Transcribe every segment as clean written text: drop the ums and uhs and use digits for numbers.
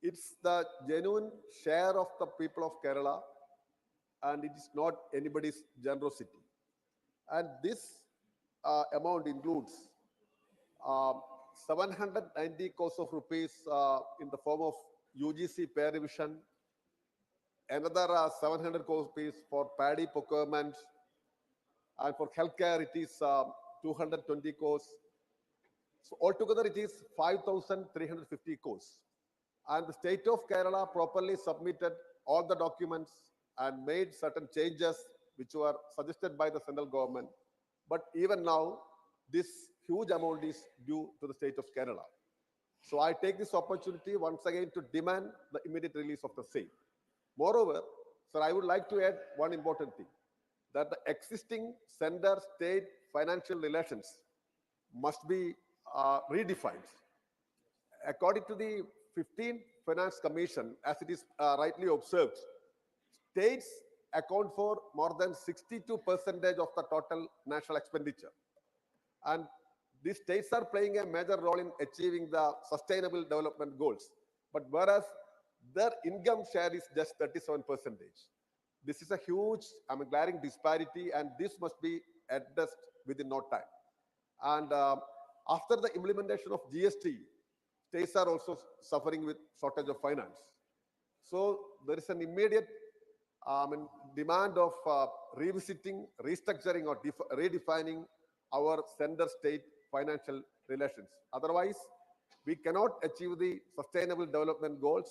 It's the genuine share of the people of Kerala, and it is not anybody's generosity. And this amount includes uh, 790 crores of rupees in the form of UGC pay revision, another 700 crores rupees for paddy procurement, and for healthcare it is 220 crores. So altogether it is 5,350 crores. And the state of Kerala properly submitted all the documents and made certain changes which were suggested by the central government. But even now, this huge amount is due to the state of Kerala. So I take this opportunity once again to demand the immediate release of the same. Moreover, sir, I would like to add one important thing, that the existing center-state financial relations must be redefined. According to the 15th Finance Commission, as it is rightly observed, states account for more than 62% of the total national expenditure. And these states are playing a major role in achieving the sustainable development goals. But whereas their income share is just 37%. This is a huge, glaring disparity, and this must be addressed within no time. And after the implementation of GST, states are also suffering with shortage of finance. So there is an immediate demand of revisiting, restructuring, or redefining our center-state financial relations. Otherwise, we cannot achieve the sustainable development goals.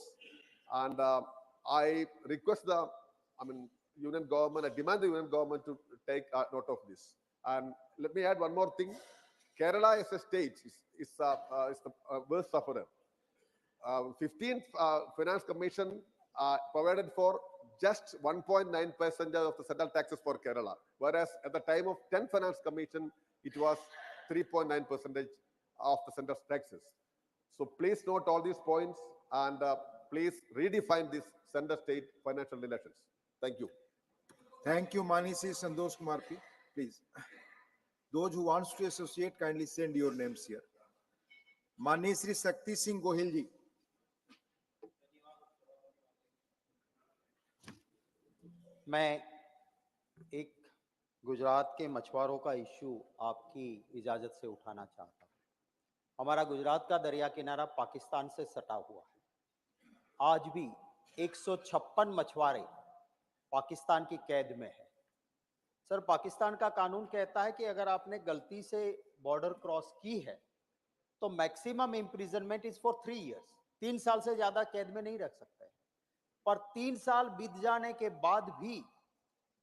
And I request the, union government, I demand the union government to take note of this. And let me add one more thing. Kerala as a state is the worst sufferer. 15th Finance Commission provided for just 1.9% of the central taxes for Kerala, whereas at the time of 10th Finance Commission, it was 3.9% of the central taxes. So please note all these points and please redefine this center-state financial relations. Thank you. Thank you, Manisi Santosh Kumar P. Please. Those who wants to associate, kindly send your names here. Manisri Sakti Singh Gohil ji. मैं एक गुजरात के मछुआरों का issue आपकी इजाज़त से उठाना चाहता हूँ। हमारा गुजरात का दरिया किनारा पाकिस्तान से सटा हुआ है। आज भी 156 मछुआरे पाकिस्तान की कैद में है। सर, पाकिस्तान का कानून कहता है कि अगर आपने गलती से बॉर्डर क्रॉस की है तो maximum imprisonment is for 3 years, 3 साल से ज्यादा कैद में नहीं रख सकते। पर 3 साल बीत जाने के बाद भी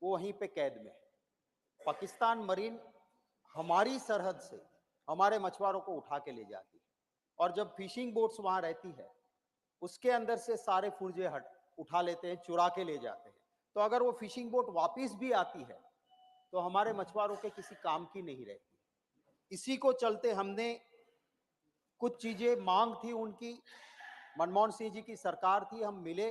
वो वहीं पे कैद में है। पाकिस्तान मरीन हमारी सरहद से हमारे मछुआरों को उठा के ले जाती है, और जब फिशिंग बोट्स वहां रहती है उसके अंदर से सारे फुर्जे उठा लेते हैं, चुरा के ले जाते हैं। तो अगर वो फिशिंग बोट वापिस भी आती है तो हमारे मछुआरों के किसी काम की नहीं रहती। इसी को चलते हमने कुछ चीजें मांग थी उनकी, मनमोहन सिंह जी की सरकार थी, हम मिले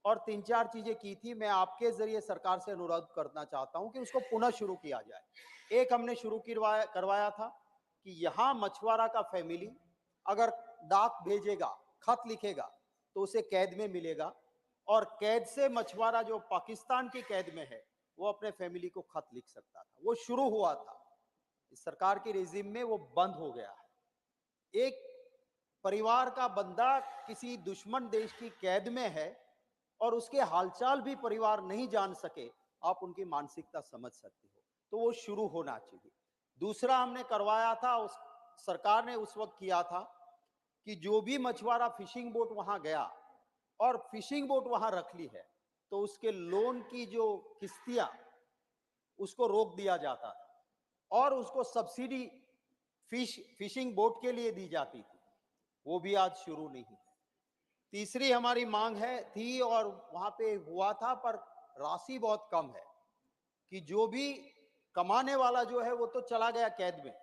और 3-4 चीजें की थी। मैं आपके जरिए सरकार से अनुरोध करना चाहता हूं कि उसको पुनः शुरू किया जाए। एक हमने शुरू करवाया था कि यहां मछुआरा का फैमिली अगर डाक भेजेगा, खत लिखेगा तो उसे कैद में मिलेगा, और कैद से मछुआरा जो पाकिस्तान की कैद में है वो अपने फैमिली को खत लिख सकता था। वो शुरू हुआ था, इस सरकार की रेजिम में वो बंद हो गया है। एक परिवार का बंदा किसी दुश्मन देश की कैद में है और उसके हालचाल भी परिवार नहीं जान सके, आप उनकी मानसिकता समझ सकते हो। तो वो शुरू होना चाहिए। दूसरा हमने करवाया था, उस सरकार ने उस वक्त किया था कि जो भी मछुआरा फिशिंग बोट वहां गया और फिशिंग बोट वहां रख ली है तो उसके लोन की जो किस्तियां उसको रोक दिया जाता था और उसको सब्सिडी फिशिंग बोट के लिए दी जाती थी। वो भी आज शुरू नहीं है। तीसरी हमारी मांग थी और वहां पे हुआ था, पर राशि बहुत कम है, कि जो भी कमाने वाला जो है वो तो चला गया कैद में,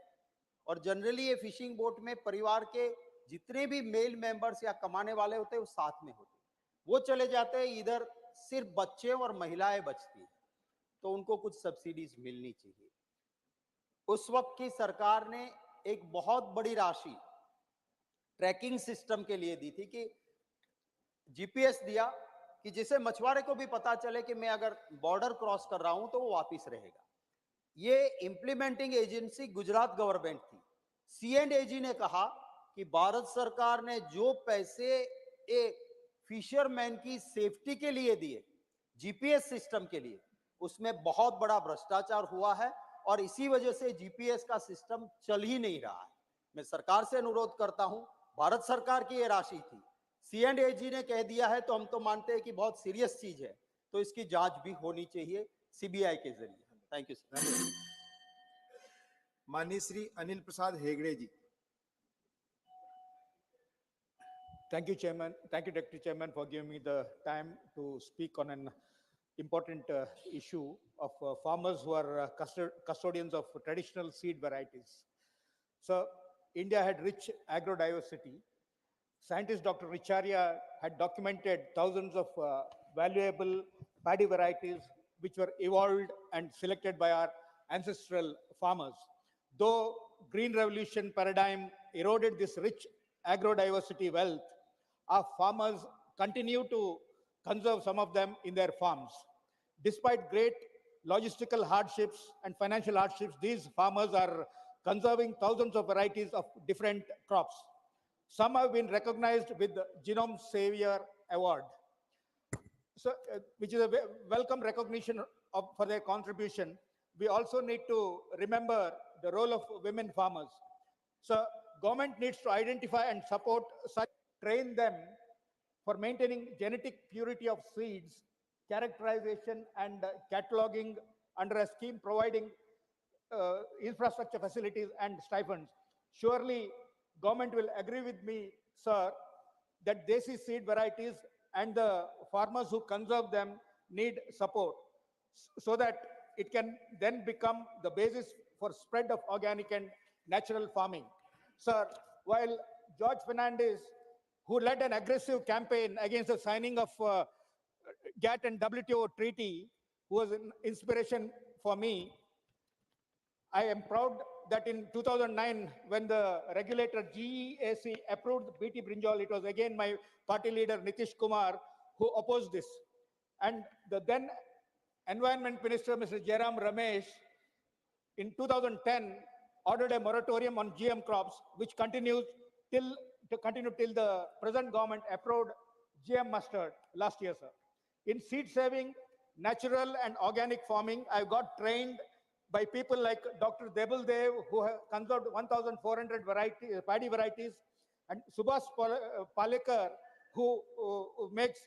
और जनरली ये फिशिंग बोट में परिवार के जितने भी मेल मेंबर्स या कमाने वाले होते हैं वो साथ में होते, वो चले जाते हैं, इधर सिर्फ बच्चे और महिलाएं बचती हैं, तो उनको कुछ सब्सिडीज मिलनी चाहिए। उस वक्त की सरकार ने एक बहुत बड़ी राशि ट्रैकिंग सिस्टम के लिए दी थी कि जीपीएस दिया कि जिसे मछुआरे को भी पता चले कि मैं अगर बॉर्डर क्रॉस कर रहा हूं तो वो वापिस रहेगा। ये इंप्लीमेंटिंग एजेंसी गुजरात गवर्नमेंट थी। C&AG ने कहा कि भारत सरकार ने जो पैसे एक फिशरमैन की सेफ्टी के लिए दिए, जीपीएस सिस्टम के लिए, उसमें बहुत बड़ा भ्रष्टाचार हुआ है और इसी वजह से जीपीएस का सिस्टम चल ही नहीं रहा है। मैं सरकार से अनुरोध करता हूं, भारत सरकार की ये राशि थी, C&AG ने कह दिया है तो हम तो मानते हैं कि बहुत सीरियस चीज है, तो इसकी जांच भी होनी चाहिए सीबीआई के जरिए। Thank you sir. माननीय श्री अनिल प्रसाद हेगड़े जी। Thank you, Chairman. Thank you, Deputy Chairman, for giving me the time to speak on an important issue of farmers who are custodians of traditional seed varieties. So, India had rich agrodiversity. Scientist Dr. Richaria had documented thousands of valuable paddy varieties which were evolved and selected by our ancestral farmers. Though Green Revolution paradigm eroded this rich agrodiversity wealth, our farmers continue to conserve some of them in their farms. Despite great logistical hardships and financial hardships, these farmers are conserving thousands of varieties of different crops. Some have been recognized with the Genome Savior Award, so, which is a welcome recognition for their contribution. We also need to remember the role of women farmers. So, government needs to identify and support such, train them for maintaining genetic purity of seeds, characterization and cataloging under a scheme providing infrastructure facilities and stipends. Surely, government will agree with me, sir, that desi seed varieties and the farmers who conserve them need support so that it can then become the basis for spread of organic and natural farming. Sir, while George Fernandez, who led an aggressive campaign against the signing of GATT and WTO treaty, who was an inspiration for me, I am proud that in 2009, when the regulator GEAC approved BT Brinjal, it was again my party leader Nitish Kumar who opposed this. And the then Environment Minister, Mr. Jairam Ramesh, in 2010, ordered a moratorium on GM crops, which continues till the present government approved GM mustard last year, sir. In seed saving, natural and organic farming, I got trained by people like Dr. Debul Dev, who have conserved 1,400 paddy varieties, and Subhas Palekar, who makes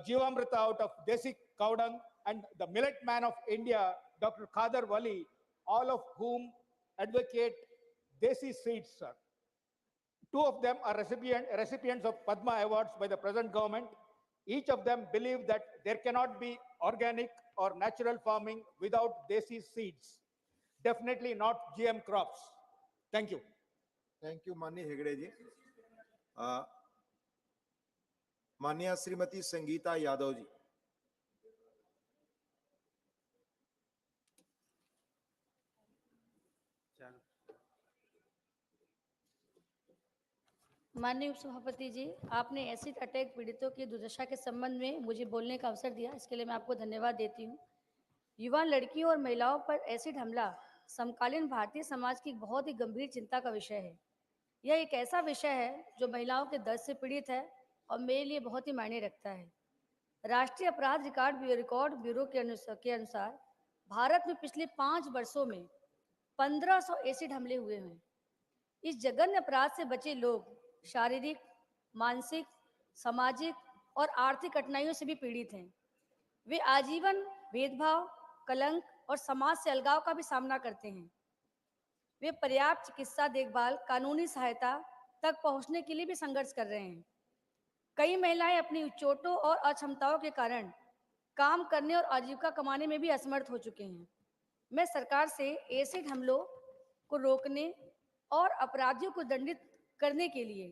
Jivamrita out of desi cow dung, and the millet man of India, Dr. Khadar Wali, all of whom advocate desi seeds, sir. Two of them are recipients of Padma Awards by the present government. Each of them believe that there cannot be organic or natural farming without desi seeds. Definitely not GM crops. Thank you. Thank you, माननीय हेगड़े जी। माननीय श्रीमती संगीता यादव जी। माननीय उपसभापति जी, आपने acid attack पीड़ितों की दुर्दशा के संबंध में मुझे बोलने का अवसर दिया, इसके लिए मैं आपको धन्यवाद देती हूँ। युवा लड़कियों और महिलाओं पर एसिड हमला समकालीन भारतीय समाज की बहुत ही गंभीर चिंता का विषय है। यह एक ऐसा विषय है जो महिलाओं के दर्द से पीड़ित है और मेरे लिए बहुत ही मायने रखता है। राष्ट्रीय अपराध रिकॉर्ड ब्यूरो के अनुसार भारत में पिछले 5 वर्षों में 1500 एसिड हमले हुए हैं। इस जघन्य अपराध से बचे लोग शारीरिक, मानसिक, सामाजिक और आर्थिक कठिनाइयों से भी पीड़ित हैं। वे आजीवन भेदभाव, कलंक और समाज से अलगाव का भी सामना करते हैं। वे पर्याप्त चिकित्सा देखभाल, कानूनी सहायता तक पहुंचने के लिए भी संघर्ष कर रहे हैं। कई महिलाएं अपनी चोटों और अक्षमताओं के कारण काम करने और आजीविका कमाने में भी असमर्थ हो चुके हैं। मैं सरकार से एसिड हमलों को रोकने और अपराधियों को दंडित करने के लिए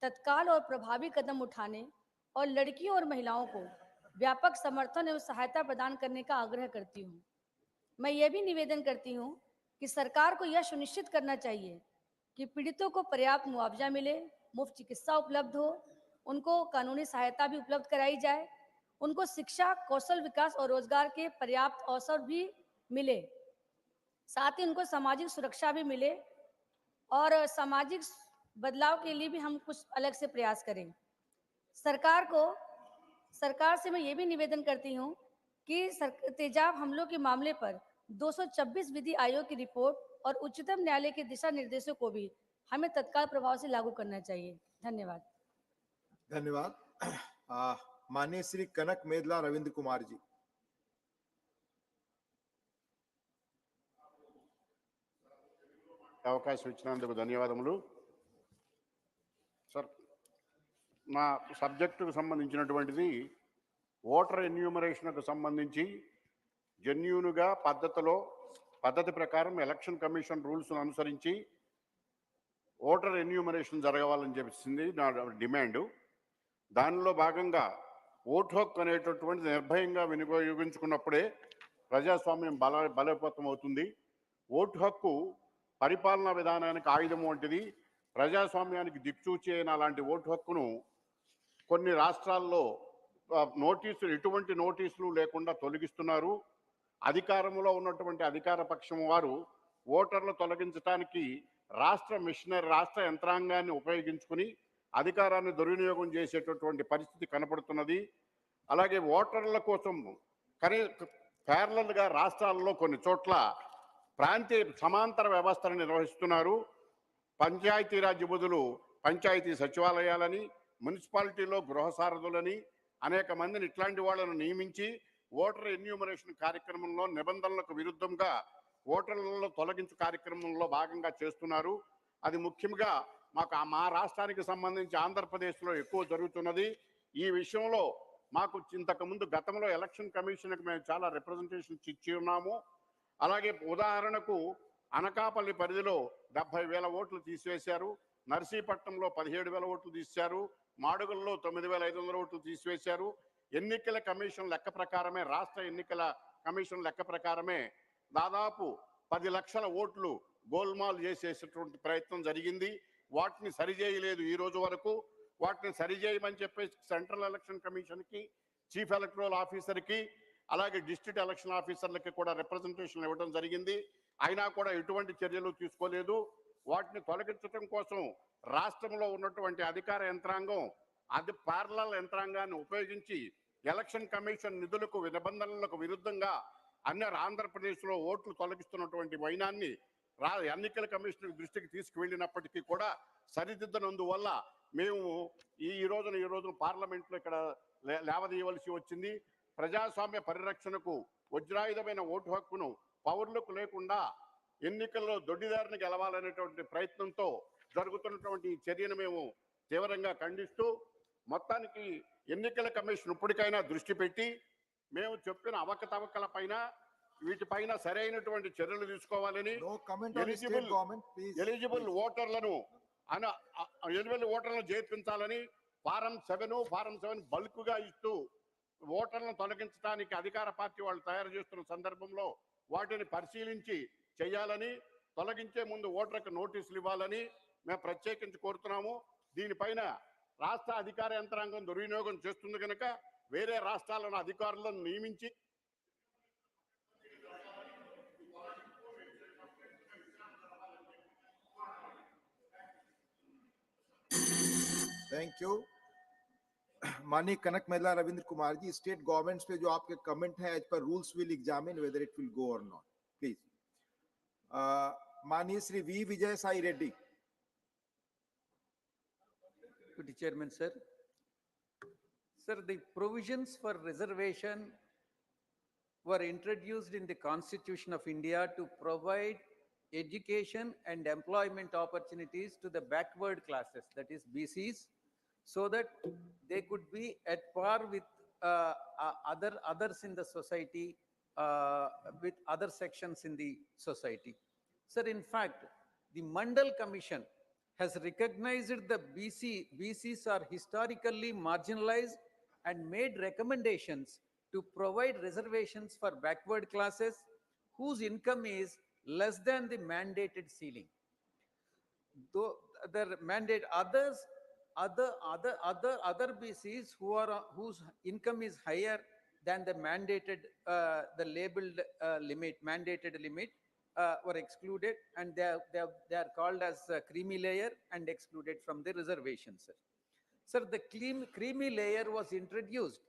तत्काल और प्रभावी कदम उठाने और लड़कियों और महिलाओं को व्यापक समर्थन एवं सहायता प्रदान करने का आग्रह करती हूँ। मैं यह भी निवेदन करती हूँ कि सरकार को यह सुनिश्चित करना चाहिए कि पीड़ितों को पर्याप्त मुआवजा मिले, मुफ्त चिकित्सा उपलब्ध हो उनको कानूनी सहायता भी उपलब्ध कराई जाए, उनको शिक्षा, कौशल विकास और रोजगार के पर्याप्त अवसर भी मिले, साथ ही उनको सामाजिक सुरक्षा भी मिले और सामाजिक बदलाव के लिए भी हम कुछ अलग से प्रयास करें। सरकार से मैं ये भी निवेदन करती हूँ कि तेजाब हमलों के मामले पर 226 विधि आयोग की रिपोर्ट और उच्चतम न्यायालय के दिशा निर्देशों को भी हमें तत्काल प्रभाव से लागू करना चाहिए। धन्यवाद। धन्यवाद। माननीय श्री कनक मेदला रविंद्र कुमार जी। అవకాశం ఇచ్చినందుకు ధన్యవాదములు సార్. నా సబ్జెక్టుకు సంబంధించినటువంటిది ఓటర్ ఎన్యూమరేషన్కు సంబంధించి జెన్యూన్గా పద్ధతి ప్రకారం ఎలక్షన్ కమిషన్ రూల్స్ను అనుసరించి ఓటర్ ఎన్యూమరేషన్ జరగవాలని చెప్పింది నా డిమాండు. దానిలో భాగంగా ఓటు హక్కు అనేటటువంటిది నిర్భయంగా వినియోగించుకున్నప్పుడే ప్రజాస్వామ్యం బలోపేతం అవుతుంది. ఓటు హక్కు పరిపాలనా విధానానికి ఆయుధం వంటిది. ప్రజాస్వామ్యానికి దిక్సూచి అయిన అలాంటి ఓటు హక్కును కొన్ని రాష్ట్రాల్లో ఎటువంటి నోటీసులు లేకుండా తొలగిస్తున్నారు. అధికారంలో ఉన్నటువంటి అధికార పక్షం వారు ఓటర్లు తొలగించడానికి రాష్ట్ర యంత్రాంగాన్ని ఉపయోగించుకుని అధికారాన్ని దుర్వినియోగం చేసేటటువంటి పరిస్థితి కనపడుతున్నది. అలాగే ఓటర్ల కోసం ప్యారలల్గా రాష్ట్రాల్లో కొన్ని చోట్ల ప్రాంతీయ సమాంతర వ్యవస్థను నిర్వహిస్తున్నారు. పంచాయతీరాజ్ బదులు పంచాయతీ సచివాలయాలని, మున్సిపాలిటీలో గృహ సారథులని అనేక మందిని ఇట్లాంటి వాళ్ళను నియమించి ఓటర్ ఎన్యూమరేషన్ కార్యక్రమంలో నిబంధనలకు విరుద్ధంగా ఓటర్లలో తొలగించు కార్యక్రమంలో భాగంగా చేస్తున్నారు. అది ముఖ్యంగా మా రాష్ట్రానికి సంబంధించి ఆంధ్రప్రదేశ్లో ఎక్కువ జరుగుతున్నది. ఈ విషయంలో మాకు ఇంతకుముందు గతంలో ఎలక్షన్ కమిషన్కి మేము చాలా రిప్రజెంటేషన్స్ ఇచ్చి ఉన్నాము. అలాగే ఉదాహరణకు అనకాపల్లి పరిధిలో 70,000 ఓట్లు తీసివేశారు, నర్సీపట్నంలో 17,000 ఓట్లు తీశారు, మాడుగుల్లో 9,500 ఓట్లు తీసివేశారు. ఎన్నికల కమిషన్ లెక్క ప్రకారమే, రాష్ట్ర ఎన్నికల కమిషన్ లెక్క ప్రకారమే దాదాపు 10 లక్షల ఓట్లు గోల్మాల్ చేసేటటువంటి ప్రయత్నం జరిగింది. వాటిని సరిచేయలేదు ఈ రోజు వరకు. వాటిని సరిచేయమని చెప్పేసి సెంట్రల్ ఎలక్షన్ కమిషన్కి, చీఫ్ ఎలక్టరల్ ఆఫీసర్కి, అలాగే డిస్ట్రిక్ట్ ఎలక్షన్ ఆఫీసర్లకి కూడా రిప్రజెంటేషన్ ఇవ్వడం జరిగింది. అయినా కూడా ఎటువంటి చర్యలు తీసుకోలేదు. వాటిని తొలగించడం కోసం రాష్ట్రంలో ఉన్నటువంటి అధికార యంత్రాంగం ప్యారలల్ యంత్రాంగాన్ని ఉపయోగించి ఎలక్షన్ కమిషన్ నిబంధనలకు విరుద్ధంగా ఆంధ్రప్రదేశ్లో ఓట్లు తొలగిస్తున్నటువంటి వైనాన్ని ఎన్నికల కమిషన్ దృష్టికి తీసుకువెళ్ళినప్పటికీ కూడా సరిదిద్దనందువల్ల మేము ఈ రోజున పార్లమెంట్లో ఇక్కడ లేవదీయవలసి వచ్చింది. ప్రజాస్వామ్య పరిరక్షణకు వజ్రాయుధమైన ఓటు హక్కును పౌరులకు లేకుండా ఎన్నికల్లో దొడ్డిదారిని గెలవాలనేటువంటి ప్రయత్నంతో జరుగుతున్నటువంటి ఈ చర్యను మేము తీవ్రంగా ఖండిస్తూ, మొత్తానికి ఎన్నికల కమిషన్ ఇప్పటికైనా దృష్టి పెట్టి మేము చెప్పిన అవకతవకల పైన వీటిపైన సరైనటువంటి చర్యలు తీసుకోవాలని, ఎలిజిబుల్ ఓటర్లను చేర్పించాలని ఫారం 7 బల్క్గా ఇస్తూ ఓటర్లను తొలగించడానికి అధికార పార్టీ వాళ్ళు తయారు చేస్తున్న సందర్భంలో వాటిని పరిశీలించి చేయాలని, తొలగించే ముందు ఓటర్కు నోటీసులు ఇవ్వాలని మేము ప్రత్యేకించి కోరుతున్నాము. దీనిపైన రాష్ట్ర అధికార యంత్రాంగం దుర్వినియోగం చేస్తుంది కనుక వేరే రాష్ట్రాలను అధికారులను నియమించి थैंक यू। माननीय कनक मेदला रविंद्र कुमार जी, स्टेट गवर्नमेंट्स पे जो आपके कमेंट है as per rules will examine whether it will go or not, please. माननीय Shri V Vijay Sai Reddy. Deputy Chairman, sir. Sir, the provisions for reservation were introduced in the Constitution of India to provide education and employment opportunities to the backward classes, that is BCs, so that they could be at par with others in the society, with other sections in the society. Sir, in fact, the Mandal Commission has recognized the BCs are historically marginalized and made recommendations to provide reservations for backward classes whose income is less than the mandated ceiling. Though the mandate others other BCs whose income is higher than the mandated, the labeled mandated limit, were excluded, and they are called as creamy layer and excluded from the reservation, sir. Sir, the creamy layer was introduced,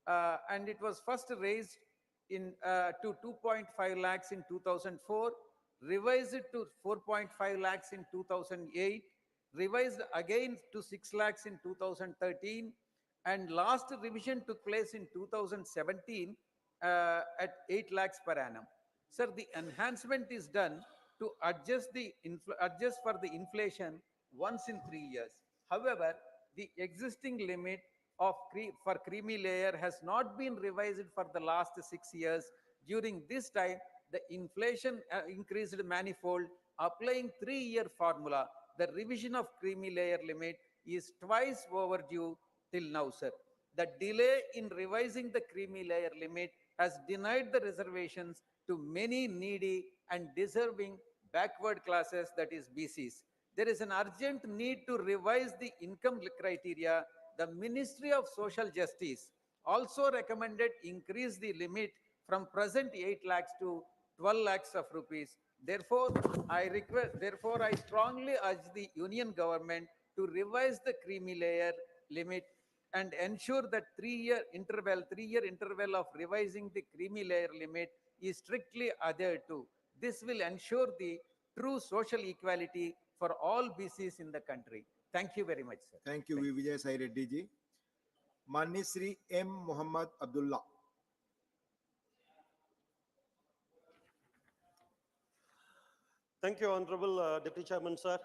and it was first raised to 2.5 lakhs in 2004, revised to 4.5 lakhs in 2008, revised again to 6 lakhs in 2013, and last revision took place in 2017 at 8 lakhs per annum. Sir, the enhancement is done to adjust for the inflation once in 3 years. However, the existing limit for creamy layer has not been revised for the last 6 years. During this time, the inflation increased manifold. Applying 3-year formula, the revision of creamy layer limit is twice overdue till now, sir. The delay in revising the creamy layer limit has denied the reservations to many needy and deserving backward classes, that is BCs. There is an urgent need to revise the income criteria. The Ministry of Social Justice also recommended increase the limit from present 8 lakhs to 12 lakhs of rupees. Therefore, I strongly urge the union government to revise the creamy layer limit and ensure that 3-year interval of revising the creamy layer limit is strictly adhered to. This will ensure the true social equality for all BCs in the country. Thank you very much, sir. Thank you, Vijay Sai Reddy ji. Mani Shri M. Muhammad Abdullah. Thank you, Honorable Deputy Chairman, sir.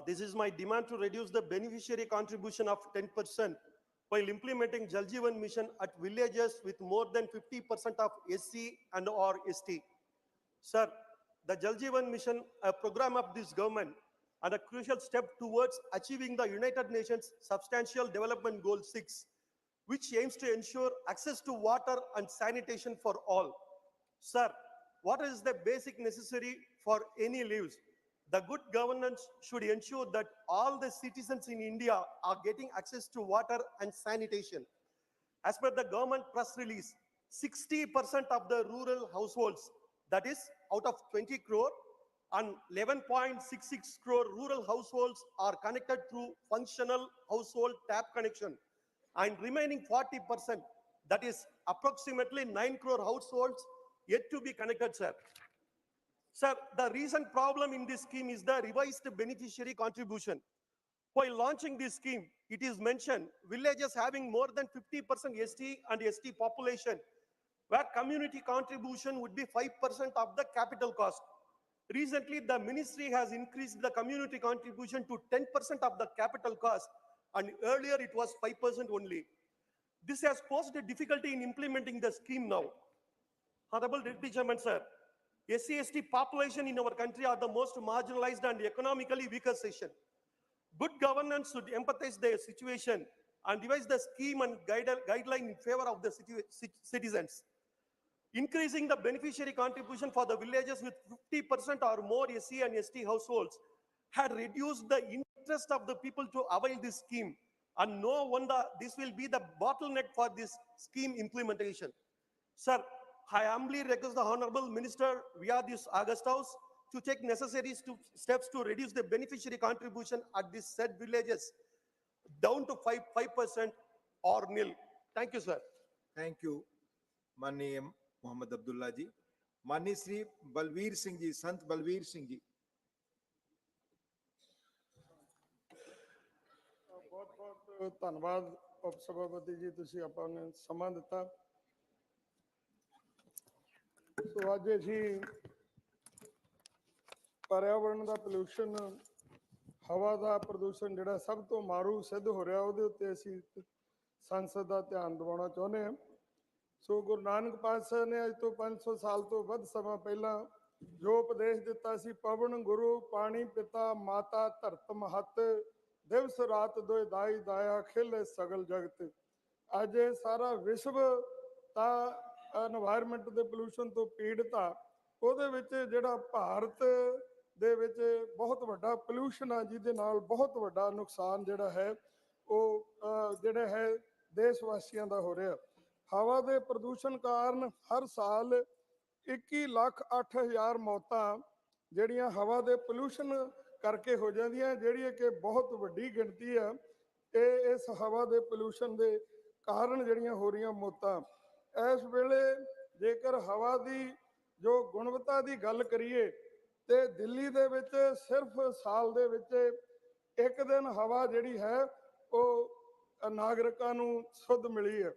This is my demand to reduce the beneficiary contribution of 10% while implementing Jal Jeevan Mission at villages with more than 50% of SC and or ST. Sir, the Jal Jeevan Mission, a program of this government, and a crucial step towards achieving the United Nations Substantial Development Goal 6, which aims to ensure access to water and sanitation for all. Sir, what is the basic necessary for any lives? The good governance should ensure that all the citizens in India are getting access to water and sanitation. As per the government press release, 60% of the rural households, that is out of 20 crore, and 11.66 crore rural households are connected through functional household tap connection, and remaining 40%, that is approximately 9 crore households, yet to be connected, sir. Sir, the recent problem in this scheme is the revised beneficiary contribution. While launching this scheme, it is mentioned villages having more than 50% ST and ST population, where community contribution would be 5% of the capital cost. Recently, the ministry has increased the community contribution to 10% of the capital cost, and earlier it was 5% only. This has posed a difficulty in implementing the scheme now. Honorable Deputy Chairman, sir, SC/ST population in our country are the most marginalized and economically weaker section. Good governance should empathize their situation and devise the scheme and guideline in favor of the citizens. Increasing the beneficiary contribution for the villages with 50% or more SC and ST households had reduced the interest of the people to avail this scheme, and no wonder this will be the bottleneck for this scheme implementation. Sir, I humbly request the Honorable Minister via this August House to take necessary steps to reduce the beneficiary contribution at these said villages down to 5% or nil. Thank you, sir. Thank you, Mani M. Muhammad Abdullah ji. Mani Shri Balveer Singh ji, Sant Balveer Singh ji. बहुत बहुत धन्यवाद उप सभापति जी, ਤੁਸੀਂ ਆਪਾਂ ਨੂੰ ਸਮਾਂ ਦਿੱਤਾ। ਸੋ ਅੱਜ ਅਸੀਂ पर्यावरण ਦਾ ਪੋਲੂਸ਼ਨ, ਹਵਾ ਦਾ ਪ੍ਰਦੂਸ਼ਣ ਜਿਹੜਾ ਸਭ ਤੋਂ ਮਾਰੂ ਸਿੱਧ ਹੋ ਰਿਹਾ, ਉਹਦੇ ਉੱਤੇ ਅਸੀਂ ਸੰਸਦ ਦਾ ਧਿਆਨ ਦਿਵਾਉਣਾ ਚਾਹੁੰਦੇ ਹਾਂ। ਸੋ ਗੁਰੂ ਨਾਨਕ ਪਾਤਸ਼ਾਹ ਨੇ ਅੱਜ ਤੋਂ 500 ਸਾਲ ਤੋਂ ਵੱਧ ਸਮਾਂ ਪਹਿਲਾਂ ਜੋ ਉਪਦੇਸ਼ ਦਿੱਤਾ ਸੀ, ਪਵਨ ਗੁਰੂ ਪਾਣੀ ਪਿਤਾ ਮਾਤਾ ਧਰਤ ਮਹੱਤ, ਦਿਵਸ ਰਾਤ ਦੋਇ ਦਾਈ ਦਾਇਆ ਖਿਲ ਸਗਲ ਜਗਤ। ਅੱਜ ਇਹ ਸਾਰਾ ਵਿਸ਼ਵ ਤਾਂ এনवायरमेंट ਦੇ ਪੋਲੂਸ਼ਨ ਤੋਂ ਪੀੜਤ ਆ, ਉਹਦੇ ਵਿੱਚ ਜਿਹੜਾ ਭਾਰਤ ਦੇ ਵਿੱਚ ਬਹੁਤ ਵੱਡਾ ਪੋਲਿਊਸ਼ਨ ਆ, ਜਿਹਦੇ ਨਾਲ ਬਹੁਤ ਵੱਡਾ ਨੁਕਸਾਨ ਜਿਹੜਾ ਹੈ ਉਹ ਜਿਹੜਾ ਹੈ ਦੇਸ਼ ਵਾਸੀਆਂ ਦਾ ਹੋ ਰਿਹਾ। ਹਵਾ ਦੇ ਪ੍ਰਦੂਸ਼ਣ ਕਾਰਨ ਹਰ ਸਾਲ 21,08,000 ਮੌਤਾਂ ਜਿਹੜੀਆਂ ਹਵਾ ਦੇ ਪੋਲਿਊਸ਼ਨ ਕਰਕੇ ਹੋ ਜਾਂਦੀਆਂ, ਜਿਹੜੀ ਕਿ ਬਹੁਤ ਵੱਡੀ ਗਿਣਤੀ ਆ। ਇਹ ਇਸ ਹਵਾ ਦੇ ਪੋਲਿਊਸ਼ਨ ਦੇ ਕਾਰਨ ਜਿਹੜੀਆਂ ਹੋ ਰਹੀਆਂ ਮੌਤਾਂ। ਇਸ ਵੇਲੇ ਜੇਕਰ ਹਵਾ ਦੀ ਜੋ ਗੁਣਵੱਤਾ ਦੀ ਗੱਲ ਕਰੀਏ ਤੇ ਦਿੱਲੀ ਦੇ ਵਿੱਚ ਸਿਰਫ ਸਾਲ ਦੇ ਵਿੱਚ ਇੱਕ ਦਿਨ ਹਵਾ ਜਿਹੜੀ ਹੈ ਉਹ ਨਾਗਰਿਕਾਂ ਨੂੰ ਸ਼ੁੱਧ ਮਿਲੀ ਹੈ।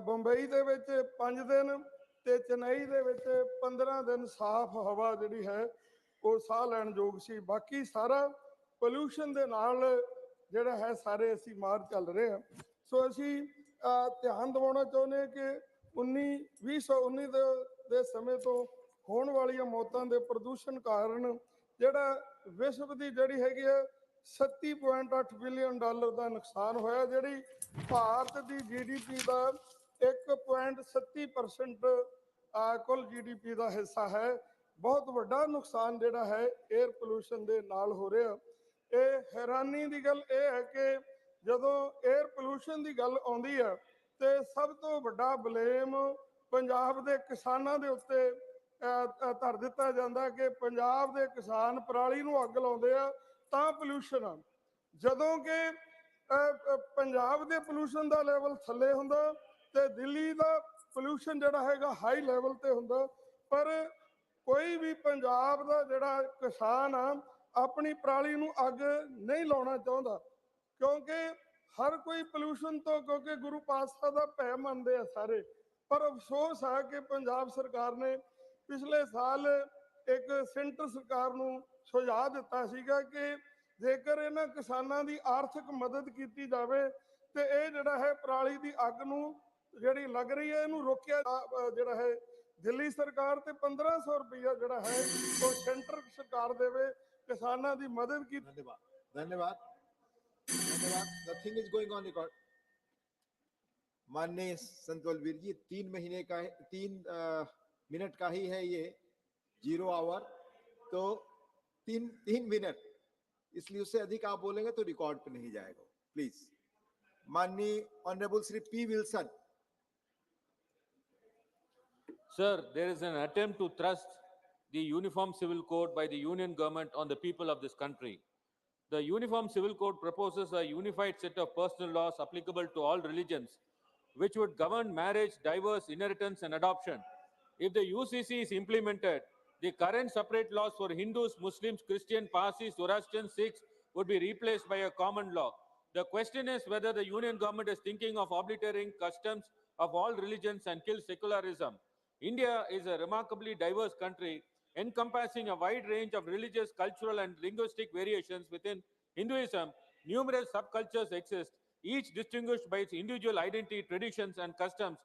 ਬੰਬਈ ਦੇ ਵਿੱਚ 5 ਦਿਨ ਤੇ ਚੇਨਈ ਦੇ ਵਿੱਚ 15 ਦਿਨ ਸਾਫ਼ ਹਵਾ ਜਿਹੜੀ ਹੈ ਉਹ ਸਾਹ ਲੈਣ ਯੋਗ ਸੀ। ਬਾਕੀ ਸਾਰਾ ਪੋਲਿਊਸ਼ਨ ਦੇ ਨਾਲ ਜਿਹੜਾ ਹੈ ਸਾਰੇ ਅਸੀਂ ਮਾਰ ਚੱਲ ਰਹੇ ਹਾਂ। ਸੋ ਅਸੀਂ ਧਿਆਨ ਦਿਵਾਉਣਾ ਚਾਹੁੰਦੇ ਹਾਂ ਕਿ 2019 ਦੇ ਸਮੇਂ ਤੋਂ ਹੋਣ ਵਾਲੀਆਂ ਮੌਤਾਂ ਦੇ ਪ੍ਰਦੂਸ਼ਣ ਕਾਰਨ ਜਿਹੜਾ ਵਿਸ਼ਵ ਦੀ ਜਿਹੜੀ ਹੈਗੀ ਹੈ $37.8 ਬਿਲੀਅਨ ਦਾ ਨੁਕਸਾਨ ਹੋਇਆ, ਜਿਹੜੀ ਭਾਰਤ ਦੀ GDP ਦਾ 1.37% ਕੁੱਲ GDP ਦਾ ਹਿੱਸਾ ਹੈ। ਬਹੁਤ ਵੱਡਾ ਨੁਕਸਾਨ ਜਿਹੜਾ ਹੈ 에ਅਰ ਪੋਲਿਊਸ਼ਨ ਦੇ ਨਾਲ ਹੋ ਰਿਹਾ। ਇਹ ਹੈਰਾਨੀ ਦੀ ਗੱਲ ਇਹ ਹੈ ਕਿ ਜਦੋਂ 에ਅਰ ਪੋਲਿਊਸ਼ਨ ਦੀ ਗੱਲ ਆਉਂਦੀ ਹੈ ਤੇ ਸਭ ਤੋਂ ਵੱਡਾ ਬਲੇਮ ਪੰਜਾਬ ਦੇ ਕਿਸਾਨਾਂ ਦੇ ਉੱਤੇ ਧਰ ਦਿੱਤਾ ਜਾਂਦਾ ਕਿ ਪੰਜਾਬ ਦੇ ਕਿਸਾਨ ਪਰਾਲੀ ਨੂੰ ਅੱਗ ਲਾਉਂਦੇ ਆ ਤਾਂ ਪੋਲਿਊਸ਼ਨ ਆ, ਜਦੋਂ ਕਿ ਪੰਜਾਬ ਦੇ ਪੋਲਿਊਸ਼ਨ ਦਾ ਲੈਵਲ ਥੱਲੇ ਹੁੰਦਾ ਤੇ ਦਿੱਲੀ ਦਾ ਪੋਲਿਊਸ਼ਨ ਜਿਹੜਾ ਹੈਗਾ ਹਾਈ ਲੈਵਲ ਤੇ ਹੁੰਦਾ। ਪਰ ਕੋਈ ਵੀ ਪੰਜਾਬ ਦਾ ਜਿਹੜਾ ਕਿਸਾਨ ਆ ਆਪਣੀ ਪਰਾਲੀ ਨੂੰ ਅੱਗ ਨਹੀਂ ਲਾਉਣਾ ਚਾਹੁੰਦਾ, ਕਿਉਂਕਿ ਹਰ ਕੋਈ ਪੋਲਿਊਸ਼ਨ ਤੋਂ, ਕਿਉਂਕਿ ਗੁਰੂ ਪਾਤਸ਼ਾਹ ਦਾ ਭੈ ਮੰਨਦੇ ਆ ਸਾਰੇ। ਪਰ ਅਫਸੋਸ ਹੈ ਕਿ ਪੰਜਾਬ ਸਰਕਾਰ ਨੇ ਪਿਛਲੇ ਸਾਲ ਇੱਕ ਸੈਂਟਰ ਸਰਕਾਰ ਨੂੰ ਸੁਝਾਅ ਦਿੱਤਾ ਸੀਗਾ ਕਿ ਜੇਕਰ ਇਹਨਾਂ ਕਿਸਾਨਾਂ ਦੀ ਆਰਥਿਕ ਮਦਦ ਕੀਤੀ ਜਾਵੇ ਤੇ ਇਹ ਜਿਹੜਾ ਹੈ ਪਰਾਲੀ ਦੀ ਅੱਗ ਨੂੰ ਜਿਹੜੀ ਲੱਗ ਰਹੀ ਹੈ ਇਹਨੂੰ ਰੋਕਿਆ ਜਿਹੜਾ ਹੈ। ਦਿੱਲੀ ਸਰਕਾਰ ਤੇ 1500 ਰੁਪਇਆ ਜਿਹੜਾ ਹੈ ਉਹ ਸੈਂਟਰ ਸਰਕਾਰ ਦੇਵੇ, ਕਿਸਾਨਾਂ ਦੀ ਮਦਦ ਕੀਤੀ। धन्यवाद धन्यवाद धन्यवाद। Nothing is going on record. माननीय संतोलवीर जी, 3 मिनट का ही है ये 0 आवर, तो 3 मिनट, इसलिए उससे अधिक आप बोलेंगे तो रिकॉर्ड पे नहीं जाएगा। प्लीज। माननीय honourable Shri P. Wilson. Sir, there is an attempt to thrust the Uniform Civil Code by the Union government on the people of this country. The Uniform Civil Code proposes a unified set of personal laws applicable to all religions, which would govern marriage, divorce, inheritance, and adoption. If the UCC is implemented, the current separate laws for Hindus, Muslims, Christian, Parsis, Zoroastrians, Sikhs would be replaced by a common law. The question is whether the Union government is thinking of obliterating customs of all religions and kill secularism. India is a remarkably diverse country encompassing a wide range of religious, cultural, and linguistic variations. Within Hinduism, numerous subcultures exist, each distinguished by its individual identity, traditions, and customs.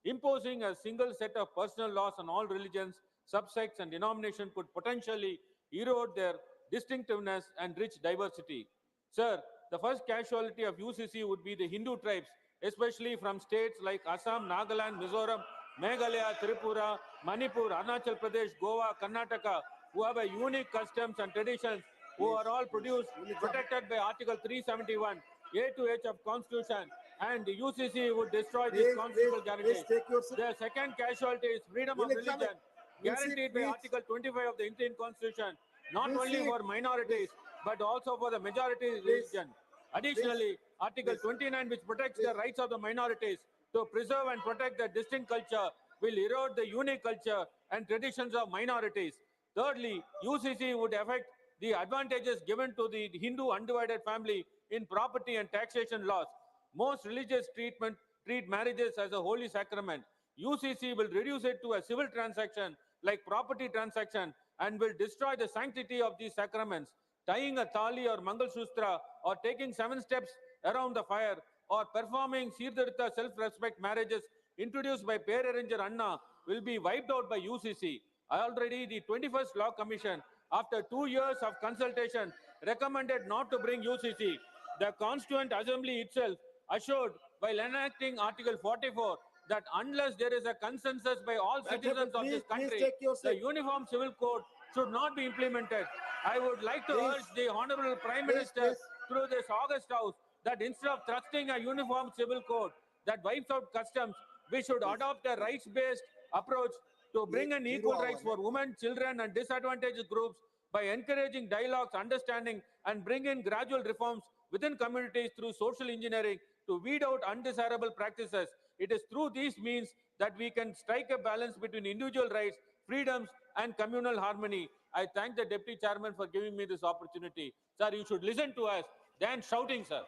Imposing a single set of personal laws on all religions, subsects, and denominations could potentially erode their distinctiveness and rich diversity. Sir, the first casualty of UCC would be the Hindu tribes, especially from states like Assam, Nagaland, Mizoram, Meghalaya, Tripura, Manipur, Arunachal Pradesh, Goa, Karnataka, who have a unique customs and traditions, who are all protected by Article 371, A to H of Constitution, and the UCC would destroy these constitutional guarantees. The second casualty is freedom of religion, guaranteed by Article 25 of the Indian Constitution, not only for minorities, but also for the majority religion. Additionally, Article 29, which protects the rights of the minorities to preserve and protect their distinct culture, will erode the unique culture and traditions of minorities. Thirdly, UCC would affect the advantages given to the Hindu undivided family in property and taxation laws. Most religious treat marriages as a holy sacrament. UCC will reduce it to a civil transaction like property transaction and will destroy the sanctity of these sacraments. Tying a thali or Mangal Shustra or taking 7 steps around the fire or performing Sirdhartha self-respect marriages introduced by pair arranger Anna will be wiped out by UCC. Already the 21st Law Commission, after 2 years of consultation, recommended not to bring UCC. The Constituent Assembly itself assured while enacting Article 44 that unless there is a consensus by all citizens of this country, the Uniform Civil Code should not be implemented. I would like to Please. urge the Honorable Prime Please, Minister please. through this August House that instead of thrusting a uniform civil code that wipes out customs, we should adopt a rights-based approach to bring in Zero equal hour, rights for women, children, and disadvantaged groups by encouraging dialogues, understanding, and bring in gradual reforms within communities through social engineering to weed out undesirable practices. It is through these means that we can strike a balance between individual rights, freedoms, and communal harmony. I thank the Deputy Chairman for giving me this opportunity. Sir, you should listen to us than shouting, sir.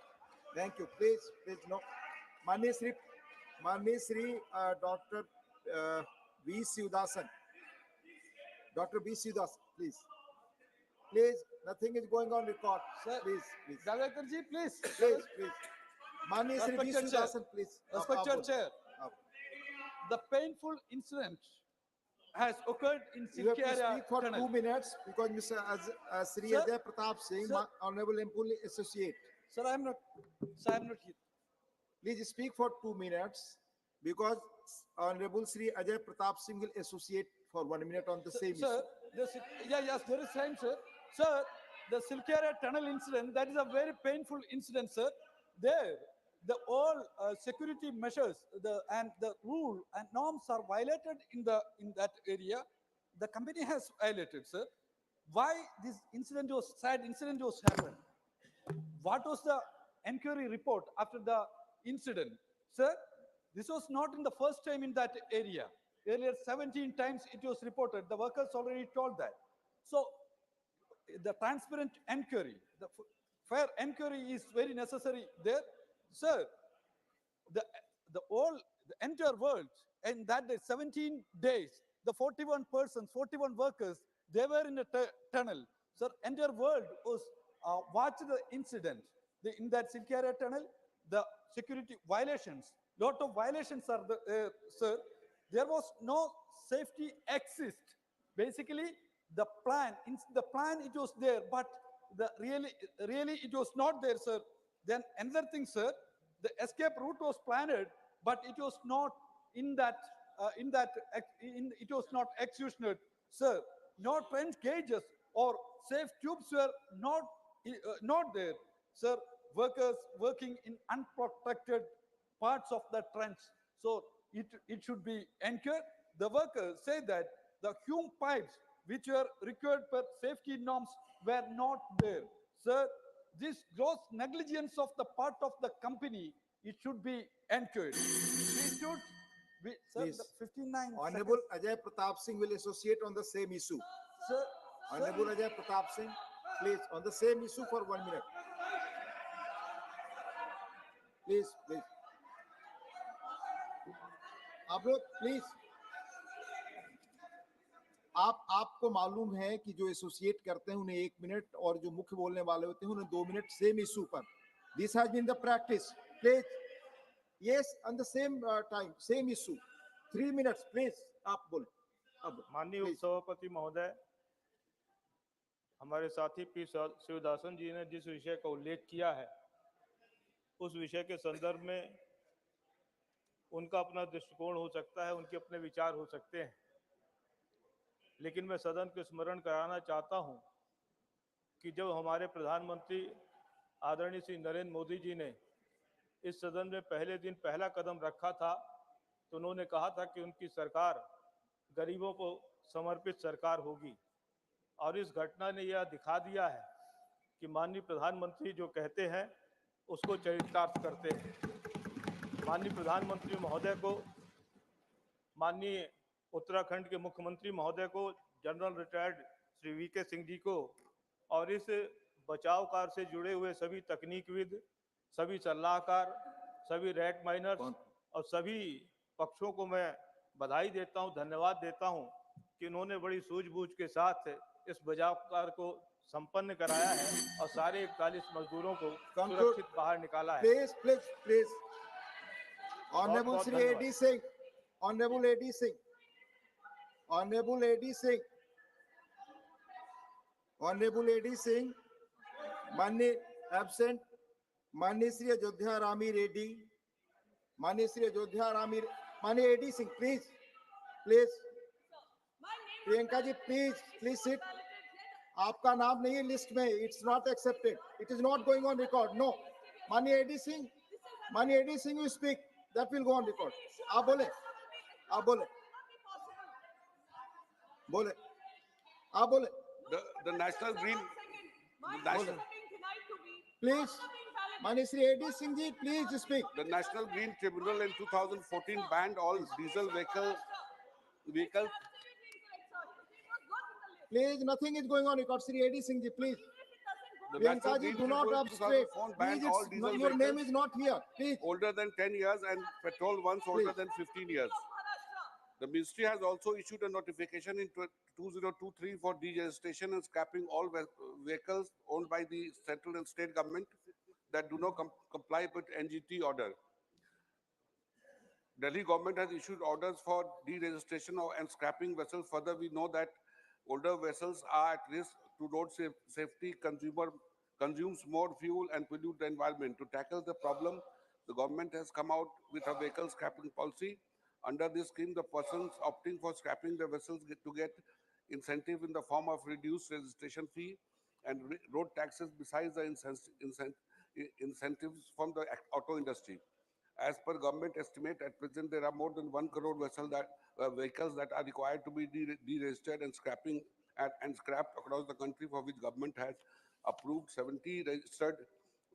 Thank you. Please, no. Mani Sri Dr. V. Siudasan. Dr. B. Siudasan, please. Please, nothing is going on record. Sir, Please. Javadekar ji, please. Please. Mani Sri V. Respected Chair. Siudasan, please. Respected Chair. The painful incident has occurred in You have to Silkyara speak for Tunnel. 2 minutes because Mr. Sri Sir, Ajay Pratap Singh, sir. Honorable Employee Associate. Sir, I am not here. Please speak for 2 minutes because Honorable Sri Ajay Pratap Singh will associate for 1 minute on the same Sir, issue. yes, there is time, sir. Sir, the Silkyara Tunnel incident, that is a very painful incident, sir. There, the all security measures, and the rule and norms are violated in that area. The company has violated, sir. Why this sad incident was happened? What was the inquiry report after the incident? Sir, this was not in the first time in that area. Earlier, 17 times it was reported. The workers already told that. So, the transparent inquiry, the fair inquiry is very necessary there. Sir, the entire world, and that day, 17 days, the 41 persons, 41 workers, they were in a tunnel. Sir, entire world was watched the incident. In that Silkyara tunnel, the security violations, lot of violations are there, sir. There was no safety exist. Basically, the plan it was there, but really it was not there, sir. Then another thing, sir, the escape route was planned, but it was not it was not executed, sir. No trench gauges or safe tubes were not there, sir. Workers working in unprotected parts of the trench, so it should be anchored. The workers say that the fume pipes which were required per safety norms were not there, sir. This gross negligence of the part of the company, it should be anchored. Sir, Please. 59 Honorable Ajay Pratap Singh will associate on the same issue. Sir, Honorable Ajay Pratap Singh, please, on the same issue for 1 minute. Please. आप लोग please, आपको मालूम है कि जो associate करते हैं उन्हें 1 मिनट और जो मुख्य बोलने वाले होते हैं उन्हें 2 मिनट सेम इशू पर. This has been the practice. Please, yes, on the same time, same issue, 3 minutes please. आप बोले. अब माननीय उपसभापति महोदय, हमारे साथी पी शिवदासन जी ने जिस विषय का उल्लेख किया है उस विषय के संदर्भ में उनका अपना दृष्टिकोण हो सकता है, उनके अपने विचार हो सकते हैं, लेकिन मैं सदन को स्मरण कराना चाहता हूं कि जब हमारे प्रधानमंत्री आदरणीय श्री नरेंद्र मोदी जी ने इस सदन में पहले दिन पहला कदम रखा था तो उन्होंने कहा था कि उनकी सरकार गरीबों को समर्पित सरकार होगी, और इस घटना ने यह दिखा दिया है कि माननीय प्रधानमंत्री जो कहते हैं उसको चरितार्थ करते हैं. माननीय प्रधानमंत्री महोदय को, माननीय उत्तराखंड के मुख्यमंत्री महोदय को, जनरल रिटायर्ड श्री वीके सिंह जी को और इस बचाव कार्य से जुड़े हुए सभी तकनीकविद, सभी सलाहकार, सभी रैक माइनर्स और सभी पक्षों को मैं बधाई देता हूं, धन्यवाद देता हूं कि उन्होंने बड़ी सूझबूझ के साथ इस बचाव कार्य को संपन्न कराया है और सारे 41 मजदूरों को सुरक्षित बाहर निकाला है. Please. Honourable Shri A D Singh, honourable A D Singh, honourable A D Singh, honourable A D Singh, माननीय एब्सेंट, माननीय श्री अयोध्या रामी रेड्डी, माननीय श्री अयोध्या रामी, माननीय AD Singh, please. Priyanka ji please sit. आपका नाम नहीं है लिस्ट में. It's not accepted. It is not going on record. No. माननीय AD Singh you speak. That will go on record. आप बोले. आप बोले. The National Green, the National, Please, माननीय Shri A D Singh ji, please speak. the National Green Tribunal in 2014 banned all diesel vehicles. Please, nothing is going on record. Shri A.D. Singh ji, please. The Priyanka National ji, Green do not Tribunal obstruct. 2004 Please, banned all diesel your name vehicles is not here. Please. older than 10 years and petrol ones older than 15 years. The ministry has also issued a notification in 2023 for deregistration and scrapping all vehicles owned by the central and state government that do not comply with NGT order. Delhi government has issued orders for deregistration and scrapping vessels. Further, we know that older vessels are at risk to road safety, consumes more fuel and pollute the environment. To tackle the problem, the government has come out with a vehicle scrapping policy. Under this scheme, the persons opting for scrapping the vessels get incentive in the form of reduced registration fee and road taxes besides the incentives from the auto industry. As per government estimate, at present there are more than 1 crore vehicles that are required to be deregistered and scrapped across the country, for which government has approved 70 registered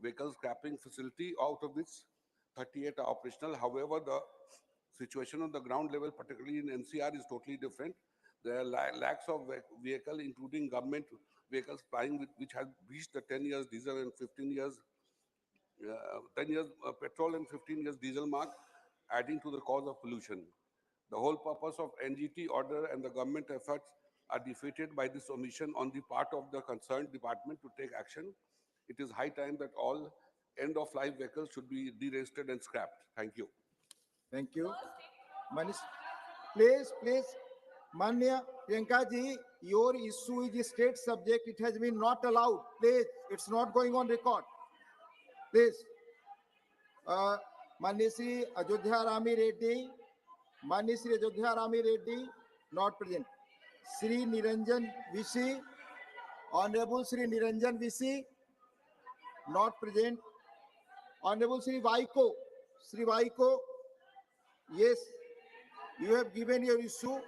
vehicle scrapping facility, out of which 38 are operational. However, the situation on the ground level, particularly in NCR, is totally different. There are lakhs of vehicles, including government vehicles flying, which have reached the 10 years diesel and 15 years 10 years petrol and 15 years diesel mark, adding to the cause of pollution. The whole purpose of NGT order and the government efforts are defeated by this omission on the part of the concerned department to take action. It is high time that all end-of-life vehicles should be deregistered and scrapped. Thank you. Thank you. Please. Manya Priyanka ji, your issue is a state subject. It has been not allowed. Please, it's not going on record. Please. Manya Shri Ajodhya Rami Reddy, not present. Shri Niranjan Vishi, Honorable Shri Niranjan Vishi, not present. Honorable Shri Vaiko, yes, you have given your issue.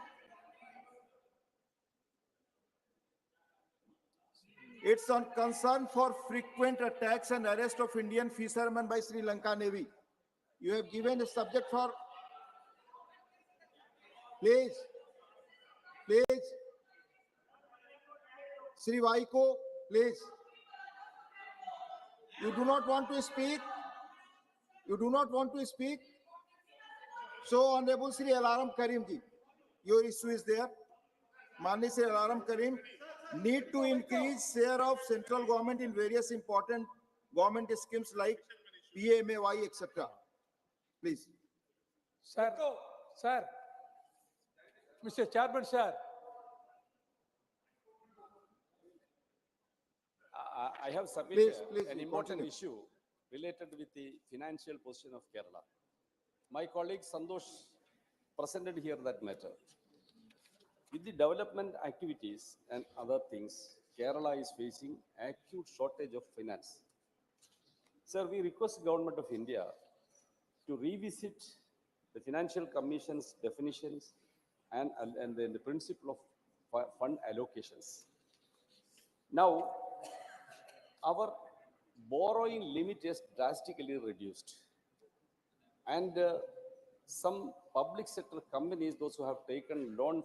It's on concern for frequent attacks and arrest of Indian fishermen by Sri Lanka Navy. You have given a subject for. Please. Sri Vaiko, please. You do not want to speak? So, Honorable Sri Alaram Karim ji, your issue is there. Mani Sri Alaram Karim, need to increase share of central government in various important government schemes like PMAY, etc. Please. Sir, Mr. Chairman, sir. I have submitted Please, an important issue related with the financial position of Kerala. My colleague Sandosh presented here that matter. With the development activities and other things, Kerala is facing acute shortage of finance. Sir, we request the Government of India to revisit the Financial Commission's definitions and the principle of fund allocations. Now, our borrowing limit is drastically reduced. And some public sector companies, those who have taken loan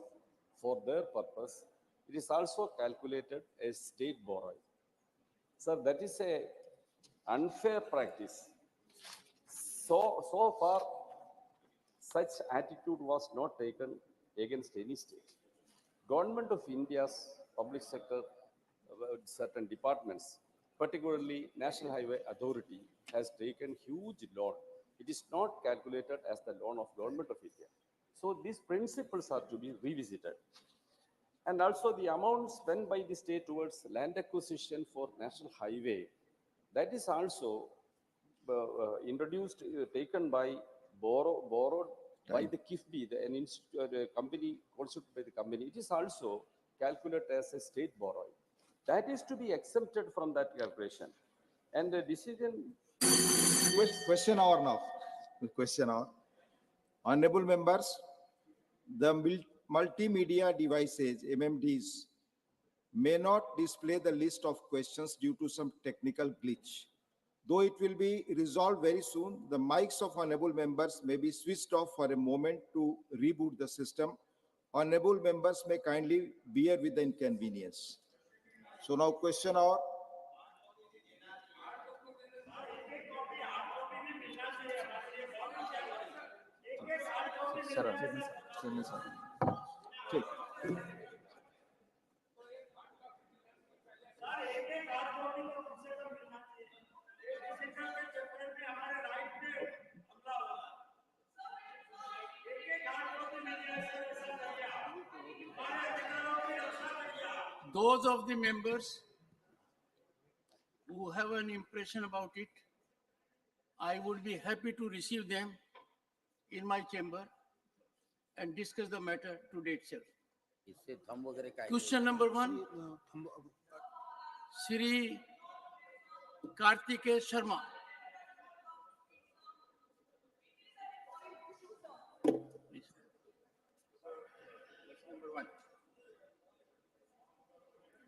for their purpose, it is also calculated as state borrowing. Sir, that is a unfair practice. So far, such attitude was not taken against any state. Government of India's public sector, certain departments, particularly National Highway Authority, has taken huge loan. It is not calculated as the loan of Government of India. So these principles are to be revisited. And also the amount spent by the state towards land acquisition for National Highway, that is also introduced, taken by borrowed by the KIFBI, the company constituted by the company, it is also calculated as a state borrowing. That is to be exempted from that calculation. And the decision. Question hour now. Question hour. Honorable members, the multimedia devices, MMDs, may not display the list of questions due to some technical glitch. Though it will be resolved very soon, the mics of honorable members may be switched off for a moment to reboot the system. Honorable members may kindly bear with the inconvenience. So now question hour. Those of the members who have an impression about it, I would be happy to receive them in my chamber and discuss the matter today itself. Question number 1, Shri Kartikeya Sharma. Number 1.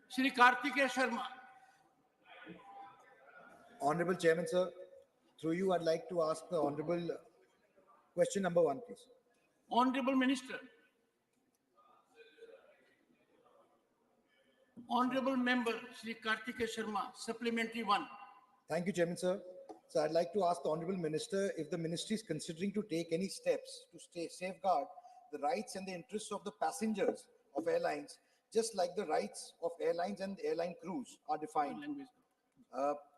Shri Kartikeya Sharma. Honorable Chairman, sir, through you, I'd like to ask the Honorable question number 1, please. Honorable Minister. Honorable Member Shri Kartikeya Sharma, Supplementary 1. Thank you, Chairman, sir. So I'd like to ask the Honorable Minister if the Ministry is considering to take any steps to safeguard the rights and the interests of the passengers of airlines, just like the rights of airlines and airline crews are defined.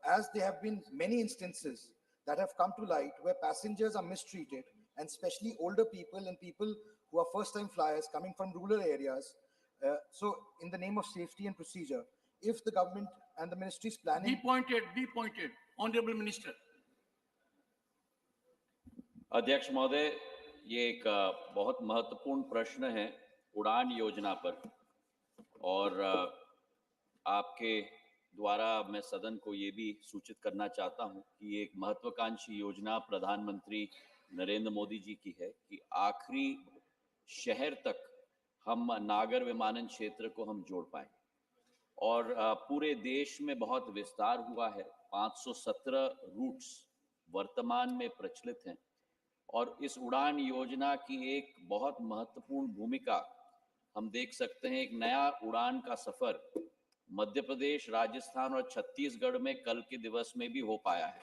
As there have been many instances that have come to light where passengers are mistreated, and especially older people and people who are first-time flyers coming from rural areas. So in the name of safety and procedure, if the government and the ministry is planning... Be pointed, Honorable Minister. अध्यक्ष महोदय, ये एक बहुत महत्वपूर्ण प्रश्न है उड़ान योजना पर, और आपके द्वारा मैं सदन को ये भी सूचित करना चाहता हूं कि एक महत्वाकांक्षी योजना प्रधानमंत्री नरेंद्र मोदी जी की है कि आखिरी शहर तक हम नागर विमानन क्षेत्र को हम जोड़ पाएं, और पूरे देश में बहुत विस्तार हुआ है। 517 रूट्स वर्तमान में प्रचलित हैं, और इस उड़ान योजना की एक बहुत महत्वपूर्ण भूमिका हम देख सकते हैं। एक नया उड़ान का सफर मध्य प्रदेश, राजस्थान और छत्तीसगढ़ में कल के दिवस में भी हो पाया है,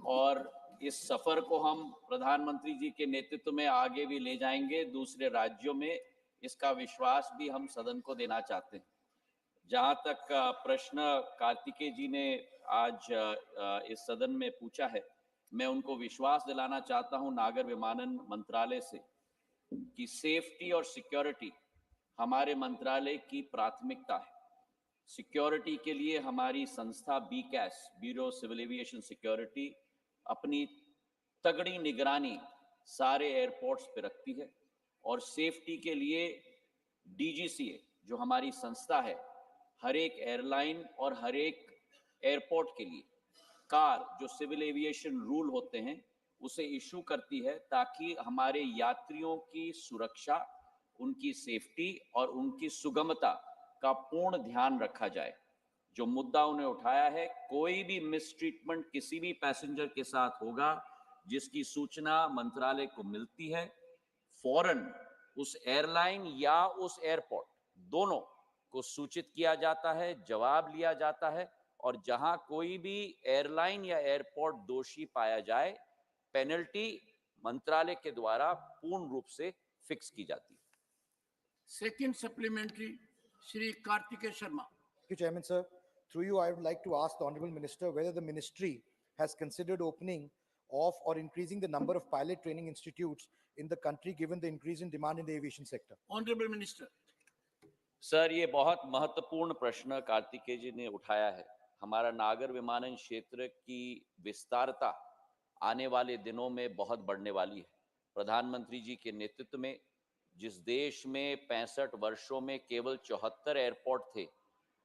और इस सफर को हम प्रधानमंत्री जी के नेतृत्व में आगे भी ले जाएंगे। दूसरे राज्यों में इसका विश्वास भी हम सदन को देना चाहते हैं। जहां तक प्रश्न कार्तिकेय जी ने आज इस सदन में पूछा है, मैं उनको विश्वास दिलाना चाहता हूं नागर विमानन मंत्रालय से कि सेफ्टी और सिक्योरिटी हमारे मंत्रालय की प्राथमिकता है। सिक्योरिटी के लिए हमारी संस्था बीकैस, ब्यूरो सिविल एविएशन सिक्योरिटी, अपनी तगड़ी निगरानी सारे एयरपोर्ट्स पे रखती है, और सेफ्टी के लिए डीजीसीए जो हमारी संस्था है, हर एक एयरलाइन और हर एक एयरपोर्ट के लिए कार जो सिविल एविएशन रूल होते हैं उसे इशू करती है, ताकि हमारे यात्रियों की सुरक्षा, उनकी सेफ्टी और उनकी सुगमता का पूर्ण ध्यान रखा जाए। जो मुद्दा उन्हें उठाया है, कोई भी मिसट्रीटमेंट किसी भी पैसेंजर के साथ होगा जिसकी सूचना मंत्रालय को मिलती है, फौरन उस एयरलाइन या उस एयरपोर्ट दोनों को सूचित किया जाता है, जवाब लिया जाता है, और जहां कोई भी एयरलाइन या एयरपोर्ट दोषी पाया जाए, पेनल्टी मंत्रालय के द्वारा पूर्ण रूप से फिक्स की जाती है। Second supplementary, Shri Kartikeya Sharma. Thank you, Chairman, sir. Through you, I would like to ask the Honorable Minister whether the ministry has considered opening of or increasing the number of pilot training institutes in the country, given the increase in demand in the aviation sector. Honorable Minister. Sir, ये बहुत महत्वपूर्ण प्रश्न कार्तिकेय जी ने उठाया है। हमारा नागर विमानन क्षेत्र की विस्तारता आने वाले दिनों में बहुत बढ़ने वाली है। प्रधानमंत्री जी के नेतृत्व में, जिस देश में 65 वर्षों में केवल 74 एयरपोर्ट थे,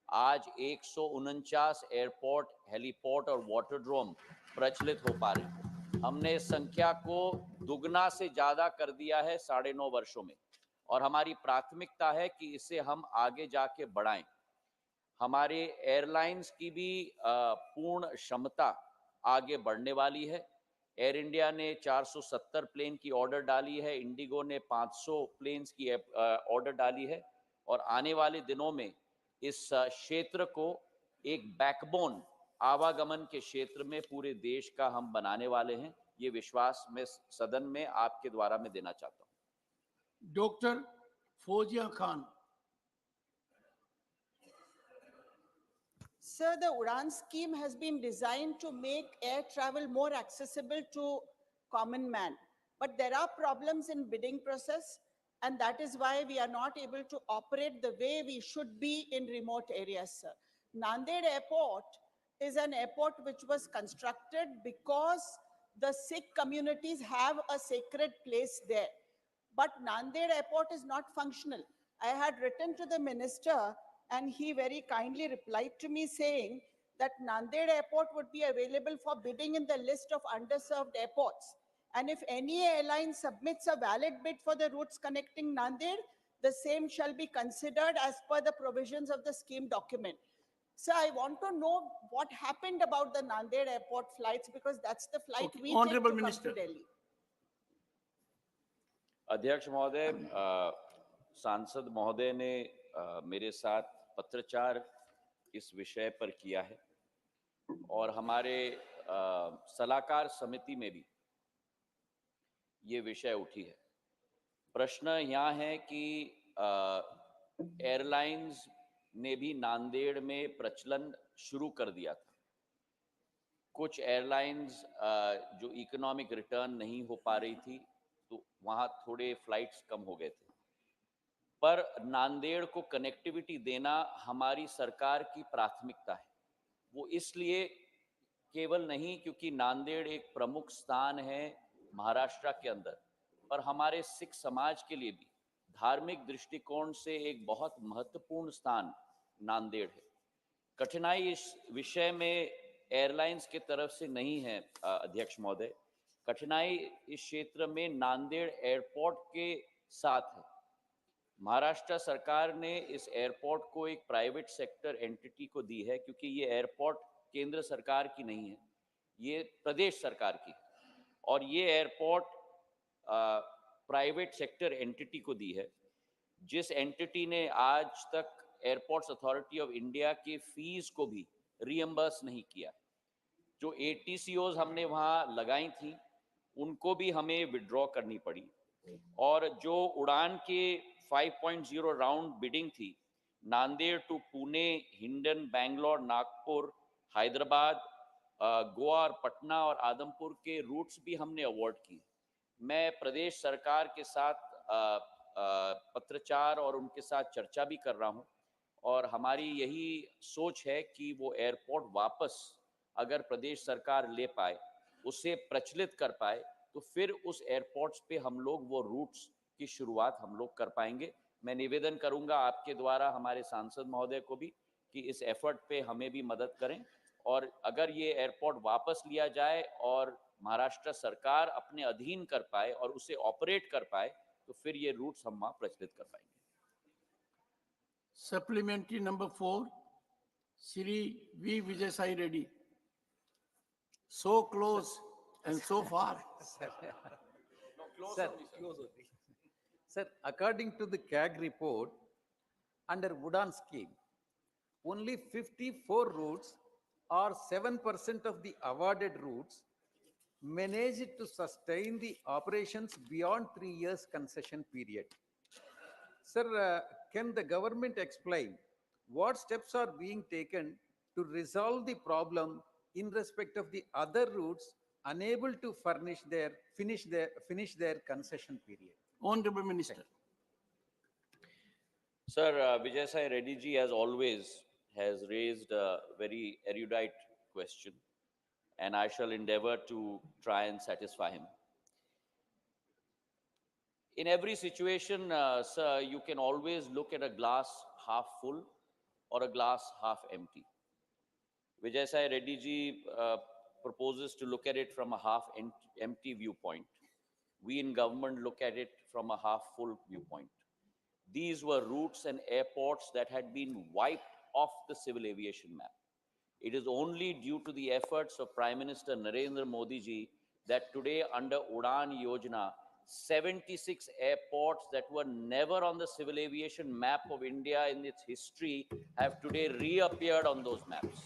आज 149 एयरपोर्ट, हेलीपोर्ट और वाटरड्रोम प्रचलित हो पा रही। हमने इस संख्या को दुगना से ज्यादा कर दिया है 9.5 वर्षों में, और हमारी प्राथमिकता है कि इसे हम आगे जाके बढ़ाएं। हमारे एयरलाइंस की भी पूर्ण क्षमता आगे बढ़ने वाली है। एयर इंडिया ने 470 प्लेन की ऑर्डर डाली है, इंडिगो ने 500 प्लेन्स की ऑर्डर डाली है, और आने वाले दिनों में इस क्षेत्र को एक बैकबोन आवागमन के क्षेत्र में पूरे देश का हम बनाने वाले हैं। ये विश्वास मैं सदन में आपके द्वारा मैं देना चाहता हूं। Doctor Fauzia Khan. Sir, the Udan scheme has been designed to make air travel more accessible to common man. But there are problems in bidding process, and that is why we are not able to operate the way we should be in remote areas, sir. Nanded Airport is an airport which was constructed because the Sikh communities have a sacred place there. But Nanded Airport is not functional. I had written to the minister, and he very kindly replied to me saying that Nanded Airport would be available for bidding in the list of underserved airports. And if any airline submits a valid bid for the routes connecting Nanded, the same shall be considered as per the provisions of the scheme document. So I want to know what happened about the Nanded Airport flights, because that's the flight we Honorable take to Minister. come to Delhi. अध्यक्ष महोदय, सांसद महोदय ने मेरे साथ पत्रचार इस विषय पर किया है, और हमारे सलाहकार समिति में भी ये विषय उठी है। प्रश्न यहाँ है कि एयरलाइंस ने भी नांदेड़ में प्रचलन शुरू कर दिया था। कुछ एयरलाइंस जो इकोनॉमिक रिटर्न नहीं हो पा रही थी, तो वहाँ थोड़े फ्लाइट्स कम हो गए थे। पर नांदेड़ को कनेक्टिविटी देना हमारी सरकार की प्राथमिकता है। वो इसलिए केवल नहीं क्योंकि नांदेड़ एक प्रमुख स्थान है महाराष्ट्र के अंदर, पर हमारे सिख समाज के लिए भी धार्मिक दृष्टिकोण से एक बहुत महत्वपूर्ण स्थान नांदेड़ है। कठिनाई इस विषय में एयरलाइंस के तरफ से नहीं है अध्यक्ष महोदय, कठिनाई इस क्षेत्र में नांदेड़ एयरपोर्ट के साथ है। महाराष्ट्र सरकार ने इस एयरपोर्ट को एक प्राइवेट सेक्टर एंटिटी को दी है, क्योंकि ये एयरपोर्ट केंद्र सरकार की नहीं है, ये प्रदेश सरकार की है, और ये एयरपोर्ट प्राइवेट सेक्टर एंटिटी को दी है, जिस एंटिटी ने आज तक एयरपोर्ट्स अथॉरिटी ऑफ इंडिया के फीस को भी रीएम्बर्स नहीं किया। जो ATCOs हमने वहाँ लगाई थी, उनको भी हमें विड्रॉ करनी पड़ी, और जो उड़ान के 5.0 राउंड बिडिंग थी, नांदेड़ टू पुणे, हिंडन, बैंगलोर, नागपुर, हैदराबाद, गोवा और पटना और आदमपुर के रूट्स भी हमने अवार्ड किए। मैं प्रदेश सरकार के साथ पत्रचार और उनके साथ चर्चा भी कर रहा हूं, और हमारी यही सोच है कि वो एयरपोर्ट वापस अगर प्रदेश सरकार ले पाए, उसे प्रचलित कर पाए, तो फिर उस एयरपोर्ट्स पे हम लोग वो रूट्स की शुरुआत हम लोग कर पाएंगे। मैं निवेदन करूंगा आपके द्वारा हमारे सांसद महोदय को भी कि इस एफर्ट पे हमें भी मदद करें, और अगर ये एयरपोर्ट वापस लिया जाए और महाराष्ट्र सरकार अपने अधीन कर पाए और उसे ऑपरेट कर पाए, तो फिर ये रूट्स हम वहाँ प्रचलित कर पाएंगे। Supplementary number 4, Shri V. Vijay Sai Reddy. So close and so far. Sir, according to the CAG report, under Udan scheme, only 54 routes or 7% of the awarded routes managed to sustain the operations beyond 3 years concession period. Sir, can the government explain what steps are being taken to resolve the problem in respect of the other routes unable to finish their concession period? Honorable Minister. Sir, Vijay Sai Reddy ji, as always, has raised a very erudite question, and I shall endeavor to try and satisfy him. In every situation, sir, you can always look at a glass half full or a glass half empty. Vijay Sai Reddy ji proposes to look at it from a half empty viewpoint. We in government look at it from a half full viewpoint. These were routes and airports that had been wiped off the civil aviation map. It is only due to the efforts of Prime Minister Narendra Modi ji that today under Udan Yojana, 76 airports that were never on the civil aviation map of India in its history have today reappeared on those maps.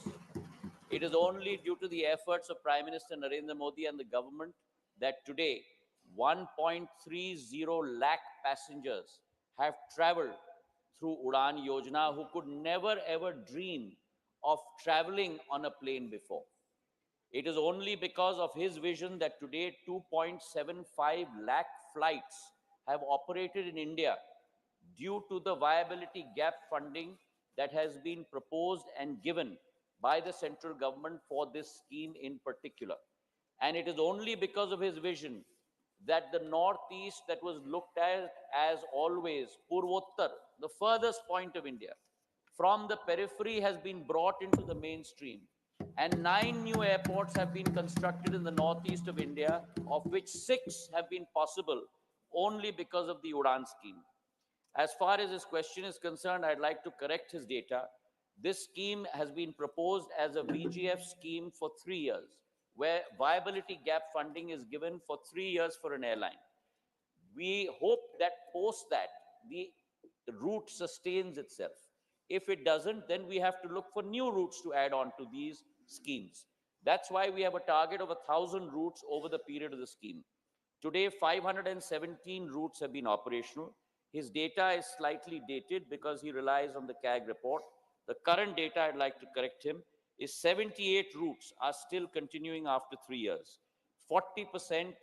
It is only due to the efforts of Prime Minister Narendra Modi and the government that today 1.30 lakh passengers have traveled through Udan Yojana who could never ever dream of traveling on a plane before. It is only because of his vision that today 2.75 lakh flights have operated in India due to the viability gap funding that has been proposed and given by the central government for this scheme in particular. And it is only because of his vision that the Northeast that was looked at as always Purvottar, the furthest point of India, from the periphery has been brought into the mainstream. And 9 new airports have been constructed in the Northeast of India, of which 6 have been possible only because of the Udan scheme. As far as his question is concerned, I'd like to correct his data. This scheme has been proposed as a VGF scheme for 3 years, where viability gap funding is given for 3 years for an airline. We hope that post that, the route sustains itself. If it doesn't, then we have to look for new routes to add on to these schemes. That's why we have a target of 1,000 routes over the period of the scheme. Today, 517 routes have been operational. His data is slightly dated because he relies on the CAG report. The current data, I'd like to correct him, is 78 routes are still continuing after 3 years. 40%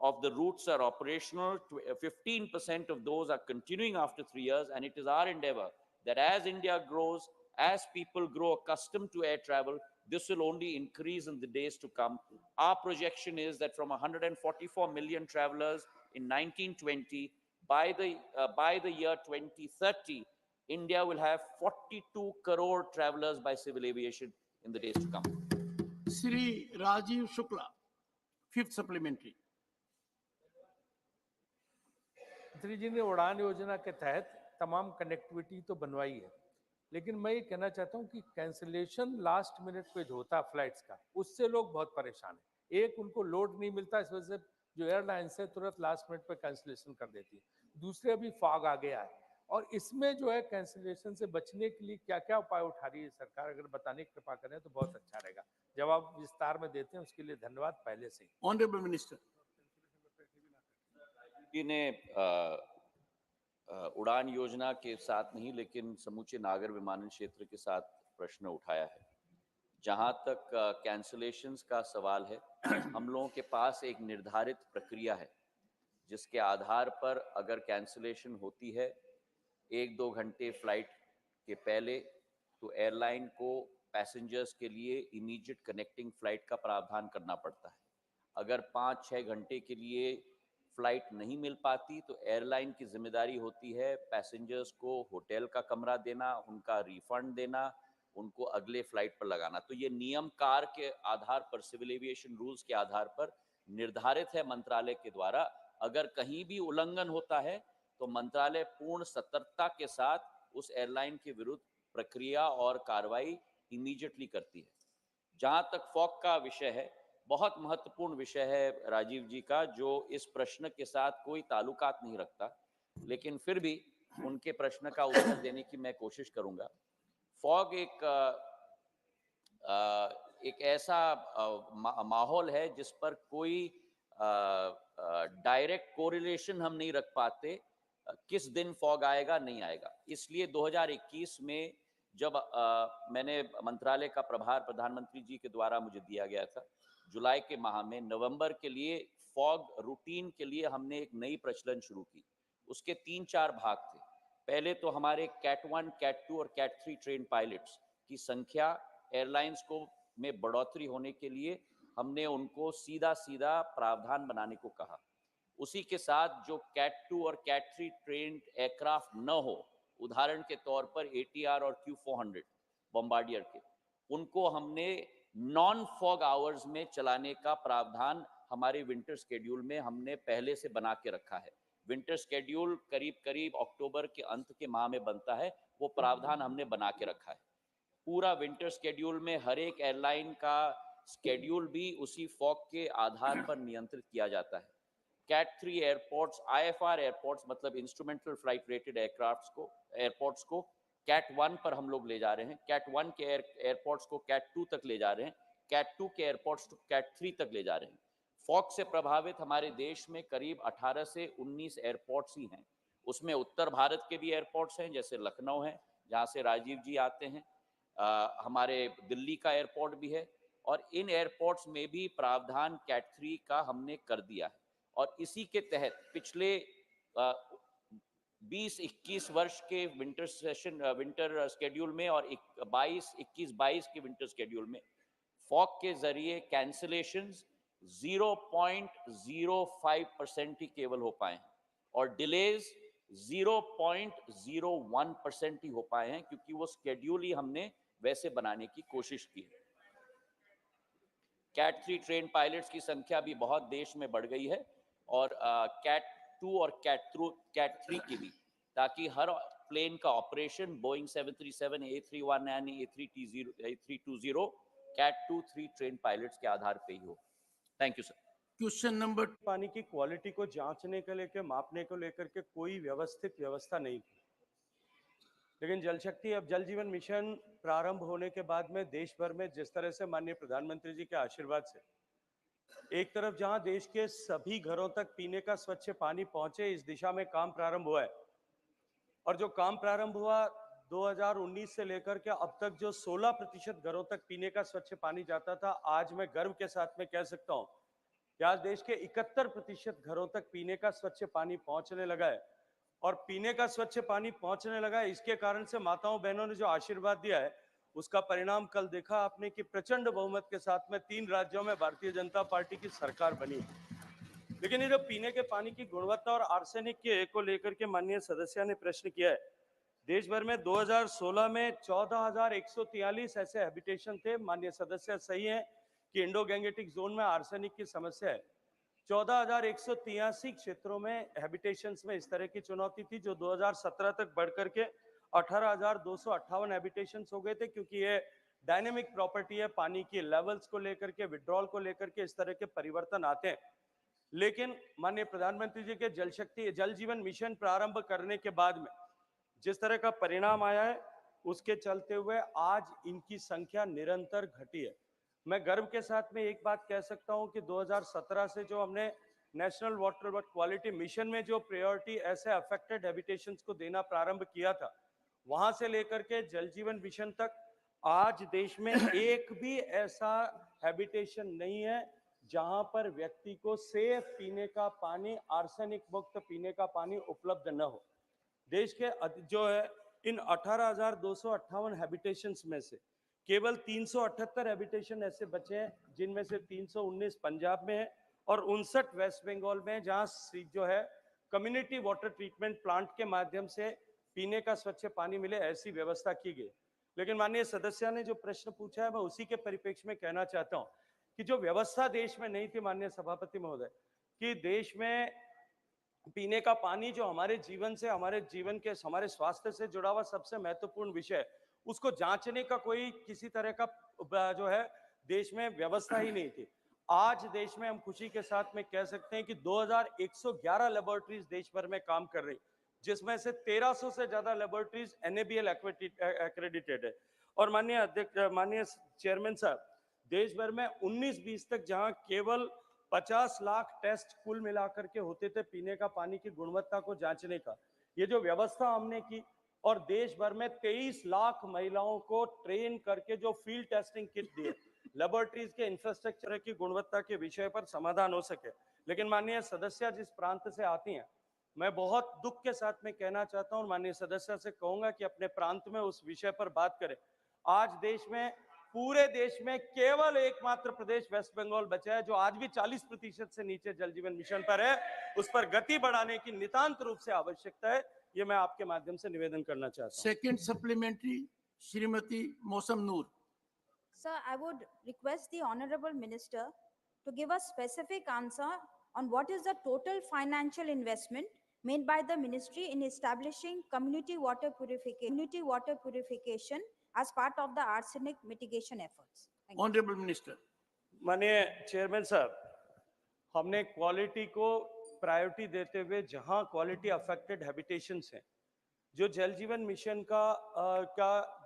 of the routes are operational, 15% of those are continuing after 3 years, and it is our endeavor that as India grows, as people grow accustomed to air travel, this will only increase in the days to come. Our projection is that from 144 million travelers in 1920, by the year 2030, India will have 42 crore travelers by civil aviation in the days to come. Sri Rajiv Shukla, fifth supplementary. मंत्री जी ने उड़ान योजना के तहत तमाम connectivity तो बनवाई है, लेकिन मैं ये कहना चाहता हूँ कि कैंसिलेशन लास्ट मिनट पे जो होता है फ्लाइट्स का, उससे लोग बहुत परेशान हैं। एक, उनको लोड नहीं मिलता, इस वजह से जो एयरलाइंस है तुरंत लास्ट मिनट पे कैंसिलेशन कर देती है। दूसरे, अभी फॉग आ गया है, और इसमें जो है कैंसिलेशन से बचने के लिए क्या क्या उपाय उठा रही है सरकार, अगर बताने की कृपा करें तो बहुत अच्छा रहेगा। जवाब विस्तार में देते हैं, उसके लिए धन्यवाद पहले से ही। ऑनरेबल मिनिस्टर जी ने उड़ान योजना के साथ नहीं, लेकिन समूचे नागर विमानन क्षेत्र के साथ प्रश्न उठाया है। जहां तक कैंसलेशंस का सवाल है, हम लोगों के पास एक निर्धारित प्रक्रिया है जिसके आधार पर अगर कैंसलेशन होती है 1-2 घंटे फ्लाइट के पहले, तो एयरलाइन को पैसेंजर्स के लिए इमीडिएट कनेक्टिंग फ्लाइट का प्रावधान करना पड़ता है। अगर 5-6 घंटे के लिए फ्लाइट नहीं मिल पाती तो एयरलाइन की जिम्मेदारी होती है पैसेंजर्स को होटल का कमरा देना, उनका रिफंड देना, उनको अगले फ्लाइट पर लगाना। तो ये नियम कार के आधार पर, सिविल एविएशन रूल्स के आधार पर निर्धारित है मंत्रालय के द्वारा। अगर कहीं भी उल्लंघन होता है तो मंत्रालय पूर्ण सतर्कता के साथ उस एयरलाइन के विरुद्ध प्रक्रिया और कार्रवाई इमीडिएटली करती है। जहां तक फॉग का विषय है, बहुत महत्वपूर्ण विषय है राजीव जी का, जो इस प्रश्न के साथ कोई ताल्लुकात नहीं रखता, लेकिन फिर भी उनके प्रश्न का उत्तर देने की मैं कोशिश करूंगा। फॉग एक ऐसा माहौल है जिस पर कोई डायरेक्ट कोरिलेशन हम नहीं रख पाते किस दिन फॉग आएगा नहीं आएगा। इसलिए 2021 में जब मैंने मंत्रालय का प्रभार प्रधानमंत्री जी के द्वारा मुझे दिया गया था, जुलाई के माह में नवंबर के लिए फॉग रूटीन के लिए हमने एक नई प्रचलन शुरू की। उसके 3-4 भाग थे। पहले तो हमारे कैट 1, कैट 2 और कैट 3 ट्रेन पायलट्स की संख्या एयरलाइंस को में बढ़ोतरी होने के लिए हमने उनको सीधा प्रावधान बनाने को कहा। उसी के साथ जो कैट 2 और कैट 3 ट्रेन्ड एयरक्राफ्ट न हो, उदाहरण के तौर पर ATR और Q400 बॉम्बार्डियर के, उनको हमने नॉन फॉग आवर्स में चलाने का प्रावधान हमारे विंटर शेड्यूल में हमने पहले से बना के रखा है। विंटर शेड्यूल करीब करीब अक्टूबर के अंत के माह में बनता है, वो प्रावधान हमने बना के रखा है। पूरा विंटर शेड्यूल में हर एक एयरलाइन का शेड्यूल भी उसी फॉग के आधार पर नियंत्रित किया जाता है। कैट 3 एयरपोर्ट्स, IFR एयरपोर्ट्स मतलब इंस्ट्रूमेंटल फ्लाइट रेटेड एयरपोर्ट्स को कैट 1 पर हम लोग ले जा रहे हैं। कैट 1 के एयरपोर्ट्स को कैट 2 तक ले जा रहे हैं। कैट 2 के एयरपोर्ट्स को कैट 3 तक ले जा रहे हैं। फॉग से प्रभावित हमारे देश में करीब 18 से 19 एयरपोर्ट्स ही हैं। उसमें उत्तर भारत के भी एयरपोर्ट्स हैं, जैसे लखनऊ है जहाँ से राजीव जी आते हैं, हमारे दिल्ली का एयरपोर्ट भी है, और इन एयरपोर्ट्स में भी प्रावधान कैट 3 का हमने कर दिया है। और इसी के तहत पिछले 20-21 वर्ष के विंटर शेड्यूल में और 21-22 के विंटर शेड्यूल में फॉग के जरिए कैंसिलेशंस 0.05% ही केवल हो पाए हैं और डिलेज 0.01% ही हो पाए हैं, क्योंकि वो शेड्यूल ही हमने वैसे बनाने की कोशिश की है। कैट 3 ट्रेन पायलट्स की संख्या भी बहुत देश में बढ़ गई है, और कैट 2 और कैट 3 की भी, ताकि हर प्लेन का operation Boeing 737, A319, A320 cat 2-3 train pilots के आधार पे ही हो। Thank you sir. Question number, पानी की क्वालिटी को जांचने के लेकर, मापने को लेकर के कोई व्यवस्थित व्यवस्था नहीं थी। लेकिन जल शक्ति, अब जल जीवन मिशन प्रारंभ होने के बाद में देश भर में जिस तरह से माननीय प्रधानमंत्री जी के आशीर्वाद से एक तरफ जहां देश के सभी घरों तक पीने का स्वच्छ पानी पहुंचे, इस दिशा में काम प्रारंभ हुआ है। और जो काम प्रारंभ हुआ 2019 से लेकर के अब तक जो 16% घरों तक पीने का स्वच्छ पानी जाता था, आज मैं गर्व के साथ में कह सकता हूं कि आज देश के 71% घरों तक पीने का स्वच्छ पानी पहुंचने लगा है। और पीने का स्वच्छ पानी पहुंचने लगा है, इसके कारण से माताओं बहनों ने जो आशीर्वाद दिया है, उसका परिणाम कल देखा आपने कि प्रचंड बहुमत के साथ में 3 राज्यों में भारतीय जनता पार्टी की सरकार बनी। लेकिन ये जो पीने के पानी की गुणवत्ता और आर्सेनिक के को लेकर के माननीय सदस्य ने प्रश्न किया है, देश भर में 2016 में 14,143 ऐसे हैबिटेशन थे। माननीय सदस्य सही है कि इंडो गैंगेटिक जोन में आर्सेनिक की समस्या है। 14,183 क्षेत्रों में हैबिटेशंस में इस तरह की चुनौती थी, जो 2017 तक बढ़कर के 18,258 हैबिटेशंस हो गए थे, क्योंकि ये डायनेमिक प्रॉपर्टी है, पानी की लेवल्स को लेकर के, विड्रॉल को लेकर के इस तरह के परिवर्तन आते हैं। लेकिन माननीय प्रधानमंत्री जी के जल जीवन मिशन प्रारंभ करने के बाद में जिस तरह का परिणाम आया है, उसके चलते हुए आज इनकी संख्या निरंतर घटी है। मैं गर्व के साथ में एक बात कह सकता हूं कि 2017 से जो हमने नेशनल वाटर क्वालिटी मिशन में जो प्रायोरिटी ऐसे अफेक्टेड हैबिटेशंस को देना प्रारंभ किया था, वहां से लेकर के जल जीवन मिशन तक आज देश में एक भी ऐसा हैबिटेशन नहीं है जहां पर व्यक्ति को सेफ पीने का पानी, आर्सेनिक मुक्त पीने का पानी उपलब्ध न हो। देश के जो है इन 18,258 हैबिटेशंस में से केवल 378 हैबिटेशन ऐसे बचे हैं, जिनमें से 319 पंजाब में है और 59 वेस्ट बंगाल में, जहां जो है कम्युनिटी वाटर ट्रीटमेंट प्लांट के माध्यम से पीने का स्वच्छ पानी मिले, ऐसी व्यवस्था की गई। लेकिन माननीय सदस्य ने जो प्रश्न पूछा है, मैं उसी के परिप्रेक्ष्य में कहना चाहता हूं कि जो व्यवस्था देश में नहीं थी माननीय सभापति महोदय, कि देश में पीने का पानी जो हमारे जीवन से, हमारे जीवन के, हमारे स्वास्थ्य से जुड़ा हुआ सबसे महत्वपूर्ण विषय है, उसको जांचने का कोई किसी तरह का जो है देश में व्यवस्था ही नहीं थी। आज देश में हम खुशी के साथ में कह सकते हैं कि 2111 लेबोरेटरीज देश भर में काम कर रही, जिसमें से 1300 से ज्यादा लेबोरेटरीज NABL एक्रेडिटेड है। और माननीय अध्यक्ष, माननीय चेयरमैन साहब, देश भर में 19-20 तक जहां केवल 50 लाख टेस्ट कुल मिलाकर के होते थे पीने का पानी की गुणवत्ता को जांचने का, ये जो व्यवस्था हमने की और देश भर में 23 लाख महिलाओं को ट्रेन करके जो फील्ड टेस्टिंग किट दिए, लेबोरेटरीज के इंफ्रास्ट्रक्चर की गुणवत्ता के विषय पर समाधान हो सके। लेकिन माननीय सदस्य जिस प्रांत से आती हैं, मैं बहुत दुख के साथ में कहना चाहता हूं, माननीय सदस्य से कहूंगा कि अपने प्रांत में उस विषय पर बात करें। आज देश में पूरे देश में केवल एकमात्र प्रदेश वेस्ट बंगाल बचा है जो आज भी 40% से नीचे जल जीवन मिशन पर है। उस पर गति बढ़ाने की नितांत रूप से आवश्यकता है, ये मैं आपके माध्यम से निवेदन करना चाहता हूं। सेकंड सप्लीमेंट्री श्रीमती मौसम नूर। Sir, I would request the Honorable Minister to give a specific answer on what is the total financial investment made by the Ministry in establishing community water purification as part of the arsenic mitigation efforts. Thank you. Honorable Minister. माननीय chairman साहब, हमने quality को priority देते हुए जहां quality affected habitations हैं, जो जल जीवन मिशन का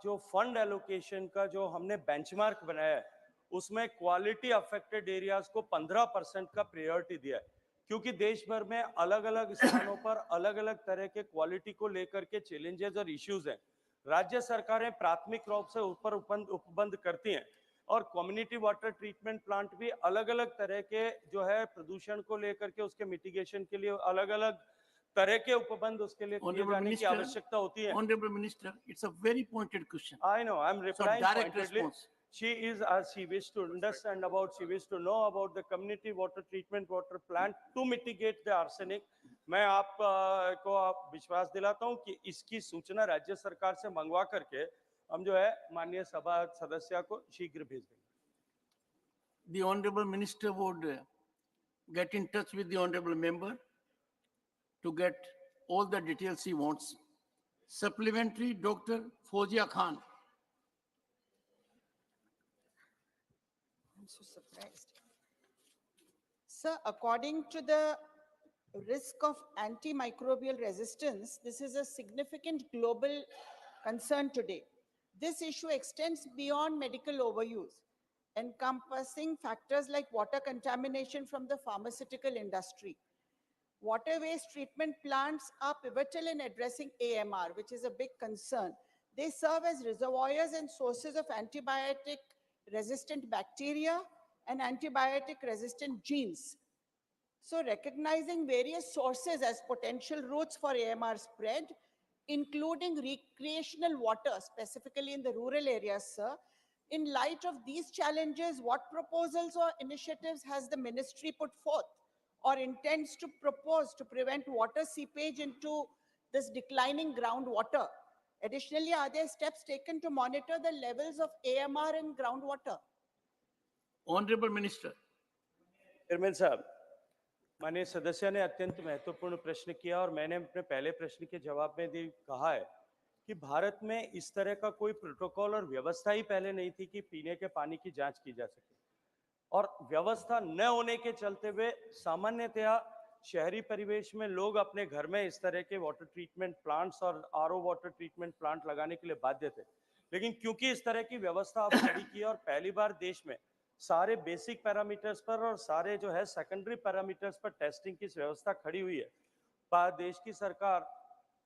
जो फंड एलोकेशन का जो हमने बेंचमार्क बनाया है, उसमें क्वालिटी अफेक्टेड एरियाज को 15% का प्रायोरिटी दिया है, क्योंकि देश भर में अलग अलग स्थानों पर अलग अलग तरह के क्वालिटी को लेकर के चैलेंजेस और इश्यूज हैं। राज्य सरकारें प्राथमिक रूप से ऊपर उपबंध करती हैं और कम्युनिटी वाटर ट्रीटमेंट प्लांट भी अलग अलग तरह के जो है प्रदूषण को लेकर के उसके मिटिगेशन के लिए अलग अलग तरह के उपबंध उसके लिए किए जाने की आवश्यकता होती है। Honorable Minister, it's a very pointed question. I know, I'm replying so direct pointedly. response. She wished to understand about, she wished to know about the community water treatment water plant to mitigate the arsenic. मैं आपको विश्वास दिलाता हूं कि इसकी सूचना राज्य सरकार से मंगवा करके हम जो है माननीय सभा सदस्य को शीघ्र भेज देंगे। The Honorable Minister would get in touch with the Honorable Member to get all the details he wants. Supplementary, Dr. Fozia Khan. I'm so surprised. Sir, according to the risk of antimicrobial resistance, this is a significant global concern today. This issue extends beyond medical overuse, encompassing factors like water contamination from the pharmaceutical industry. Water waste treatment plants are pivotal in addressing AMR, which is a big concern. They serve as reservoirs and sources of antibiotic-resistant bacteria and antibiotic-resistant genes. So recognizing various sources as potential routes for AMR spread, including recreational water, specifically in the rural areas, sir, in light of these challenges, what proposals or initiatives has the ministry put forth or intends to propose to prevent water seepage into this declining groundwater? Additionally, are there steps taken to monitor the levels of AMR in groundwater? Honorable Minister. Chairman साहब, माननीय सदस्य ने अत्यंत महत्वपूर्ण प्रश्न किया और मैंने अपने पहले प्रश्न के जवाब में भी कहा है कि भारत में इस तरह का कोई प्रोटोकॉल और व्यवस्था ही पहले नहीं थी कि पीने के पानी की जांच की जा सके, और व्यवस्था न होने के चलते हुए सामान्यतया शहरी परिवेश में लोग अपने घर में इस तरह के वाटर ट्रीटमेंट प्लांट्स और आरओ वाटर ट्रीटमेंट प्लांट लगाने के लिए बाध्य थे। लेकिन क्योंकि इस तरह की व्यवस्था अब खड़ी की और पहली बार देश में सारे बेसिक पैरामीटर्स पर और सारे जो है सेकेंडरी पैरामीटर्स पर टेस्टिंग की व्यवस्था खड़ी हुई है, देश की सरकार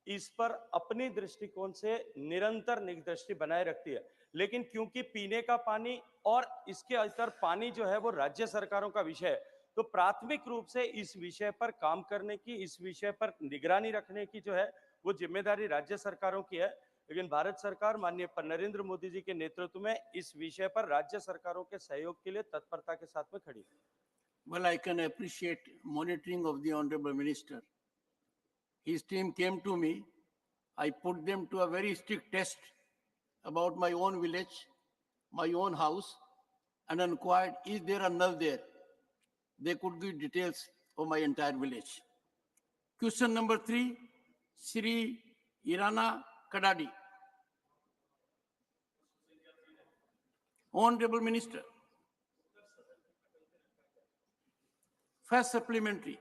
इस पर अपनी दृष्टिकोण से निरंतर निगरानी बनाए रखती है। लेकिन क्योंकि पीने का पानी और इसके अंतर पानी जो है वो राज्य सरकारों का विषय है, तो प्राथमिक रूप से इस विषय पर काम करने की, इस विषय पर निगरानी रखने की जो है वो जिम्मेदारी राज्य सरकारों की है। लेकिन भारत सरकार माननीय नरेंद्र मोदी जी के नेतृत्व में इस विषय पर राज्य सरकारों के सहयोग के लिए तत्परता के साथ में खड़ी है। Well, I can appreciate monitoring of the Honorable Minister. His team came to me. I put them to a very strict test about my own village, my own house, and inquired, is there a null there? They could give details of my entire village. Question number 3, Sri Irana Kadadi. Honorable Minister. First supplementary.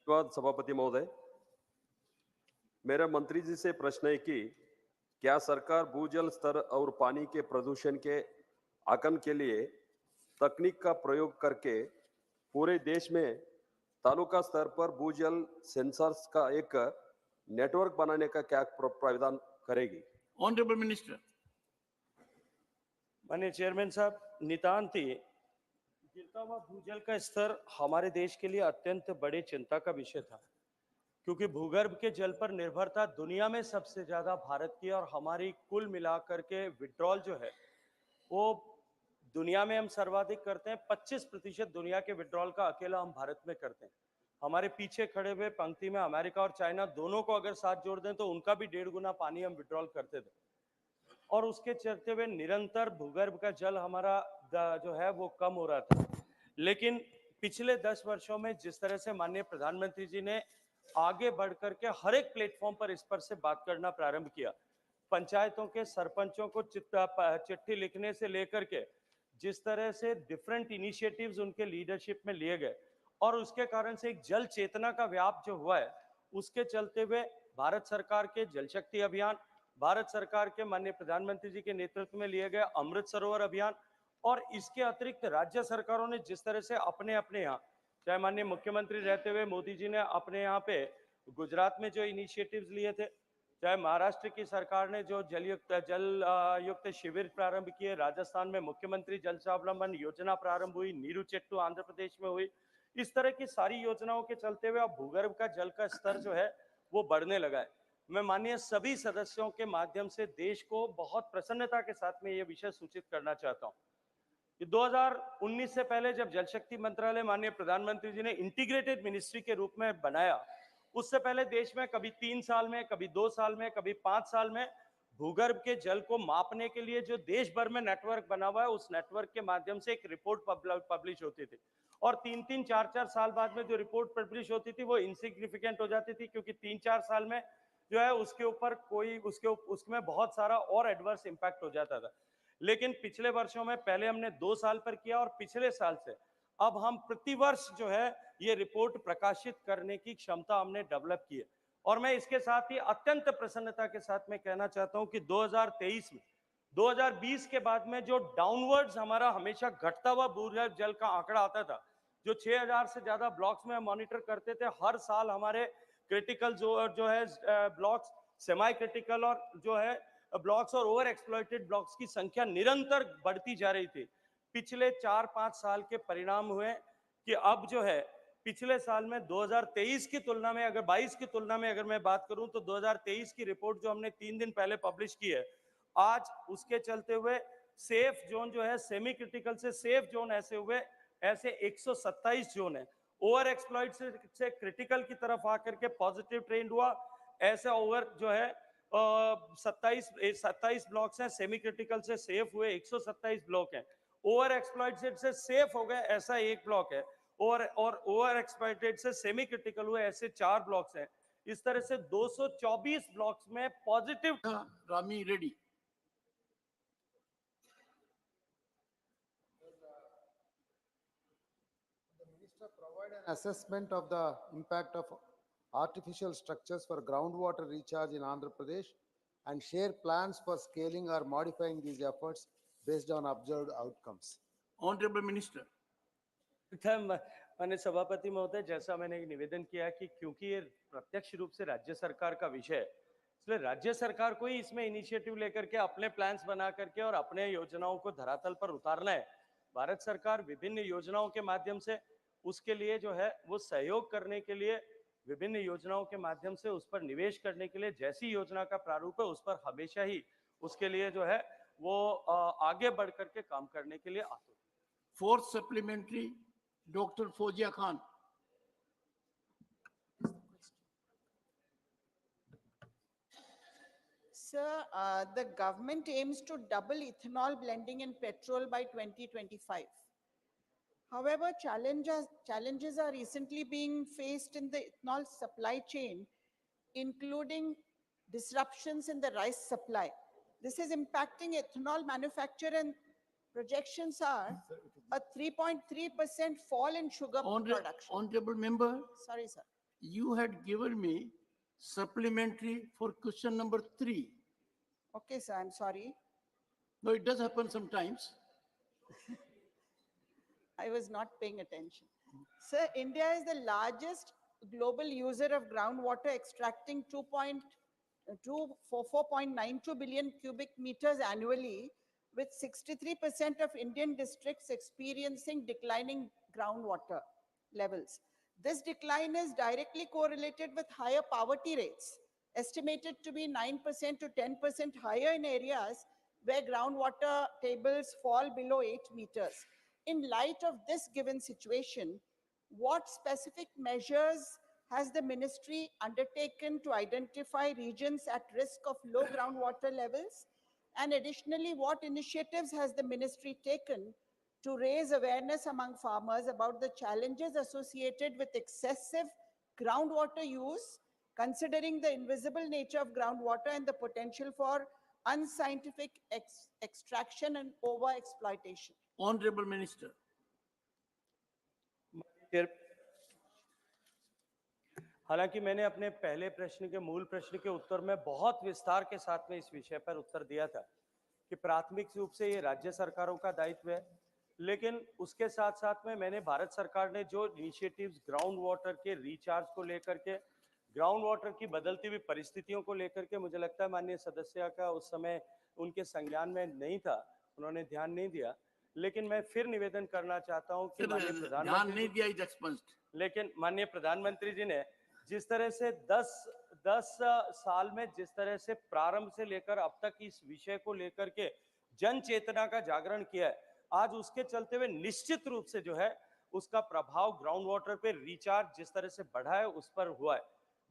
धन्यवाद सभापति महोदय। मेरा मंत्री जी से प्रश्न है कि क्या सरकार भूजल स्तर और पानी के प्रदूषण के आकलन के लिए तकनीक का प्रयोग करके पूरे देश में तालुका स्तर पर भूजल सेंसर्स का एक नेटवर्क बनाने का क्या प्रावधान करेगी? Honorable Minister. माननीय चेयरमैन साहब, नितांत ही गिरता हुआ भूजल का स्तर हमारे देश के लिए अत्यंत बड़ी चिंता का विषय था, क्योंकि भूगर्भ के जल पर निर्भरता दुनिया में सबसे ज्यादा भारत की और हमारी कुल मिलाकर के विड्रॉल जो है वो दुनिया में हम सर्वाधिक करते हैं। 25% दुनिया के विड्रॉल का अकेला हम भारत में करते हैं। हमारे पीछे खड़े हुए पंक्ति में अमेरिका और चाइना दोनों को अगर साथ जोड़ दें तो उनका भी 1.5 गुना पानी हम विड्रॉल करते थे। और उसके चलते हुए निरंतर भूगर्भ का जल हमारा जो है वो कम हो रहा था। लेकिन पिछले 10 वर्षों में जिस तरह से माननीय प्रधानमंत्री जी ने आगे बढ़ करके हर एक प्लेटफॉर्म पर इस पर से बात करना प्रारंभ किया, पंचायतों के सरपंचों को चिट्ठी लिखने से लेकर के जिस तरह से डिफरेंट इनिशिएटिव्स उनके लीडरशिप में लिए गए और उसके कारण से एक जल चेतना का व्याप जो हुआ है, उसके चलते हुए भारत सरकार के जल शक्ति अभियान, भारत सरकार के माननीय प्रधानमंत्री जी के नेतृत्व में लिए गए अमृत सरोवर अभियान और इसके अतिरिक्त राज्य सरकारों ने जिस तरह से अपने अपने यहाँ, चाहे माननीय मुख्यमंत्री रहते हुए मोदी जी ने अपने यहाँ पे गुजरात में जो इनिशिएटिव्स लिए थे, चाहे महाराष्ट्र की सरकार ने जो जल युक्त शिविर प्रारंभ किए, राजस्थान में मुख्यमंत्री जल स्वावलंबन योजना प्रारंभ हुई, नीरू चेट्टू आंध्र प्रदेश में हुई, इस तरह की सारी योजनाओं के चलते हुए अब भूगर्भ का जल का स्तर जो है वो बढ़ने लगा है। मैं माननीय सभी सदस्यों के माध्यम से देश को बहुत प्रसन्नता के साथ में ये विषय सूचित करना चाहता हूँ कि 2019 से पहले जब जल शक्ति मंत्रालय माननीय प्रधानमंत्री जी ने इंटीग्रेटेड मिनिस्ट्री के रूप में बनाया, उससे पहले देश में कभी 3 साल में, कभी 2 साल में, कभी 5 साल में भूगर्भ के जल को मापने के लिए जो देश भर में नेटवर्क बना हुआ है, उस नेटवर्क के माध्यम से एक रिपोर्ट पब्लिश होती थी और 3-3, 4-4 साल बाद में जो रिपोर्ट पब्लिश होती थी वो इनसिग्निफिकेंट हो जाती थी, क्योंकि 3-4 साल में जो है उसके ऊपर कोई उसमें बहुत सारा और एडवर्स इंपैक्ट हो जाता था। लेकिन पिछले वर्षों में पहले हमने 2 साल पर किया और पिछले साल से अब हम प्रतिवर्ष जो है ये रिपोर्ट प्रकाशित करने की क्षमता हमने डेवलप की है। और मैं इसके साथ ही अत्यंत प्रसन्नता के साथ में कहना चाहता हूं कि 2023 में 2020 के बाद में जो डाउनवर्ड्स हमारा हमेशा घटता हुआ भूगर्भ जल का आंकड़ा आता था, जो 6000 से ज्यादा ब्लॉक्स में मॉनिटर करते थे, हर साल हमारे क्रिटिकल जो है ब्लॉक्स, सेमी क्रिटिकल और जो है ब्लॉक्स और ओवर एक्सप्लॉइटेड ब्लॉक्स की संख्या निरंतर बढ़ती जा रही थी। पिछले 4-5 साल के परिणाम हुए कि अब जो है पिछले साल में 2023 की तुलना में, अगर 22 की तुलना में अगर मैं बात करूं तो 2023 की रिपोर्ट जो हमने 3 दिन पहले पब्लिश की है, आज उसके चलते हुए सेफ जोन जो है सेमी क्रिटिकल से सेफ जोन ऐसे 127 जोन है। ओवर एक्सप्लॉइट से क्रिटिकल की तरफ आकर के पॉजिटिव ट्रेंड हुआ, ऐसे ओवर जो है 27 ब्लॉक्स हैं, सेमी क्रिटिकल से सेफ हुए 127 ब्लॉक हैं, ओवर एक्सप्लॉइटेड से सेफ हो गए ऐसा 1 ब्लॉक है, और ओवर एक्सप्लॉइटेड से सेमी क्रिटिकल हुए ऐसे 4 ब्लॉक्स हैं। इस तरह से 224 ब्लॉक्स में positive. Rami Reddy. Provide an assessment of the impact of artificial structures for groundwater recharge in Andhra Pradesh and share plans for scaling or modifying these efforts based on observed outcomes. Honorable Minister. माननीय सभापति महोदय, जैसा मैंने एक निवेदन किया कि क्योंकि ये प्रत्यक्ष रूप से राज्य सरकार का विषय है, इसलिए राज्य सरकार को ही इसमें इनिशिएटिव लेकर के अपने प्लान्स बना करके और अपने योजनाओं को धरातल पर उतारना है। भारत सरकार विभिन्न योजनाओं के माध्यम से उसके लिए जो है वो सहयोग करने के लिए विभिन्न योजनाओं के माध्यम से उस पर निवेश करने के लिए जैसी योजना का प्रारूप है उस पर हमेशा ही उसके लिए जो है वो आगे बढ़ करके काम करने के लिए आतुर। Fourth supplementary, Dr. Fozia Khan. Sir, the government aims to double ethanol blending in petrol by 2025. However, challenges are recently being faced in the ethanol supply chain, including disruptions in the rice supply. This is impacting ethanol manufacture, and projections are a 3.3% fall in sugar production. Honorable member. Sorry, sir. You had given me supplementary for question number 3. Okay, sir, I'm sorry. No, it does happen sometimes. I was not paying attention. Sir, India is the largest global user of groundwater, extracting 4.92 billion cubic meters annually, with 63% of Indian districts experiencing declining groundwater levels. This decline is directly correlated with higher poverty rates, estimated to be 9% to 10% higher in areas where groundwater tables fall below 8 meters. In light of this given situation, what specific measures has the ministry undertaken to identify regions at risk of low groundwater levels? And additionally, what initiatives has the ministry taken to raise awareness among farmers about the challenges associated with excessive groundwater use, considering the invisible nature of groundwater and the potential for unscientific extraction and over-exploitation? Honorable Minister. हालांकि मैंने अपने पहले प्रश्न के मूल प्रश्न के उत्तर में बहुत विस्तार के साथ में इस विषय पर उत्तर दिया था कि प्राथमिक रूप से ये राज्य सरकारों का दायित्व है, लेकिन उसके साथ साथ में मैंने भारत सरकार ने जो इनिशिएटिव्स ग्राउंड वाटर के रिचार्ज को लेकर के, ग्राउंड वाटर की बदलती हुई परिस्थितियों को लेकर के, मुझे लगता है माननीय सदस्य का उस समय उनके संज्ञान में नहीं था, उन्होंने ध्यान नहीं दिया, लेकिन मैं फिर निवेदन करना चाहता हूं कि माननीय प्रधानमंत्री, लेकिन माननीय प्रधानमंत्री जी ने जिस तरह से 10 साल में जिस तरह से प्रारंभ से लेकर अब तक इस विषय को लेकर के जन चेतना का जागरण किया है, आज उसके चलते हुए निश्चित रूप से जो है उसका प्रभाव ग्राउंड वाटर पे रिचार्ज जिस तरह से बढ़ा है उस पर हुआ है।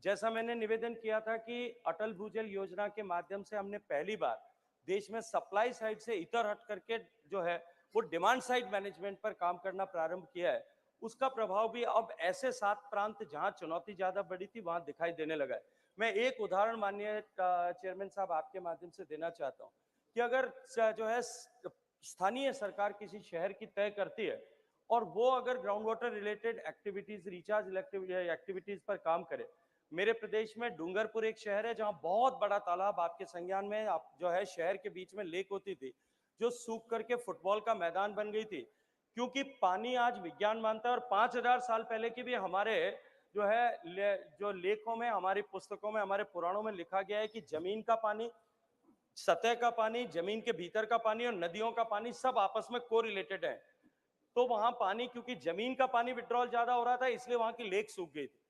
जैसा मैंने निवेदन किया था कि अटल भूजल योजना के माध्यम से हमने पहली बार देश में सप्लाई साइड से इतर हट करके जो है वो डिमांड साइड मैनेजमेंट पर काम करना प्रारंभ किया है, उसका प्रभाव भी अब ऐसे 7 प्रांत जहां चुनौती ज्यादा बड़ी थी वहां दिखाई देने लगा है। मैं एक उदाहरण माननीय चेयरमैन साहब आपके माध्यम से देना चाहता हूं कि अगर जो है स्थानीय सरकार किसी शहर की तय करती है और वो अगर ground water related activities, recharge activities पर काम करे, मेरे प्रदेश में डूंगरपुर एक शहर है जहां बहुत बड़ा तालाब आपके संज्ञान में आप जो है शहर के बीच में लेक होती थी जो सूख करके फुटबॉल का मैदान बन गई थी, क्योंकि पानी आज विज्ञान मानता है और 5000 साल पहले की भी हमारे जो है जो लेखों में, हमारी पुस्तकों में, हमारे पुराणों में लिखा गया है कि जमीन का पानी, सतह का पानी, जमीन के भीतर का पानी और नदियों का पानी सब आपस में कोरिलेटेड है। तो वहां पानी, क्योंकि जमीन का पानी विड्रॉल ज्यादा हो रहा था इसलिए वहां की लेक सूख गई थी।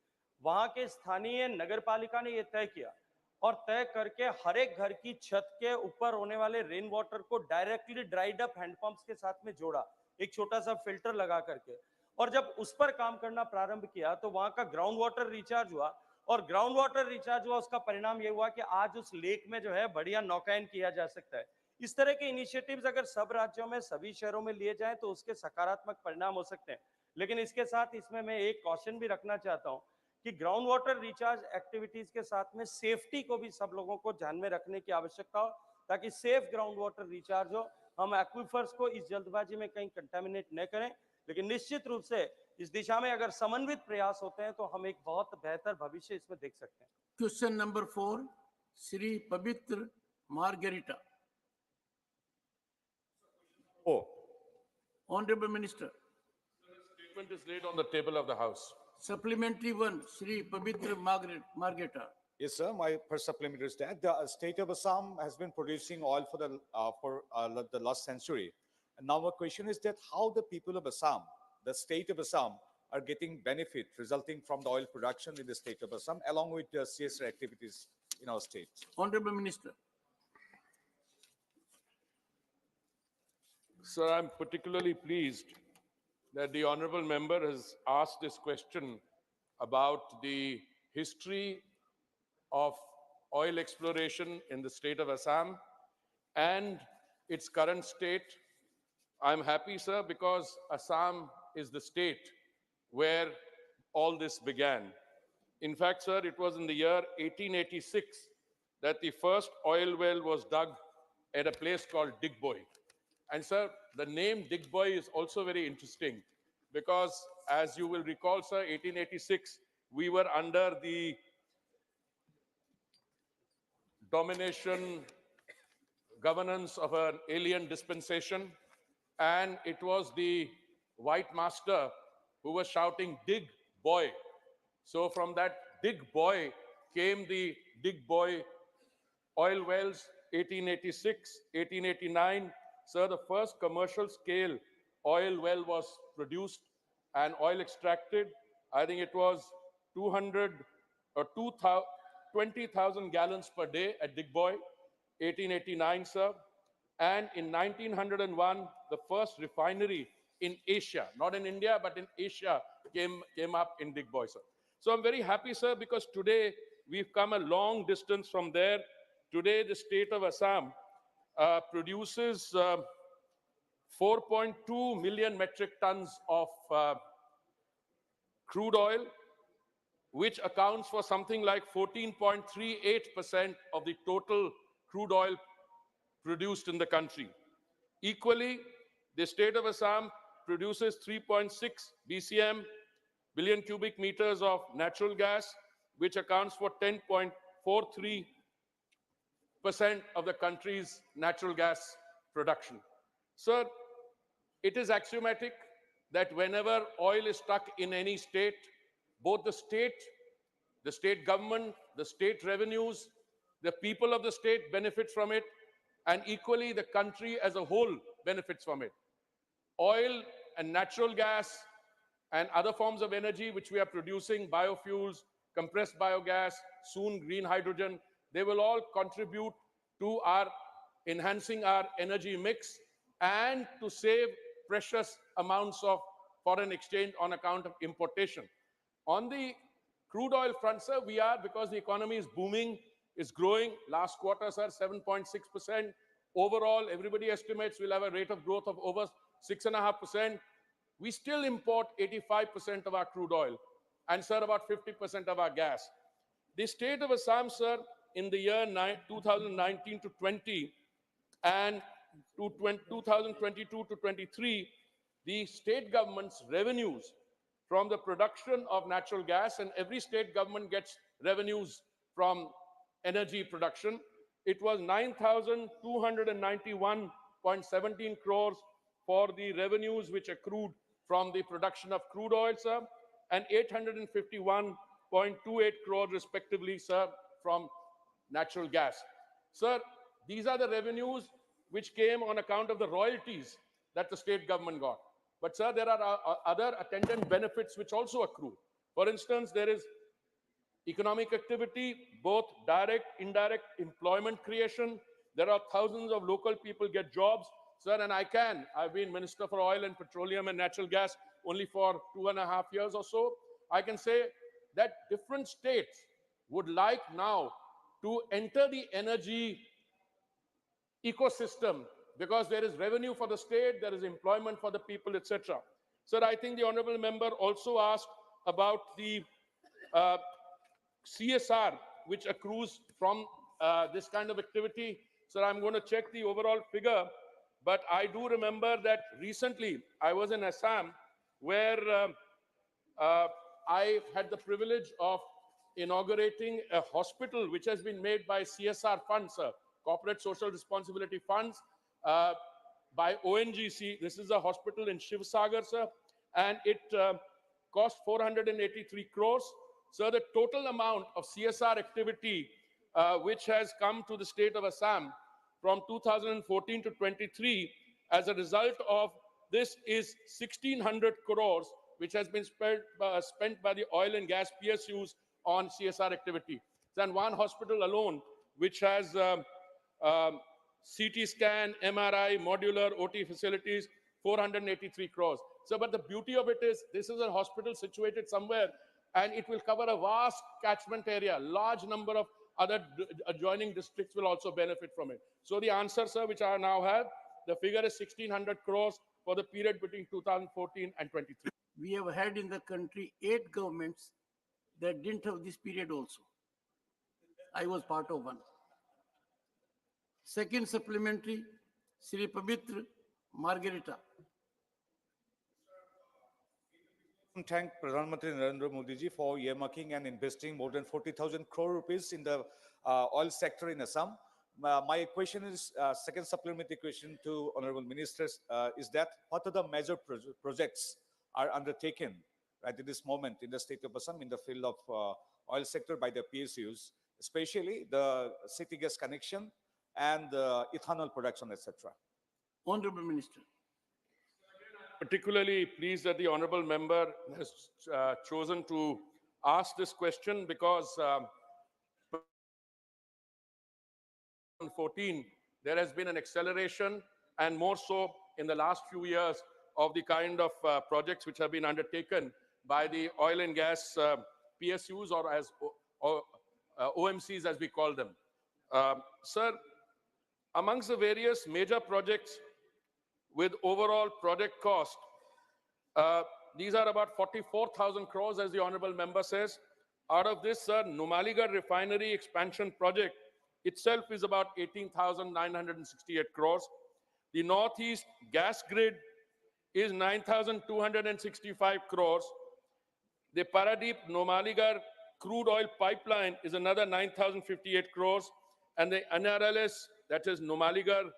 वहां के स्थानीय नगर पालिका ने यह तय किया और तय करके हर एक घर की छत के ऊपर होने वाले रेन वाटर को डायरेक्टली ड्राइड अप हैंडपंप्स के साथ में जोड़ा, एक छोटा सा फिल्टर लगा करके, और जब उस पर काम करना प्रारंभ किया तो वहां का ग्राउंड वाटर रिचार्ज हुआ और ग्राउंड वाटर रिचार्ज हुआ, उसका परिणाम यह हुआ कि आज उस लेक में जो है बढ़िया नौकायन किया जा सकता है। इस तरह के इनिशिएटिव्स अगर सब राज्यों में, सभी शहरों में लिए जाएं तो उसके सकारात्मक परिणाम हो सकते हैं। लेकिन इसके साथ इसमें मैं एक कॉशन भी रखना चाहता हूं कि ग्राउंड वाटर रिचार्ज एक्टिविटीज के साथ में सेफ्टी को भी सब लोगों को ध्यान में रखने की आवश्यकता हो ताकि सेफ ग्राउंड वाटर रिचार्ज हो। हम एक्विफर्स को इस जल्दबाजी में कहीं कंटामिनेट न करें, लेकिन निश्चित रूप से इस दिशा में अगर समन्वित प्रयास होते हैं तो हम एक बहुत बेहतर भविष्य इसमें देख सकते हैं। क्वेश्चन नंबर 4, श्री पवित्र margherita. Honorable Minister. Statement is laid on the table of the House. Supplementary 1, Shri Pavitra Margeta. Yes, sir. My first supplementary is that the state of Assam has been producing oil for the last century. And now my question is that how the people of Assam, the state of Assam, are getting benefit resulting from the oil production in the state of Assam along with the CSR activities in our state. Honorable Minister. Sir, I'm particularly pleased that the honorable member has asked this question about the history of oil exploration in the state of Assam and its current state. I'm happy, sir, because Assam is the state where all this began. In fact, sir, it was in the year 1886 that the first oil well was dug at a place called Digboy. And sir, the name Digboy is also very interesting because as you will recall, sir, 1886, we were under the domination, governance of an alien dispensation. And it was the white master who was shouting, "Dig, boy." So from that Dig Boy came the Dig Boy oil wells, 1886, 1889. Sir, the first commercial scale oil well was produced and oil extracted. I think it was 200 or 20,000 gallons per day at Dig Boy, 1889, sir. And in 1901, the first refinery in Asia, not in India, but in Asia, came up in Digboy, sir. So I'm very happy, sir, because today we've come a long distance from there. Today, the state of Assam produces 4.2 million metric tons of crude oil, which accounts for something like 14.38% of the total crude oil produced in the country. Equally, the state of Assam produces 3.6 BCM, billion cubic meters of natural gas, which accounts for 10.43% of the country's natural gas production. Sir, it is axiomatic that whenever oil is stuck in any state, both the state government, the state revenues, the people of the state benefit from it, and equally the country as a whole benefits from it. Oil and natural gas and other forms of energy which we are producing, biofuels, compressed biogas, soon green hydrogen, they will all contribute to our enhancing our energy mix and to save precious amounts of foreign exchange on account of importation. On the crude oil front, sir, we are, because the economy is booming, is growing. Last quarter, sir, 7.6%. Overall, everybody estimates we'll have a rate of growth of over 6.5%. We still import 85% of our crude oil and, sir, about 50% of our gas. The state of Assam, sir, in the year 2019 to 20 and 2022 to 23, the state government's revenues from the production of natural gas, and every state government gets revenues from energy production. It was 9,291.17 crores for the revenues which accrued from the production of crude oil, sir, and 851.28 crores respectively, sir, from natural gas. Sir, these are the revenues which came on account of the royalties that the state government got. But, sir, there are other attendant benefits which also accrue. For instance, there is economic activity, both direct, indirect employment creation. There are thousands of local people get jobs, sir, and I've been Minister for Oil and Petroleum and Natural Gas only for 2.5 years or so. I can say that different states would like now to enter the energy ecosystem because there is revenue for the state, there is employment for the people, etc. Sir, I think the honorable member also asked about the CSR which accrues from this kind of activity. Sir, I'm going to check the overall figure, but I do remember that recently I was in Assam where I had the privilege of inaugurating a hospital which has been made by CSR funds, sir, Corporate Social Responsibility Funds, by ONGC. This is a hospital in Shivsagar, sir, and it cost 483 crores. So the total amount of CSR activity which has come to the state of Assam from 2014 to 23 as a result of this is 1,600 crores, which has been spent by the oil and gas PSUs on CSR activity. Then one hospital alone, which has CT scan, MRI, modular OT facilities, 483 crores. So, but the beauty of it is, this is a hospital situated somewhere, and it will cover a vast catchment area. Large number of other adjoining districts will also benefit from it. So the answer, sir, which I now have, the figure is 1,600 crores for the period between 2014 and 23. We have had in the country 8 governments that didn't have this period also. I was part of one. Second supplementary, Sri Pavitra Margarita. Thank Pradhan Mantri Narendra Modi ji for earmarking and investing more than 40,000 crore rupees in the oil sector in Assam. My question is, second supplementary question to Honorable Ministers, is that what are the major projects are undertaken right at this moment in the state of Assam in the field of oil sector by the PSUs, especially the city gas connection and ethanol production, etc. Honorable Minister. Particularly pleased that the honorable member has chosen to ask this question because 2014 there has been an acceleration, and more so in the last few years, of the kind of projects which have been undertaken by the oil and gas PSUs, or as OMCs as we call them. Sir, amongst the various major projects with overall project cost, these are about 44,000 crores, as the honorable member says. Out of this, sir, Numaligarh refinery expansion project itself is about 18,968 crores. The Northeast gas grid is 9,265 crores. The Paradeep Numaligarh crude oil pipeline is another 9,058 crores. And the NRLS, that is Numaligarh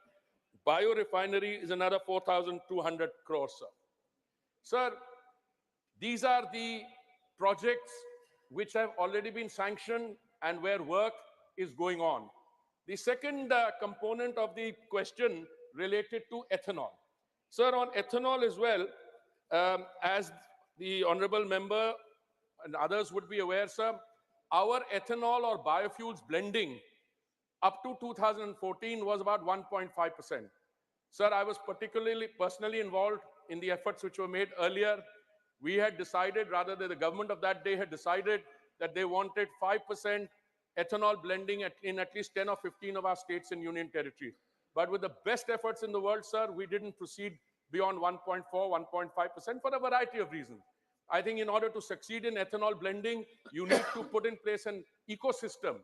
bio-refinery, is another 4,200 crores, sir. Sir, these are the projects which have already been sanctioned and where work is going on. The second component of the question related to ethanol. Sir, on ethanol as well, as the honorable member and others would be aware, sir, our ethanol or biofuels blending up to 2014 was about 1.5%. Sir, I was personally involved in the efforts which were made earlier. We had decided, rather than the government of that day had decided, that they wanted 5% ethanol blending in at least 10 or 15 of our states and union territories. But with the best efforts in the world, sir, we didn't proceed beyond 1.4, 1.5% for a variety of reasons. I think in order to succeed in ethanol blending, you need to put in place an ecosystem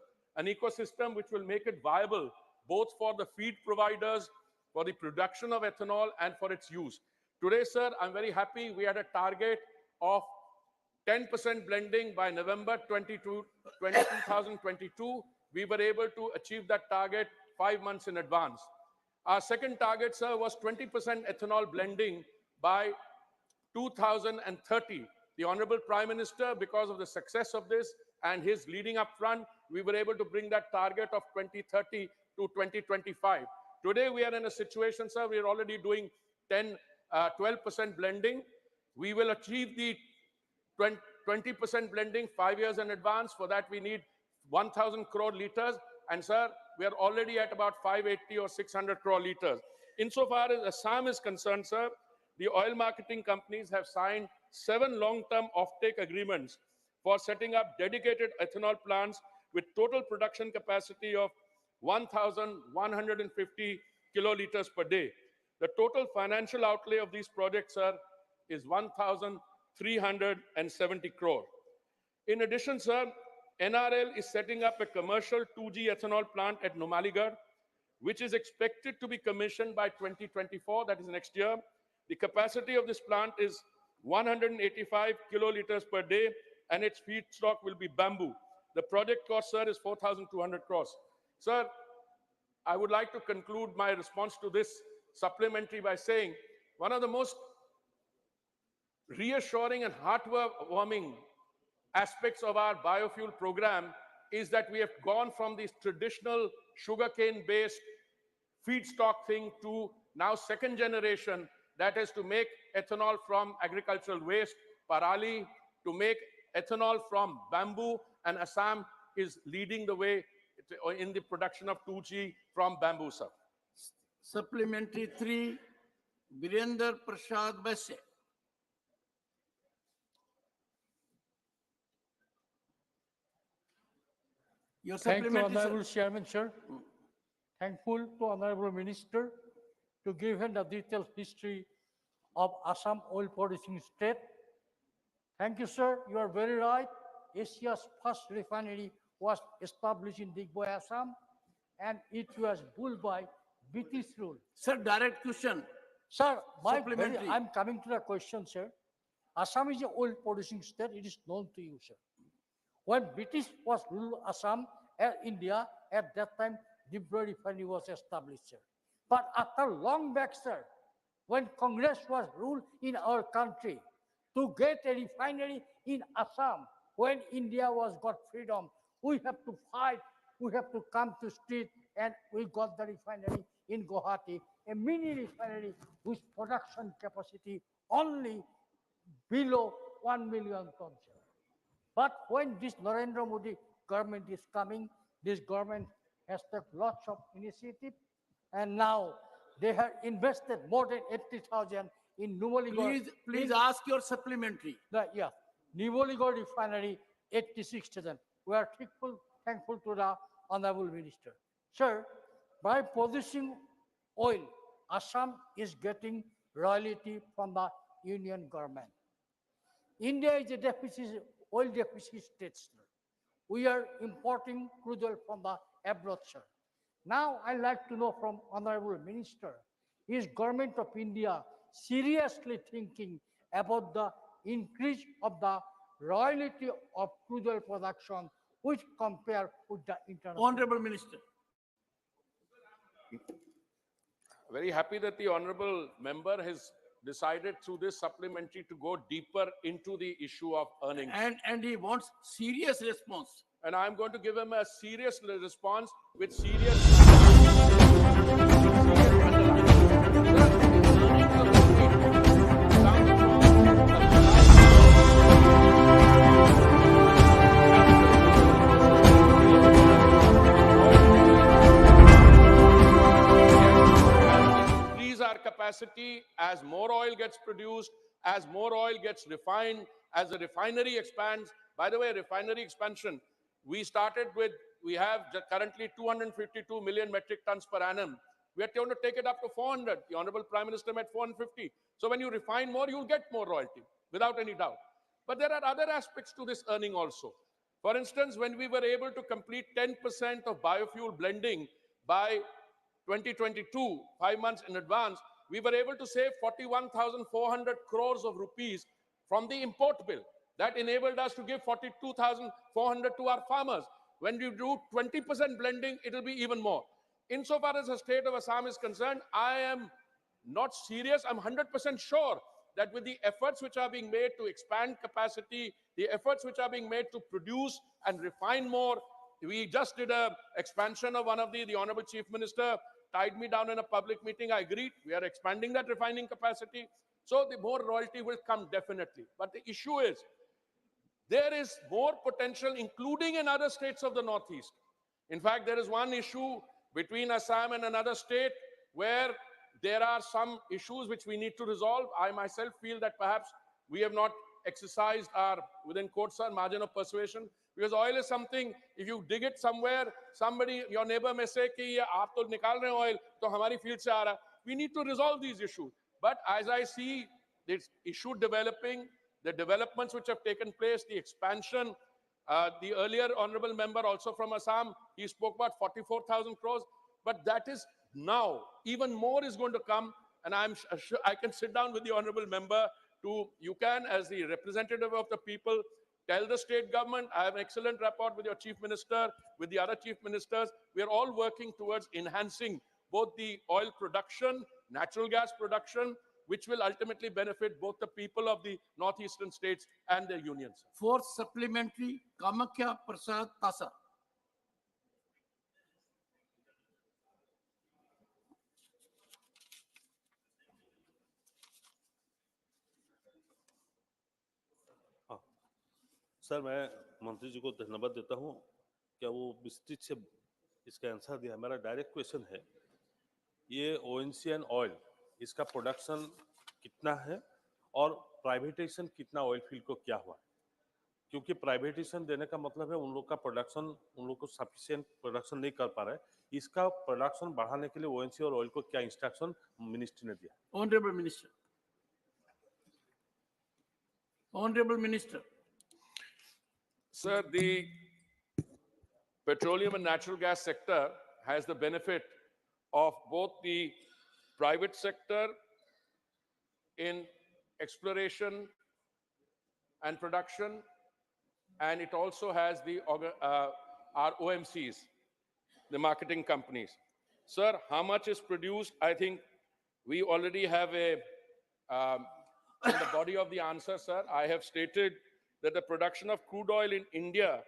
which will make it viable both for the feed providers, for the production of ethanol, and for its use. Today, sir, I'm very happy we had a target of 10% blending by November 2022. We were able to achieve that target 5 months in advance. Our second target, sir, was 20% ethanol blending by 2030. The Honorable Prime Minister, because of the success of this and his leading up front, we were able to bring that target of 2030 to 2025. Today, we are in a situation, sir, we are already doing 12% blending. We will achieve the 20% blending 5 years in advance. For that, we need 1,000 crore liters. And, sir, we are already at about 580 or 600 crore liters. Insofar as Assam is concerned, sir, the oil marketing companies have signed 7 long-term offtake agreements for setting up dedicated ethanol plants with total production capacity of 1,150 kiloliters per day. The total financial outlay of these projects, sir, is 1,370 crore. In addition, sir, NRL is setting up a commercial 2G ethanol plant at Numaligarh, which is expected to be commissioned by 2024, that is next year. The capacity of this plant is 185 kiloliters per day, and its feedstock will be bamboo. The project cost, sir, is 4,200 crores. Sir, I would like to conclude my response to this supplementary by saying one of the most reassuring and heartwarming aspects of our biofuel program is that we have gone from this traditional sugarcane-based feedstock thing to now second generation, that is to make ethanol from agricultural waste, parali, to make ethanol from bamboo, and Assam is leading the way in the production of 2G from bamboo, sir. Supplementary 3, Virender Prasad Basse. Your Thank you, supplementary, Honorable Chairman, sir. Thankful to Honorable Minister to give him the detailed history of Assam oil producing state. Thank you, sir. You are very right. Asia's first refinery was established in Digboy, Assam, and it was built by British rule. Sir, direct question. Sir, Supplementary. I'm coming to the question, sir. Assam is an oil producing state. It is known to you, sir. When British was ruled Assam and India, at that time, Digboy refinery was established, sir. But after long back, sir, when Congress was ruled in our country, to get a refinery in Assam, when India was got freedom, we have to fight, we have to come to street, and we got the refinery in Guwahati, a mini refinery with production capacity only below 1 million tons. But when this Narendra Modi government is coming, this government has taken lots of initiative And now they have invested more than 80,000 in Numaligarh. Please ask your supplementary. Yeah, Numaligarh refinery, 86,000. We are thankful to the Honorable Minister. Sir, by producing oil, Assam is getting royalty from the Union government. India is a oil deficit state, sir. We are importing crude oil from the abroad, sir. Now, I'd like to know from Honorable Minister, is Government of India seriously thinking about the increase of the royalty of crude oil production, which compare with the international? Honorable Minister. Very happy that the honorable member has decided through this supplementary to go deeper into the issue of earnings. And he wants serious response. And I'm going to give him a serious response with serious. Increase our capacity as more oil gets produced, as more oil gets refined, as the refinery expands. By the way, refinery expansion, we have currently 252 million metric tons per annum. We are going to take it up to 400. The Honorable Prime Minister met 450. So when you refine more, you'll get more royalty, without any doubt. But there are other aspects to this earning also. For instance, when we were able to complete 10% of biofuel blending by 2022, 5 months in advance, we were able to save 41,400 crores of rupees from the import bill. That enabled us to give 42,400 to our farmers. When we do 20% blending, it will be even more. Insofar as the state of Assam is concerned, I am not serious. I'm 100% sure that with the efforts which are being made to expand capacity, the efforts which are being made to produce and refine more, we just did an expansion of one of the Honorable Chief Minister tied me down in a public meeting. I agreed. We are expanding that refining capacity. So the more royalty will come definitely. But the issue is, there is more potential, including in other states of the Northeast. In fact, there is one issue between Assam and another state where there are some issues which we need to resolve. I myself feel that perhaps we have not exercised our, within quotes, our margin of persuasion. Because oil is something, if you dig it somewhere, somebody, your neighbor may say, कि आप तो निकाल रहे हैं oil, तो हमारी field से आ रहा. We need to resolve these issues. But as I see this issue developing, the developments which have taken place, the expansion, the earlier honorable member also from Assam, he spoke about 44,000 crores, but that is now, even more is going to come, and I'm sure I can sit down with the honorable member you can, as the representative of the people, tell the state government, I have an excellent rapport with your chief minister, with the other chief ministers. We are all working towards enhancing both the oil production, natural gas production, which will ultimately benefit both the people of the northeastern states and their unions. Fourth supplementary, Kamakhya Prasad Tasa. Sir, मैं मंत्री जी को धन्यवाद देता हूं क्या वो विस्तृत से इसका आंसर दिया. मेरा डायरेक्ट क्वेश्चन है, ये ओएनजीसी ऑयल, इसका प्रोडक्शन कितना है और प्राइवेटाइजेशन कितना ऑयल फील्ड को क्या हुआ? क्योंकि प्राइवेटाइजेशन देने का मतलब है उन लोग का प्रोडक्शन, उन लोग को सफिशिएंट प्रोडक्शन नहीं कर पा रहा है. इसका प्रोडक्शन बढ़ाने के लिए ओएनजीसी और ऑयल को क्या इंस्ट्रक्शन मिनिस्ट्री ने दिया? Honorable Minister. Honorable Minister. Sir, the petroleum and natural gas sector has the benefit of both the private sector in exploration and production, and it also has the our OMCs, the marketing companies. Sir, how much is produced? I think we already have in the body of the answer, sir, I have stated that the production of crude oil in India,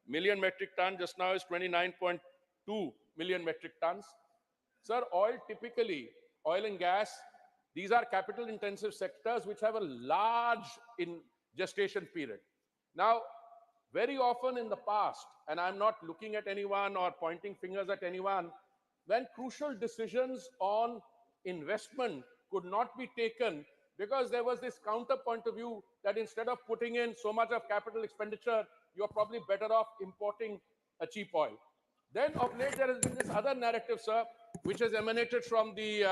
million metric ton, just now is 29.2 million metric tons. Sir, oil typically, oil and gas, these are capital intensive sectors which have a large gestation period. Now, very often in the past, and I'm not looking at anyone or pointing fingers at anyone, when crucial decisions on investment could not be taken because there was this counterpoint of view that instead of putting in so much of capital expenditure, you're probably better off importing a cheap oil. Then of late, there has been this other narrative, sir, which has emanated from the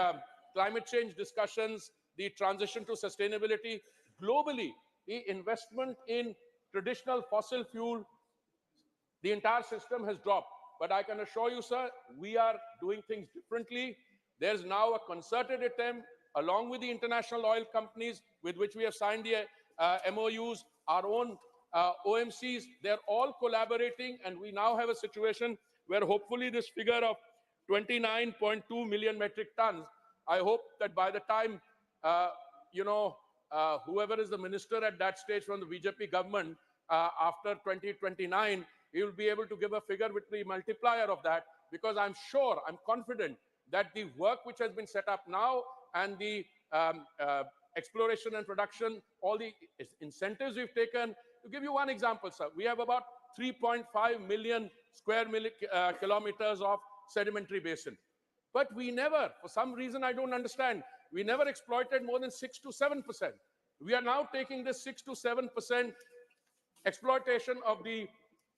climate change discussions, the transition to sustainability. Globally, the investment in traditional fossil fuel, the entire system has dropped. But I can assure you, sir, we are doing things differently. There's now a concerted attempt, along with the international oil companies with which we have signed the MOUs, our own OMCs, they're all collaborating, and we now have a situation where hopefully this figure of 29.2 million metric tons, I hope that by the time, whoever is the minister at that stage from the BJP government, after 2029, he will be able to give a figure with the multiplier of that, because I'm sure, I'm confident that the work which has been set up now and the exploration and production, all the incentives we've taken. To give you one example, sir, we have about 3.5 million square kilometers of sedimentary basin. But we never, for some reason I don't understand, we never exploited more than 6 to 7%. We are now taking this 6 to 7% exploitation of the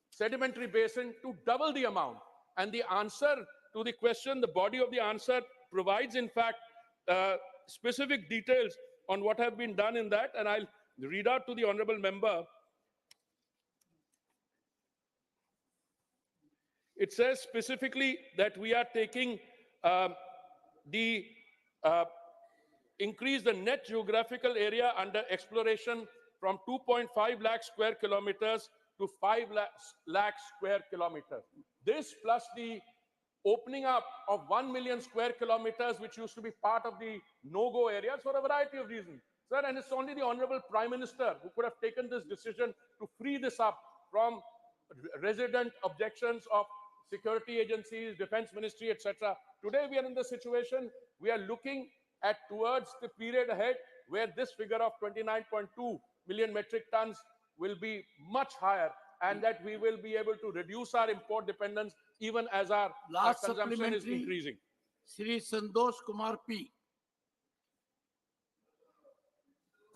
sedimentary basin to double the amount. And the answer to the question, the body of the answer provides, in fact, specific details on what have been done in that. And I'll read out to the honorable member. It says specifically that we are taking increase the net geographical area under exploration from 2.5 lakh square kilometers to 5 lakh square kilometers. This plus the opening up of 1 million square kilometers, which used to be part of the no-go areas for a variety of reasons. Sir, and it's only the Honorable Prime Minister who could have taken this decision to free this up from resident objections of security agencies, defense ministry, etc. Today we are in the situation, we are looking at towards the period ahead where this figure of 29.2 million metric tons will be much higher, and that we will be able to reduce our import dependence even as our consumption is increasing. Shri Santosh Kumar P.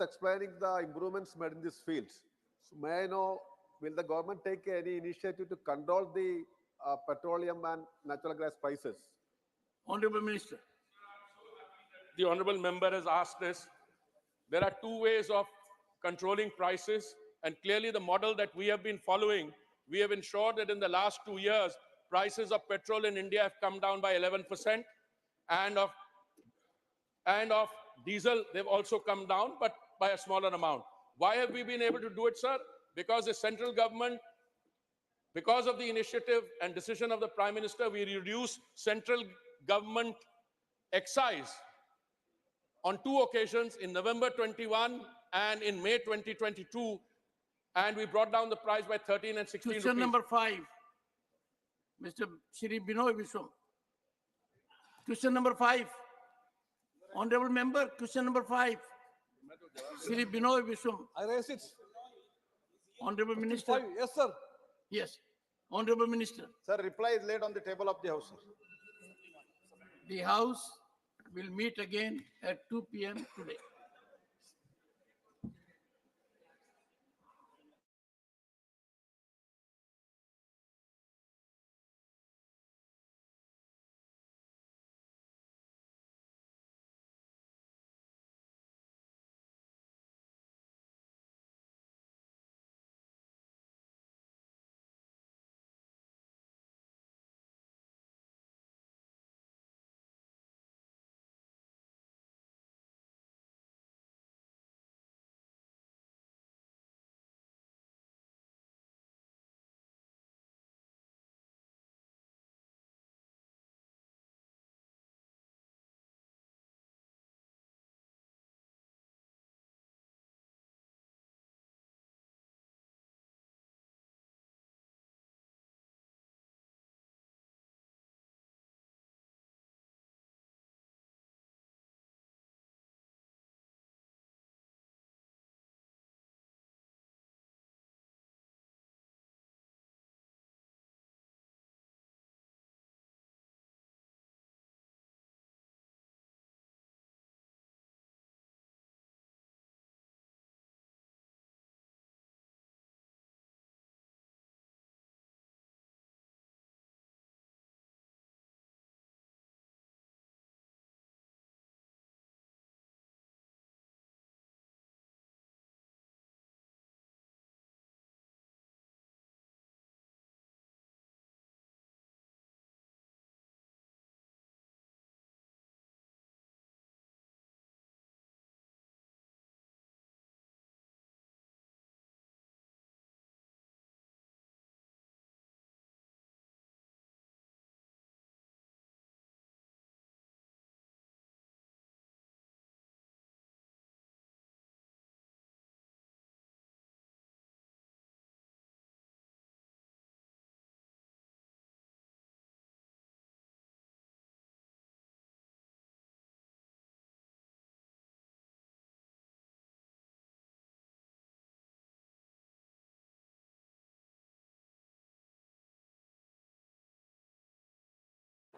Explaining the improvements made in these fields. So may I know, will the government take any initiative to control the petroleum and natural gas prices? Honorable Minister. The honorable member has asked this. There are two ways of controlling prices, and clearly the model that we have been following, we have ensured that in the last 2 years, prices of petrol in India have come down by 11%, and of diesel, they've also come down, but by a smaller amount. Why have we been able to do it, sir? Because the central government, because of the initiative and decision of the Prime Minister, we reduced central government excise on 2 occasions, in November 21 and in May 2022, and we brought down the price by 13 and 16 Question rupees. number 5, Mr. Shri Binoy Vishwam. Question number 5, Honorable Member, question number 5, Shri Binoy Vishwam. I raise it. Honorable Minister. Yes, sir. Yes, Honorable Minister. Sir, reply is laid on the table of the House, sir. The House will meet again at 2 p.m. today.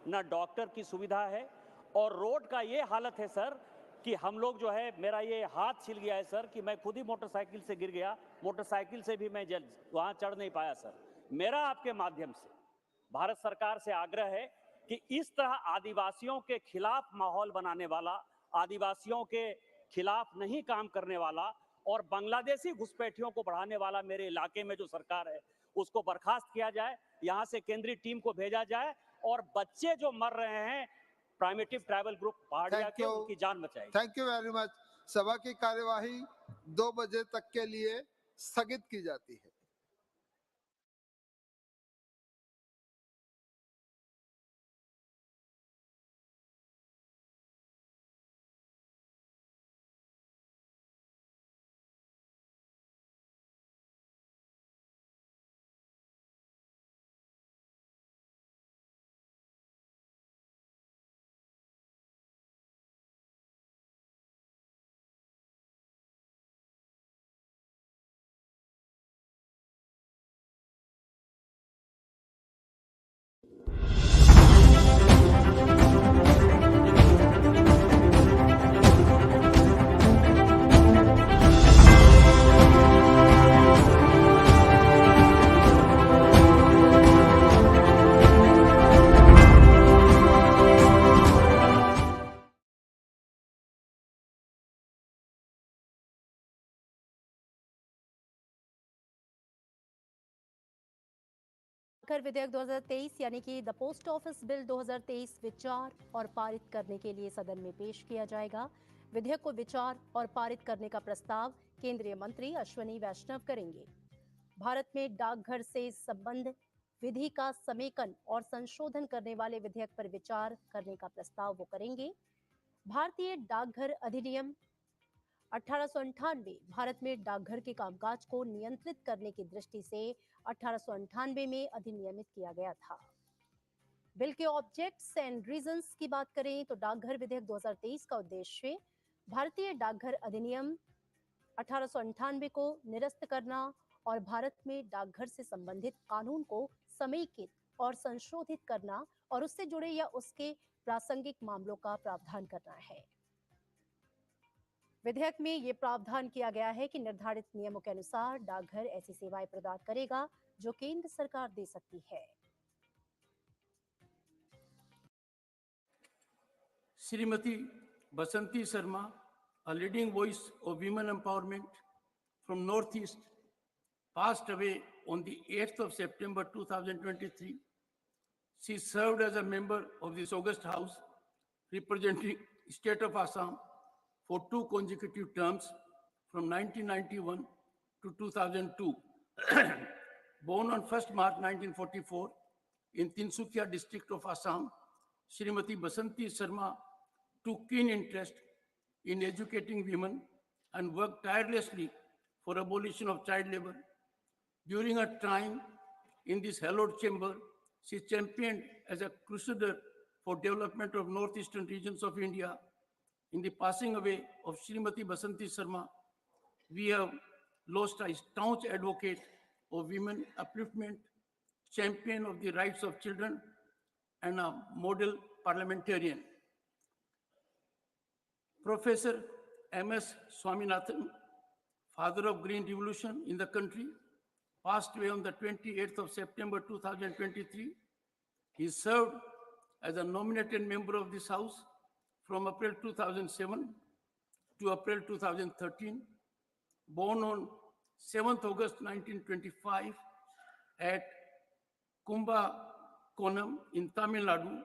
ना doctor की सुविधा है, और road का ये हालत है sir कि हम लोग जो है, मेरा ये हाथ छिल गया है सर कि मैं खुद ही मोटरसाइकिल से गिर गया, मोटरसाइकिल से भी मैं वहाँ चढ़ नहीं पाया सर। मेरा आपके माध्यम से भारत सरकार से आग्रह है कि इस तरह आदिवासियों के खिलाफ माहौल बनाने वाला, आदिवासियों के खिलाफ नहीं काम करने वाला और बांग्लादेशी घुसपैठियों को बढ़ाने वाला मेरे इलाके में जो सरकार है उसको बर्खास्त किया जाए, यहाँ से केंद्रीय टीम को भेजा जाए और बच्चे जो मर रहे हैं प्राइमेटिव ट्राइबल ग्रुप पहाड़िया के, उनकी जान बचाएगी। Thank you very much. सभा की कार्यवाही 2 बजे तक के लिए स्थगित की जाती है। कर विधेयक 2023 यानी कि द पोस्ट ऑफिस बिल 2023 विचार और पारित करने के लिए सदन में पेश किया जाएगा। विधेयक को विचार और पारित करने का प्रस्ताव केंद्रीय मंत्री अश्विनी वैष्णव करेंगे। भारत में डाकघर से संबंध विधि का समेकन और संशोधन करने वाले विधेयक पर विचार करने का प्रस्ताव वो करेंगे। भारतीय डाकघर अधिनियम 1898 भारत में डाकघर के कामकाज को नियंत्रित करने की दृष्टि से 1898 में अधिनियमित किया गया था। बिल के ऑब्जेक्ट्स एंड रीजंस की बात करें तो डाकघर विधेयक 2023 का उद्देश्य भारतीय डाकघर अधिनियम 1898 को निरस्त करना और भारत में डाकघर से संबंधित कानून को समेकित और संशोधित करना और उससे जुड़े या उसके प्रासंगिक मामलों का प्रावधान करना है। विधेयक में ये प्रावधान किया गया है कि निर्धारित नियमों के अनुसार डाकघर ऐसी सेवाएं प्रदान करेगा जो केंद्र सरकार दे सकती है। Srimati Basanti Sharma, a leading voice of women empowerment from Northeast, passed away on the 8th of September 2023. She served as a member of this august house representing state of Assam for 2 consecutive terms from 1991 to 2002. Born on 1st March 1944 in Tinsukia district of Assam, Srimati Basanti Sharma took keen interest in educating women and worked tirelessly for abolition of child labor. During her time in this hallowed chamber, she championed as a crusader for development of northeastern regions of India. In the passing away of Srimati Basanti Sharma, we have lost a staunch advocate of women upliftment, champion of the rights of children, and a model parliamentarian. Professor M.S. Swaminathan, father of Green Revolution in the country, passed away on the 28th of September 2023. He served as a nominated member of this House from April 2007 to April 2013. Born on 7th August 1925 at Kumbakonam in Tamil Nadu,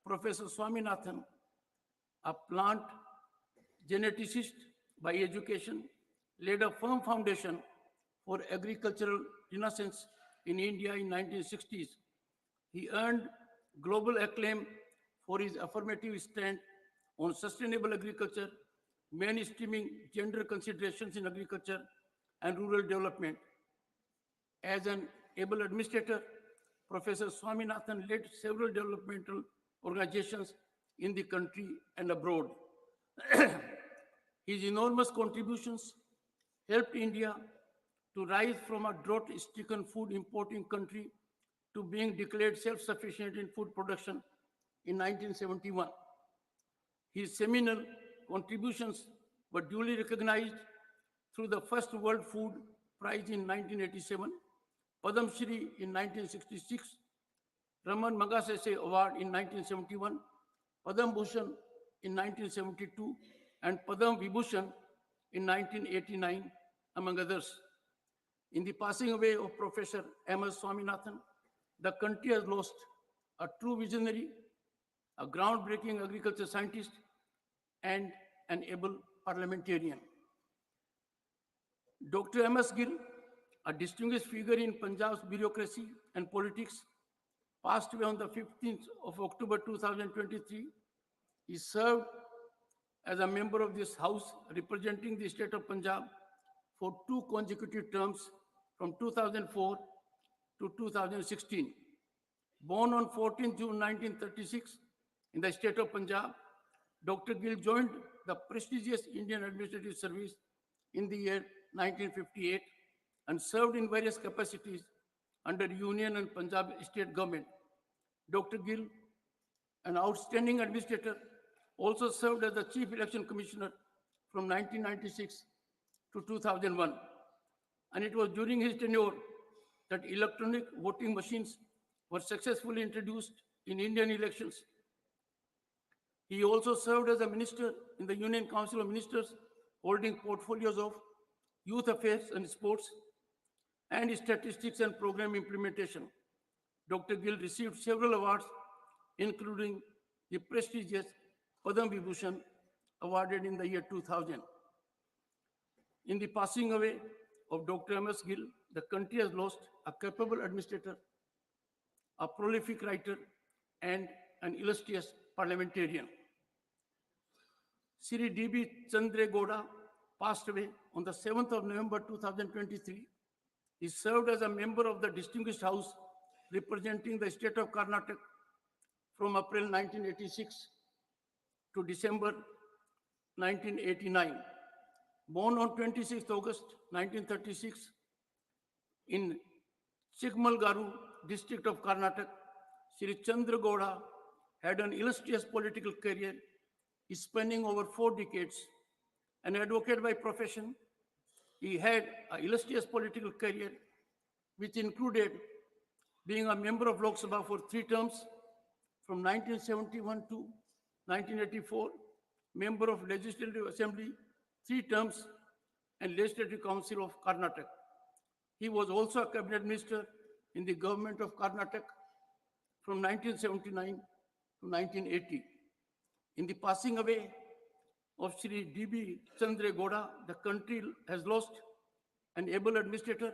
Professor Swaminathan, a plant geneticist by education, laid a firm foundation for agricultural renaissance in India in 1960s. He earned global acclaim for his affirmative stand on sustainable agriculture, mainstreaming gender considerations in agriculture and rural development. As an able administrator, Professor Swaminathan led several developmental organizations in the country and abroad. His enormous contributions helped India to rise from a drought-stricken food importing country to being declared self-sufficient in food production in 1971. His seminal contributions were duly recognized through the first World Food Prize in 1987, Padam Shri in 1966, Raman Magsaysay Award in 1971, Padam Bhushan in 1972, and Padam Vibhushan in 1989, among others. In the passing away of Professor M.S. Swaminathan, the country has lost a true visionary, a groundbreaking agriculture scientist, and an able parliamentarian. Dr. M.S. Gill, a distinguished figure in Punjab's bureaucracy and politics, passed away on the 15th of October 2023. He served as a member of this House representing the state of Punjab for 2 consecutive terms from 2004 to 2016. Born on 14 June 1936 in the state of Punjab, Dr. Gill joined the prestigious Indian Administrative Service in the year 1958 and served in various capacities under Union and Punjab state government. Dr. Gill, an outstanding administrator, also served as the Chief Election Commissioner from 1996 to 2001. And it was during his tenure that electronic voting machines were successfully introduced in Indian elections. He also served as a minister in the Union Council of Ministers, holding portfolios of youth affairs and sports, and statistics and program implementation. Dr. Gill received several awards, including the prestigious Padam Vibhushan awarded in the year 2000. In the passing away of Dr. M.S. Gill, the country has lost a capable administrator, a prolific writer, and an illustrious parliamentarian. Sri D.B. Chandregoda passed away on the 7th of November 2023. He served as a member of the Distinguished House representing the state of Karnataka from April 1986 to December 1989. Born on 26 August 1936 in Chikmalgaru district of Karnataka, Sri Chandragoda had an illustrious political career spanning over 4 decades. An advocate by profession, he had an illustrious political career which included being a member of Lok Sabha for 3 terms from 1971 to 1984, member of Legislative Assembly 3 terms, and Legislative Council of Karnataka. He was also a cabinet minister in the government of Karnataka from 1979 to 1980. In the passing away of Sri D.B. Chandregoda, the country has lost an able administrator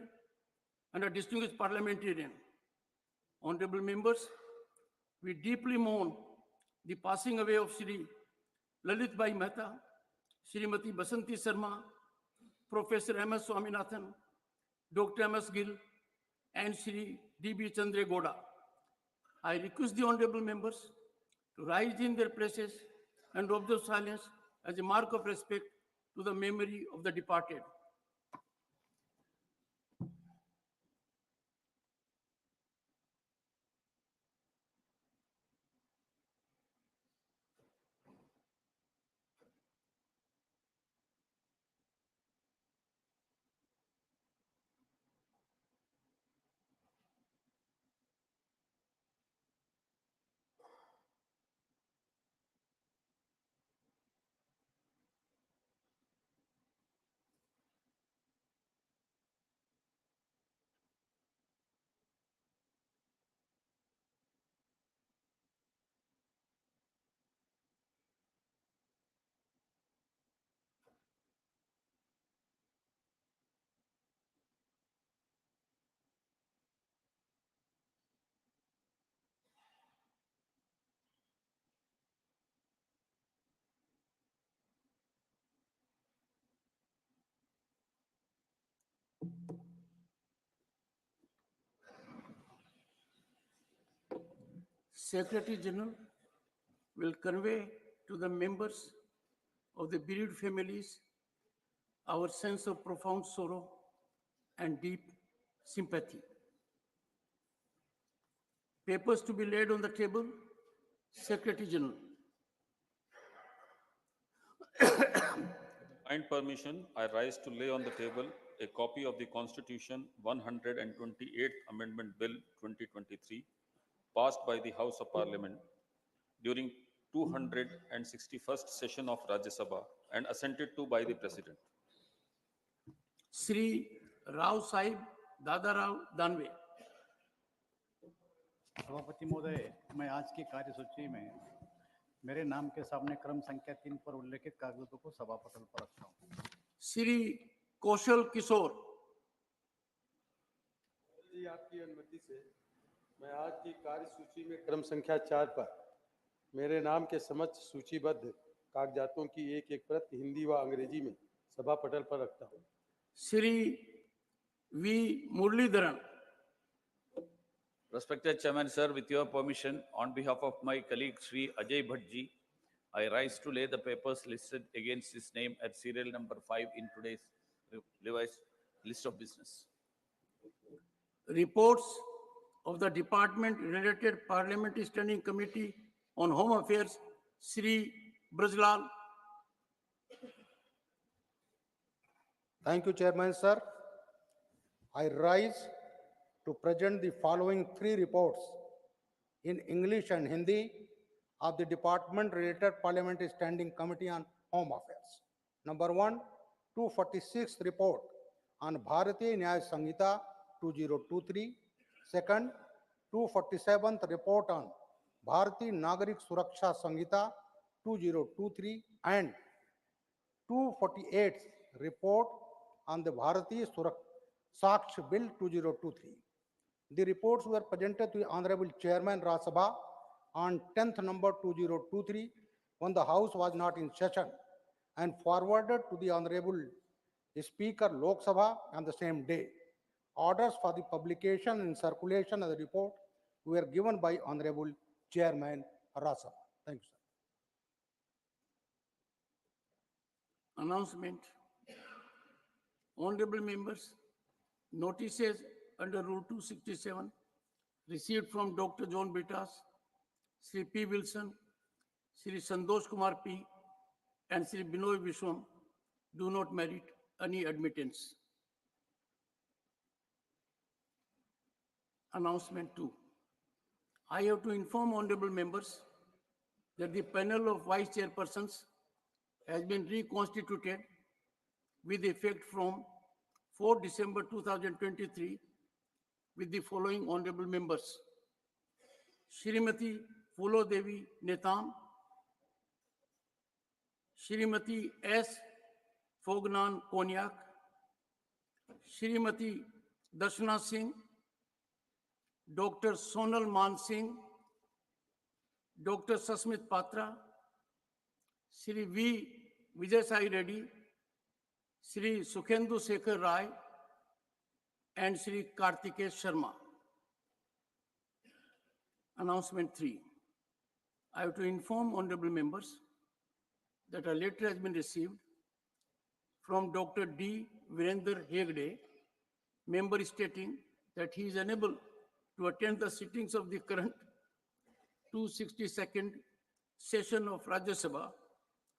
and a distinguished parliamentarian. Honorable members, we deeply mourn the passing away of Sri Lalit Bhai Mehta, Srimati Basanti Sarma, Professor M.S. Swaminathan, Dr. M.S. Gill, and Sri D.B. Chandregoda. I request the honorable members to rise in their places and observe silence as a mark of respect to the memory of the departed. Secretary General will convey to the members of the bereaved families our sense of profound sorrow and deep sympathy. Papers to be laid on the table Secretary General. Kind permission, I rise to lay on the table a copy of the Constitution 128th Amendment Bill 2023, passed by the House of Parliament during 261st session of Rajya Sabha and assented to by the President. Sri Rao Sahib Dadarao Danve. सभापति महोदय, मैं आज की कार्यसूची में मेरे नाम के सामने क्रम संख्या 3 पर उल्लेखित कागजों को सभा पटल पर रखता हूं। श्री कौशल किशोर। जी, आपकी अनुमति से मैं आज की कार्यसूची में क्रम संख्या 4 पर मेरे नाम के समक्ष सूचीबद्ध कागजातों की एक प्रत हिंदी व अंग्रेजी में सभा पटल पर रखता हूं। Shri V Muraleedharan. Respected Chairman, sir, with your permission, on behalf of my colleague Sri Ajay Bhattji, I rise to lay the papers listed against his name at serial number 5 in today's revised list of business. Reports of the Department-related Parliamentary Standing Committee on Home Affairs, Sri Brajlal. Thank you, Chairman, sir. I rise to present the following 3 reports in English and Hindi of the Department-related Parliamentary Standing Committee on Home Affairs. Number 1, 246th report on Bharatiya Nyaya Samhita 2023. Second, 247th report on Bharatiya Nagarik Suraksha Samhita 2023 and 248th report on the Bharatiya Saksh Bill 2023. The reports were presented to the Honorable Chairman Rajya Sabha on 10th number 2023 when the House was not in session and forwarded to the Honorable Speaker Lok Sabha on the same day. Orders for the publication and circulation of the report were given by Honorable Chairman Rajya Sabha. Thank you, sir. Announcement. Honorable members, notices under Rule 267 received from Dr. John Bitas, Sri P. Wilson, Sri Santosh Kumar P. and Sri Binoy Vishwam do not merit any admittance. Announcement 2. I have to inform honorable members that the panel of vice chairpersons has been reconstituted with effect from 4 December 2023 with the following honorable members: Shrimati Fulo Devi Netam, Shrimati S. Fognan Konyak, Shrimati Darshana Singh, Dr. Sonal Man Singh, Dr. Sasmit Patra, Sri V. Vijay Sai Reddy, Sri Sukhendu Sekhar Rai, and Sri Kartikesh Sharma. Announcement 3. I have to inform honorable members that a letter has been received from Dr. D. Virender Hegde, member, stating that he is unable to attend the sittings of the current 262nd session of Rajya Sabha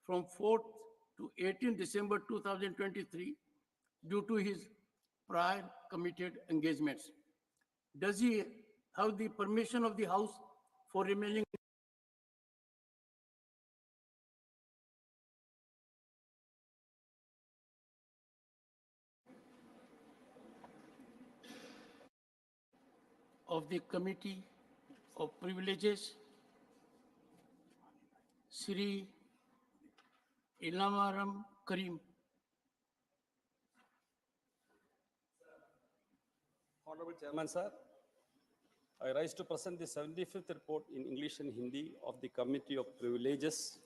from 4th to 18 December 2023 due to his prior committed engagements. Does he have the permission of the House for remaining? Of the Committee of Privileges, Sri Ilamaram Karim. Honorable Chairman, sir, I rise to present the 75th report in English and Hindi of the Committee of Privileges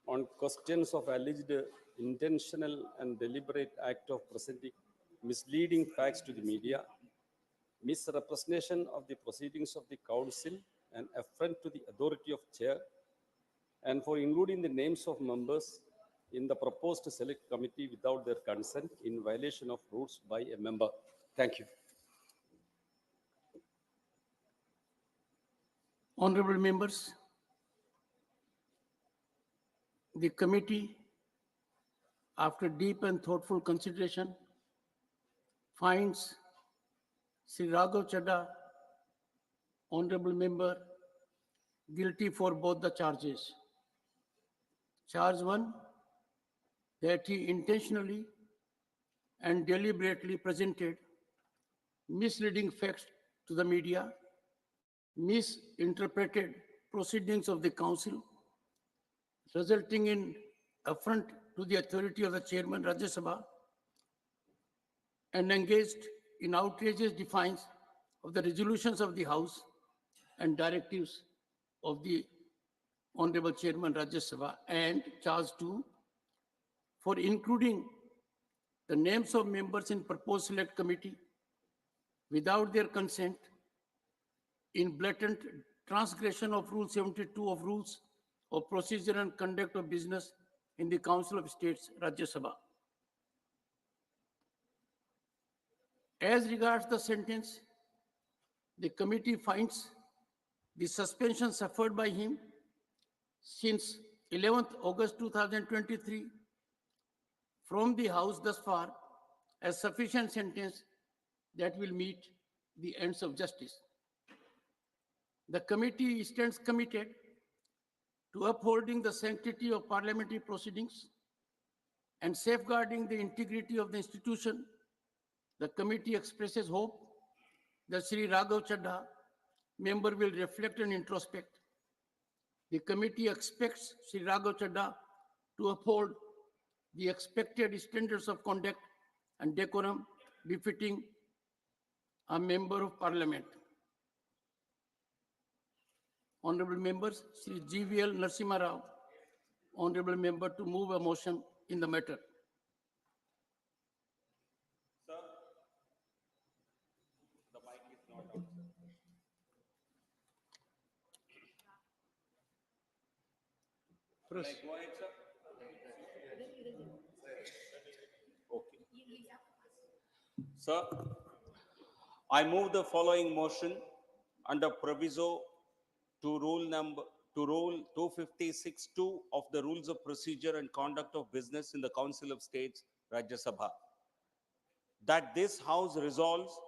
on questions of alleged intentional and deliberate act of presenting misleading facts to the media, misrepresentation of the proceedings of the Council, and affront to the authority of Chair, and for including the names of members in the proposed select committee without their consent in violation of rules by a member. Thank you. Honorable members, The committee, after deep and thoughtful consideration, finds Sri Raghav Chadha, Honorable Member, guilty for both the charges. Charge 1, that he intentionally and deliberately presented misleading facts to the media, misinterpreted proceedings of the council, resulting in affront to the authority of the chairman Rajya Sabha, and engaged in outrageous defiance of the resolutions of the House and directives of the Honorable Chairman Rajya Sabha. And charge 2, for including the names of members in proposed select committee without their consent in blatant transgression of Rule 72 of Rules of Procedure and Conduct of Business in the Council of States, Rajya Sabha. As regards the sentence, the committee finds the suspension suffered by him since 11th August 2023 from the House thus far as sufficient sentence that will meet the ends of justice. The committee stands committed to upholding the sanctity of parliamentary proceedings and safeguarding the integrity of the institution. The committee expresses hope that Sri Raghav Chadha, member, will reflect and introspect. The committee expects Sri Raghav Chadha to uphold the expected standards of conduct and decorum befitting a member of parliament. Honorable members, Sri GVL Narasimha Rao, honorable member, to move a motion in the matter. Sir, the mic is not on, sir. Shall I go ahead, sir? Okay. Sir, I move the following motion under proviso to Rule 256(2) of the Rules of Procedure and Conduct of Business in the Council of States, Rajya Sabha, that this House resolves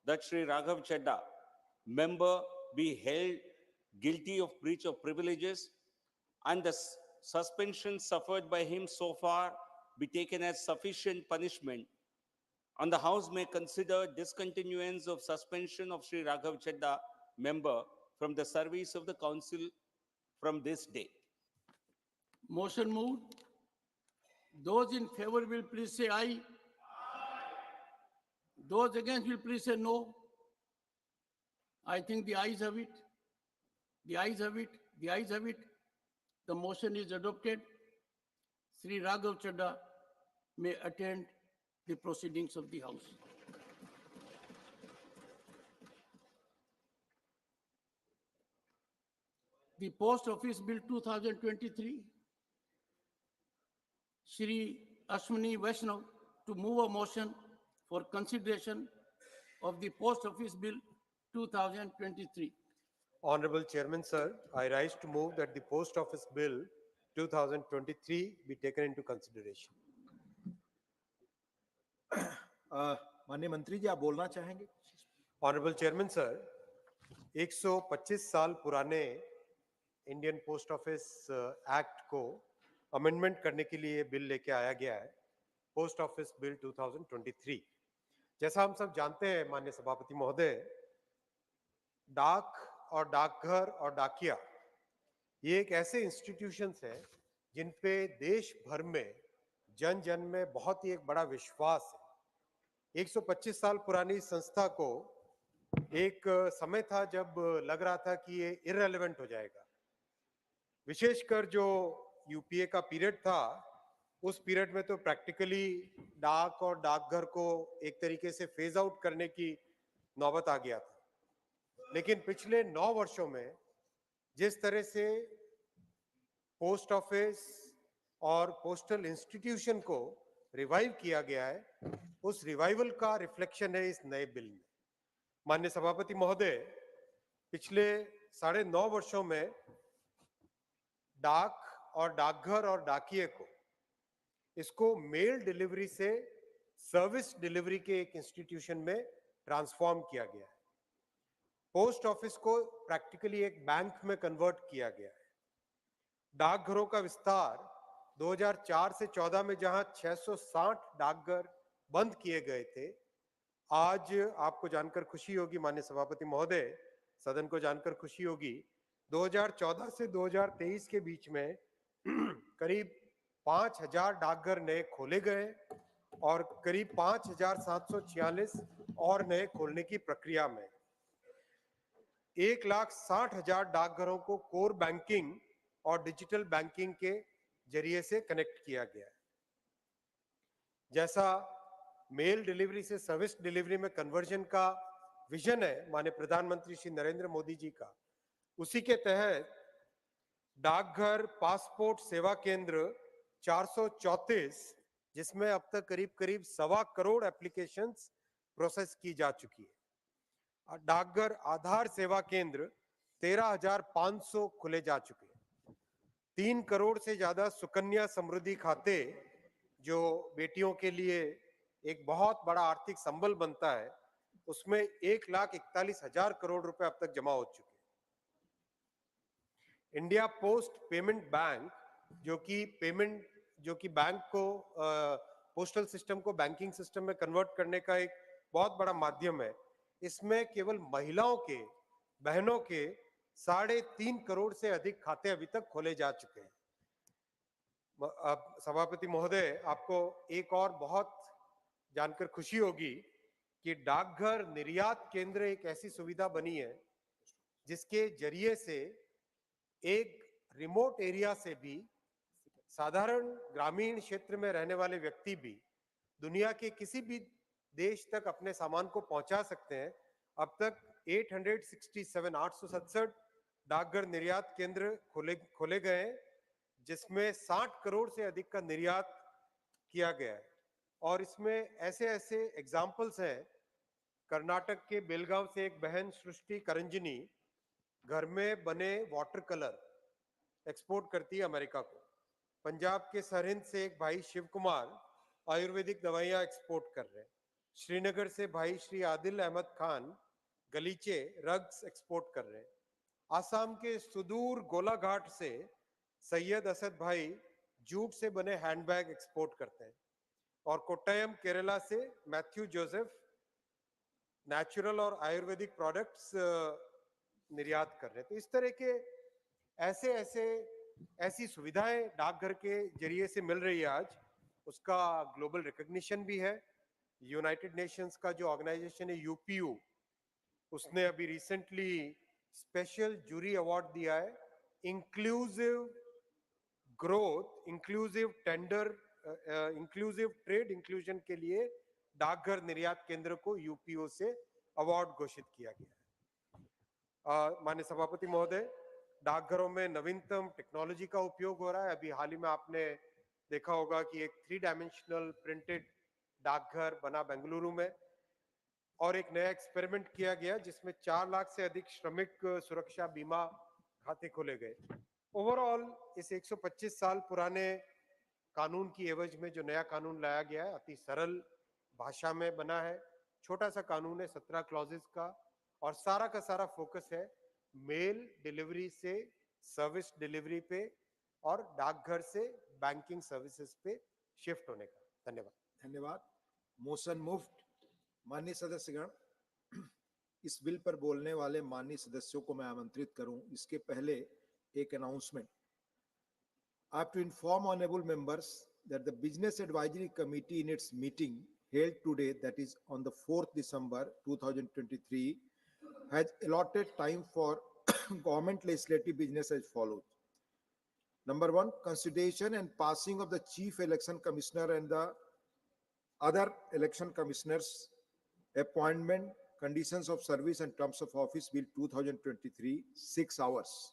that Sri Raghav Chadha, member, be held guilty of breach of privileges and the suspension suffered by him so far be taken as sufficient punishment, and the House may consider discontinuance of suspension of Sri Raghav Chadha, member, from the service of the Council from this date. Motion moved. Those in favor will please say aye. Those against will please say no. I think the ayes have it. The ayes have it. The ayes have it. The motion is adopted. Sri Raghav Chadha may attend the proceedings of the House. The Post Office Bill 2023, Shri Ashwini Vaishnav, to move a motion for consideration of the Post Office Bill 2023. Honorable Chairman, sir, I rise to move that the Post Office Bill 2023 be taken into consideration. माननीय मंत्री जी, आप बोलना चाहेंगे? Honorable Chairman, sir, 125 साल पुराने Indian post office act को amendment करने के लिए बिल लेके आया गया है, पोस्ट ऑफिस बिल 2023। जैसा हम सब जानते हैं माननीय सभापति महोदय, डाक और डाकघर और डाकिया ये एक ऐसे इंस्टीट्यूशंस हैं जिन पे देश भर में जन जन में बहुत ही एक बड़ा विश्वास है। 125 साल पुरानी संस्था को एक समय था जब लग रहा था कि ये इररिलेवेंट हो जाएगा, विशेषकर जो यूपीए का पीरियड था, उस पीरियड में तो प्रैक्टिकली डाक और डाकघर को एक तरीके से फेज आउट करने की नौबत आ गया था। लेकिन पिछले 9 वर्षों में जिस तरह से पोस्ट ऑफिस और पोस्टल इंस्टीट्यूशन को रिवाइव किया गया है, उस रिवाइवल का रिफ्लेक्शन है इस नए बिल में। माननीय सभापति महोदय, पिछले 9.5 वर्षों में डाक और डाकघर और डाकिए को, इसको मेल डिलीवरी से सर्विस डिलीवरी के एक इंस्टीट्यूशन में ट्रांसफॉर्म किया गया है। पोस्ट ऑफिस को प्रैक्टिकली एक बैंक में कन्वर्ट किया गया है। डाकघरों का विस्तार 2004 से 14 में जहां 660 डाकघर बंद किए गए थे, आज आपको जानकर खुशी होगी माननीय सभापति महोदय, सदन को जानकर खुशी होगी, 2014 से 2023 के बीच में करीब 5000 डाकघर नए खोले गए और करीब 5746 और नए खोलने की प्रक्रिया में। 1,60,000 डाकघरों को कोर बैंकिंग और डिजिटल बैंकिंग के जरिए से कनेक्ट किया गया है। जैसा मेल डिलीवरी से सर्विस डिलीवरी में कन्वर्जन का विजन है माननीय प्रधानमंत्री श्री नरेंद्र मोदी जी का, उसी के तहत डाकघर पासपोर्ट सेवा केंद्र 434, जिसमें अब तक करीब 1.25 करोड़ एप्लीकेशंस प्रोसेस की जा चुकी है। डाकघर आधार सेवा केंद्र 13,500 खुले जा चुके हैं। 3 करोड़ से ज्यादा सुकन्या समृद्धि खाते, जो बेटियों के लिए एक बहुत बड़ा आर्थिक संबल बनता है, उसमें 1,41,000 करोड़ रुपए अब तक जमा हो चुके हैं। इंडिया पोस्ट पेमेंट बैंक, जो कि बैंक को पोस्टल सिस्टम को बैंकिंग सिस्टम में कन्वर्ट करने का एक बहुत बड़ा माध्यम है, इसमें केवल महिलाओं के, बहनों के 3.5 करोड़ से अधिक खाते अभी तक खोले जा चुके हैं। सभापति महोदय, आपको एक और बहुत जानकर खुशी होगी कि डाकघर निर्यात केंद्र एक ऐसी सुविधा बनी है जिसके जरिए से एक रिमोट एरिया से भी, साधारण ग्रामीण क्षेत्र में रहने वाले व्यक्ति भी दुनिया के किसी भी देश तक अपने सामान को पहुंचा सकते हैं। अब तक 867 डाकघर निर्यात केंद्र खोले गए हैं, जिसमें 60 करोड़ से अधिक का निर्यात किया गया है। और इसमें ऐसे ऐसे एग्जाम्पल्स हैं, कर्नाटक के बेलगांव से एक बहन सृष्टि करंजनी घर में बने वाटर कलर एक्सपोर्ट करती है अमेरिका को। पंजाब के सरहिंद से एक भाई शिव कुमार आयुर्वेदिक दवाइयां एक्सपोर्ट कर रहे हैं। श्रीनगर से भाई श्री आदिल अहमद खान गलीचे रग्स एक्सपोर्ट कर रहे हैं। आसाम के सुदूर गोलाघाट से सैयद असद भाई जूट से बने हैंडबैग एक्सपोर्ट करते हैं। और कोट्टयम केरला से मैथ्यू जोसेफ नेचुरल और आयुर्वेदिक प्रोडक्ट्स निर्यात कर रहे हैं। तो इस तरह के ऐसी सुविधाएं डाकघर के जरिए से मिल रही है आज, उसका ग्लोबल रिकॉग्निशन भी है। यूनाइटेड नेशंस का जो ऑर्गेनाइजेशन है यूपीयू, उसने अभी रिसेंटली स्पेशल जूरी अवार्ड दिया है inclusive growth, inclusive tender, inclusive trade inclusion के लिए डाकघर निर्यात केंद्र को यूपीओ से अवार्ड घोषित किया गया है। माननीय सभापति महोदय, डाकघरों में नवीनतम टेक्नोलॉजी का उपयोग हो रहा है। अभी हाल ही में आपने देखा होगा कि एक 3 डायमेंशनल प्रिंटेड डाकघर बना बेंगलुरु में, और एक नया एक्सपेरिमेंट किया गया जिसमें 4 लाख से अधिक श्रमिक सुरक्षा बीमा खाते खोले गए। ओवरऑल इस 125 साल पुराने कानून की एवज में जो नया कानून लाया गया है, अति सरल भाषा में बना है। छोटा सा कानून है 17 क्लॉजेस का, और सारा का सारा फोकस है मेल डिलीवरी से सर्विस डिलीवरी पे और डाकघर से बैंकिंग सर्विसेज पे शिफ्ट होने का। धन्यवाद। धन्यवाद। Motion moved. माननीय सदस्यगण, इस बिल पर बोलने वाले माननीय सदस्यों को मैं आमंत्रित करूं। इसके पहले एक announcement. I have to inform honorable members that the Business Advisory Committee in its meeting held today, that is on the 4th December 2023, has allotted time for government legislative business as follows. Number 1, consideration and passing of the Chief Election Commissioner and the other election commissioners appointment, conditions of service and terms of office bill 2023, 6 hours.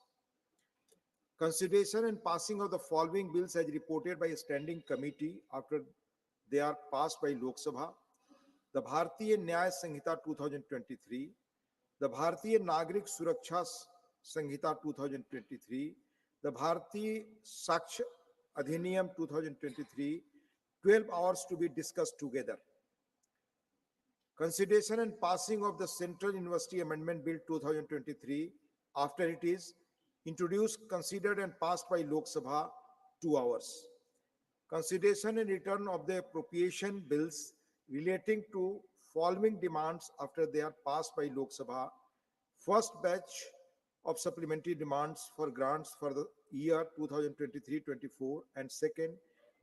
Consideration and passing of the following bills as reported by a standing committee after they are passed by Lok Sabha: the Bharatiya Nyaya Sanhita 2023, the Bharatiya Nagrik Suraksha Sanhita 2023, the Bharati Saksh Adhiniyam 2023, 12 hours to be discussed together. Consideration and passing of the Central University Amendment Bill 2023, after it is introduced, considered and passed by Lok Sabha, 2 hours. Consideration and return of the appropriation bills relating to following demands after they are passed by Lok Sabha. First batch of supplementary demands for grants for the year 2023-24 and second,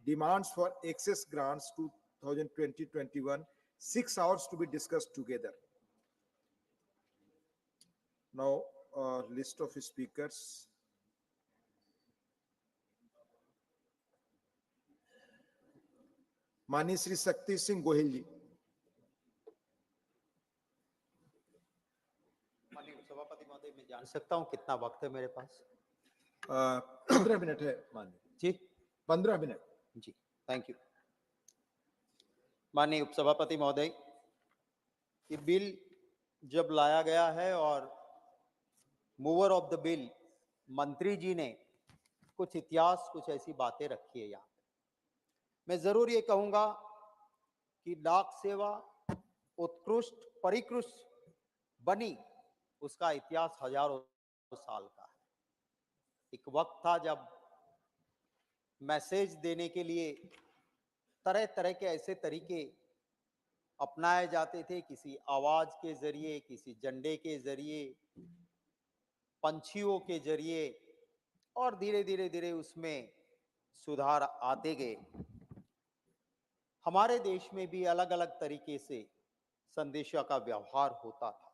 demands for excess grants 2020-21, 6 hours to be discussed together. Now, list of speakers. माननीय श्री शक्ति सिंह गोहिल जी। माननीय सभापति महोदय, मैं जान सकता हूं कितना वक्त है मेरे पास? 15 मिनट है माननीय जी। 15 मिनट जी, थैंक यू। माननीय उपसभापति महोदय, ये बिल जब लाया गया है और मूवर ऑफ द बिल मंत्री जी ने कुछ इतिहास, कुछ ऐसी बातें रखी है यहाँ। मैं जरूर ये कहूंगा कि डाक सेवा उत्कृष्ट परिकृष्ट बनी, उसका इतिहास हजारों साल का है। एक वक्त था जब मैसेज देने के लिए तरह तरह के ऐसे तरीके अपनाए जाते थे, किसी आवाज के जरिए, किसी झंडे के जरिए, पंछियों के जरिए, और धीरे धीरे धीरे उसमें सुधार आते गए। हमारे देश में भी अलग अलग तरीके से संदेशों का व्यवहार होता था।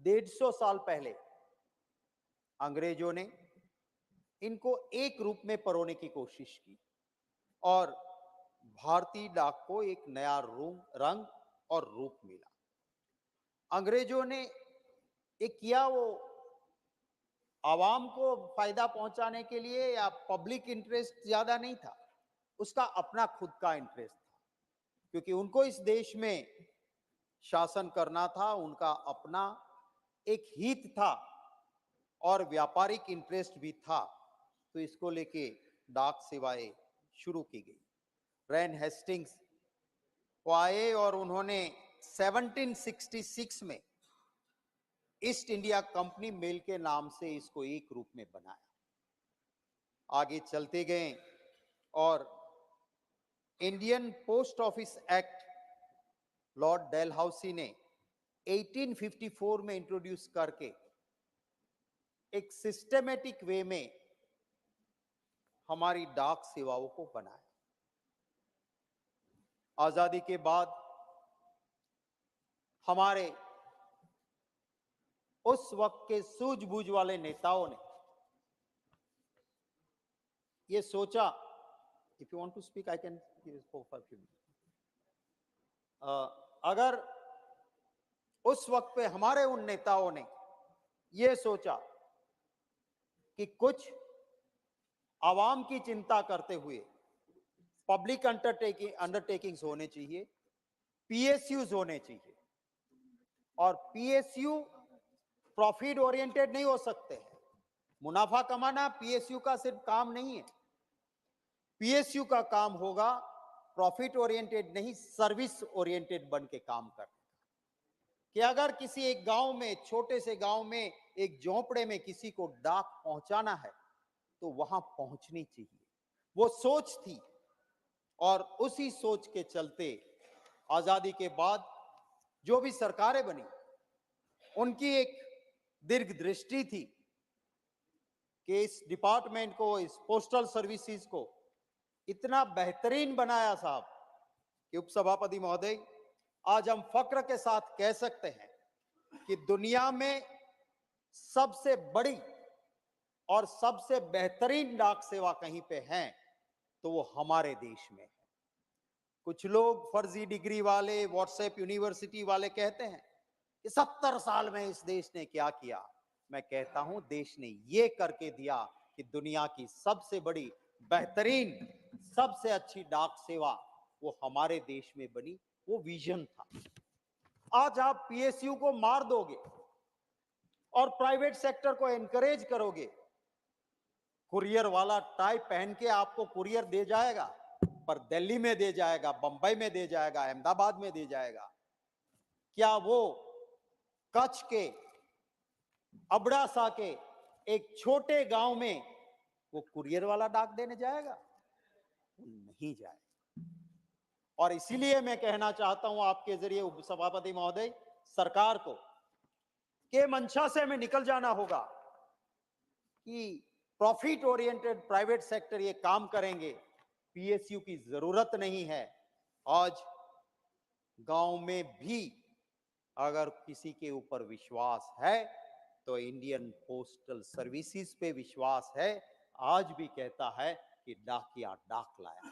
150 साल पहले अंग्रेजों ने इनको एक रूप में परोने की कोशिश की और भारतीय डाक को एक नया रंग और रूप मिला। अंग्रेजों ने एक किया, वो आवाम को फायदा पहुंचाने के लिए या पब्लिक इंटरेस्ट ज्यादा नहीं था, उसका अपना खुद का इंटरेस्ट था, क्योंकि उनको इस देश में शासन करना था, उनका अपना एक हित था और व्यापारिक इंटरेस्ट भी था। तो इसको लेके डाक सेवाएं शुरू की गई। रैन हेस्टिंग्स वो आए और उन्होंने 1766 में ईस्ट इंडिया कंपनी मेल के नाम से इसको एक रूप में बनाया। आगे चलते गए और Indian post office act Lord Dalhousie ने 1854 में इंट्रोड्यूस करके एक सिस्टेमेटिक वे में हमारी डाक सेवाओं को बनाया। आजादी के बाद हमारे उस वक्त के सूझबूझ वाले नेताओं ने ये सोचा, if you want to speak I can give for 5 minutes. अगर उस वक्त पे हमारे उन नेताओं ने ये सोचा कि कुछ आवाम की चिंता करते हुए पब्लिक अंडरटेकिंग्स होने चाहिए, पीएसयूज होने चाहिए, और पीएसयू प्रॉफिट ओरिएंटेड नहीं हो सकते हैं। मुनाफा कमाना पीएसयू का सिर्फ काम नहीं है। पीएसयू का काम होगा प्रॉफिट ओरिएंटेड नहीं, सर्विस ओरिएंटेड बन के काम करना। कि अगर किसी एक गांव में, छोटे से गांव में, एक झोंपड़े में किसी को डाक पहुंचाना है तो वहां पहुंचनी चाहिए, वो सोच थी। और उसी सोच के चलते आजादी के बाद जो भी सरकारें बनी, उनकी एक दीर्घ दृष्टि थी कि इस डिपार्टमेंट को, इस पोस्टल सर्विसेज को इतना बेहतरीन बनाया साहब कि उपसभापति महोदय, आज हम फक्र के साथ कह सकते हैं कि दुनिया में सबसे बड़ी और सबसे बेहतरीन डाक सेवा कहीं पे है तो वो हमारे देश में है। कुछ लोग फर्जी डिग्री वाले, व्हाट्सएप यूनिवर्सिटी वाले कहते हैं कि 70 साल में इस देश ने क्या किया। मैं कहता हूं देश ने ये करके दिया कि दुनिया की सबसे बड़ी, बेहतरीन, सबसे अच्छी डाक सेवा वो हमारे देश में बनी। वो विजन था। आज आप पीएसयू को मार दोगे और प्राइवेट सेक्टर को एनकरेज करोगे कुरियर वाला टाई पहन के आपको कुरियर दे जाएगा, पर दिल्ली में दे जाएगा, बंबई में दे जाएगा, अहमदाबाद में दे जाएगा। क्या वो कच्छ के अबड़ासा के एक छोटे गांव में वो कुरियर वाला डाक देने जाएगा? नहीं जाएगा। और इसीलिए मैं कहना चाहता हूं आपके जरिए उपसभापति महोदय, सरकार को के मंशा से हमें निकल जाना होगा कि प्रॉफिट ओरिएंटेड प्राइवेट सेक्टर ये काम करेंगे, पीएसयू की जरूरत नहीं है। आज गांव में भी अगर किसी के ऊपर विश्वास है तो इंडियन पोस्टल सर्विसेज पे विश्वास है। आज भी कहता है कि डाकिया डाक लाया,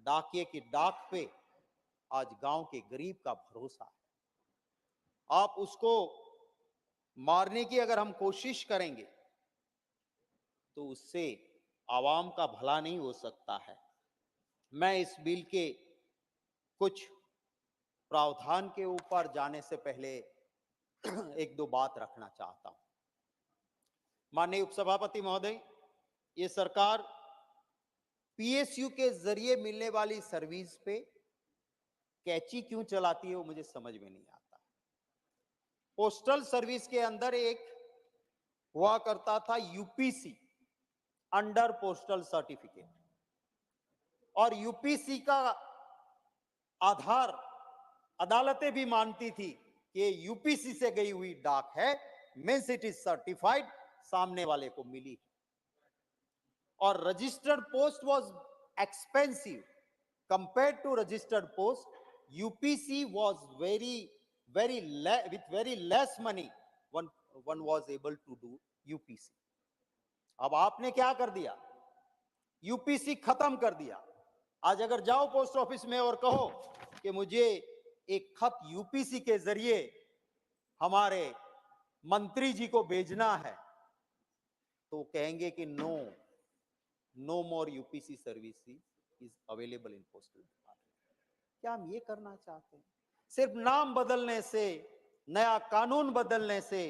डाकिए की डाक पे आज गांव के गरीब का भरोसा है। आप उसको मारने की अगर हम कोशिश करेंगे तो उससे आवाम का भला नहीं हो सकता है। मैं इस बिल के कुछ प्रावधान के ऊपर जाने से पहले एक दो बात रखना चाहता हूं। माननीय उपसभापति महोदय, ये सरकार पीएसयू के जरिए मिलने वाली सर्विस पे कैची क्यों चलाती है वो मुझे समझ में नहीं आता। पोस्टल सर्विस के अंदर एक हुआ करता था यूपीसी, अंडर पोस्टल सर्टिफिकेट, और यूपीसी का आधार अदालतें भी मानती थी कि यूपीसी से गई हुई डाक है, मींस इट इज सर्टिफाइड, सामने वाले को मिली। और registered post was expensive compared to registered post. UPC was with very less money one was able to do UPC. अब आपने क्या कर दिया, यूपीसी खत्म कर दिया। आज अगर जाओ पोस्ट ऑफिस में और कहो कि मुझे एक खत यूपीसी के जरिए हमारे मंत्री जी को भेजना है, तो कहेंगे कि no more UPC service is available in postal department. क्या हम ये करना चाहते हैं? सिर्फ नाम बदलने से, नया कानून बदलने से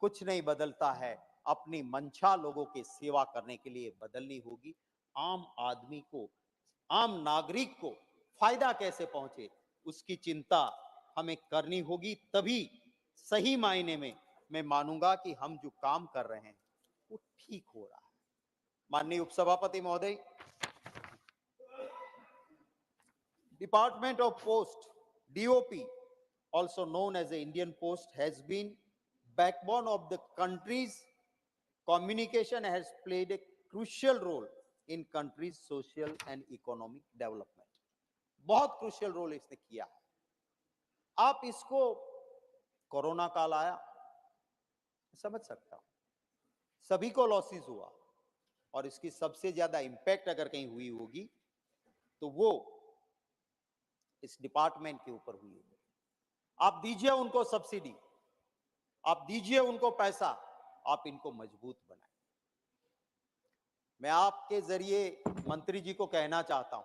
कुछ नहीं बदलता है। अपनी मंशा लोगों की सेवा करने के लिए बदलनी होगी। आम आदमी को, आम नागरिक को फायदा कैसे पहुंचे उसकी चिंता हमें करनी होगी। तभी सही मायने में मैं मानूंगा कि हम जो काम कर रहे हैं वो ठीक हो रहा है। माननीय उपसभापति महोदय, department of post DOP, also known as the Indian Post, has been backbone of the country's communication, has played a crucial role in country's social and economic development. बहुत क्रूशियल रोल इसने किया है। आप इसको कोरोना काल आया, समझ सकता हूं, सभी को लॉसेस हुआ, और इसकी सबसे ज्यादा इंपैक्ट अगर कहीं हुई होगी तो वो इस डिपार्टमेंट के ऊपर हुई होगी। आप दीजिए उनको सब्सिडी, आप दीजिए उनको पैसा, आप इनको मजबूत बनाएं। मैं आपके जरिए मंत्री जी को कहना चाहता हूं,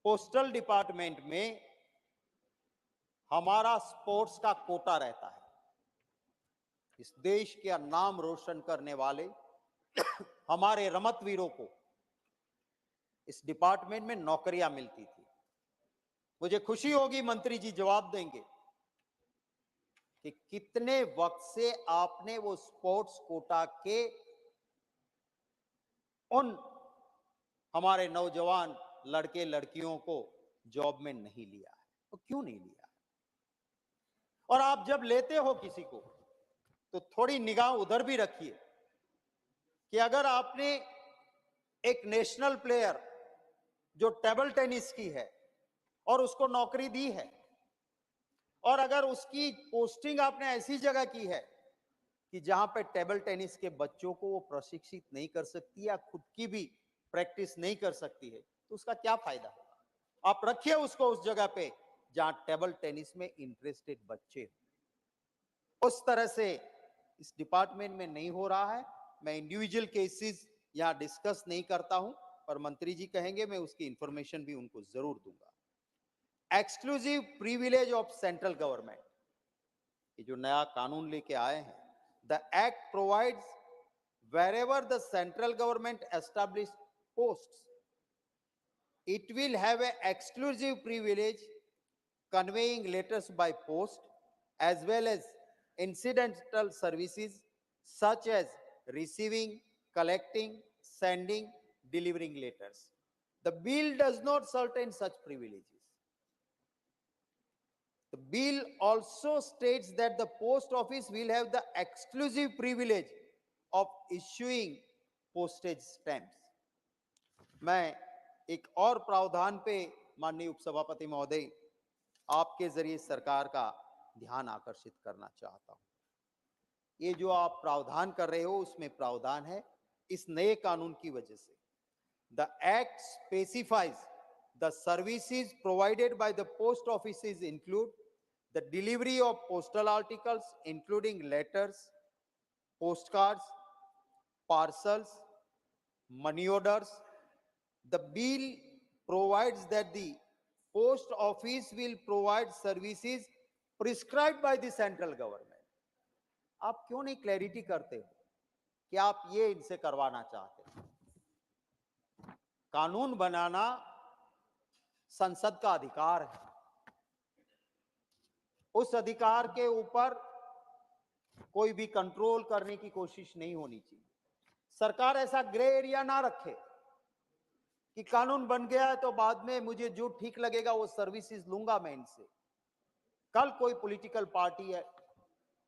पोस्टल डिपार्टमेंट में हमारा स्पोर्ट्स का कोटा रहता है। इस देश का नाम रोशन करने वाले हमारे रमतवीरों को इस डिपार्टमेंट में नौकरियां मिलती थी। मुझे खुशी होगी मंत्री जी जवाब देंगे कि कितने वक्त से आपने वो स्पोर्ट्स कोटा के उन हमारे नौजवान लड़के लड़कियों को जॉब में नहीं लिया है। तो क्यों नहीं लिया है? और आप जब लेते हो किसी को तो थोड़ी निगाह उधर भी रखिए कि अगर आपने एक नेशनल प्लेयर जो टेबल टेनिस की है और उसको नौकरी दी है, और अगर उसकी पोस्टिंग आपने ऐसी जगह की है कि जहां पे टेबल टेनिस के बच्चों को वो प्रशिक्षित नहीं कर सकती या खुद की भी प्रैक्टिस नहीं कर सकती है, तो उसका क्या फायदा होगा? आप रखिए उसको उस जगह पे जहां टेबल टेनिस में इंटरेस्टेड बच्चे हो। उस तरह से इस डिपार्टमेंट में नहीं हो रहा है। मैं इंडिविजुअल केसेस यहां डिस्कस नहीं करता हूं, पर मंत्री जी कहेंगे मैं उसकी इंफॉर्मेशन भी उनको जरूर दूंगा। Exclusive privilege of central government, ये जो नया कानून लेके आए हैं, the act provides wherever the central government established posts, it will have an exclusive privilege conveying letters by post as well as incidental services such as receiving, collecting, sending, delivering letters. The bill does not certain such privileges. The bill also states that the post office will have the exclusive privilege of issuing postage stamps. मैं एक और प्रावधान पे माननीय उपसभापति महोदय आपके जरिए सरकार का ध्यान आकर्षित करना चाहता हूं। ये जो आप प्रावधान कर रहे हो उसमें प्रावधान है इस नए कानून की वजह से the act specifies the services provided by the post offices include the delivery of postal articles including letters, postcards, parcels, money orders. The bill provides that the post office will provide services prescribed by the central government. आप क्यों नहीं clarity करते हो कि आप ये इनसे करवाना चाहते हैं? कानून बनाना संसद का अधिकार है। उस अधिकार के ऊपर कोई भी कंट्रोल करने की कोशिश नहीं होनी चाहिए। सरकार ऐसा ग्रे एरिया ना रखे कि कानून बन गया है तो बाद में मुझे जो ठीक लगेगा वो सर्विसेज लूंगा मैं इनसे। कल कोई पॉलिटिकल पार्टी है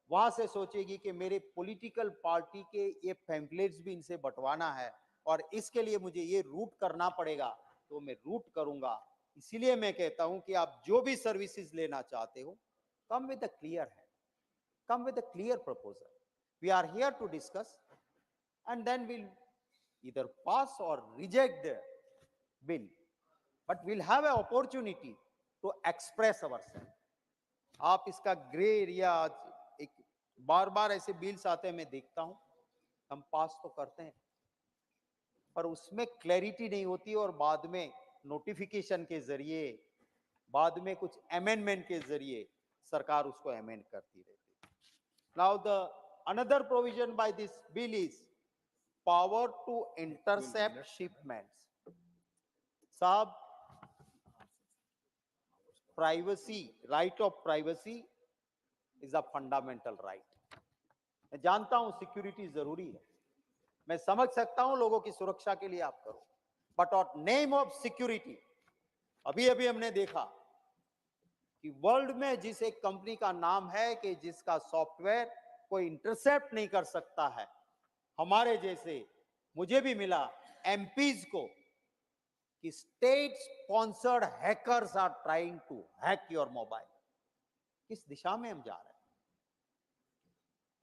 वहां से सोचेगी कि मेरे पॉलिटिकल पार्टी के ये पैम्फलेट्स भी इनसे बंटवाना है और इसके लिए मुझे ये रूट करना पड़ेगा तो मैं रूट करूंगा। इसीलिए मैं कहता हूं कि आप जो भी सर्विसेज लेना चाहते हो कम विद अ क्लियर है, come with a clear proposal. We are here to discuss and then we'll either pass or reject the bill. But we'll have an opportunity to express ourselves. आप इसका grey area एक बार बार ऐसे bills आते हैं मैं देखता हूं, हम पास तो करते हैं पर उसमें क्लैरिटी नहीं होती और बाद में नोटिफिकेशन के जरिए बाद में कुछ अमेंडमेंट के जरिए सरकार उसको अमेंड करती रहती है। Now the another provision by this bill is power to intercept shipments. Sab, privacy, right of privacy is a fundamental right. मैं जानता हूं सिक्योरिटी जरूरी है, मैं समझ सकता हूं लोगों की सुरक्षा के लिए आप करो, but on name of security अभी अभी हमने देखा कि वर्ल्ड में जिस एक कंपनी का नाम है कि जिसका सॉफ्टवेयर कोई इंटरसेप्ट नहीं कर सकता है, हमारे जैसे मुझे भी मिला एमपीज को कि state sponsored hackers are trying to hack your mobile. किस दिशा में हम जा रहे हैं?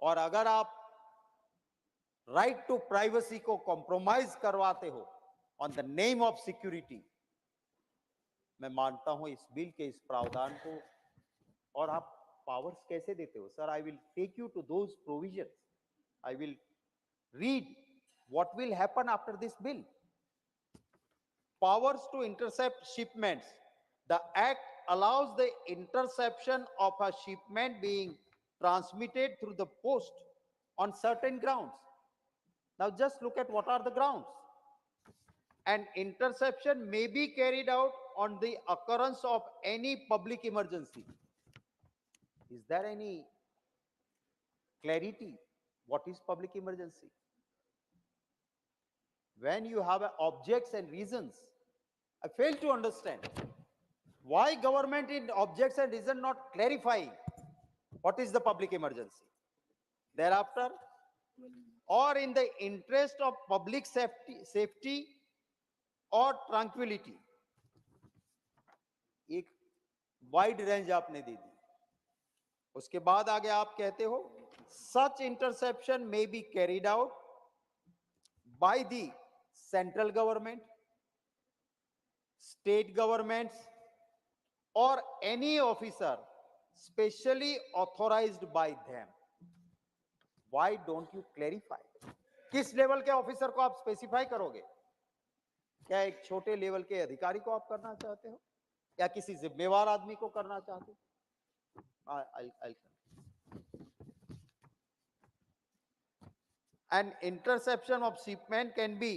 और अगर आप राइट टू प्राइवेसी को कॉम्प्रोमाइज करवाते हो on the name of security, मैं मानता हूं इस बिल के इस प्रावधान को। और आप पावर्स कैसे देते हो? Sir, I will take you to those provisions, I will read what will happen after this bill. Powers to intercept shipments. The act allows the interception of a shipment being transmitted through the post on certain grounds. Now just look at what are the grounds. An interception may be carried out on the occurrence of any public emergency. Is there any clarity? What is public emergency? When you have objects and reasons, I fail to understand why government in objects and reason not clarifying what is the public emergency. Thereafter, or in the interest of public safety or tranquility, एक wide range आपने दे दी। उसके बाद आगे आप कहते हो such interception may be carried out by the central government, state governments, or any officer specially authorized by them. Why don't you clarify? किस level के ऑफिसर को आप स्पेसिफाई करोगे? क्या एक छोटे लेवल के अधिकारी को आप करना चाहते हो या किसी जिम्मेवार आदमी को करना चाहते हो? and interception of shipment can be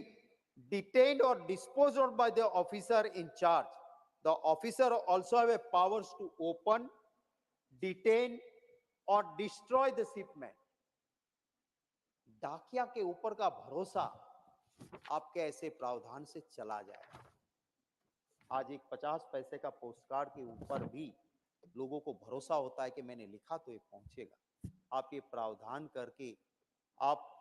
detained or disposed of by the officer in charge. The officer also have a powers to open, detain or destroy the shipment. डाकिया के ऊपर का भरोसा आपके ऐसे प्रावधान से चला जाए। आज एक 50 पैसे का पोस्ट कार्ड के ऊपर भी लोगों को भरोसा होता है कि मैंने लिखा तो ये पहुंचेगा। आप ये प्रावधान करके आप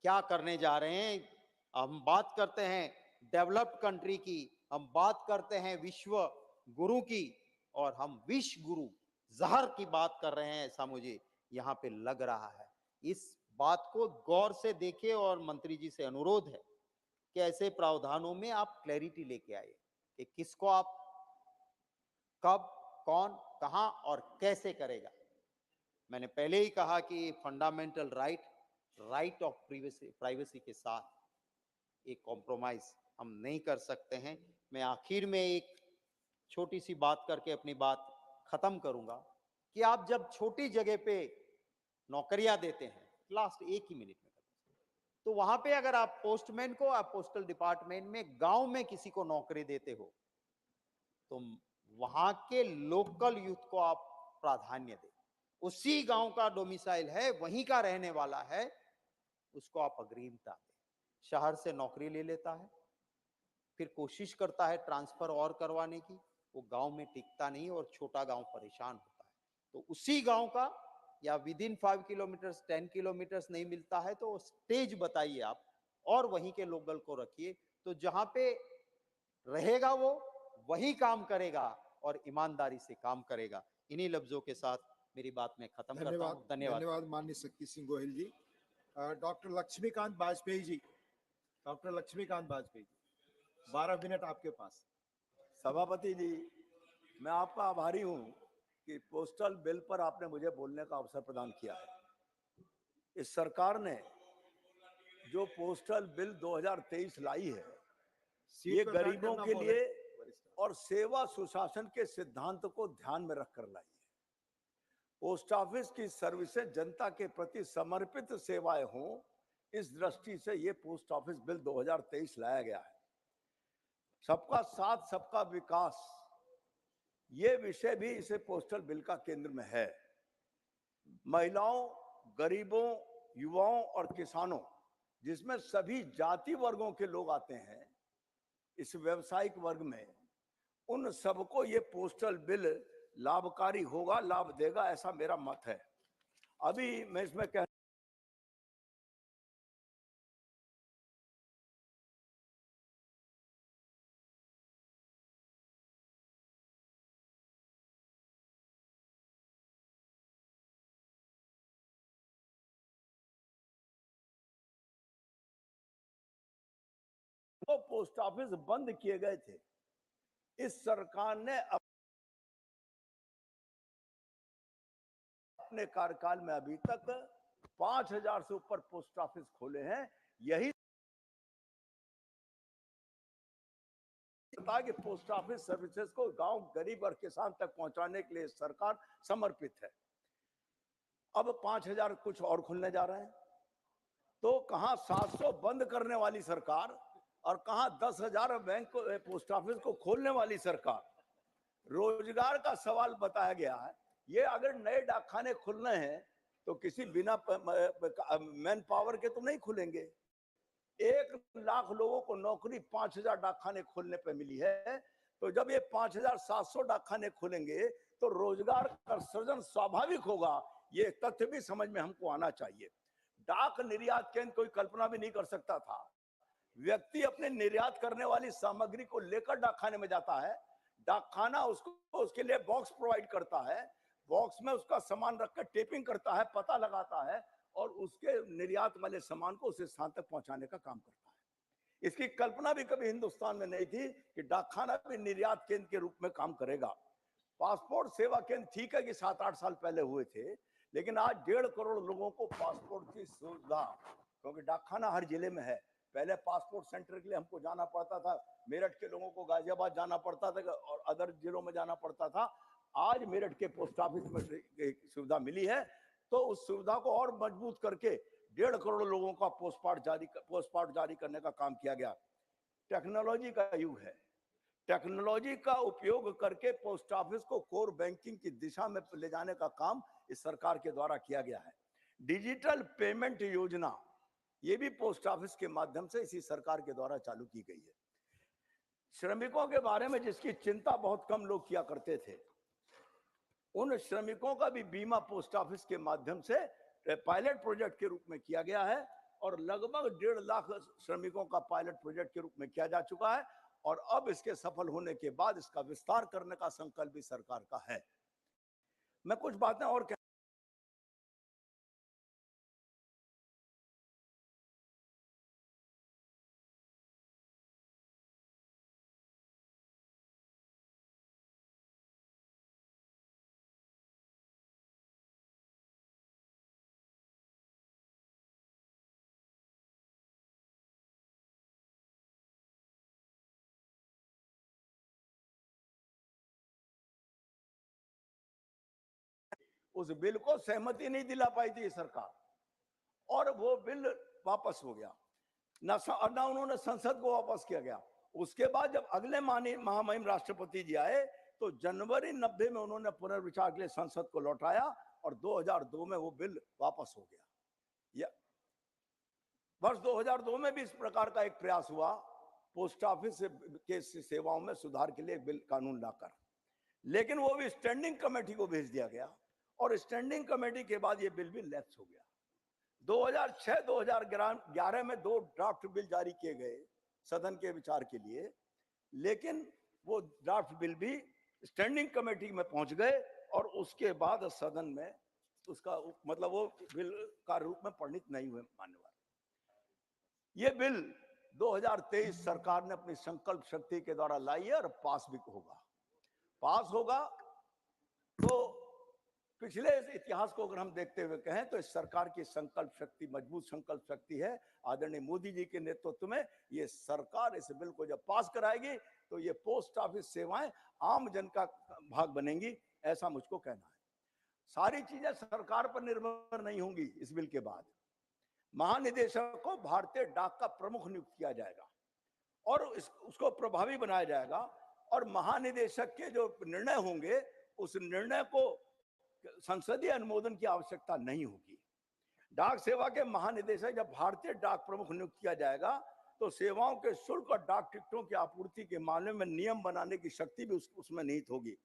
क्या करने जा रहे हैं? हम बात करते हैं डेवलप्ड कंट्री की, हम बात करते हैं विश्व गुरु की, और हम विश्व गुरु जहर की बात कर रहे हैं, ऐसा मुझे यहाँ पे लग रहा है। इस बात को गौर से देखिए और मंत्री जी से अनुरोध है कि ऐसे प्रावधानों में आप क्लैरिटी लेके आइए कि किसको आप कब, कौन, कहां और कैसे करेगा। मैंने पहले ही कहा कि फंडामेंटल राइट ऑफ प्राइवेसी के साथ एक कॉम्प्रोमाइज हम नहीं कर सकते हैं। मैं आखिर में एक छोटी सी बात करके अपनी बात खत्म करूंगा कि आप जब छोटी जगह पे नौकरियां देते हैं, लास्ट एक ही मिनट में, तो वहां पे अगर आप पोस्टमैन को, आप पोस्टल डिपार्टमेंट में गांव में किसी को नौकरी देते हो, तो वहां के लोकल यूथ को आप प्राधान्य दें। उसी गांव का डोमिसाइल है, वहीं का रहने वाला है, उसको आप अग्रिमता दें। शहर से नौकरी ले लेता है, फिर कोशिश करता है ट्रांसफर और करवाने की, वो गांव में टिकता नहीं और छोटा गांव परेशान होता है। तो उसी गांव का या विद इन 5 किलोमीटर्स 10 किलोमीटर्स नहीं मिलता है तो स्टेज बताइए आप और वहीं के लोकल को रखिए, तो जहां पे रहेगा वो वही काम करेगा और ईमानदारी से काम करेगा। इन्हीं लफ्जों के साथ मेरी बात में खत्म करता हूं। धन्यवाद। धन्यवाद माननीय शक्ति सिंह गोहिल जी। डॉक्टर लक्ष्मीकांत वाजपेयी जी, डॉक्टर लक्ष्मीकांत वाजपेयी जी, 12 मिनट आपके पास। सभापति जी, मैं आपका आभारी हूं कि पोस्टल बिल पर आपने मुझे बोलने का अवसर प्रदान किया है। इस सरकार ने जो पोस्टल बिल 2023 लाई है, ये गरीबों के लिए और सेवा सुशासन के सिद्धांत को ध्यान में रखकर लाई है। पोस्ट ऑफिस की सर्विसेज जनता के प्रति समर्पित सेवाएं हों, इस दृष्टि से ये पोस्ट ऑफिस बिल 2023 लाया गया है। सबका साथ सबका विकास, ये विषय भी इसे पोस्टल बिल का केंद्र में है। महिलाओं, गरीबों, युवाओं और किसानों, जिसमें सभी जाति वर्गों के लोग आते हैं, इस व्यवसायिक वर्ग में उन सबको ये पोस्टल बिल लाभकारी होगा, लाभ देगा, ऐसा मेरा मत है। अभी मैं इसमें कह तो पोस्ट ऑफिस बंद किए गए थे। इस सरकार ने अपने कार्यकाल में अभी तक 5000 से ऊपर पोस्ट ऑफिस खोले हैं। यही कि पोस्ट ऑफिस सर्विसेज को गांव, गरीब और किसान तक पहुंचाने के लिए सरकार समर्पित है। अब 5000 कुछ और खुलने जा रहे हैं, तो कहां 700 बंद करने वाली सरकार और कहां 10,000 बैंक को, पोस्ट ऑफिस को खोलने वाली सरकार। रोजगार का सवाल बताया गया है। ये अगर नए डाकखाने खुलने हैं तो किसी बिना मैन पावर के तो नहीं खुलेंगे। 1 लाख लोगों को नौकरी 5000 डाकखाने खोलने पे मिली है, तो जब ये 5700 डाकखाने खुलेंगे तो रोजगार का सृजन स्वाभाविक होगा। ये तथ्य भी समझ में हमको आना चाहिए। डाक निर्यात केंद्र कोई कल्पना भी नहीं कर सकता था। व्यक्ति अपने निर्यात करने वाली सामग्री को लेकर डाकखाने में जाता है, डाकखाना उसको उसके लिए बॉक्स प्रोवाइड करता है, बॉक्स में उसका सामान रखकर टेपिंग करता है, पता लगाता है और उसके निर्यात वाले सामान को उस स्थान तक पहुंचाने का काम करता है। इसकी कल्पना भी कभी हिंदुस्तान में नहीं थी कि डाकखाना भी निर्यात केंद्र के रूप में काम करेगा। पासपोर्ट सेवा केंद्र ठीक है कि 7-8 साल पहले हुए थे, लेकिन आज 1.5 करोड़ लोगों को पासपोर्ट की सुविधा, क्योंकि डाकखाना हर जिले में है। पहले पासपोर्ट सेंटर के लिए हमको जाना पड़ता था, मेरठ के लोगों को गाजियाबाद जाना पड़ता था और अदर जिलों में जाना पड़ता था। आज मेरठ के पोस्ट ऑफिस में सुविधा मिली है, तो उस सुविधा को और मजबूत करके 1.5 करोड़ लोगों का पोस्टमार्ट जारी करने का काम किया गया। टेक्नोलॉजी का युग है, टेक्नोलॉजी का उपयोग करके पोस्ट ऑफिस को कोर बैंकिंग की दिशा में ले जाने का काम इस सरकार के द्वारा किया गया है। डिजिटल पेमेंट योजना ये भी पोस्ट ऑफिस के माध्यम से इसी सरकार के द्वारा चालू की गई है। श्रमिकों के बारे में जिसकी चिंता बहुत कम लोग किया करते थे, उन श्रमिकों का भी बीमा पोस्ट ऑफिस के माध्यम से पायलट प्रोजेक्ट के रूप में किया गया है और लगभग 1.5 लाख श्रमिकों का पायलट प्रोजेक्ट के रूप में किया जा चुका है और अब इसके सफल होने के बाद इसका विस्तार करने का संकल्प भी सरकार का है। मैं कुछ बातें और उस बिल को सहमति नहीं दिला पाई थी सरकार और वो बिल वापस हो गया ना उन्होंने संसद को वापस किया गया। उसके बाद जब अगले महामहिम राष्ट्रपति जी आए तो जनवरी 90 में उन्होंने पुनर्विचार के लिए संसद को लौटाया और 2002 में वो बिल वापस हो गया। वर्ष 2002 में भी इस प्रकार का एक प्रयास हुआ पोस्ट ऑफिस के सेवाओं में सुधार के लिए बिल कानून लाकर, लेकिन वो भी स्टैंडिंग कमेटी को भेज दिया गया और स्टैंडिंग कमेटी के बाद ये बिल भी लैप्स हो गया। 2006-2011 में 2 ड्राफ्ट बिल जारी किए गए सदन के विचार के लिए, लेकिन वो ड्राफ्ट बिल भी स्टैंडिंग कमेटी में पहुंच गए और उसके बाद सदन में उसका मतलब वो बिल का रूप में परिणित नहीं हुए मान्यवर। ये बिल 2023 सरकार ने अपनी संकल्प शक्ति के द्वारा लाई है और पास भी होगा। तो पिछले इतिहास को अगर हम देखते हुए कहें तो इस सरकार की संकल्प शक्ति मजबूत संकल्प शक्ति है। आदरणीय मोदी जी के नेतृत्व में ये सरकार इस बिल को जब पास कराएगी तो ये पोस्ट ऑफिस सेवाएं आम जन का भाग बनेंगी, ऐसा मुझको कहना है। सारी चीजें सरकार पर निर्भर नहीं होंगी। इस बिल के बाद महानिदेशक को भारतीय डाक का प्रमुख नियुक्त किया जाएगा और उसको प्रभावी बनाया जाएगा और महानिदेशक के जो निर्णय होंगे उस निर्णय को संसदीय अनुमोदन की आवश्यकता नहीं होगी। डाक सेवा के महानिदेशक जब भारतीय डाक प्रमुख नियुक्त किया जाएगा तो सेवाओं के शुल्क और डाक टिकटों की आपूर्ति के मामले में नियम बनाने की शक्ति भी उसमें निहित होगी।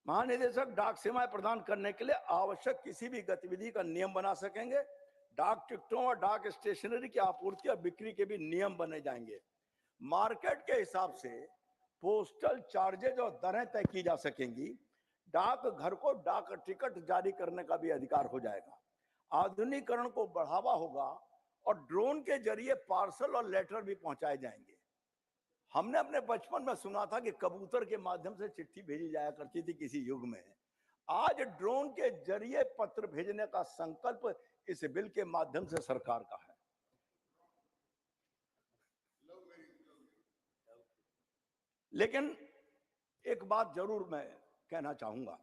महानिदेशक डाक सेवाएं प्रदान करने के लिए आवश्यक किसी भी गतिविधि का नियम बना सकेंगे। डाक टिकटों और डाक स्टेशनरी की आपूर्ति और बिक्री के भी नियम बने जाएंगे। मार्केट के हिसाब से पोस्टल चार्जेज और दरें तय की जा सकेंगी। डाक घर को डाक टिकट जारी करने का भी अधिकार हो जाएगा। आधुनिकीकरण को बढ़ावा होगा और ड्रोन के जरिए पार्सल और लेटर भी पहुंचाए जाएंगे। हमने अपने बचपन में सुना था कि कबूतर के माध्यम से चिट्ठी भेजी जाया करती थी किसी युग में। आज ड्रोन के जरिए पत्र भेजने का संकल्प इस बिल के माध्यम से सरकार का है। लेकिन एक बात जरूर मैं कहना चाहूंगा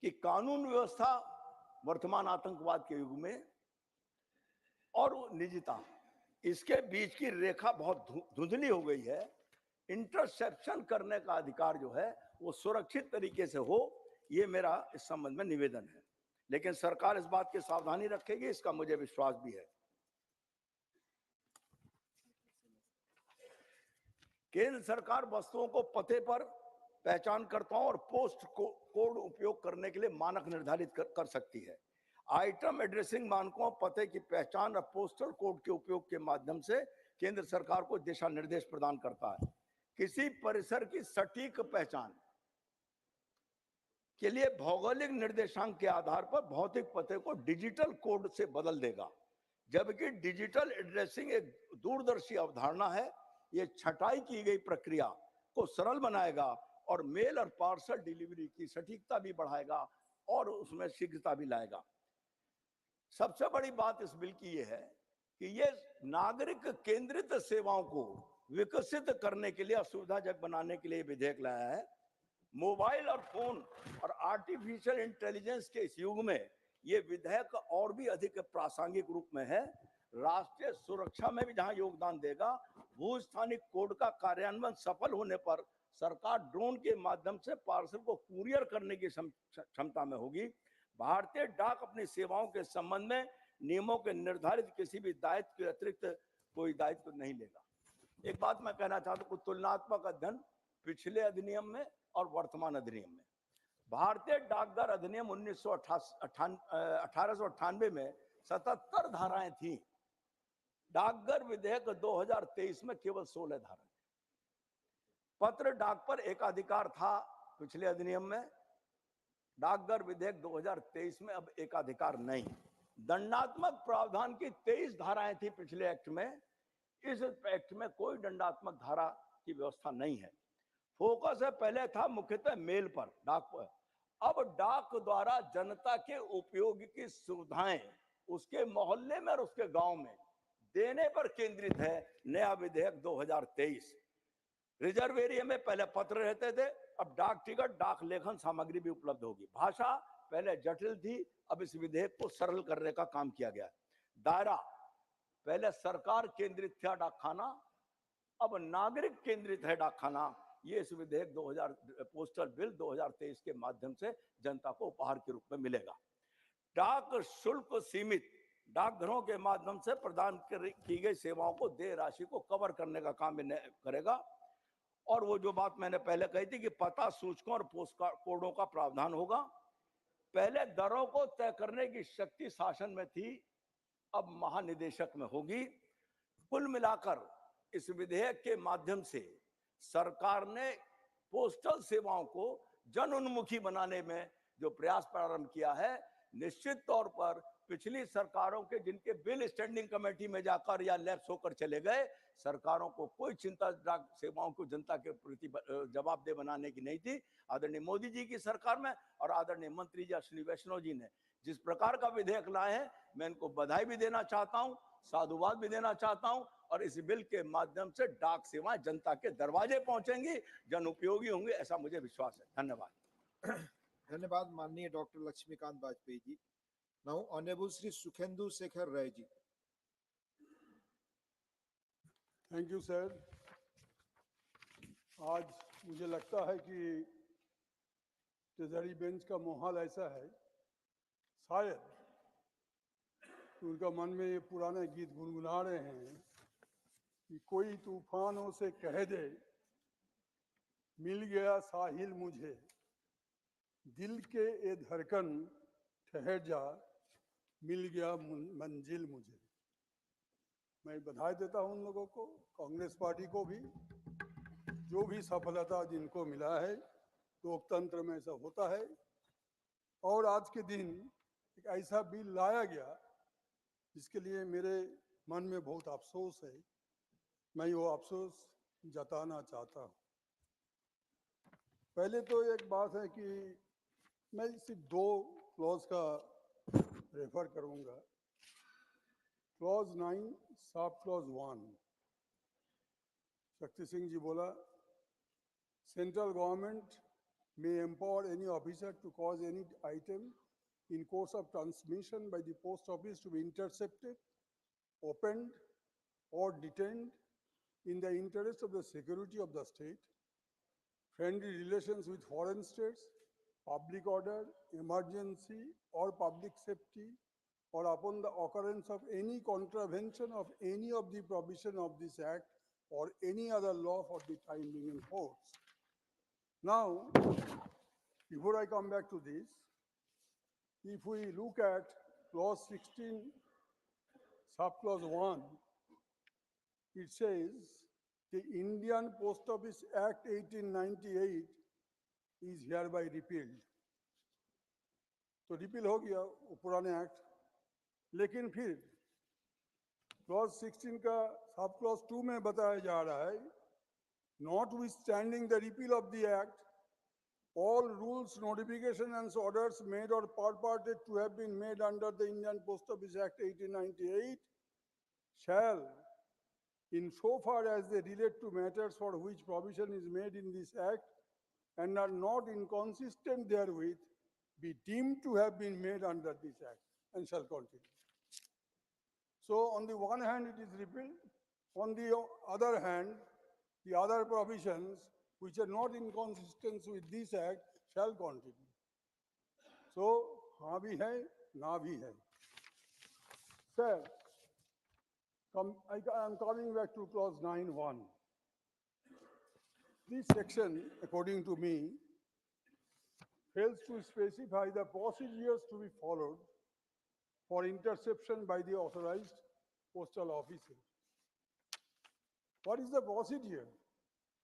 कि कानून व्यवस्था वर्तमान आतंकवाद के युग में और निजता, इसके बीच की रेखा बहुत धुंधली हो गई है। इंटरसेप्शन करने का अधिकार जो है वो सुरक्षित तरीके से हो, ये मेरा इस संबंध में निवेदन है। लेकिन सरकार इस बात की सावधानी रखेगी, इसका मुझे विश्वास भी है। केंद्र सरकार वस्तुओं को पते पर पहचानकर्ताओं और पोस्ट कोड उपयोग करने के लिए मानक निर्धारित कर सकती है। आइटम एड्रेसिंग मानकों, पते की पहचान और पोस्टल कोड के उपयोग के माध्यम से केंद्र सरकार को दिशा निर्देश प्रदान करता है। किसी परिसर की सटीक पहचान के लिए भौगोलिक निर्देशांक के आधार पर भौतिक पते को डिजिटल कोड से बदल देगा, जबकि डिजिटल एड्रेसिंग एक दूरदर्शी अवधारणा है। ये छटाई की गई प्रक्रिया को सरल बनाएगा और मेल और पार्सल डिलीवरी की सटीकता भी बढ़ाएगा और उसमें शीघ्रता भी लाएगा। सबसे बड़ी बात इस बिल की ये है कि ये नागरिक केंद्रित सेवाओं को विकसित करने के लिए, सुविधाजनक बनाने के लिए विधेयक लाया है। मोबाइल और फोन और आर्टिफिशियल इंटेलिजेंस के इस युग में ये विधेयक और भी अधिक प्रासंगिक रूप में है। राष्ट्रीय सुरक्षा में भी जहां योगदान देगा, भूस्थानिक कोड का कार्यान्वयन सफल होने पर सरकार ड्रोन के माध्यम से पार्सल को कुरियर करने की क्षमता में होगी। भारतीय डाक अपनी सेवाओं के संबंध में नियमों के निर्धारित किसी भी दायित्व के अतिरिक्त कोई दायित्व नहीं लेगा। एक बात मैं कहना चाहता हूं, तुलनात्मक अध्ययन पिछले अधिनियम में और वर्तमान अधिनियम में। भारतीय डाकघर अधिनियम 1898 में 77 धाराएं थी। डाकघर विधेयक 2023 में केवल 16 धाराएं। पत्र डाक पर एकाधिकार था पिछले अधिनियम में, डाकघर विधेयक 2023 में अब एकाधिकार नहीं। दंडात्मक प्रावधान की 23 धाराएं थी पिछले एक्ट में, इस एक्ट में कोई दंडात्मक धारा की व्यवस्था नहीं है। फोकस है पहले था मुख्यतः मेल पर, डाक पर, अब डाक द्वारा जनता के उपयोग की सुविधाएं उसके मोहल्ले में और उसके गांव में देने पर केंद्रित है नया विधेयक 2023। रिजर्व एरिया में पहले पत्र रहते थे, अब डाक टिकट, डाक लेखन सामग्री भी उपलब्ध होगी। भाषा पहले जटिल थी, अब इस विधेयक को सरल करने का काम किया गया है। दायरा पहले सरकार केंद्रित था डाकखाना, अब नागरिक केंद्रित है डाकखाना। ये इस विधेयक 2000 पोस्टल बिल 2023 के माध्यम से जनता को उपहार के रूप में मिलेगा। डाक शुल्क सीमित, डाकघरों के माध्यम से प्रदान की गई सेवाओं को देय राशि को कवर करने का काम करेगा। और वो जो बात मैंने पहले कही थी कि पता सूचकों और पोस्ट कोडों का प्रावधान होगा। पहले दरों को तय करने की शक्ति शासन में थी, अब महानिदेशक में होगी। कुल मिलाकर इस विधेयक के माध्यम से सरकार ने पोस्टल सेवाओं को जन उन्मुखी बनाने में जो प्रयास प्रारंभ किया है, निश्चित तौर पर पिछली सरकारों के जिनके बिल स्टैंडिंग कमेटी में जाकर या लैप्स होकर चले गए, सरकारों को कोई चिंता डाक सेवाओं को जनता के प्रति जवाबदेह बनाने की नहीं थी। आदरणीय मोदी जी की सरकार में और आदरणीय मंत्री जी श्री वैष्णव जी ने जिस प्रकार का विधेयक लाए हैं, मैं इनको बधाई भी देना चाहता हूं, साधुवाद भी देना चाहता हूं। और इस बिल के माध्यम से डाक सेवाएं जनता के दरवाजे पहुंचेंगी, जन उपयोगी होंगे, ऐसा मुझे विश्वास है। धन्यवाद। धन्यवाद माननीय doctor Laxmikant Vajpayee ji. Now honourable Shri Sukhendu Sekhar Ray ji. Thank you sir. आज मुझे लगता है कि ट्रेजरी बेंच का माहौल ऐसा है, शायद उनका मन में ये पुराने गीत गुनगुना रहे हैं कि कोई तूफानों से कह दे मिल गया साहिल मुझे, दिल के ए धड़कन ठहर जा, मिल गया मंजिल मुझे। मैं बधाई देता हूं उन लोगों को, कांग्रेस पार्टी को भी, जो भी सफलता जिनको मिला है। लोकतंत्र में ऐसा होता है। और आज के दिन एक ऐसा बिल लाया गया जिसके लिए मेरे मन में बहुत अफसोस है। मैं वो अफसोस जताना चाहता हूँ। पहले तो एक बात है कि मैं सिर्फ 2 क्लॉज का रेफर करूंगा। Clause 9 sub clause 1, Shakti Singh ji बोला, central government may empower any officer to cause any item in course of transmission by the post office to be intercepted, opened or detained in the interest of the security of the state, friendly relations with foreign states, public order, emergency or public safety, or upon the occurrence of any contravention of any of the provision of this act or any other law for the time being in force. Now, before I come back to this, if we look at clause 16, subclause 1, it says the Indian Post Office Act 1898 is hereby repealed. तो repeal हो गया वो पुराने act, लेकिन फिर clause 16 का sub clause 2 में बताया जा रहा है, notwithstanding the repeal of the act, all rules, notification and orders made or purported to have been made under the Indian Post Office Act 1898 shall, in so far as they relate to matters for which provision is made in this act and are not inconsistent therewith, be deemed to have been made under this Act and shall continue. So on the one hand, it is repealed. On the other hand, the other provisions which are not in consistence with this Act shall continue. So, हाँ भी है, ना भी है. Sir, I am coming back to clause 9.1. This section, according to me, fails to specify the procedures to be followed for interception by the authorized postal officer. What is the procedure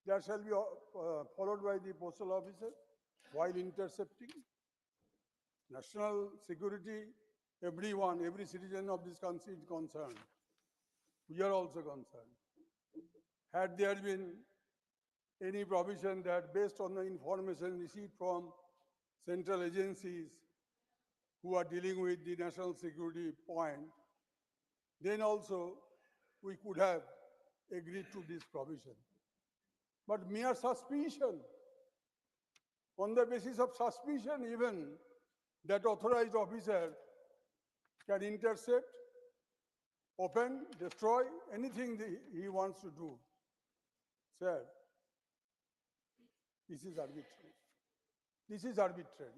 that shall be followed by the postal officer while intercepting? National security, everyone, every citizen of this country is concerned. We are also concerned. Had there been any provision that based on the information received from central agencies who are dealing with the national security point, then also we could have agreed to this provision. But mere suspicion, on the basis of suspicion even, that authorized officer can intercept, open, destroy, anything he wants to do. Sir, this is arbitrary. This is arbitrary.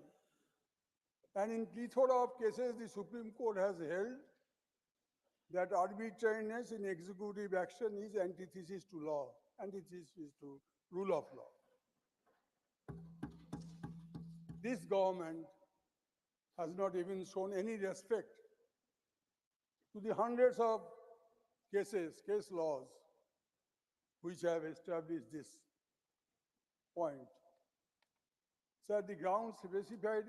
And in plethora of cases, the Supreme Court has held that arbitrariness in executive action is antithesis to law, antithesis to rule of law. This government has not even shown any respect to the hundreds of cases, case laws, which have established this point. Sir, the grounds specified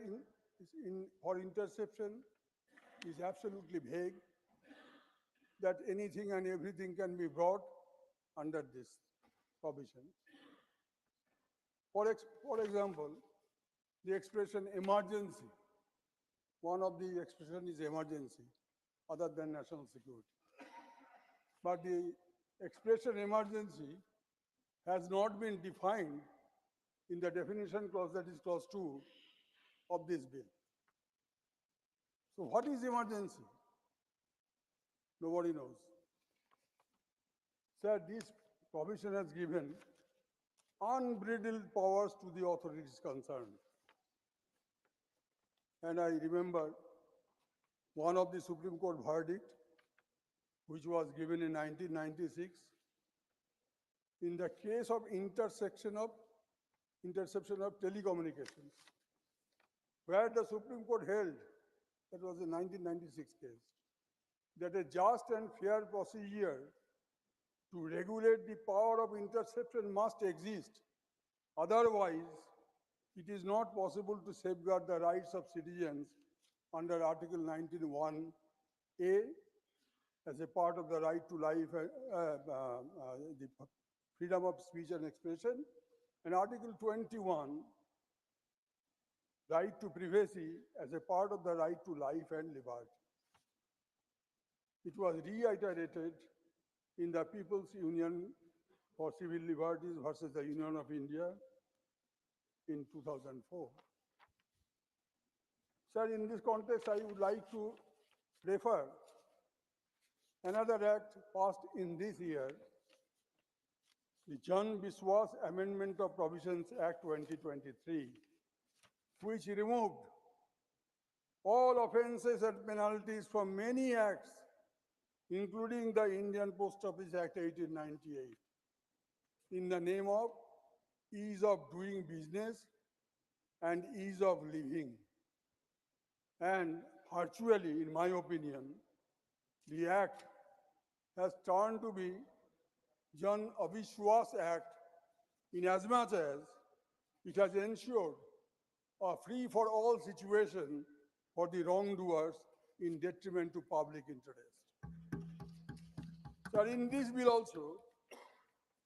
for interception is absolutely vague, that anything and everything can be brought under this provision. For example, the expression emergency, one of the expression is emergency, other than national security. But the expression emergency has not been defined in the definition clause, that is clause 2 of this bill. So what is emergency? Nobody knows. Sir, this provision has given unbridled powers to the authorities concerned. And I remember one of the Supreme Court verdict, which was given in 1996, in the case of interception of telecommunications, where the Supreme Court held, that was a 1996 case, that a just and fair procedure to regulate the power of interception must exist. Otherwise, it is not possible to safeguard the rights of citizens under Article 19(1)(a) as a part of the right to life, the freedom of speech and expression, and Article 21, right to privacy as a part of the right to life and liberty. It was reiterated in the People's Union for Civil Liberties versus the Union of India in 2004. Sir, in this context, I would like to refer another act passed in this year, the Jan Biswas Amendment of Provisions Act 2023, which removed all offences and penalties from many acts, including the Indian Post Office Act 1898, in the name of ease of doing business and ease of living. And virtually, in my opinion, the act has turned to be Jan Avishwas Act in as much as it has ensured a free-for-all situation for the wrongdoers in detriment to public interest. So in this bill also,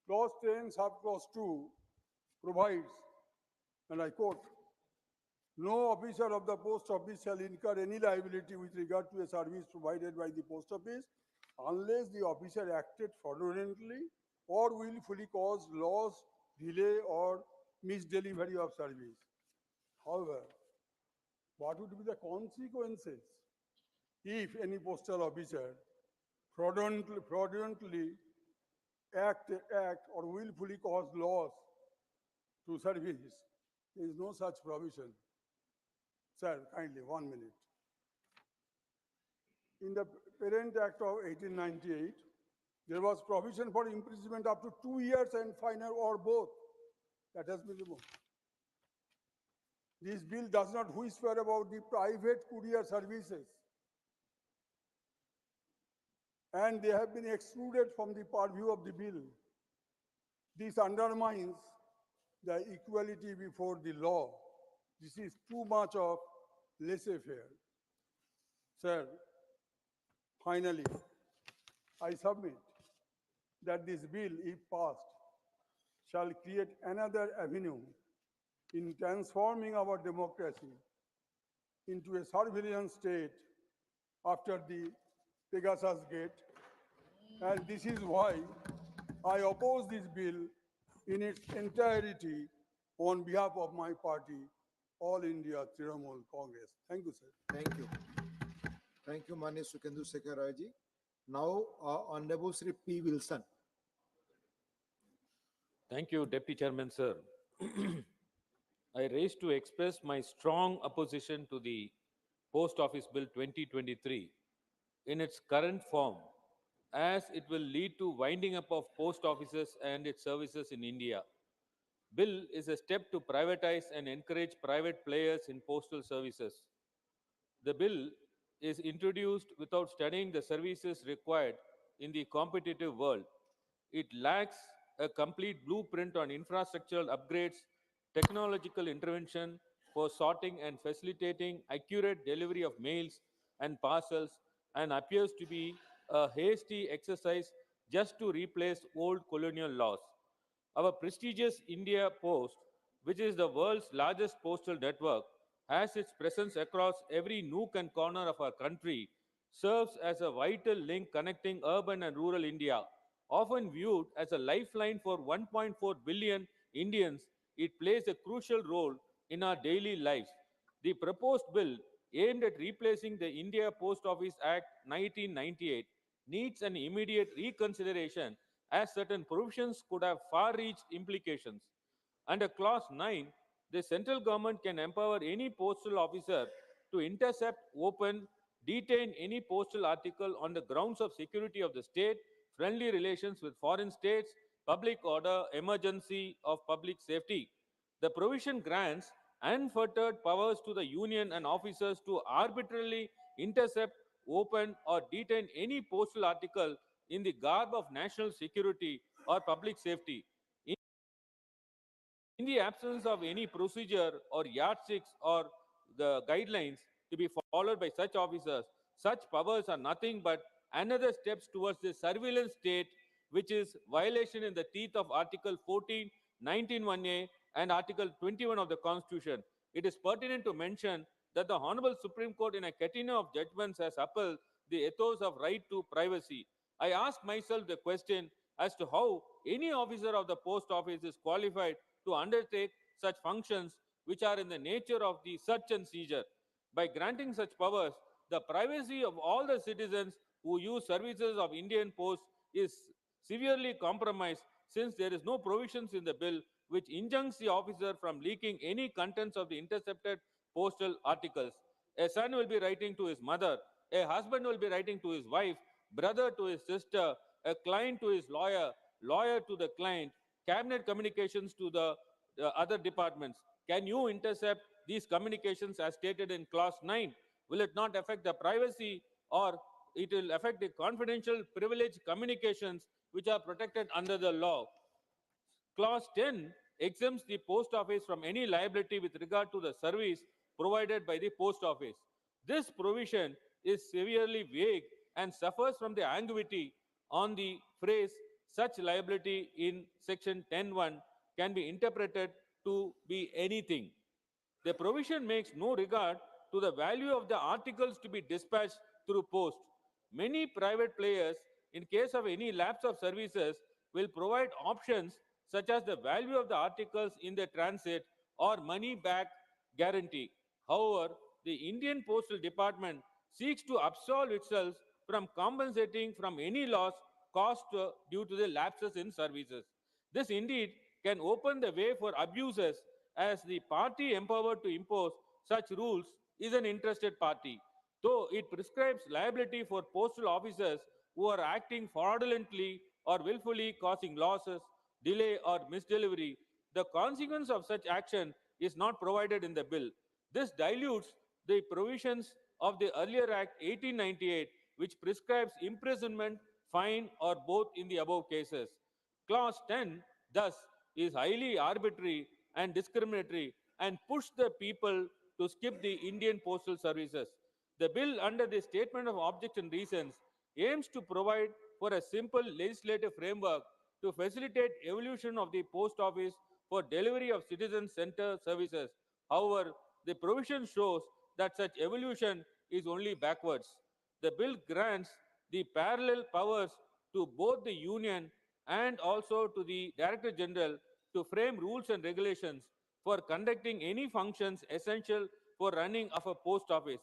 clause 10, subclause 2 provides, and I quote, "No officer of the post office shall incur any liability with regard to a service provided by the post office unless the officer acted fraudulently or willfully caused loss, delay, or misdelivery of service." However, what would be the consequences if any postal officer fraudulently act or willfully cause loss to service? There is no such provision. Sir, kindly, 1 minute. In the Parent Act of 1898, there was provision for imprisonment up to 2 years and fine or both. That has been removed. This bill does not whisper about the private courier services, and they have been excluded from the purview of the bill. This undermines the equality before the law. This is too much of laissez-faire. Sir, finally, I submit that this bill, if passed, shall create another avenue in transforming our democracy into a surveillance state after the Pegasus Gate. And this is why I oppose this bill in its entirety on behalf of my party, All India Trinamool Congress. Thank you, sir. Thank you. Thank you, Mani Sukendu Sekhar ji. Now, Honorable Sri P. Wilson. Thank you, Deputy Chairman, sir. I raise to express my strong opposition to the Post Office Bill 2023 in its current form, as it will lead to winding up of post offices and its services in India. Bill is a step to privatize and encourage private players in postal services. The bill is introduced without studying the services required in the competitive world. It lacks a complete blueprint on infrastructural upgrades, technological intervention for sorting and facilitating accurate delivery of mails and parcels, and appears to be a hasty exercise just to replace old colonial laws. Our prestigious India Post, which is the world's largest postal network, has its presence across every nook and corner of our country, serves as a vital link connecting urban and rural India. Often viewed as a lifeline for 1.4 billion Indians, it plays a crucial role in our daily lives. The proposed bill, aimed at replacing the India Post Office Act 1998, needs an immediate reconsideration, as certain provisions could have far-reaching implications. Under Clause 9, the central government can empower any postal officer to intercept, open, detain any postal article on the grounds of security of the state, friendly relations with foreign states, public order, emergency of public safety. The provision grants unfettered powers to the union and officers to arbitrarily intercept, open, or detain any postal article in the garb of national security or public safety. In the absence of any procedure or yardsticks or the guidelines to be followed by such officers, such powers are nothing but another steps towards the surveillance state, which is violation in the teeth of Article 14, 19(1)(a) and Article 21 of the Constitution. It is pertinent to mention that the Honorable Supreme Court in a catena of judgments has upheld the ethos of right to privacy. I ask myself the question as to how any officer of the post office is qualified to undertake such functions which are in the nature of the search and seizure. By granting such powers, the privacy of all the citizens who use services of Indian Post is severely compromised, since there is no provisions in the bill which injuncts the officer from leaking any contents of the intercepted postal articles. A son will be writing to his mother, a husband will be writing to his wife, brother to his sister, a client to his lawyer, lawyer to the client, cabinet communications to the other departments. Can you intercept these communications as stated in Clause 9? Will it not affect the privacy, or it will affect the confidential privileged communications which are protected under the law? Clause 10 exempts the post office from any liability with regard to the service provided by the post office. This provision is severely vague and suffers from the ambiguity on the phrase such liability in section 10(1) can be interpreted to be anything. The provision makes no regard to the value of the articles to be dispatched through post. Many private players, in case of any lapse of services, will provide options such as the value of the articles in the transit or money back guarantee. However, the Indian Postal Department seeks to absolve itself from compensating from any loss caused due to the lapses in services. This indeed can open the way for abuses, as the party empowered to impose such rules is an interested party, though it prescribes liability for postal officers who are acting fraudulently or willfully causing losses, delay, or misdelivery. The consequence of such action is not provided in the bill. This dilutes the provisions of the earlier Act 1898, which prescribes imprisonment, fine, or both in the above cases. Clause 10, thus, is highly arbitrary and discriminatory and push the people to skip the Indian postal services. The bill, under the statement of objects and reasons, aims to provide for a simple legislative framework to facilitate evolution of the post office for delivery of citizen-centered services. However, the provision shows that such evolution is only backwards. The bill grants the parallel powers to both the Union and also to the Director General to frame rules and regulations for conducting any functions essential for running of a post office.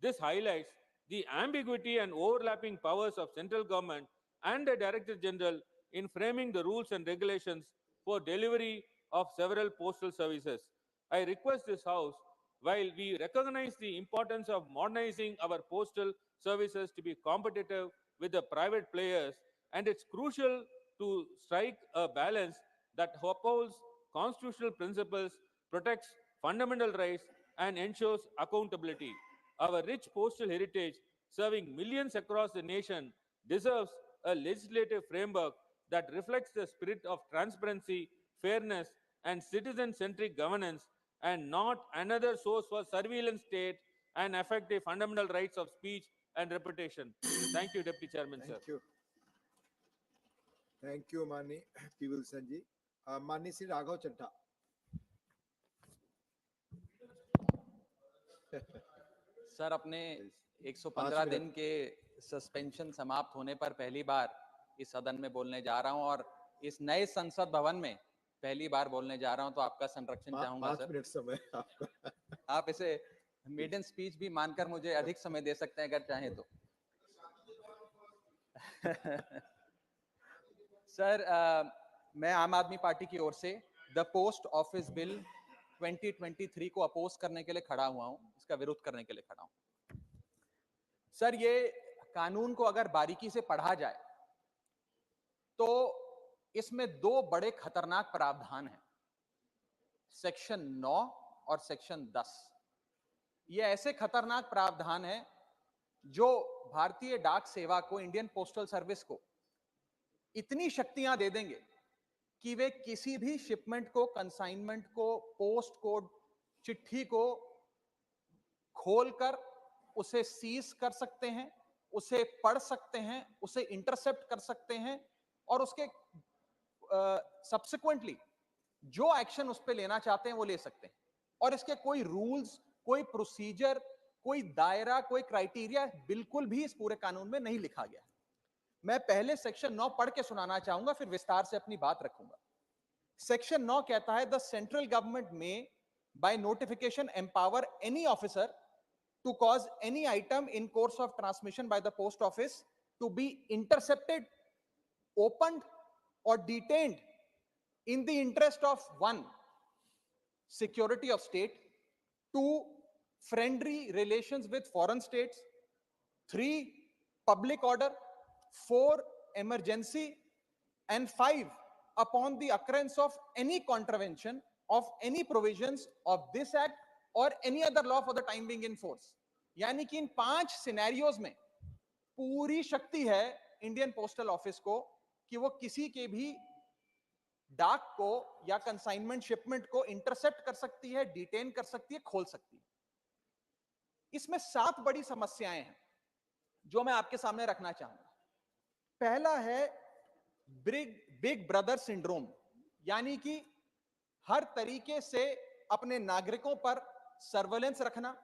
This highlights the ambiguity and overlapping powers of central government and the Director General in framing the rules and regulations for delivery of several postal services. I request this House, while we recognize the importance of modernizing our postal services to be competitive with the private players, and it's crucial to strike a balance that upholds constitutional principles, protects fundamental rights, and ensures accountability. Our rich postal heritage, serving millions across the nation, deserves a legislative framework that reflects the spirit of transparency, fairness, and citizen-centric governance, and not another source for surveillance state and affect the fundamental rights of speech and reputation. Thank you, Deputy Chairman, sir. Thank you, Mani P. Wilson ji. Mani Sri Raghav Chadha. Sir, अपने 115 दिन के suspension समाप्त होने पर पहली बार इस सदन में बोलने जा रहा हूं और इस नए संसद भवन में पहली बार बोलने जा रहा हूं, तो आपका संरक्षण चाहूंगा सर। 5 मिनट समय आपका। आप इसे मेडन स्पीच भी मानकर मुझे अधिक समय दे सकते हैं अगर चाहें तो। सर, मैं आम आदमी पार्टी की ओर से द पोस्ट ऑफिस बिल 2023 को अपोज करने के लिए खड़ा हुआ हूं, इसका विरोध करने के लिए खड़ा हूं। सर, ये कानून को अगर बारीकी से पढ़ा जाए तो इसमें 2 बड़े खतरनाक प्रावधान हैं, सेक्शन 9 और सेक्शन 10। ये ऐसे खतरनाक प्रावधान हैं जो भारतीय डाक सेवा को, इंडियन पोस्टल सर्विस को इतनी शक्तियां दे देंगे कि वे किसी भी शिपमेंट को, कंसाइनमेंट को, पोस्ट कोड, चिट्ठी को खोलकर उसे सीज कर सकते हैं, उसे पढ़ सकते हैं, उसे इंटरसेप्ट कर सकते हैं और उसके सब्सिक्वेंटली जो एक्शन उस पर लेना चाहते हैं वो ले सकते हैं। और इसके कोई रूल्स, कोई प्रोसीजर, कोई दायरा, कोई क्राइटेरिया बिल्कुल भी इस पूरे कानून में नहीं लिखा गया। मैं पहले सेक्शन 9 पढ़ के सुनाना चाहूंगा, फिर विस्तार से अपनी बात रखूंगा। सेक्शन 9 कहता है, the central government may by notification empower any officer to cause any item in course of transmission by the post office to be intercepted, opened or detained in the interest of 1, security of state, 2, friendly relations with foreign states, 3, public order, 4, emergency, and 5, upon the occurrence of any contravention of any provisions of this act or any other law for the time being in force। यानी कि इन 5 scenarios में पूरी शक्ति है Indian postal office को कि वो किसी के भी डाक को या कंसाइनमेंट शिपमेंट को इंटरसेप्ट कर सकती है, डिटेन कर सकती है, खोल सकती है। इसमें 7 बड़ी समस्याएं हैं जो मैं आपके सामने रखना चाहूंगा। पहला है बिग ब्रदर सिंड्रोम, यानी कि हर तरीके से अपने नागरिकों पर सर्वेलेंस रखना,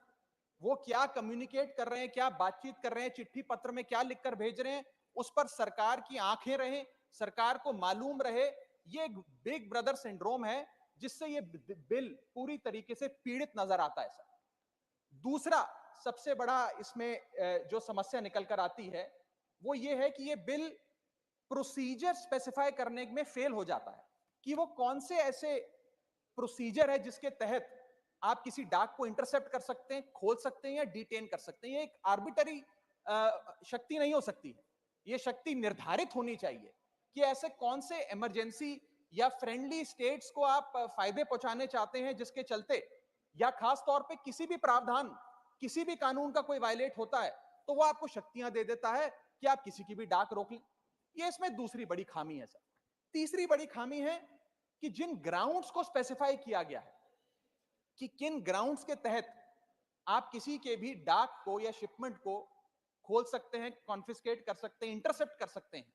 वो क्या कम्युनिकेट कर रहे हैं, क्या बातचीत कर रहे हैं, चिट्ठी पत्र में क्या लिखकर भेज रहे हैं, उस पर सरकार की आंखें रहें, सरकार को मालूम रहे। ये बिग ब्रदर सिंड्रोम है जिससे ये बिल पूरी तरीके से पीड़ित नजर आता है। सर, दूसरा सबसे बड़ा इसमें जो समस्या निकल कर आती है वो ये है कि ये बिल प्रोसीजर स्पेसिफाई करने में फेल हो जाता है कि वो कौन से ऐसे प्रोसीजर है जिसके तहत आप किसी डाक को इंटरसेप्ट कर सकते हैं, खोल सकते हैं या डिटेन कर सकते हैं। ये एक आर्बिटरी शक्ति नहीं हो सकती है, ये शक्ति निर्धारित होनी चाहिए कि ऐसे कौन से इमरजेंसी या फ्रेंडली स्टेट्स को आप फायदे पहुंचाने चाहते हैं जिसके चलते या खास तौर पे किसी भी प्रावधान किसी भी कानून का कोई वायलेट होता है तो वो आपको शक्तियां दे देता है कि आप किसी की भी डाक रोक लें। ये इसमें दूसरी बड़ी खामी है सर। तीसरी बड़ी खामी है कि जिन ग्राउंड्स को स्पेसिफाई किया गया है कि किन ग्राउंड्स के तहत आप किसी के भी डाक को या शिपमेंट को खोल सकते हैं, कॉन्फिस्केट कर सकते हैं, इंटरसेप्ट कर सकते हैं,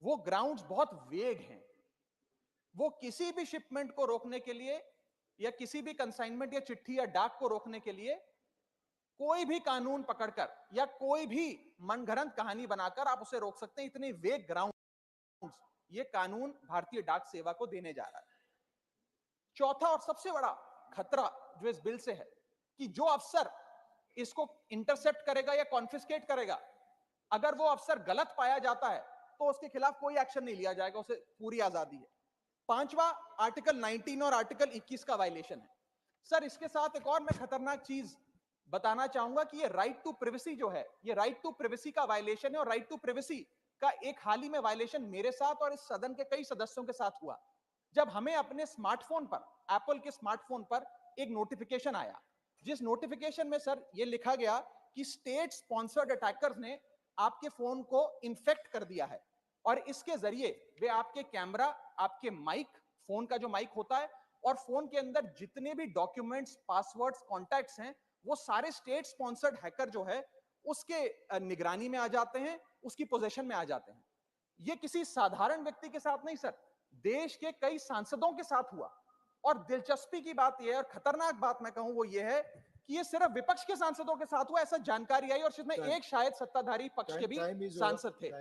वो ग्राउंड्स बहुत वेग हैं। वो किसी भी शिपमेंट को रोकने के लिए या किसी भी कंसाइनमेंट या चिट्ठी या डाक को रोकने के लिए कोई भी कानून पकड़कर या कोई भी मनगढ़ंत कहानी बनाकर आप उसे रोक सकते हैं। इतने वेग ग्राउंड्स ये कानून भारतीय डाक सेवा को देने जा रहा है। चौथा और सबसे बड़ा खतरा जो इस बिल से है कि जो अफसर इसको इंटरसेप्ट करेगा या कॉन्फिस्केट करेगा, अगर वो अफसर गलत पाया जाता है तो उसके खिलाफ कोई एक्शन नहीं लिया जाएगा, उसे पूरी आजादी है। पांचवा, आर्टिकल 19 और आर्टिकल 21 का वायलेशन है। सर इसके साथ एक और मैं खतरनाक चीज बताना चाहूंगा कि ये राइट टू प्रिवेसी जो है, ये राइट टू प्रिवेसी का वायलेशन है। और राइट टू प्रिवेसी का एक हाल ही में वायलेशन मेरे साथ और इस सदन के कई सदस्यों के साथ हुआ, जब हमें अपने स्मार्टफोन पर, एप्पल के स्मार्टफोन पर एक नोटिफिकेशन आया, जिस नोटिफिकेशन में सर ये लिखा गया कि स्टेट स्पॉन्सर्ड अटैकर्स ने आपके फोन को इन्फेक्ट कर दिया है और इसके जरिए वे आपके कैमरा, आपके माइक, फोन का जो माइक होता है और फोन के अंदर जितने भी डॉक्यूमेंट्स, पासवर्ड्स, कॉन्टैक्ट्स हैं, वो सारे स्टेट स्पॉन्सर्ड हैकर जो है उसके निगरानी में आ जाते हैं, उसकी पोजीशन में आ जाते हैं। ये किसी साधारण व्यक्ति के साथ नहीं सर, देश के कई सांसदों के साथ हुआ। और दिलचस्पी की बात यह है और खतरनाक बात मैं कहूं वो ये है कि ये सिर्फ विपक्ष के सांसदों के साथ हुआ, ऐसा जानकारी आई और इसमें एक शायद सत्ताधारी पक्ष के भी सांसद थे।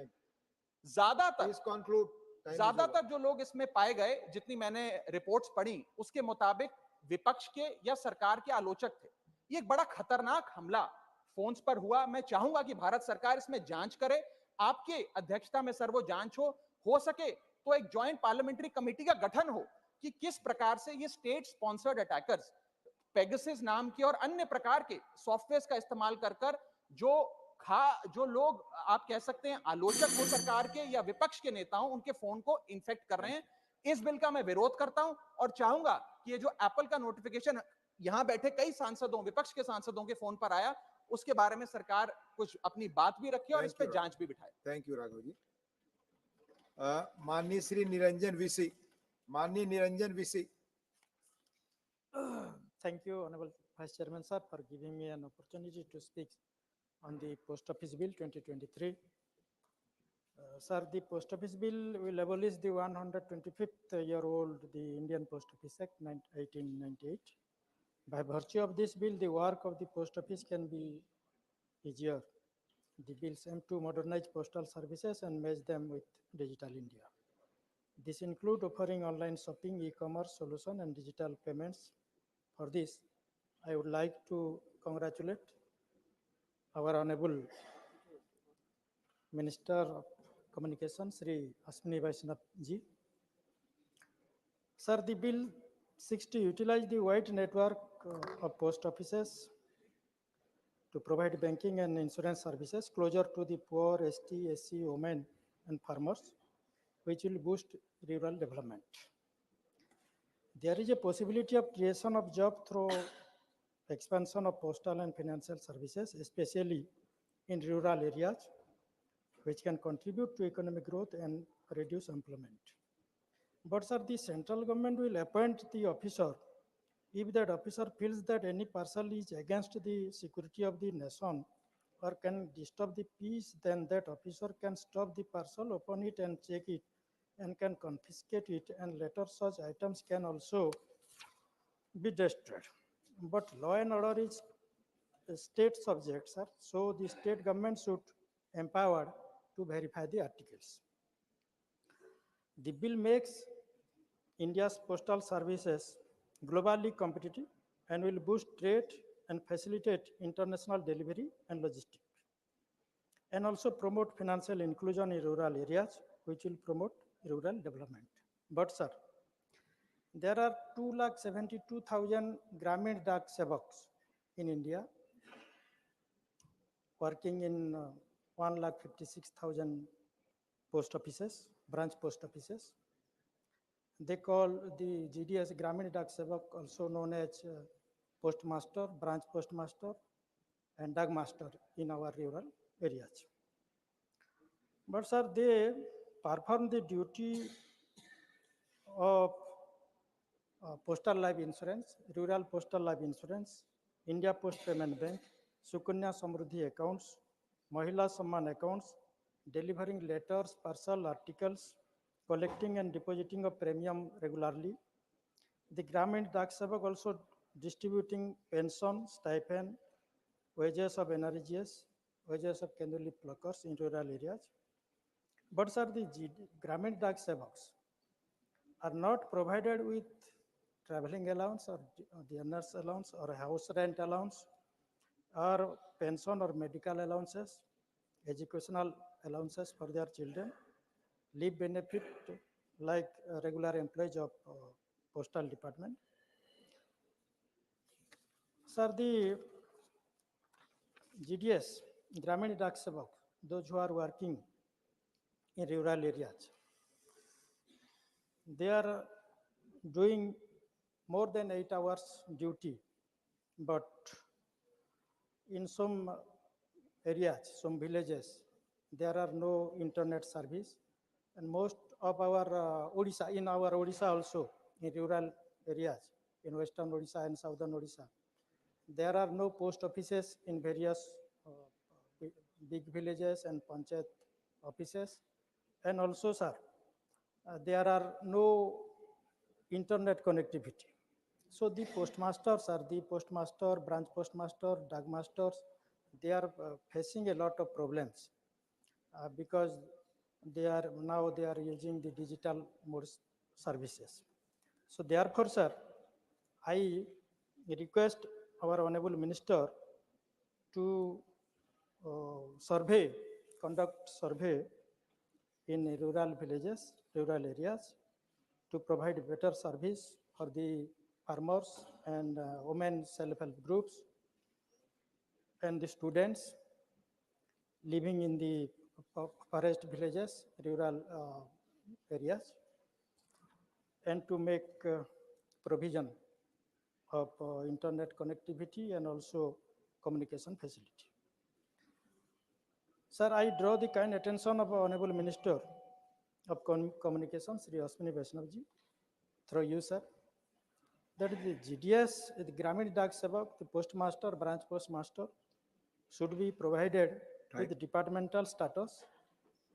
ज्यादातर जो लोग इसमें पाए गए, जितनी मैंने रिपोर्ट्स पढ़ी, उसके मुताबिक विपक्ष के या सरकार के आलोचक थे। ये एक बड़ा खतरनाक हमला फोन्स पर हुआ। मैं चाहूंगा कि भारत सरकार इसमें जांच करे, आपके अध्यक्षता में सर वो जांच हो सके तो एक ज्वाइंट पार्लियामेंट्री कमेटी का गठन हो कि किस प्रकार से ये स्टेट स्पॉन्सर्ड अटैकर्स पेगासस नाम के और अन्य प्रकार के सॉफ्टवेयर का इस्तेमाल कर जो लोग आप कह सकते हैं आलोचक हो सरकार के या विपक्ष के नेताओं, उनके फोन को इन्फेक्ट कर रहे हैं। इस बिल का मैं विरोध करता हूं और चाहूंगा कि ये जो एप्पल का नोटिफिकेशन यहां बैठे कई सांसदों, विपक्ष के सांसदों के फोन पर आया, उसके बारे में सरकार कुछ अपनी बात भी रखे और इस पर जांच भी बिठाए। Thank you Raghav ji. माननीय श्री निरंजन विसी, माननीय Niranjan विसी। Thank you, Honorable Vice Chairman sir, for giving me an opportunity to speak on the Post Office Bill 2023. Sir, the Post Office Bill will abolish the 125th year-old the Indian Post Office Act 1898. By virtue of this bill, the work of the Post Office can be easier. The bills aim to modernize postal services and merge them with Digital India. This includes offering online shopping, e-commerce solution, and digital payments. For this, I would like to congratulate our Honorable Minister of Communications, Sri Ashwini Vaishnav ji. Sir, the bill seeks to utilize the wide network of post offices to provide banking and insurance services closer to the poor, ST, SC, women, and farmers, which will boost rural development. There is a possibility of creation of jobs through expansion of postal and financial services, especially in rural areas, which can contribute to economic growth and reduce employment. But sir, the central government will appoint the officer. If that officer feels that any parcel is against the security of the nation or can disturb the peace, then that officer can stop the parcel, open it and check it, and can confiscate it, and later such items can also be destroyed. But law and order is a state subject, sir, so the state government should empowered to verify the articles. The bill makes India's postal services globally competitive and will boost trade and facilitate international delivery and logistics. And also promote financial inclusion in rural areas, which will promote rural development. But sir, there are 272,000 Gramin Dak Sevaks in India, working in 156,000 post offices, branch post offices. They call the GDS Gramin Dak Sevak, also known as postmaster, branch postmaster, and Dak master in our rural areas. But sir, they perform the duty of postal life insurance, rural postal life insurance, India Post Payment Bank, Sukunya Samruddhi accounts, Mahila Samman accounts, delivering letters, parcel, articles, collecting and depositing of premium regularly. The Gramin Dak Sevak also distributing pension, stipend, wages of NRGS, wages of candle leaf pluckers in rural areas. But sir, the Gramin Dak Sevaks are not provided with traveling allowance or the nurse allowance or house rent allowance or pension or medical allowances, educational allowances for their children, leave benefit like regular employees of postal department. Sir, the GDS, Gramin Dak Sevak, those who are working in rural areas, they are doing more than 8 hours duty, but in some areas, some villages, there are no internet service, and most of our Odisha, in our Odisha also, in rural areas, in western Odisha and southern Odisha, there are no post offices in various big villages and panchayat offices, and also, sir, there are no internet connectivity. So the postmasters are the postmaster, branch postmaster, Dak masters, they are facing a lot of problems because they are using the digital mode services. So therefore, sir, I request our honorable minister to conduct survey in rural villages, rural areas, to provide better service for the farmers and women self-help groups and the students living in the forest villages, rural areas, and to make provision of internet connectivity and also communication facility. Sir, I draw the kind attention of Honorable Minister of Communications, Sri Ashwini Vaishnavji, through you, sir, that the GDS, the Gramin Dak Sevak, the postmaster, branch postmaster, should be provided with departmental status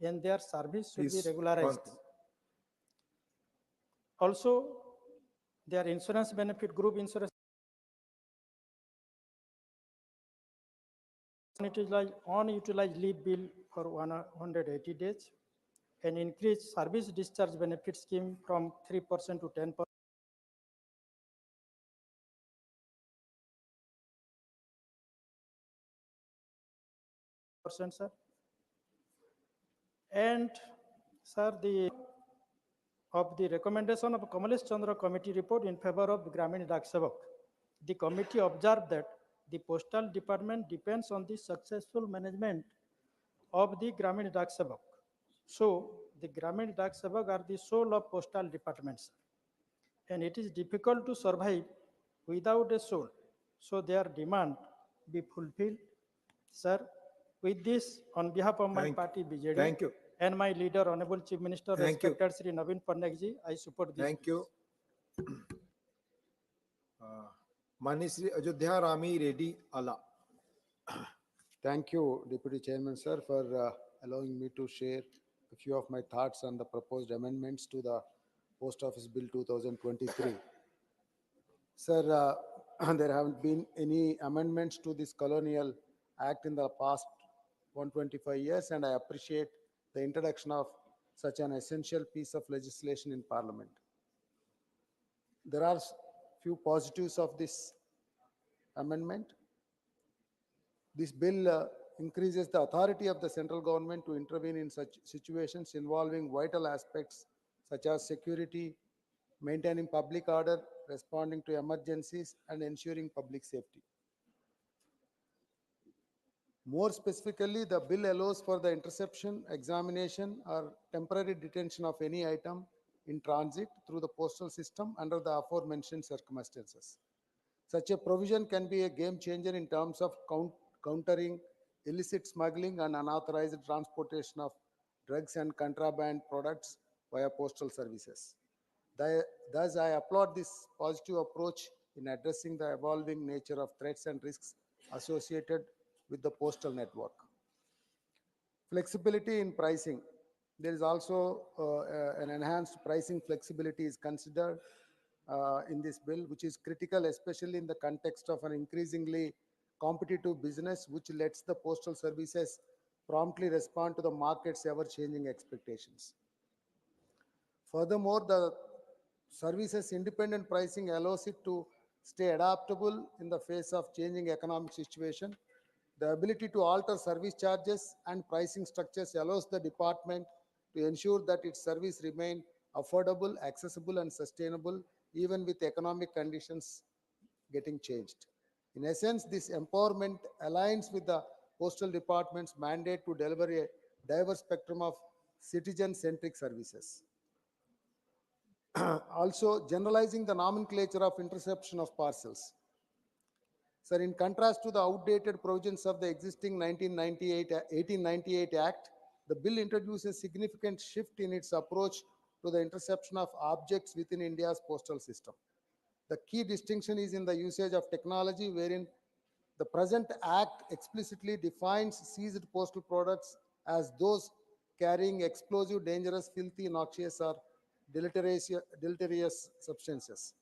and their service should be regularized. Also, their insurance benefit, group insurance, unutilized leave bill for 180 days, and increase service discharge benefit scheme from 3% to 10%. Sir. And sir, of the recommendation of Kamalesh Chandra committee report in favor of Gramin Dak Sevak, the committee observed that the postal department depends on the successful management of the Gramin Dak Sevak. So the Gramin Dak Sevak are the soul of postal departments, and it is difficult to survive without a soul. So their demand be fulfilled. Sir, with this, on behalf of my party BJD, and my leader, Honorable Chief Minister, respected Sri Naveen Patnaik ji, I support this. Thank you. Mani Sri Ajodhya Rami Reddy Ala. Thank you, Deputy Chairman, sir, for allowing me to share a few of my thoughts on the proposed amendments to the Post Office Bill 2023. Sir, there haven't been any amendments to this colonial act in the past 125 years, and I appreciate the introduction of such an essential piece of legislation in Parliament. There are few positives of this amendment. This bill increases the authority of the central government to intervene in such situations involving vital aspects such as security, maintaining public order, responding to emergencies, and ensuring public safety. More specifically, the bill allows for the interception, examination, or temporary detention of any item in transit through the postal system under the aforementioned circumstances. Such a provision can be a game changer in terms of countering illicit smuggling and unauthorized transportation of drugs and contraband products via postal services. Thus, I applaud this positive approach in addressing the evolving nature of threats and risks associated with the postal network. Flexibility in pricing. There is also an enhanced pricing flexibility is considered in this bill, which is critical, especially in the context of an increasingly competitive business, which lets the postal services promptly respond to the market's ever-changing expectations. Furthermore, the services independent pricing allows it to stay adaptable in the face of changing economic situation. The ability to alter service charges and pricing structures allows the department to ensure that its service remain affordable, accessible, and sustainable, even with economic conditions getting changed. In essence, this empowerment aligns with the Postal Department's mandate to deliver a diverse spectrum of citizen-centric services. Also, generalizing the nomenclature of interception of parcels. Sir, in contrast to the outdated provisions of the existing 1898 Act, the bill introduces significant shift in its approach to the interception of objects within India's postal system. The key distinction is in the usage of technology, wherein the present Act explicitly defines seized postal products as those carrying explosive, dangerous, filthy, noxious, or deleterious substances,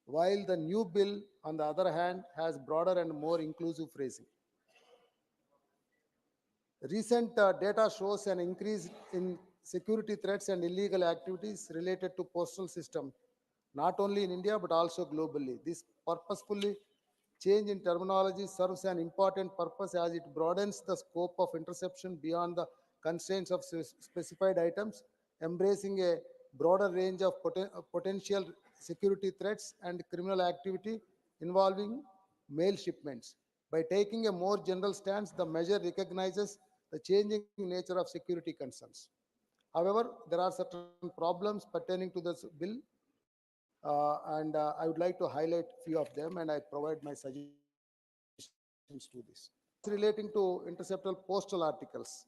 while the new bill, on the other hand, has broader and more inclusive phrasing. Recent data shows an increase in security threats and illegal activities related to postal system, not only in India but also globally. This purposefully change in terminology serves an important purpose as it broadens the scope of interception beyond the constraints of specified items, embracing a broader range of potential security threats and criminal activity involving mail shipments. By taking a more general stance, the measure recognizes the changing nature of security concerns. However, there are certain problems pertaining to this bill, and I would like to highlight few of them, and I provide my suggestions to this. Relating to intercepted postal articles.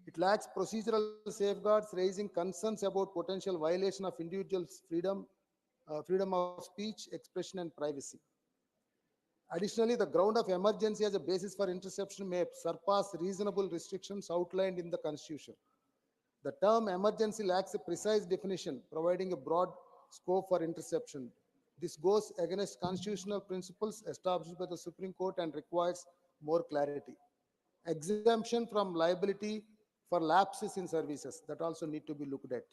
It lacks procedural safeguards, raising concerns about potential violation of individuals' freedom of speech, expression, and privacy. Additionally, the ground of emergency as a basis for interception may surpass reasonable restrictions outlined in the Constitution. The term emergency lacks a precise definition, providing a broad scope for interception. This goes against constitutional principles established by the Supreme Court and requires more clarity. Exemption from liability for lapses in services, that also need to be looked at.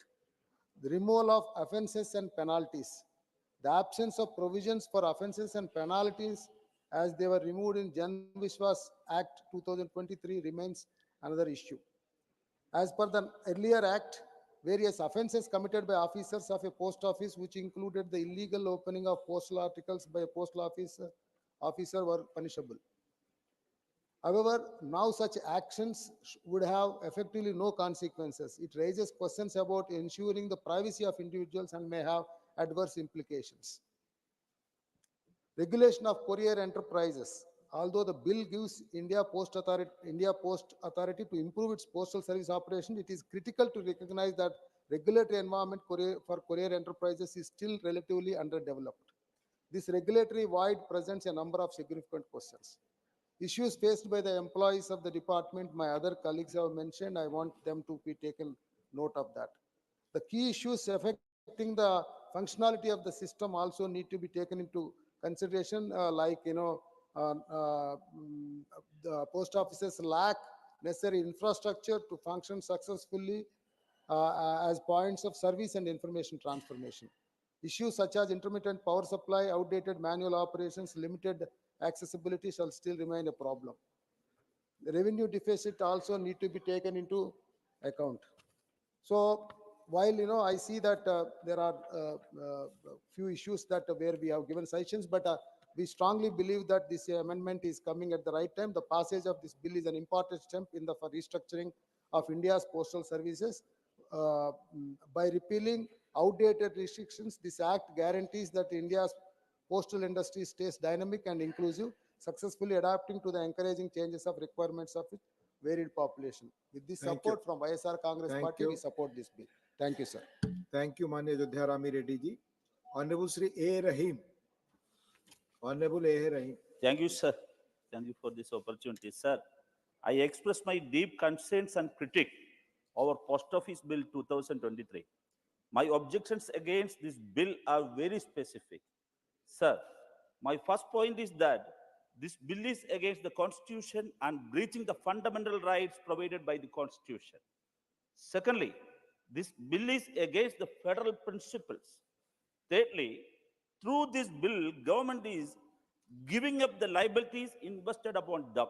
The removal of offences and penalties. The absence of provisions for offences and penalties as they were removed in Jan Vishwas Act 2023 remains another issue. As per the earlier act, various offences committed by officers of a post office, which included the illegal opening of postal articles by a postal officer were punishable. However, now such actions would have effectively no consequences. It raises questions about ensuring the privacy of individuals and may have adverse implications. Regulation of courier enterprises. Although the bill gives India Post Authority to improve its postal service operation, it is critical to recognize that regulatory environment for courier enterprises is still relatively underdeveloped. This regulatory void presents a number of significant questions. Issues faced by the employees of the department, my other colleagues have mentioned, I want them to be taken note of that. The key issues affecting the functionality of the system also need to be taken into consideration, the post offices lack necessary infrastructure to function successfully as points of service and information transformation. Issues such as intermittent power supply, outdated manual operations, limited accessibility shall still remain a problem. The revenue deficit also need to be taken into account. So while I see that there are few issues that where we have given suggestions, but we strongly believe that this amendment is coming at the right time. The passage of this bill is an important step in the for restructuring of India's postal services. By repealing outdated restrictions, this act guarantees that India's postal industry stays dynamic and inclusive, successfully adapting to the encouraging changes of requirements of its varied population. With this Thank support from YSR Congress Thank Party, you. we support this bill. Thank you, sir. Thank you, Manya Jodhya Rami Reddy ji. Honorable Sri A. Rahim. Honorable A. Rahim. Thank you, sir. Thank you for this opportunity, sir. I express my deep concerns and critique over Post Office Bill 2023. My objections against this bill are very specific. Sir, my first point is that this bill is against the Constitution and breaching the fundamental rights provided by the Constitution. Secondly, this bill is against the federal principles. Thirdly, through this bill, government is giving up the liabilities invested upon them.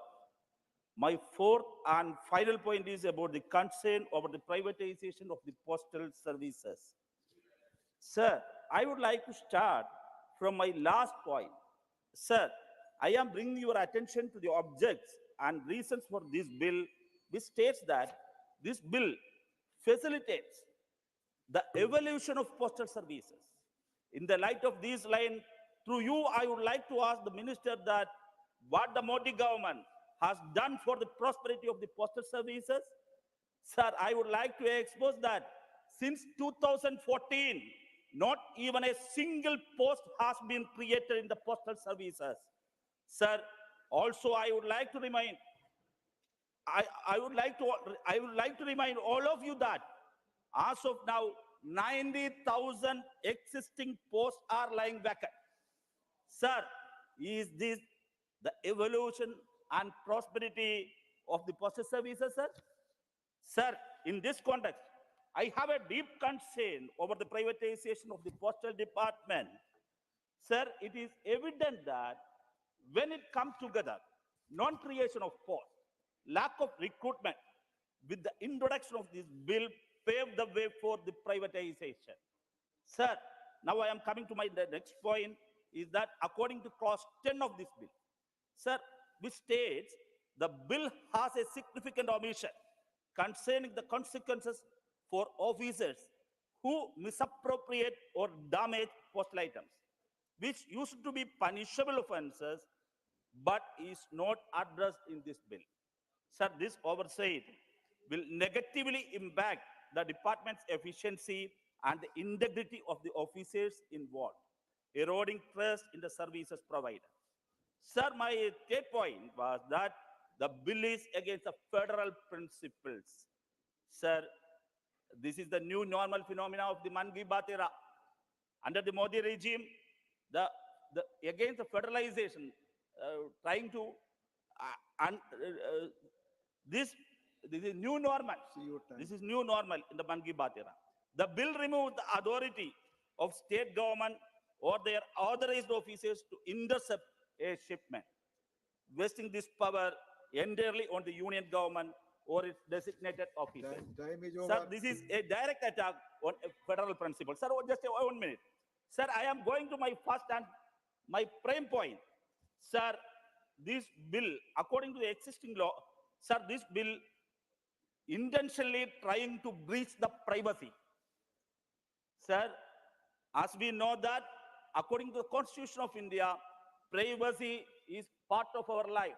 My fourth and final point is about the concern over the privatization of the postal services. Sir, I would like to start from my last point. Sir, I am bringing your attention to the objects and reasons for this bill, which states that this bill facilitates the evolution of postal services. In the light of this line, through you, I would like to ask the minister that what the Modi government has done for the prosperity of the postal services. Sir, I would like to expose that since 2014, not even a single post has been created in the postal services. Sir, also I would like to remind, I would like to remind all of you that as of now, 90,000 existing posts are lying vacant. Sir, is this the evolution and prosperity of the postal services, sir? Sir, in this context, I have a deep concern over the privatization of the postal department. Sir, it is evident that when it comes together, non-creation of posts, lack of recruitment, with the introduction of this bill, paved the way for the privatization. Sir, now I am coming to my next point, is that according to clause 10 of this bill, sir, which states the bill has a significant omission concerning the consequences for officers who misappropriate or damage postal items, which used to be punishable offenses, but is not addressed in this bill. Sir, this oversight will negatively impact the department's efficiency and the integrity of the officers involved, eroding trust in the services provided. Sir, my third point was that the bill is against the federal principles. Sir, this is the new normal phenomena of the Man Ki Baat era. Under the Modi regime, against the federalization, trying to, this is new normal. This is new normal in the Man Ki Baat era. The bill removed the authority of state government or their authorized officers to intercept a shipment, wasting this power entirely on the union government or its designated officers. Sir, this is a direct attack on a federal principle. Sir, just 1 minute. Sir, I am going to my first and my prime point. Sir, this bill, according to the existing law, sir, this bill intentionally trying to breach the privacy. Sir, as we know that, according to the Constitution of India, privacy is part of our life.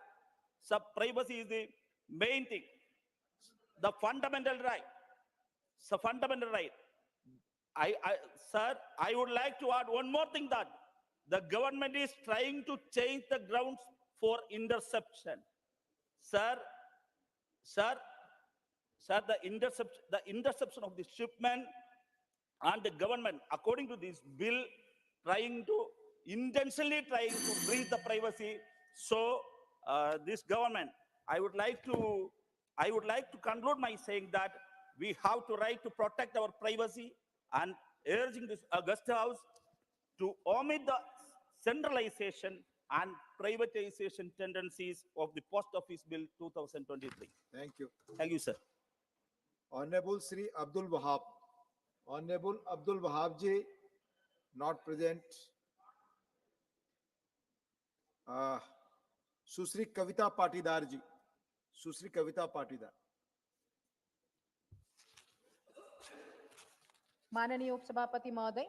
So privacy is the main thing, the fundamental right. It's a fundamental right. Sir, I would like to add one more thing, that the government is trying to change the grounds for interception. Sir, the interception of the shipment and the government, according to this bill, intentionally trying to breach the privacy. So this government, I would like to conclude by saying that we have to right to protect our privacy and urging this August House to omit the centralization and privatization tendencies of the Post Office Bill 2023. Thank you. Thank you, sir. Honorable Sri Abdul Wahab. Honorable Abdul Wahab ji, not present. Susri Kavita Patidar ji. Susri Kavita Patidar. माननीय उपसभापति महोदय,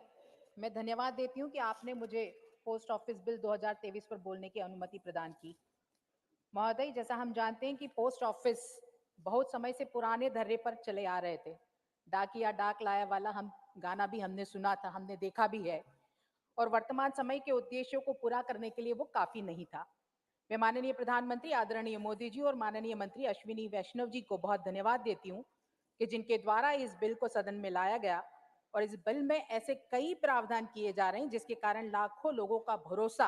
मैं धन्यवाद देती हूं कि आपने मुझे पोस्ट ऑफिस बिल 2023 पर बोलने की अनुमति प्रदान की। महोदय, जैसा हम जानते हैं कि पोस्ट ऑफिस बहुत समय से पुराने धर्रे पर चले आ रहे थे। डाकिया डाक लाया वाला हम गाना भी हमने सुना था, हमने देखा भी है, और वर्तमान समय के उद्देश्यों को पूरा करने के लिए वो काफी नहीं था। मैं माननीय प्रधानमंत्री आदरणीय मोदी जी और माननीय मंत्री अश्विनी वैष्णव जी को बहुत धन्यवाद देती हूँ कि जिनके द्वारा इस बिल को सदन में लाया गया, और इस बिल में ऐसे कई प्रावधान किए जा रहे हैं जिसके कारण लाखों लोगों का भरोसा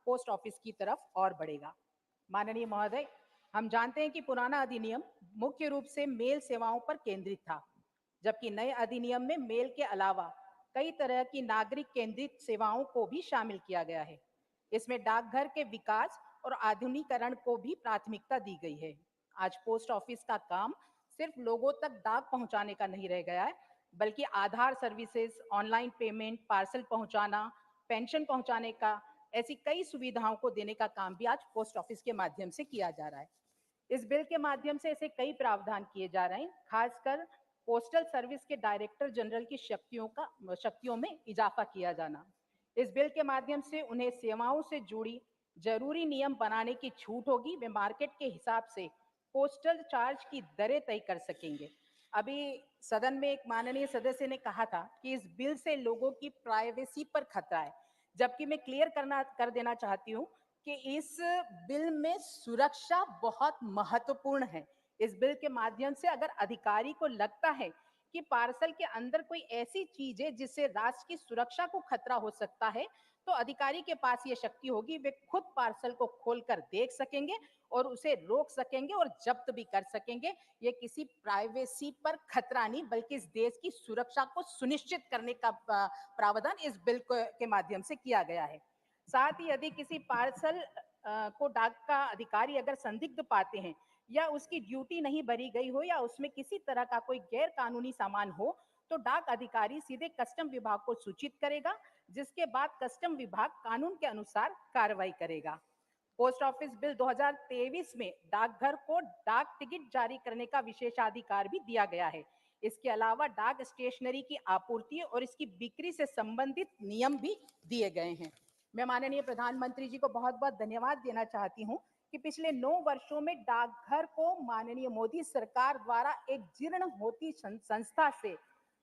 पोस्ट ऑफिस की तरफ और बढ़ेगा। माननीय महोदय, हम जानते हैं कि पुराना अधिनियम मुख्य रूप से मेल सेवाओं पर केंद्रित था, जबकि नए अधिनियम में मेल के अलावा कई तरह की नागरिक केंद्रित सेवाओं को भी शामिल किया गया है। इसमें डाकघर के विकास और आधुनिकीकरण को भी प्राथमिकता दी गई है। आज पोस्ट ऑफिस का काम सिर्फ लोगों तक डाक पहुंचाने का नहीं रह गया है, बल्कि आधार सर्विसेज, ऑनलाइन पेमेंट, पार्सल पहुंचाना, पेंशन पहुंचाने का, ऐसी कई सुविधाओं को देने का काम भी आज पोस्ट ऑफिस के माध्यम से किया जा रहा है। इस बिल के माध्यम से ऐसे कई प्रावधान किए जा रहे हैं, खासकर पोस्टल सर्विस के डायरेक्टर जनरल की शक्तियों में इजाफा किया जाना। इस बिल के माध्यम से उन्हें सेवाओं से जुड़ी जरूरी नियम बनाने की छूट होगी। वे मार्केट के हिसाब से पोस्टल चार्ज की दरें तय कर सकेंगे। अभी सदन में एक माननीय सदस्य ने कहा था कि इस बिल से लोगों की प्राइवेसी पर खतरा है, जबकि मैं क्लियर कर देना चाहती हूँ कि इस बिल में सुरक्षा बहुत महत्वपूर्ण है। इस बिल के माध्यम से अगर अधिकारी को लगता है कि पार्सल के अंदर कोई ऐसी चीज है जिससे राष्ट्र की सुरक्षा को खतरा हो सकता है, तो अधिकारी के पास ये शक्ति होगी, वे खुद पार्सल को खोलकर देख सकेंगे और उसे रोक सकेंगे और जब्त भी कर सकेंगे। ये किसी प्राइवेसी पर खतरा नहीं, बल्कि इस देश की सुरक्षा को सुनिश्चित करने का प्रावधान इस बिल के माध्यम से किया गया है। साथ ही यदि किसी पार्सल को डाक का अधिकारी अगर संदिग्ध पाते हैं या उसकी ड्यूटी नहीं भरी गई हो या उसमें किसी तरह का कोई गैर कानूनी सामान हो, तो डाक अधिकारी सीधे कस्टम विभाग को सूचित करेगा, जिसके बाद कस्टम विभाग कानून के अनुसार कार्रवाई करेगा। पोस्ट ऑफिस बिल 2023 में डाकघर को डाक टिकट जारी करने का विशेषाधिकार भी दिया गया है। इसके अलावा डाक स्टेशनरी की आपूर्ति और इसकी बिक्री से संबंधित नियम भी दिए गए हैं। मैं माननीय प्रधानमंत्री जी को बहुत बहुत धन्यवाद देना चाहती हूँ कि पिछले 9 वर्षों में डाकघर को माननीय मोदी सरकार द्वारा एक जीर्ण होती संस्था से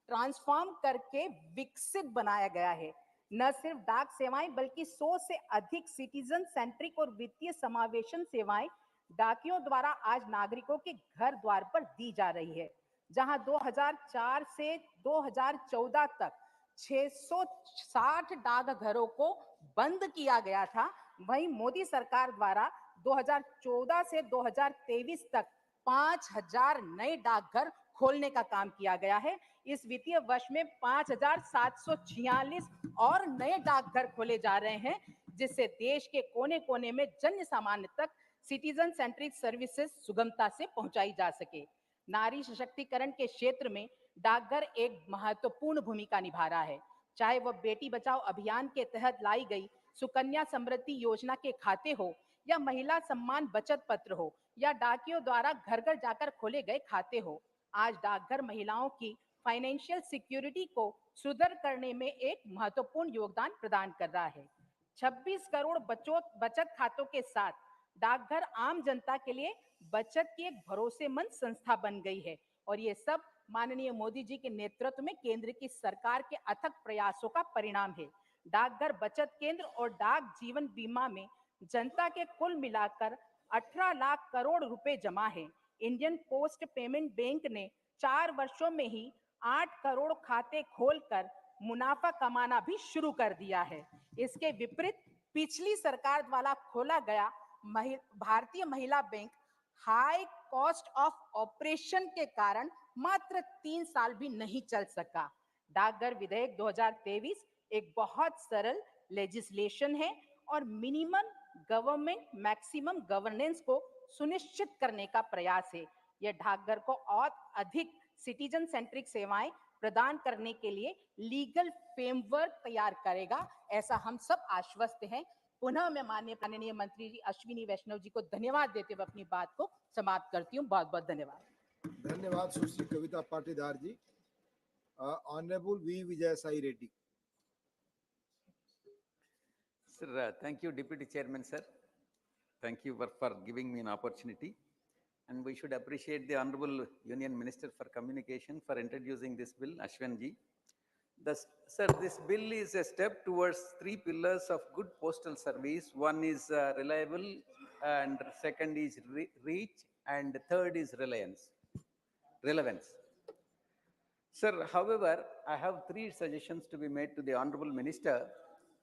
ट्रांसफॉर्म करके विकसित बनाया गया है। न सिर्फ डाक सेवाएं बल्कि 100 से अधिक सिटीजन सेंट्रिक और वित्तीय समावेशन सेवाएं डाकियों द्वारा आज नागरिकों के घर द्वार पर दी जा रही है। जहां 2004 से 2014 तक 660 डाकघरों को बंद किया गया था, वहीं मोदी सरकार द्वारा 2014 से 2023 तक 5000 नए डाकघर खोलने का काम किया गया है। इस वित्तीय वर्ष में 5746 और नए डाकघर खोले जा रहे हैं, जिससे देश के कोने कोने में जन सामान्य तक सिटीजन सेंट्रिक सर्विसेज सुगमता से पहुंचाई जा सके। नारी सशक्तिकरण के क्षेत्र में डाकघर एक महत्वपूर्ण भूमिका निभा रहा है, चाहे वह बेटी बचाओ अभियान के तहत लाई गई सुकन्या समृद्धि योजना के खाते हो या महिला सम्मान बचत पत्र हो या डाकियों द्वारा घर घर जाकर खोले गए खाते हो। आज डाकघर महिलाओं की फाइनेंशियल सिक्योरिटी को सुदृढ़ करने में एक महत्वपूर्ण योगदान प्रदान कर रहा है। 26 करोड़ बचत खातों के साथ डाकघर आम जनता के लिए बचत की एक भरोसेमंद संस्था बन गई है, और ये सब माननीय मोदी जी के नेतृत्व में केंद्र की सरकार के अथक प्रयासों का परिणाम है। डाकघर बचत केंद्र और डाक जीवन बीमा में जनता के कुल मिलाकर 18 लाख करोड़ रुपए जमा है। इंडियन पोस्ट पेमेंट बैंक ने 4 वर्षों में ही 8 करोड़ खाते खोलकर मुनाफा कमाना भी शुरू कर दिया है। इसके विपरीत पिछली सरकार द्वारा खोला गया भारतीय महिला bank high cost of operation के कारण मात्र 3 साल भी नहीं चल सका। डाकघर विधेयक 2023 एक बहुत सरल लेजिस्लेशन है और मिनिमम गवर्नमेंट मैक्सिमम गवर्नेंस को सुनिश्चित करने का प्रयास है। यह डाकघर को और अधिक सिटीजन सेंट्रिक सेवाएं प्रदान करने के लिए लीगल फ्रेमवर्क तैयार करेगा, ऐसा हम सब आश्वस्त हैं। पुनः मैं माननीय मंत्री जी अश्विनी वैष्णव जी को धन्यवाद देते हुए अपनी बात को समाप्त करती हूँ। बहुत बहुत धन्यवाद। धन्यवाद Sushri Kavita Patidar ji. Honourable V Vijay Sai Reddy. Sir, thank you, Deputy Chairman, sir. Thank you for giving me an opportunity. And we should appreciate the Honorable Union Minister for Communication for introducing this bill, Ashwin ji. Sir, this bill is a step towards three pillars of good postal service. One is reliable, and second is reach, and third is relevance. Sir, however, I have three suggestions to be made to the Honorable Minister,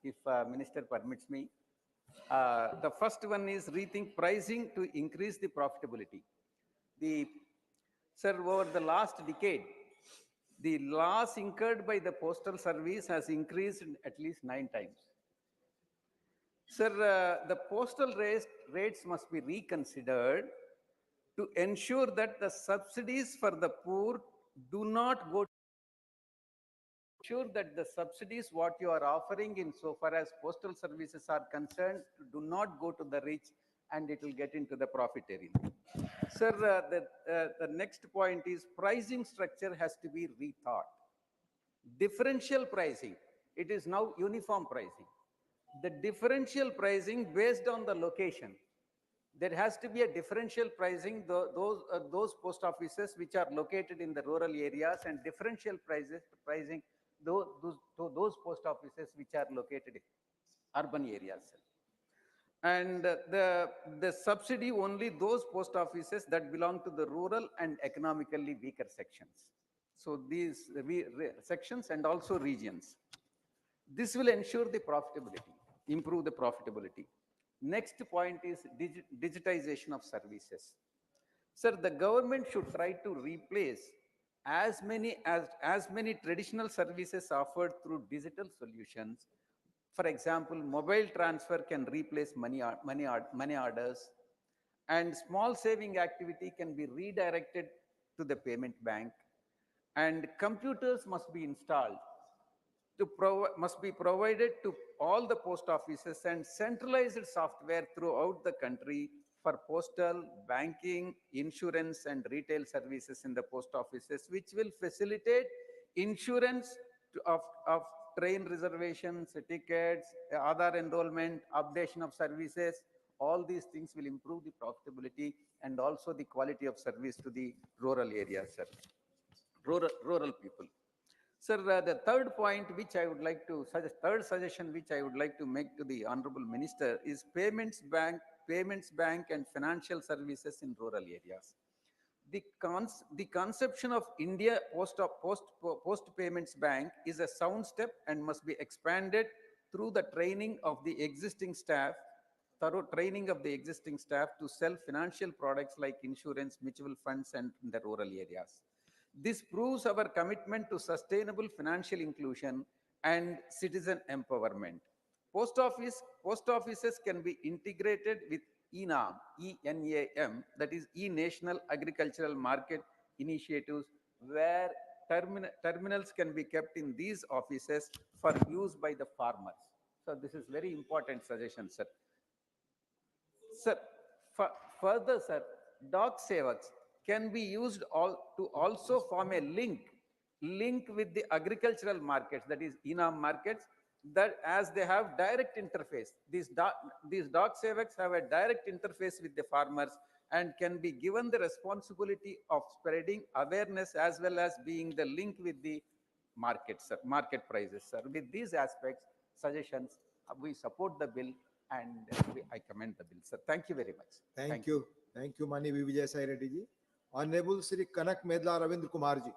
if Minister permits me. The first one is rethink pricing to increase the profitability. Sir, over the last decade, the loss incurred by the postal service has increased at least 9 times. Sir, the postal rates must be reconsidered to ensure that the subsidies for the poor do not go. Ensure that the subsidies what you are offering in so far as postal services are concerned do not go to the rich and it will get into the profit area. Sir, the next point is pricing structure has to be rethought. Differential pricing, it is now uniform pricing. The differential pricing based on the location, there has to be a differential pricing, those post offices which are located in the rural areas, and differential pricing those post offices which are located in urban areas. And the subsidy only those post offices that belong to the rural and economically weaker sections. So these sections and also regions. This will ensure the profitability, improve the profitability. Next point is digitization of services. Sir, the government should try to replace as many traditional services offered through digital solutions. For example, mobile transfer can replace money orders, and small saving activity can be redirected to the payment bank, and computers must be installed must be provided to all the post offices, and centralized software throughout the country for postal, banking, insurance, and retail services in the post offices, which will facilitate insurance of train reservations, tickets, Aadhaar enrollment, updation of services. All these things will improve the profitability and also the quality of service to the rural areas, sir. Rural people. Sir, the third point which I would like to suggest, third suggestion which I would like to make to the Honorable Minister is payments bank and financial services in rural areas. The conception of India Post Payments Bank is a sound step and must be expanded through the training of the existing staff, thorough training of the existing staff to sell financial products like insurance, mutual funds, and in the rural areas. This proves our commitment to sustainable financial inclusion and citizen empowerment. Post offices can be integrated with ENAM, E-N-A-M, that is E-National Agricultural Market Initiatives, where terminals can be kept in these offices for use by the farmers. So this is very important suggestion, sir. Sir, further, sir, dog sevaks can be used to also form a link with the agricultural markets, that is ENAM markets, that as they have direct interface. These dog sevaks have a direct interface with the farmers and can be given the responsibility of spreading awareness as well as being the link with the markets, sir, market prices, sir. With these aspects, suggestions, we support the bill and I commend the bill, sir. Thank you very much. Thank you. Thank you, Mani Vijay Sai Reddy ji. Honorable Sri Kanak Medla Ravindra Kumar ji.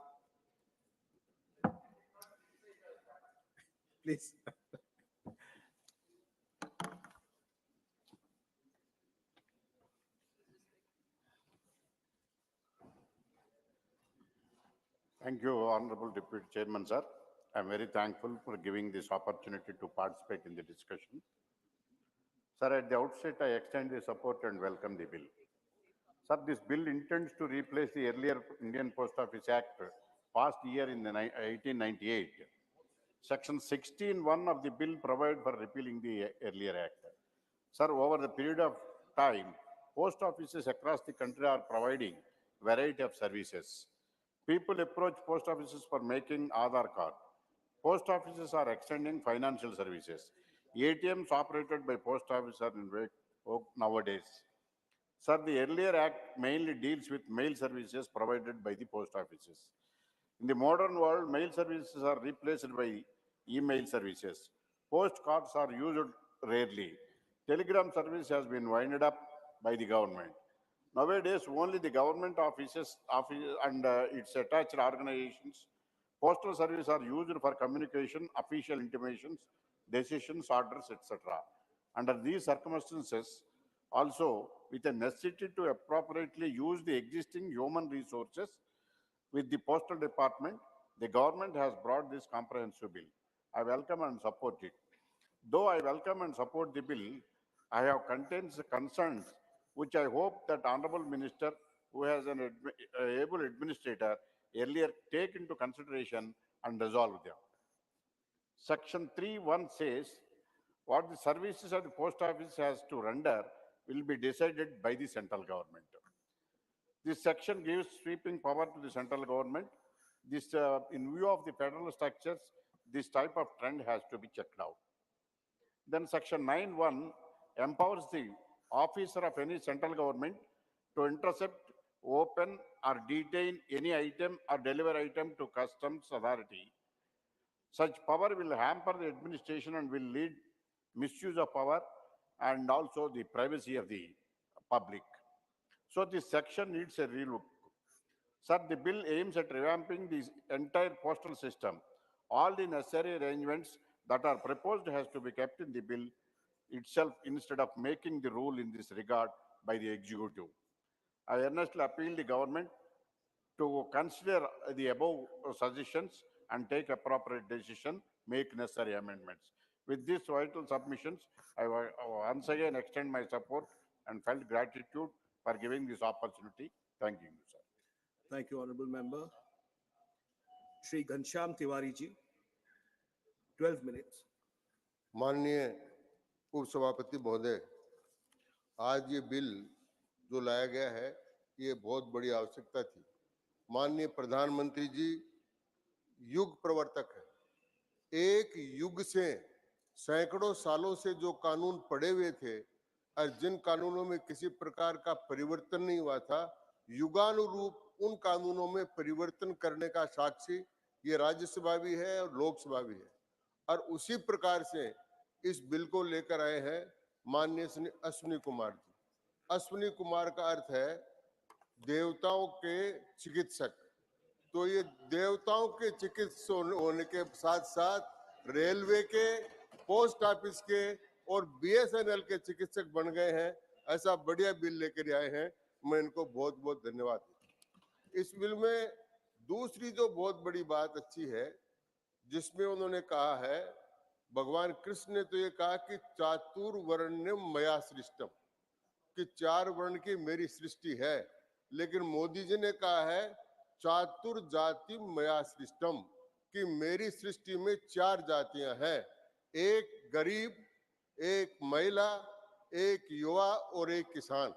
Please. Thank you, Honorable Deputy Chairman, sir. I'm very thankful for giving this opportunity to participate in the discussion. Sir, at the outset, I extend the support and welcome the bill. Sir, this bill intends to replace the earlier Indian Post Office Act passed year in 1898. Section 16(1) of the bill provides for repealing the earlier act. Sir, over the period of time, post offices across the country are providing variety of services. People approach post offices for making Aadhaar card. Post offices are extending financial services. ATMs operated by post offices are in vogue nowadays. Sir, the earlier act mainly deals with mail services provided by the post offices. In the modern world, mail services are replaced by email services. Postcards are used rarely. Telegram service has been winded up by the government. Nowadays, only the government offices and its attached organizations, postal service are used for communication, official intimations, decisions, orders, etc. Under these circumstances, also with a necessity to appropriately use the existing human resources with the postal department, the government has brought this comprehensive bill. I welcome and support it. Though I welcome and support the bill, I have contains concerns which I hope that Honorable Minister, who has an able administrator, earlier take into consideration and resolve them. Section 3(1) says, what the services of the post office has to render will be decided by the central government. This section gives sweeping power to the central government. This, in view of the federal structures, this type of trend has to be checked out. Then section 9(1) empowers the officer of any central government to intercept, open or detain any item or deliver item to customs authority. Such power will hamper the administration and will lead misuse of power and also the privacy of the public. So this section needs a relook. Sir, the bill aims at revamping the entire postal system. All the necessary arrangements that are proposed has to be kept in the bill itself instead of making the rule in this regard by the executive. I earnestly appeal the government to consider the above suggestions and take appropriate decision, make necessary amendments. With these vital submissions, I once again extend my support and felt gratitude for giving this opportunity. Thank you, sir. Thank you, Honorable Member. Shri Ghanshyam Tiwari ji, 12 minutes. माननीय उपसभापति महोदय, आज ये bill जो लाया गया है, ये बहुत बड़ी आवश्यकता थी। माननीय प्रधानमंत्री जी युग प्रवर्तक है। एक युग से सैकड़ों सालों से जो कानून पड़े हुए थे और जिन कानूनों में किसी प्रकार का परिवर्तन नहीं हुआ था, युगानुरूप उन कानूनों में परिवर्तन करने का साक्षी ये राज्यसभा भी है और लोकसभा भी है। और उसी प्रकार से इस बिल को लेकर आए हैं माननीय श्री अश्विनी कुमार जी। अश्विनी कुमार का अर्थ है देवताओं के चिकित्सक। तो ये देवताओं के चिकित्सक होने के साथ साथ रेलवे के, पोस्ट ऑफिस के और BSNL के चिकित्सक बन गए हैं। ऐसा बढ़िया बिल लेकर आए हैं, मैं इनको बहुत बहुत धन्यवाद देता। इस बिल में दूसरी जो बहुत बड़ी बात अच्छी है, जिसमें उन्होंने कहा है, भगवान कृष्ण ने तो ये कहा कि चातुर्वर्ण्यम मया सृष्टम, कि 4 वर्ण की मेरी सृष्टि है। लेकिन मोदी जी ने कहा है चातुर जाति मया सृष्टम, कि मेरी सृष्टि में 4 जातियां हैं, एक गरीब, एक महिला, एक युवा और एक किसान।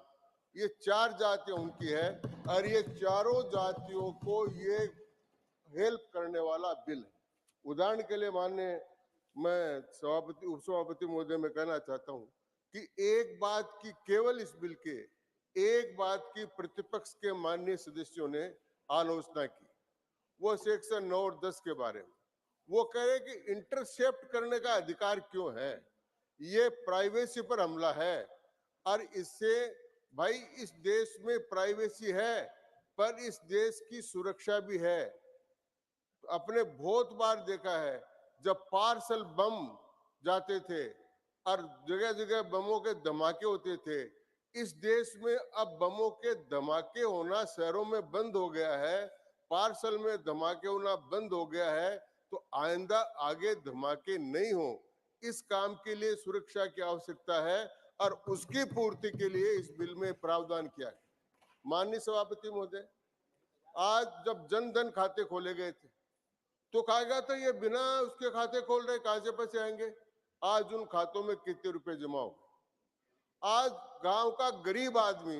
ये 4 जातियां उनकी है और ये चारों जातियों को ये हेल्प करने वाला बिल है। उदाहरण के लिए माननीय मैं सभापति उपसभापति महोदय में कहना चाहता हूं कि एक बात की केवल इस बिल के एक बात की प्रतिपक्ष के माननीय सदस्यों ने आलोचना की, वो सेक्शन 9 और 10 के बारे में। वो कह रहे कि इंटरसेप्ट करने का अधिकार क्यों है, ये प्राइवेसी पर हमला है। और इससे भाई इस देश में प्राइवेसी है पर इस देश की सुरक्षा भी है। अपने बहुत बार देखा है जब पार्सल बम जाते थे और जगह जगह बमों के धमाके होते थे। इस देश में अब बमों के धमाके होना शहरों में बंद हो गया है, पार्सल में धमाके होना बंद हो गया है। तो आइंदा आगे धमाके नहीं हो, इस काम के लिए सुरक्षा की आवश्यकता है और उसकी पूर्ति के लिए इस बिल में प्रावधान किया है। माननीय सभापति महोदय, आज जब जन धन खाते खोले गए थे तो कहा गया था ये बिना उसके खाते खोल रहे कहां से पैसे आएंगे। आज उन खातों में कितने रुपए जमा हो गए। आज गांव का गरीब आदमी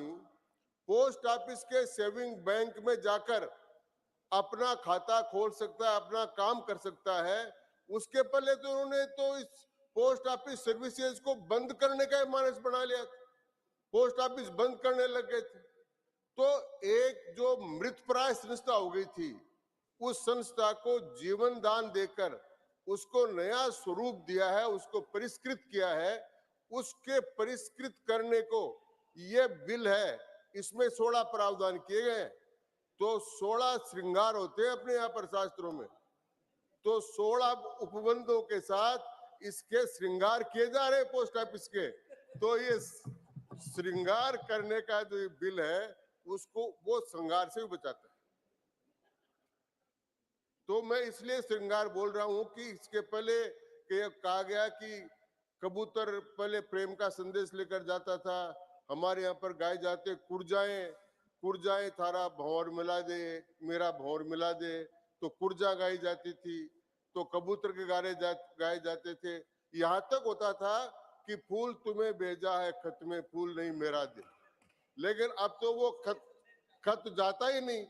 पोस्ट ऑफिस के सेविंग बैंक में जाकर अपना खाता खोल सकता है, अपना काम कर सकता है। उसके पहले तो उन्होंने तो इस पोस्ट ऑफिस सर्विसेज को बंद करने का मानस बना लिया था, पोस्ट ऑफिस बंद करने लग गए थे। तो एक जो मृतप्राय संस्था हो गई थी, उस संस्था को जीवन दान देकर उसको नया स्वरूप दिया है, उसको परिष्कृत किया है। उसके परिष्कृत करने को ये बिल है, इसमें 16 प्रावधान किए गए। तो 16 श्रृंगार होते हैं अपने यहाँ पर शास्त्रों में, तो 16 उपबंधों के साथ इसके श्रृंगार किए जा रहे हैं पोस्ट ऑफिस के। तो ये श्रृंगार करने का जो बिल है उसको वो श्रृंगार से भी बचाता है। तो मैं इसलिए श्रृंगार बोल रहा हूं कि इसके पहले कहा गया कि कबूतर पहले प्रेम का संदेश लेकर जाता था, हमारे यहाँ पर गाए जाते कुर्जाएं थारा भौर मिला दे, मेरा भौर मिला दे, तो कुर्जा गाई जाती थी, तो कबूतर के गाए जाते थे। यहाँ तक होता था कि फूल तुम्हें भेजा है खत में, फूल नहीं मेरा दिल। लेकिन अब तो वो खत जाता ही नहीं।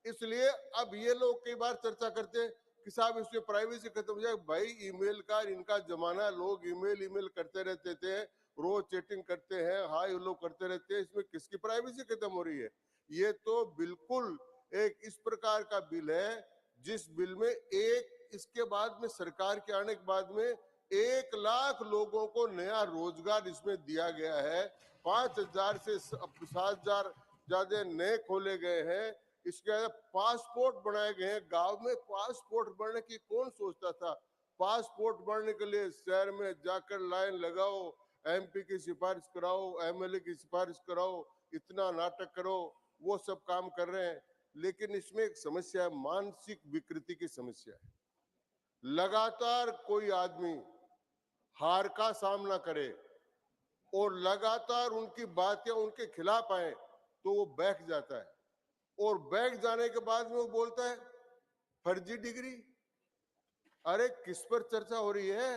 इसलिए अब ये लोग कई बार चर्चा करते हैं कि साहब इसमें प्राइवेसी खत्म हो जाए। भाई ईमेल का इनका जमाना, लोग ईमेल करते रहते थे, रोज चैटिंग करते हैं, हाय हेलो करते रहते हैं, इसमें किसकी प्राइवेसी खत्म हो रही है। ये तो बिल्कुल एक इस प्रकार का बिल है जिस बिल में इसके बाद में सरकार के आने के बाद में 1 लाख लोगों को नया रोजगार इसमें दिया गया है। 5,000 से 7,000 ज्यादा नए खोले गए हैं। इसके पासपोर्ट बनाए गए हैं। गांव में पासपोर्ट बनने की कौन सोचता था। पासपोर्ट बनने के लिए शहर में जाकर लाइन लगाओ, एमपी की सिफारिश कराओ, एमएलए की सिफारिश कराओ, इतना नाटक करो, वो सब काम कर रहे हैं। लेकिन इसमें एक समस्या है, मानसिक विकृति की समस्या है। लगातार कोई आदमी हार का सामना करे और लगातार उनकी बातें उनके खिलाफ आए तो वो बैठ जाता है, और बैठ जाने के बाद में वो बोलता है फर्जी डिग्री। अरे किस पर चर्चा हो रही है?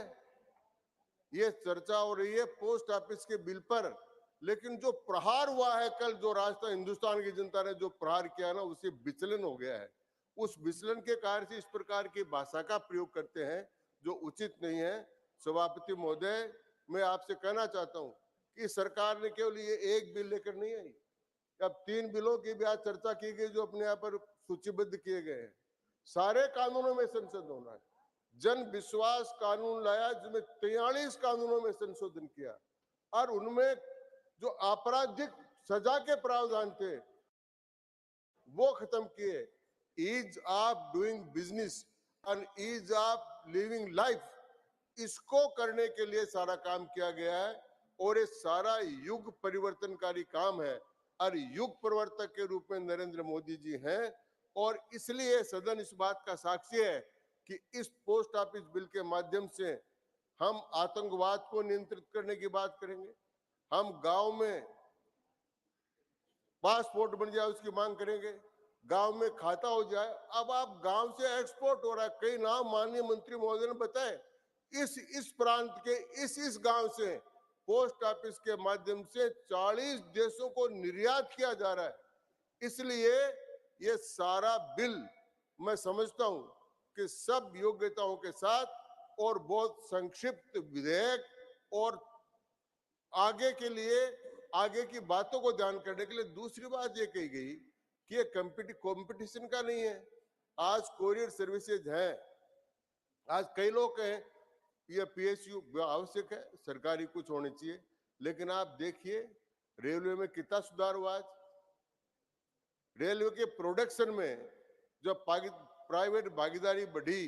ये चर्चा हो रही है पोस्ट ऑफिस के बिल पर। लेकिन जो प्रहार हुआ है कल, जो राजस्थान हिंदुस्तान की जनता ने जो प्रहार किया ना, उसे विचलन हो गया है। उस विचलन के कारण से इस प्रकार की भाषा का प्रयोग करते हैं जो उचित नहीं है। सभापति महोदय, मैं आपसे कहना चाहता हूं कि सरकार ने केवल ये एक बिल लेकर नहीं आई, अब 3 बिलों की भी आज चर्चा की गई जो अपने यहाँ पर सूचीबद्ध किए गए हैं। सारे कानूनों में संशोधन होना है। जन विश्वास कानून लाया जिसमें 43 कानूनों में संशोधन किया, और उनमें जो आपराधिक सजा के प्रावधान थे वो खत्म किए। ईज ऑफ डूइंग बिजनेस और ईज ऑफ लिविंग लाइफ, इसको करने के लिए सारा काम किया गया है। और ये सारा युग परिवर्तनकारी काम है, और युग प्रवर्तक के रूप में नरेंद्र मोदी जी हैं। और इसलिए सदन इस बात का साक्षी है कि इस पोस्ट ऑफिस बिल के माध्यम से हम आतंकवाद को नियंत्रित करने की बात करेंगे, हम गांव में पासपोर्ट बन जाए उसकी मांग करेंगे, गांव में खाता हो जाए। अब आप गांव से एक्सपोर्ट हो रहा है, कई नाम माननीय मंत्री महोदय ने बताए। इस प्रांत के इस गांव से पोस्ट ऑफिस के माध्यम से 40 देशों को निर्यात किया जा रहा है। इसलिए ये सारा बिल मैं समझता हूं कि सब योग्यताओं के साथ और बहुत संक्षिप्त विधेयक, और आगे के लिए आगे की बातों को ध्यान करने के लिए दूसरी बात ये कही गई कि ये कंपटीशन का नहीं है। आज कोरियर सर्विसेज है, आज कई लोग कहें ये पीएसयू आवश्यक है, सरकारी कुछ होनी चाहिए, लेकिन आप देखिए रेलवे में कितना सुधार हुआ। आज रेलवे के प्रोडक्शन में जब प्राइवेट भागीदारी बढ़ी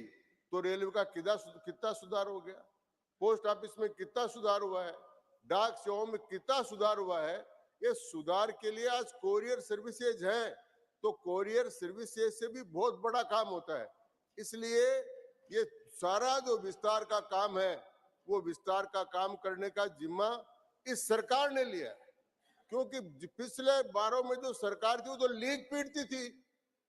तो रेलवे का कितना सुधार हो गया, पोस्ट ऑफिस में कितना सुधार हुआ है, डाक सेवाओं में कितना सुधार हुआ है। ये सुधार के लिए आज कोरियर सर्विसेज हैं, तो कोरियर सर्विसेज से भी बहुत बड़ा काम होता है। इसलिए ये सारा जो विस्तार का काम है, वो विस्तार का काम करने का जिम्मा इस सरकार ने लिया, क्योंकि पिछले बारों में जो सरकार थी वो तो लीक पीटती थी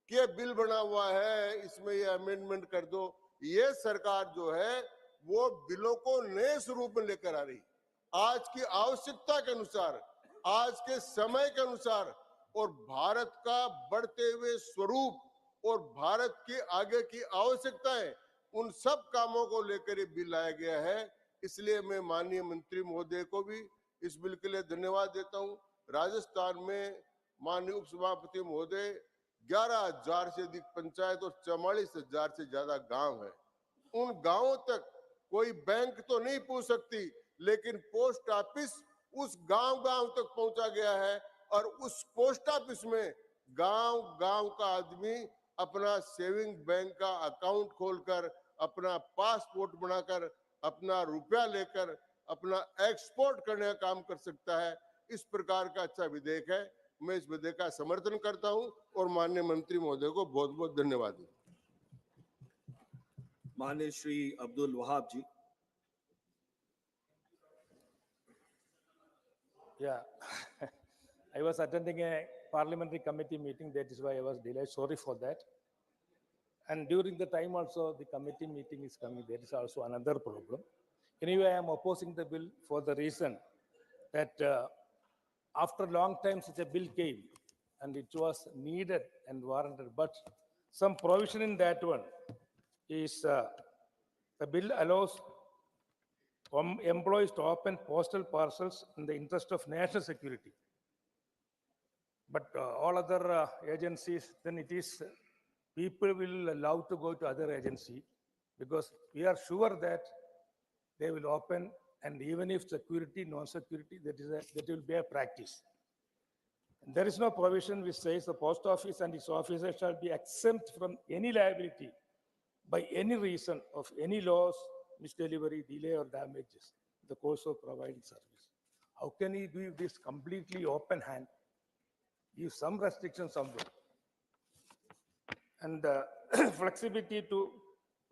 कि ये बिल बना हुआ है, इसमें ये अमेंडमेंट कर दो। ये सरकार जो है वो बिलों को नए स्वरूप में लेकर आ रही, आज की आवश्यकता के अनुसार, आज के समय के अनुसार, और भारत का बढ़ते हुए स्वरूप और भारत की आगे की आवश्यकताएं, उन सब कामों को लेकर ये बिल लाया गया है। इसलिए मैं माननीय मंत्री महोदय को भी इस बिल के लिए धन्यवाद देता हूं। राजस्थान में माननीय उपसभापति महोदय 11,000 से अधिक पंचायत और 44,000 से ज्यादा गांव है। उन गांवों तक कोई बैंक तो नहीं पहुंच सकती, लेकिन पोस्ट ऑफिस उस गांव-गांव तक पहुंचा गया है, और उस पोस्ट ऑफिस में गांव-गांव का आदमी अपना सेविंग बैंक का अकाउंट खोलकर, अपना पासपोर्ट बनाकर, अपना रुपया लेकर अपना एक्सपोर्ट करने का काम कर सकता है। इस प्रकार का अच्छा विधेयक है। मैं इस विधेयक का समर्थन करता हूं और माननीय मंत्री महोदय को बहुत बहुत धन्यवाद। माननीय श्री अब्दुल वहाब जी। Yeah, I was attending a parliamentary committee meeting. That is why I was delayed. Sorry for that. And during the time also, the committee meeting is coming. There is also another problem. Anyway, I am opposing the bill for the reason that after a long time such a bill came and it was needed and warranted. But some provision in that one is the bill allows employees to open postal parcels in the interest of national security. But all other agencies, then it is people will allow to go to other agency because we are sure that they will open, and even if security, non-security, that will be a practice. And there is no provision which says the post office and its officers shall be exempt from any liability by any reason of any loss, misdelivery, delay, or damages in the course of providing service. How can he do this completely open hand? Give some restrictions somewhere. And flexibility to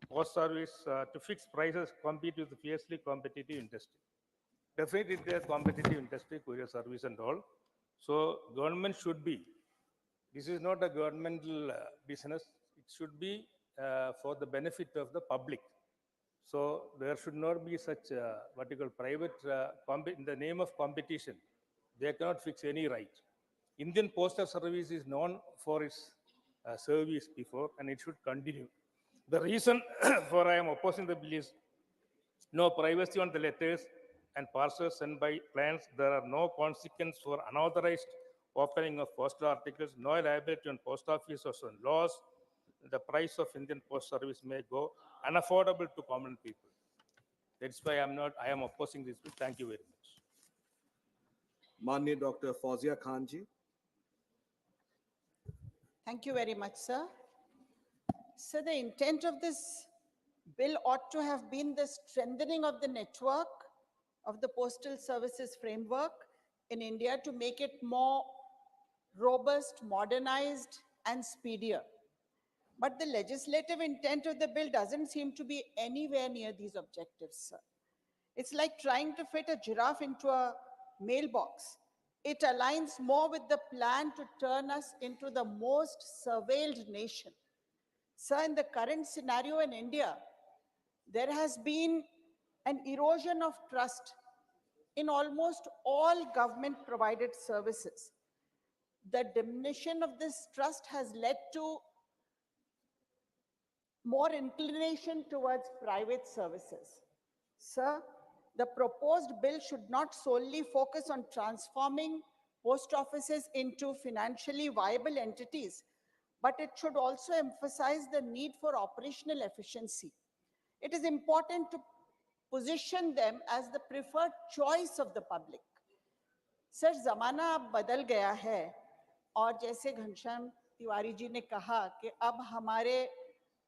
post service to fix prices, compete with the fiercely competitive industry. Definitely, there is competitive industry, courier service and all. So government should be, this is not a governmental business, it should be for the benefit of the public. So there should not be such what you call private, in the name of competition, they cannot fix any right. Indian Postal Service is known for its service before, and it should continue. The reason for I am opposing the bill is no privacy on the letters and parcels sent by clients. There are no consequences for unauthorized opening of postal articles, no liability on post offices or loss. The price of Indian Post Service may go unaffordable to common people. That's why I am opposing this bill. Thank you very much. माननीय doctor Fauzia Khan ji. Thank you very much, sir. So the intent of this bill ought to have been the strengthening of the network of the postal services framework in India to make it more robust, modernized, and speedier. But the legislative intent of the bill doesn't seem to be anywhere near these objectives, sir. It's like trying to fit a giraffe into a mailbox. It aligns more with the plan to turn us into the most surveilled nation. Sir, in the current scenario in India, there has been an erosion of trust in almost all government-provided services. The diminution of this trust has led to more inclination towards private services. Sir, the proposed bill should not solely focus on transforming post offices into financially viable entities, but it should also emphasize the need for operational efficiency. It is important to position them as the preferred choice of the public. Sir, ज़माना अब बदल गया है और जैसे घनश्याम तिवारी जी ने कहा कि अब हमारे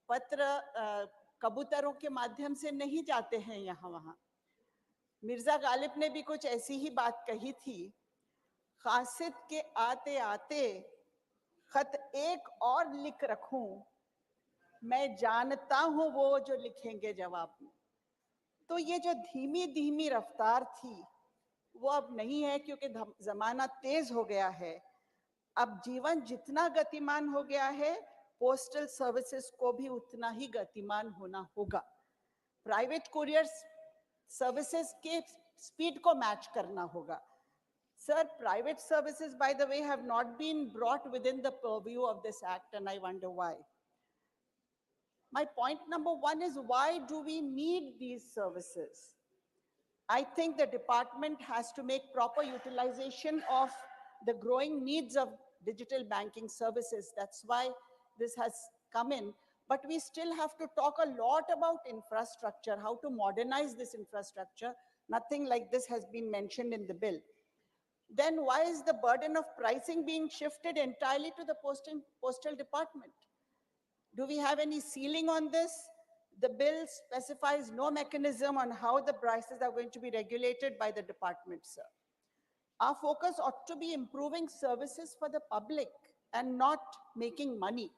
पत्र कबूतरों के माध्यम से नहीं जाते हैं यहाँ वहाँ। मिर्जा गालिब ने भी कुछ ऐसी ही बात कही थी, कासिद के आते आते खत एक और लिख रखूं, मैं जानता हूं वो जो लिखेंगे जवाब में। तो ये जो धीमी धीमी रफ्तार थी वो अब नहीं है, क्योंकि जमाना तेज हो गया है। अब जीवन जितना गतिमान हो गया है, पोस्टल सर्विसेज को भी उतना ही गतिमान होना होगा। प्राइवेट कुरियर सर्विसेज के स्पीड को मैच करना होगा। Sir, private services, by the way, have not been brought within the purview of this act, and I wonder why. My point number one is, why do we need these services? I think the department has to make proper utilization of the growing needs of digital banking services. That's why this has come in. But we still have to talk a lot about infrastructure, how to modernize this infrastructure. Nothing like this has been mentioned in the bill. Then why is the burden of pricing being shifted entirely to the postal department? Do we have any ceiling on this? The bill specifies no mechanism on how the prices are going to be regulated by the department, sir. Our focus ought to be improving services for the public and not making money.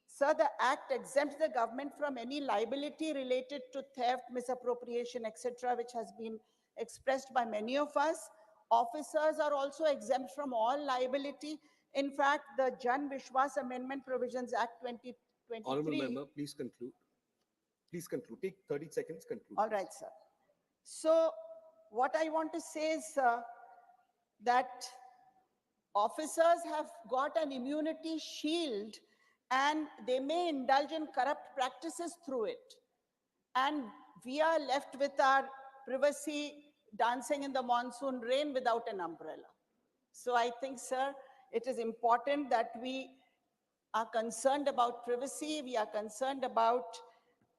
Sir, the act exempts the government from any liability related to theft, misappropriation, etc., which has been expressed by many of us. Officers are also exempt from all liability. In fact, the Jan Vishwas Amendment Provisions Act 2023. Honorable member, please conclude. Please conclude. Take 30 seconds, conclude. All right, sir. So what I want to say is that officers have got an immunity shield and they may indulge in corrupt practices through it. And we are left with our privacy dancing in the monsoon rain without an umbrella. So I think, sir, it is important that we are concerned about privacy. We are concerned about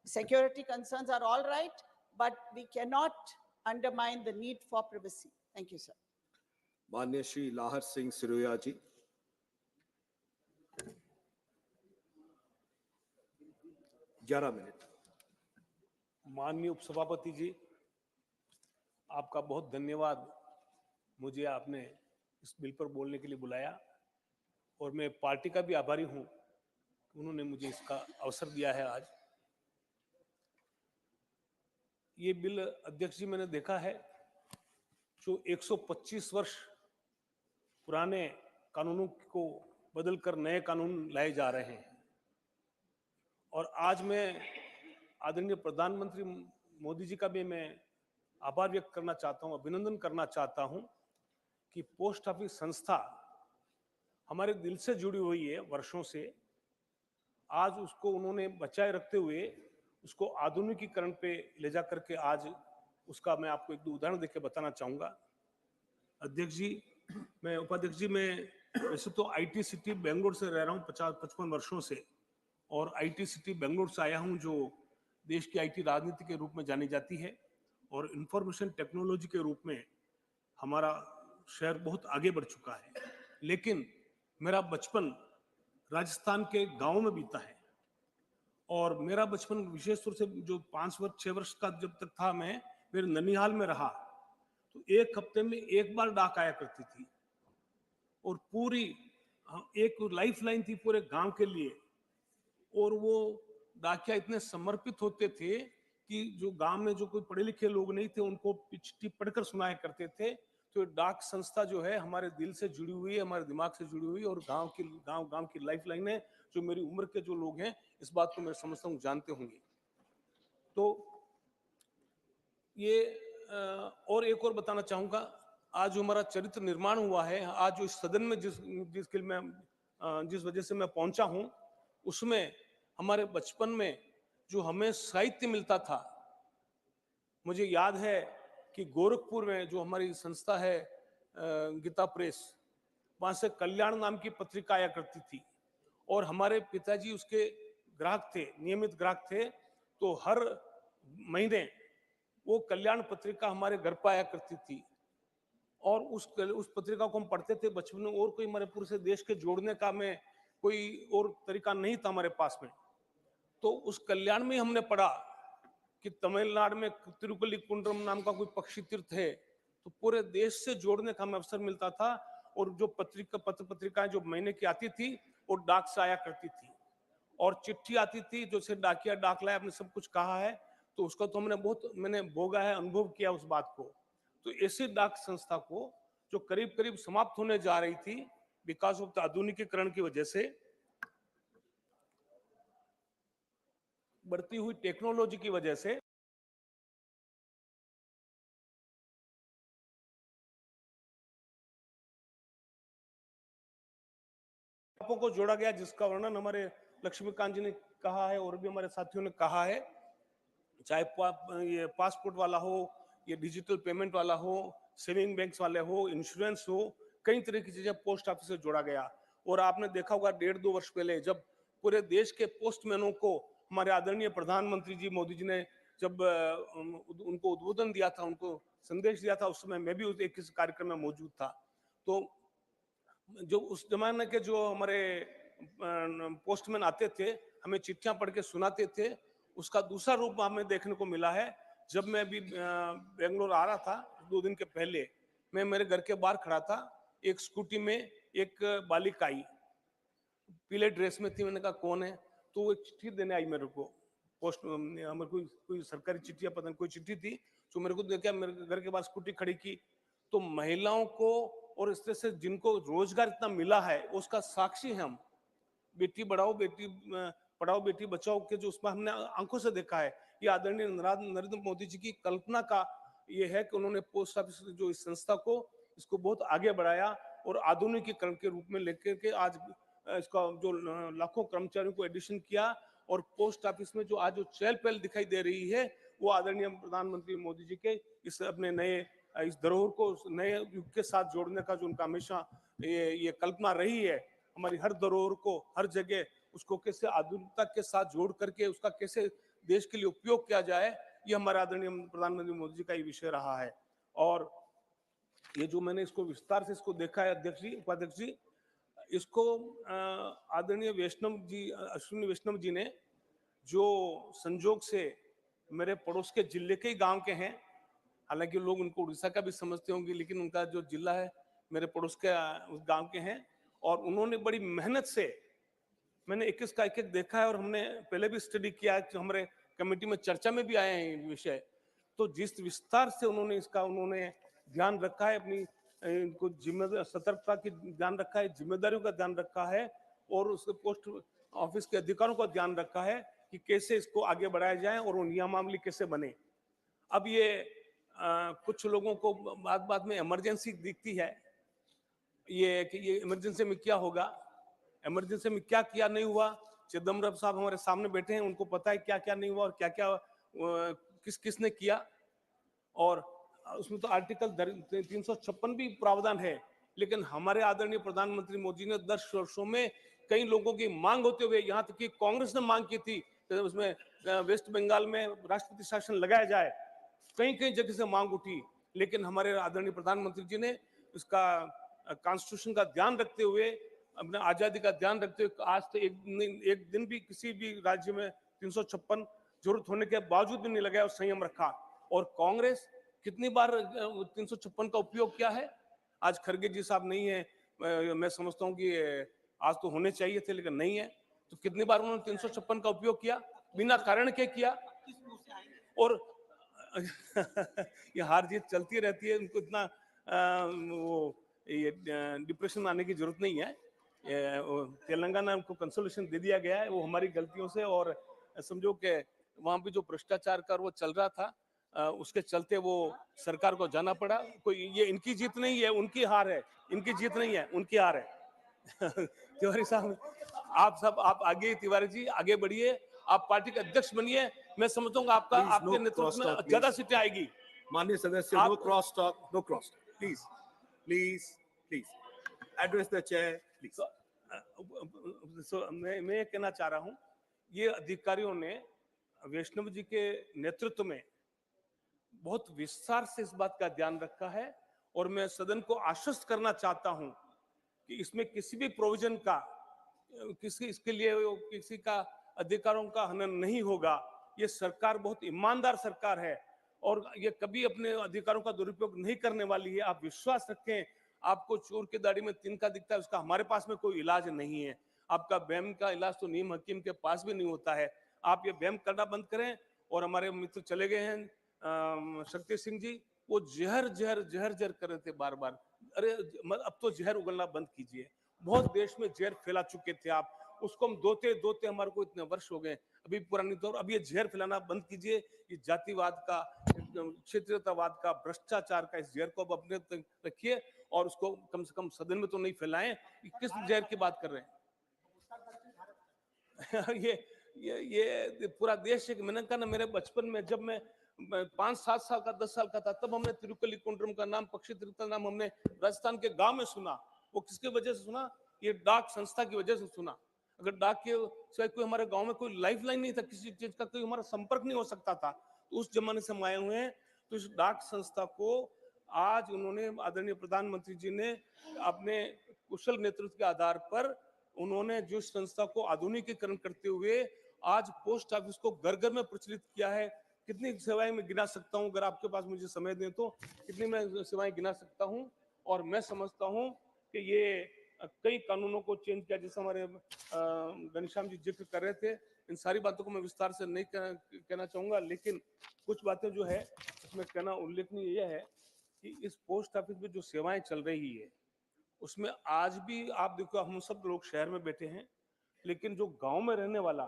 security concerns are all right, but we cannot undermine the need for privacy. Thank you, sir. माननीय श्री लाहर सिंह सिरोया जी। Minute. माननीय उपसभापति जी, आपका बहुत धन्यवाद। मुझे आपने इस bill पर बोलने के लिए बुलाया और मैं पार्टी का भी आभारी हूं, उन्होंने मुझे इसका अवसर दिया है आज। ये बिल अध्यक्ष जी मैंने देखा है जो 125 वर्ष पुराने कानूनों को बदलकर नए कानून लाए जा रहे हैं। और आज मैं आदरणीय प्रधानमंत्री मोदी जी का भी मैं आभार व्यक्त करना चाहता हूं, अभिनंदन करना चाहता हूं कि पोस्ट ऑफिस संस्था हमारे दिल से जुड़ी हुई है वर्षों से। आज उसको उन्होंने बचाए रखते हुए उसको आधुनिकीकरण पे ले जा करके आज उसका मैं आपको एक दो उदाहरण देके बताना चाहूँगा। अध्यक्ष जी, मैं उपाध्यक्ष जी, मैं वैसे तो आईटी सिटी बेंगलोर से रह रहा हूँ 50-55 वर्षों से, और आईटी सिटी बेंगलोर से आया हूँ जो देश की आईटी राजनीति के रूप में जानी जाती है और इंफॉर्मेशन टेक्नोलॉजी के रूप में हमारा शहर बहुत आगे बढ़ चुका है। लेकिन मेरा बचपन राजस्थान के गाँव में बीता है और मेरा बचपन विशेष तौर से जो 5-6 वर्ष का जब तक था, मैं मेरे ननिहाल में रहा तो एक हफ्ते में एक बार डाक आया करती थी और पूरी एक लाइफ लाइन थी पूरे गांव के लिए। और वो डाकिया इतने समर्पित होते थे कि जो गांव में जो कोई पढ़े लिखे लोग नहीं थे उनको चिट्ठी पढ़कर सुनाया करते थे। तो डाक संस्था जो है हमारे दिल से जुड़ी हुई है, हमारे दिमाग से जुड़ी हुई है और गांव की लाइफ लाइन है। जो मेरी उम्र के जो लोग हैं इस बात को मैं समझता हूँ, जानते होंगे। तो ये और एक और बताना चाहूंगा, आज जो हमारा चरित्र निर्माण हुआ है, आज जो इस सदन में जिस वजह से मैं पहुंचा हूं, उसमें हमारे बचपन में जो हमें साहित्य मिलता था, मुझे याद है कि गोरखपुर में जो हमारी संस्था है गीता प्रेस, वहां से कल्याण नाम की पत्रिका आया करती थी और हमारे पिताजी उसके ग्राहक थे, नियमित ग्राहक थे। तो हर महीने वो कल्याण पत्रिका हमारे घर पर आया करती थी और उस पत्रिका को हम पढ़ते थे बचपन में। और कोई हमारे पूरे से देश के जोड़ने का में कोई और तरीका नहीं था हमारे पास में। तो उस कल्याण में हमने पढ़ा कि तमिलनाडु में तिरुपल्ली कुंड्रम नाम का कोई पक्षी तीर्थ है, तो पूरे देश से जोड़ने का हमें अवसर मिलता था। और जो पत्रिकाएं जो महीने की आती थी वो डाक से आया करती थी और चिट्ठी आती थी जो से डाकिया डाक लाया, आपने सब कुछ कहा है, तो उसका तो मैंने भोगा है, अनुभव किया उस बात को। तो ऐसी डाक संस्था को जो करीब करीब समाप्त होने जा रही थी बिकॉज ऑफ द आधुनिकीकरण की वजह से, बढ़ती हुई टेक्नोलॉजी की वजह से, को जोड़ा गया, जिसका वर्णन हमारे लक्ष्मीकांत जी ने कहा है और भी हमारे साथियों ने कहा है। चाहे ये पासपोर्ट वाला हो, ये डिजिटल पेमेंट वाला हो, सेविंग बैंक्स वाले हो, इंश्योरेंस हो, कई तरह की चीजें पोस्ट ऑफिस से जोड़ा गया। और आपने देखा होगा 1.5-2 वर्ष पहले जब पूरे देश के पोस्टमैनों को हमारे आदरणीय प्रधानमंत्री जी मोदी जी ने जब उनको उद्बोधन दिया था, उनको संदेश दिया था, उस समय मैं भी एक किसी कार्यक्रम में मौजूद था। तो जो उस जमाने के जो हमारे पोस्टमैन आते थे, हमें चिट्ठियां पढ़ के सुनाते थे, उसका दूसरा रूप हमें देखने को मिला है। जब मैं अभी बेंगलोर आ रहा था 2 दिन के पहले, मैं मेरे घर के बाहर खड़ा था, एक स्कूटी में एक बालिका आई, पीले ड्रेस में थी। मैंने कहा कौन है? तो वो चिट्ठी देने आई मेरे को, पोस्ट हमारे कोई सरकारी चिट्ठी या पता नहीं कोई चिट्ठी थी, जो मेरे को देखा, मेरे घर के बाहर स्कूटी खड़ी की। तो महिलाओं को और इस तरह से जिनको रोजगार इतना मिला है उसका साक्षी है हम। बेटी बढ़ाओ बेटी पढ़ाओ बेटी बचाओ के जो उसमें हमने आंखों से देखा है, ये आदरणीय नरेंद्र मोदी जी की कल्पना का ये है कि उन्होंने पोस्ट ऑफिस जो इस संस्था को इसको बहुत आगे बढ़ाया और आधुनिकीकरण के रूप में लेकर के आज इसका जो लाखों कर्मचारियों को एडिशन किया। और पोस्ट ऑफिस में जो आज जो चहल पहल दिखाई दे रही है वो आदरणीय प्रधानमंत्री मोदी जी के इस अपने नए इस धरोहर को नए युग के साथ जोड़ने का जो उनका हमेशा ये कल्पना रही है, हमारी हर धरोहर को हर जगह उसको कैसे आधुनिकता के साथ जोड़ करके उसका कैसे देश के लिए उपयोग किया जाए, ये हमारे आदरणीय प्रधानमंत्री मोदी जी का ये विषय रहा है। और ये जो मैंने इसको विस्तार से इसको देखा है अध्यक्ष जी, उपाध्यक्ष जी, इसको आदरणीय वैष्णव जी, अश्विनी वैष्णव जी ने जो संजोग से मेरे पड़ोस के जिले के ही गांव के हैं, हालांकि लोग उनको उड़ीसा का भी समझते होंगे, लेकिन उनका जो जिला है मेरे पड़ोस के उस गांव के हैं। और उन्होंने बड़ी मेहनत से, मैंने एक इसका एक देखा है और हमने पहले भी स्टडी किया है, हमारे कमेटी में चर्चा में भी आए हैं ये विषय। तो जिस विस्तार से उन्होंने ध्यान रखा है, अपनी इनको जिम्मेदारी सतर्कता की ध्यान रखा है, जिम्मेदारियों का ध्यान रखा है और उसके पोस्ट ऑफिस के अधिकारों का ध्यान रखा है कि कैसे इसको आगे बढ़ाया जाए और वो नियमावली कैसे बने। अब ये कुछ लोगों को बात में इमरजेंसी दिखती है, ये कि ये इमरजेंसी में क्या होगा, इमरजेंसी में क्या किया नहीं हुआ। चिदम्बरम साहब हमारे सामने बैठे हैं, उनको पता है क्या क्या नहीं हुआ और क्या क्या किसने किया। और उसमें तो आर्टिकल 356 भी प्रावधान है, लेकिन हमारे आदरणीय प्रधानमंत्री मोदी ने 10 वर्षों में कई लोगों की मांग होते हुए, यहाँ तक कि कांग्रेस ने मांग की थी तो उसमें वेस्ट बंगाल में राष्ट्रपति शासन लगाया जाए, कई जगह से मांग उठी, लेकिन हमारे आदरणीय प्रधानमंत्री जी ने इसका कॉन्स्टिट्यूशन का ध्यान रखते हुए, अपने आजादी का ध्यान रखते हुए आज तो एक दिन भी किसी भी राज्य में 356 जरूरत होने के बावजूद भी नहीं लगाया और संयम रखा। और कांग्रेस कितनी बार 356 का उपयोग किया है। आज खड़गे जी साहब नहीं है, मैं समझता हूँ कि आज तो होने चाहिए थे लेकिन नहीं है, तो कितनी बार उन्होंने 356 का उपयोग किया, बिना कारण के किया। और ये हार जीत चलती रहती है, उनको इतना वो ये डिप्रेशन में आने की जरूरत नहीं है। तेलंगाना को कंसोलेशन दे दिया गया है, वो हमारी गलतियों से, और समझो कि वहां भी जो भ्रष्टाचार का वो चल रहा था उसके चलते वो सरकार को जाना पड़ा। कोई ये इनकी जीत नहीं है, उनकी हार है, इनकी जीत नहीं है, उनकी हार है। तिवारी साहब आप आगे, तिवारी जी आगे बढ़िए, आप पार्टी के अध्यक्ष बनिए। मैं समझता हूँ आपका आपके नेतृत्व में ज्यादा सीटें आएगी। माननीय सदस्य, no cross talk, no cross talk, please please please address the chair please. मैं ये कहना चाह रहा हूँ, ये अधिकारियों ने वैष्णव जी के नेतृत्व में बहुत विस्तार से इस बात का ध्यान रखा है। और मैं सदन को आश्वस्त करना चाहता हूं कि इसमें किसी भी प्रोविजन का इसके लिए किसी का अधिकारों का हनन नहीं होगा। ये सरकार बहुत ईमानदार सरकार है और ये कभी अपने अधिकारों का दुरुपयोग नहीं करने वाली है। आप विश्वास रखें, आपको चोर की दाढ़ी में तिनका दिखता है, उसका हमारे पास में कोई इलाज नहीं है। आपका वहम का इलाज तो नीम हकीम के पास भी नहीं होता है। आप ये वहम करना बंद करें। और हमारे मित्र चले गए हैं शक्ति सिंह जी, वो जहर जहर जहर जहर कर रहे थे बार बार। अरे अब तो जहर उगलना बंद कीजिए। बहुत देश में जहर फैला चुके थे आप, उसको हम दोते दोते हमारे को इतने वर्ष हो गए, अभी पुरानी तौर, अब ये जहर फैलाना बंद कीजिए। ये जातिवाद का, क्षेत्रीयतावाद का, भ्रष्टाचार का, इस जहर को अब अपने तक रखिए और उसको कम से कम सदन में तो नहीं फैलाएं। किस जहर की बात कर रहे हैं? ये पूरा देश एक, मैंने कहा ना, मेरे बचपन में जब मैं 5-7 साल का, 10 साल का था, तब हमने तिरुपल्ली कुंड्रम का नाम, पक्षी तीर्थ का नाम हमने राजस्थान के गांव में सुना। वो किसकी वजह से सुना? ये डाक संस्था की वजह से सुना। अगर डाक के सिवाय कोई हमारे गांव में कोई लाइफ लाइन नहीं था, किसी चीज का कोई हमारा संपर्क नहीं हो सकता था, तो उस जमाने से हम आए हुए हैं। तो इस डाक संस्था को आज उन्होंने, आदरणीय प्रधानमंत्री जी ने अपने कुशल नेतृत्व के आधार पर उन्होंने जो संस्था को आधुनिकीकरण करते हुए आज पोस्ट ऑफिस को घर घर में प्रचलित किया है। कितनी सेवाएं मैं गिना सकता हूं, अगर आपके पास मुझे समय दें तो कितनी मैं सेवाएं गिना सकता हूं। और मैं समझता हूं कि ये कई कानूनों को चेंज किया, जैसे हमारे घनश्याम जी जिक्र कर रहे थे। इन सारी बातों को मैं विस्तार से नहीं कहना चाहूंगा, लेकिन कुछ बातें जो है उसमें कहना उल्लेखनीय यह है कि इस पोस्ट ऑफिस में जो सेवाएं चल रही है उसमें आज भी आप देखो, हम सब लोग शहर में बैठे हैं, लेकिन जो गांव में रहने वाला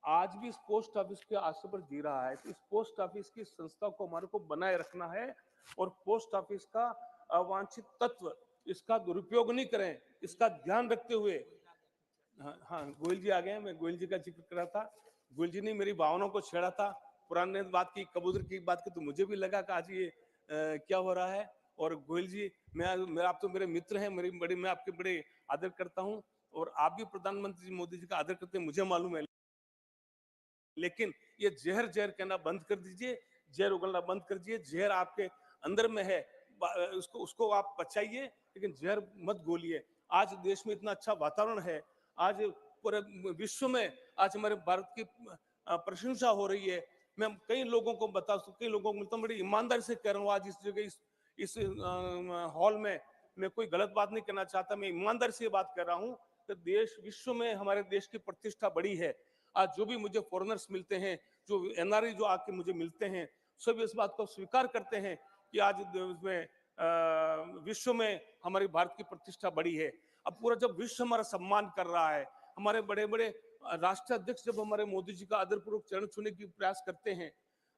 आज भी इस पोस्ट ऑफिस के आश्रय पर जी रहा है। तो इस पोस्ट ऑफिस की संस्था को हमारे को बनाए रखना है और पोस्ट ऑफिस का अवांछित तत्व, इसका दुरुपयोग नहीं करें, इसका ध्यान रखते हुए। हाँ, गोयल जी आ गए, मैं गोयल जी का जिक्र कर रहा था। गोयल जी ने मेरी भावनाओं को छेड़ा था, पुराने बात की, कबूतर की बात की, तो मुझे भी लगा कि आज ये क्या हो रहा है। और गोयल जी, मैं आप तो मेरे मित्र हैं, मैं आपके बड़े आदर करता हूं और आप भी प्रधानमंत्री मोदी जी का आदर करते हैं, मुझे मालूम है। लेकिन ये जहर जहर कहना बंद कर दीजिए, जहर उगलना बंद कर दीजिए। जहर आपके अंदर में है, उसको आप बचाइए, लेकिन जहर मत घोलिए। आज देश में इतना अच्छा वातावरण है, आज पूरे विश्व में आज हमारे भारत की प्रशंसा हो रही है। मैं कई लोगों को बता, कई लोगों को मिलता हूँ, बड़ी ईमानदारी से कह रहा हूँ आज इस जगह, इस हॉल में मैं कोई गलत बात नहीं कहना चाहता, मैं ईमानदारी से बात कर रहा हूँ कि देश, विश्व में हमारे देश की प्रतिष्ठा बड़ी है। आज जो भी मुझे फॉरेनर्स मिलते हैं, जो एनआरआई जो आके मुझे मिलते हैं, सब इस बात को स्वीकार करते हैं कि आज में विश्व में हमारी भारत की प्रतिष्ठा बड़ी है। अब पूरा जब विश्व हमारा सम्मान कर रहा है, हमारे बड़े बड़े राष्ट्रीय अध्यक्ष जब हमारे मोदी जी का आदरपूर्वक चरण छूने की प्रयास करते हैं,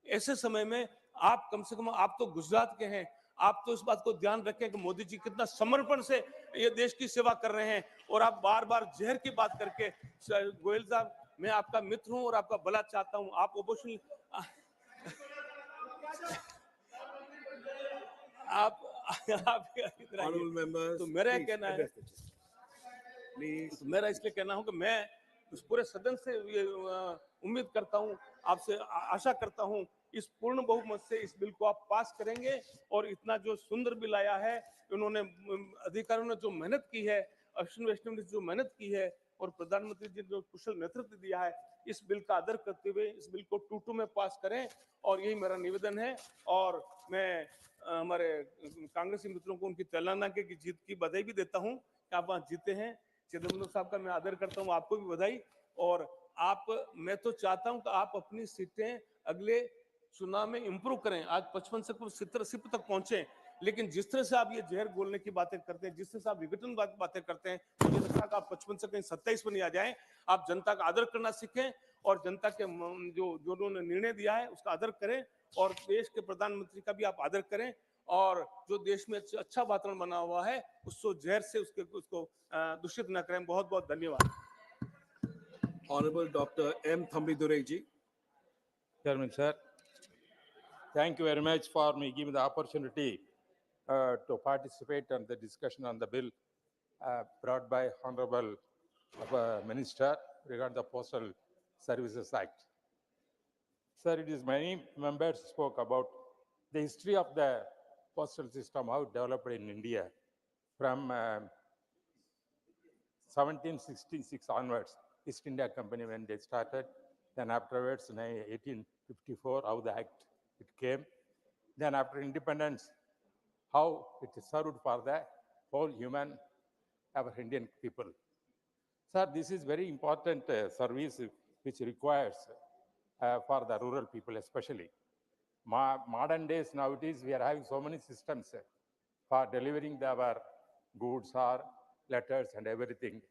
ऐसे समय में आप कम से कम, आप तो गुजरात के हैं, आप तो इस बात को ध्यान रखें कि मोदी जी कितना समर्पण से ये देश की सेवा कर रहे हैं। और आप बार बार जहर की बात करके, गोयल साहब, मैं आपका मित्र हूं और आपका भला चाहता हूं, आप इमोशनल आप तो मेरा कहना है, तो मेरा इसलिए कहना हूं कि मैं उस पूरे सदन से ये उम्मीद करता हूं, आपसे आशा करता हूं, इस पूर्ण बहुमत से इस बिल को आप पास करेंगे। और इतना जो सुंदर बिल आया है, उन्होंने अधिकारियों ने जो मेहनत की है, अश्विनी वैष्णव ने जो मेहनत की है और प्रधानमंत्री जी ने जो कुशल नेतृत्व दिया है, इस बिल का आदर करते हुए इस बिल को 2-2 में पास करें, और यही मेरा निवेदन है। और मैं हमारे कांग्रेसी मित्रों को उनकी तेलंगाना की जीत की बधाई भी देता हूं कि आप वहां जीते हैं। चिदम्बरम साहब का मैं आदर करता हूं, आपको भी बधाई। और मैं तो चाहता हूं कि आप अपनी सीटें अगले चुनाव में इंप्रूव करें। आज 55 से 70 तक पहुंचे, लेकिन जिस तरह से आप ये जहर घोलने की बातें करते हैं, जिस तरह से आप विघटन बातें करते हैं, मुझे लगता है कि आप 55 से कहीं 27 में नहीं आ जाएं। आप जनता का आदर करना सीखें और जनता के जो उन्होंने निर्णय दिया है उसका आदर करें, और देश के प्रधानमंत्री का भी आप आदर करें। और जो देश में अच्छा वातावरण बना हुआ है उसको जहर से उसको दूषित न करें। बहुत बहुत धन्यवाद। Honorable Dr. M. Thambidurai ji. Chairman sir, thank you very much for me giving the opportunity to participate in the discussion on the bill brought by Honorable Minister regarding the Postal Services Act. Sir, it is many members spoke about the history of the postal system, how it developed in India from 1766 onwards, East India Company when they started, then afterwards in 1854, how the act it came, then after independence, how it served for the whole human, our Indian people. Sir, this is very important service which requires for the rural people especially. modern days nowadays, we are having so many systems for delivering our goods or letters and everything.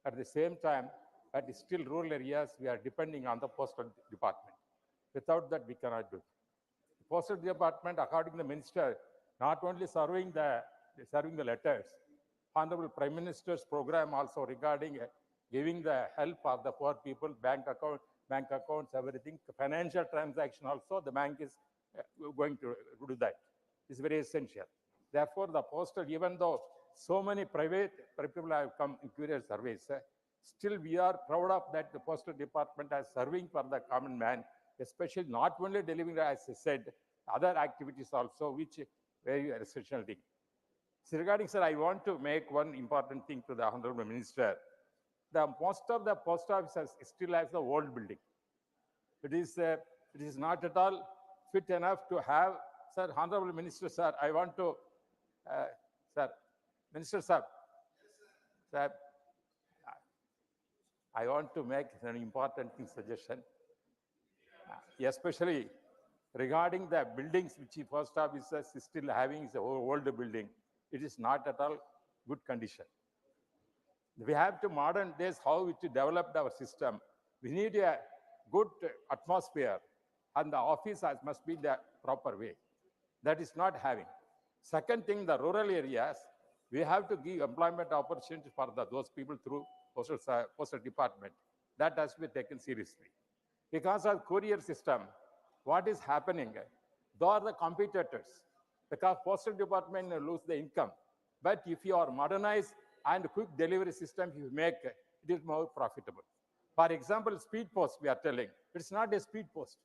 At the same time, at still rural areas, we are depending on the postal department. Without that, we cannot do it. The postal department, according to the minister, not only serving the letters, Honorable Prime Minister's program also regarding giving the help of the poor people, bank accounts, everything, financial transaction also, the bank is going to do that. It's very essential. Therefore, the postal, even though so many private people have come in courier service, still we are proud of that the postal department as serving for the common man, especially not only delivering, as I said, other activities also, which very essential thing. So regarding, sir, I want to make one important thing to the Honorable Minister. Most of the post offices still has the old building. It is not at all fit enough to have, sir, Honorable Minister, sir, I want to, sir, Minister, sir, sir, I want to make an important suggestion, especially regarding the buildings which the post offices is still having is the old building. It is not at all good condition. We have to modern days how we developed our system. We need a good atmosphere, and the office must be the proper way. That is not having. Second thing, the rural areas, we have to give employment opportunities for those people through postal department. That has to be taken seriously. Because of courier system, what is happening? Those are the competitors. Because postal department lose the income. But if you are modernized and quick delivery system you make, it is more profitable. For example, speed post we are telling, it's not a speed post.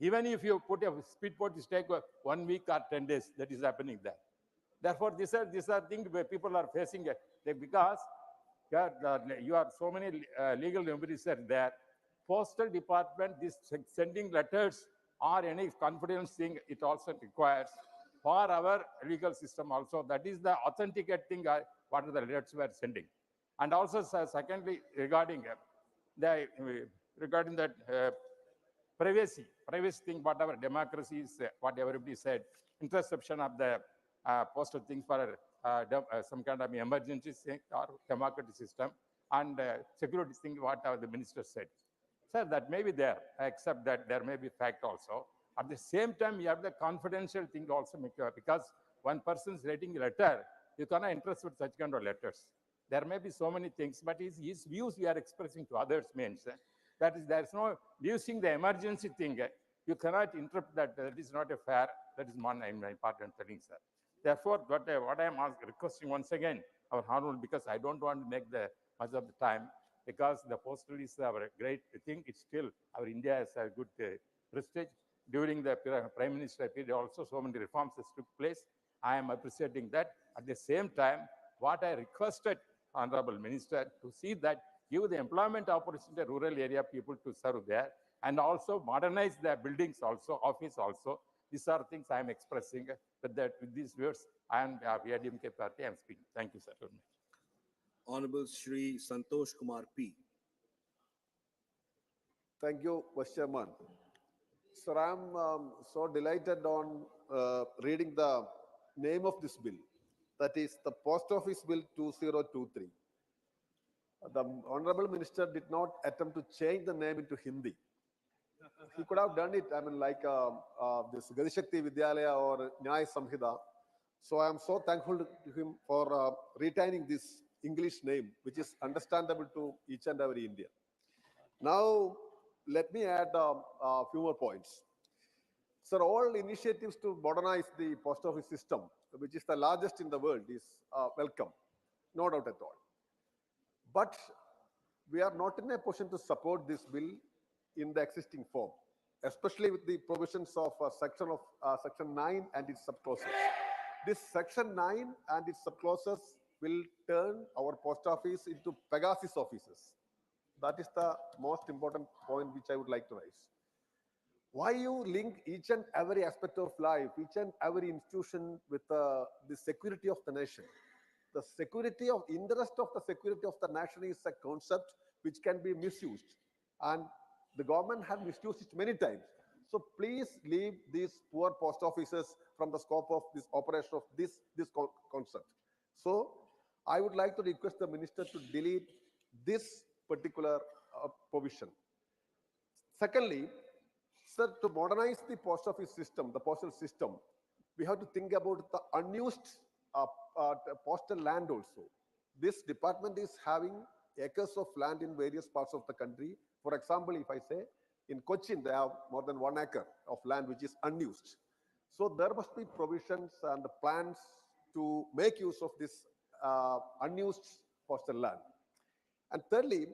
Even if you put a speed post, it takes 1 week or 10 days, that is happening there. Therefore, these are things where people are facing it because you are so many legal remedies are there. Postal department, this sending letters or any confidence thing, it also requires for our legal system also. That is the authenticate thing, what are the letters we are sending. And also, secondly, regarding that privacy thing, whatever democracy is, what everybody said, interception of the postal thing for some kind of emergency thing or democratic system, and security thing, whatever the minister said. Sir, that may be there. I accept that there may be fact also. At the same time, you have the confidential thing also, because one person is writing a letter, you cannot interest with such kind of letters. There may be so many things, but his views we are expressing to others means that is, there is no using the emergency thing. You cannot interrupt that. That is not a fair. That is one important thing, sir. Therefore, what I am requesting once again, our honorable, because I don't want to make the much of the time, because the postal is our great thing. It's still our India has a good prestige. During the Prime Minister period, also so many reforms that took place. I am appreciating that. At the same time, what I requested Honorable Minister to see that give the employment opportunity to rural area people to serve there, and also modernize their buildings also, office also. These are things I am expressing. With these words, I am ADMK party. I am speaking. Thank you, sir. Honorable Shri Santosh Kumar P. Thank you, Vice Chairman. Sir, I am so delighted on reading the name of this bill. That is the Post Office Bill 2023. The Honorable Minister did not attempt to change the name into Hindi. He could have done it, I mean, like this Gadishakti Vidyalaya or Nyaya Samhita. So I am so thankful to him for retaining this English name, which is understandable to each and every Indian. Now, let me add a few more points. Sir, all initiatives to modernize the post office system, which is the largest in the world, is welcome, no doubt at all. But we are not in a position to support this bill in the existing form, especially with the provisions of Section 9 and its subclauses. This Section 9 and its subclauses will turn our post office into Pegasus offices. That is the most important point which I would like to raise. Why you link each and every aspect of life, each and every institution with the security of the nation? The interest of the security of the nation is a concept which can be misused. And the government has misused it many times. So please leave these poor post offices from the scope of this operation of this concept. So I would like to request the minister to delete this particular provision. Secondly, sir, to modernize the post office system, the postal system, we have to think about the unused postal land also. This department is having acres of land in various parts of the country. For example, if I say in Cochin, they have more than 1 acre of land which is unused. So there must be provisions and plans to make use of this unused postal land. And thirdly,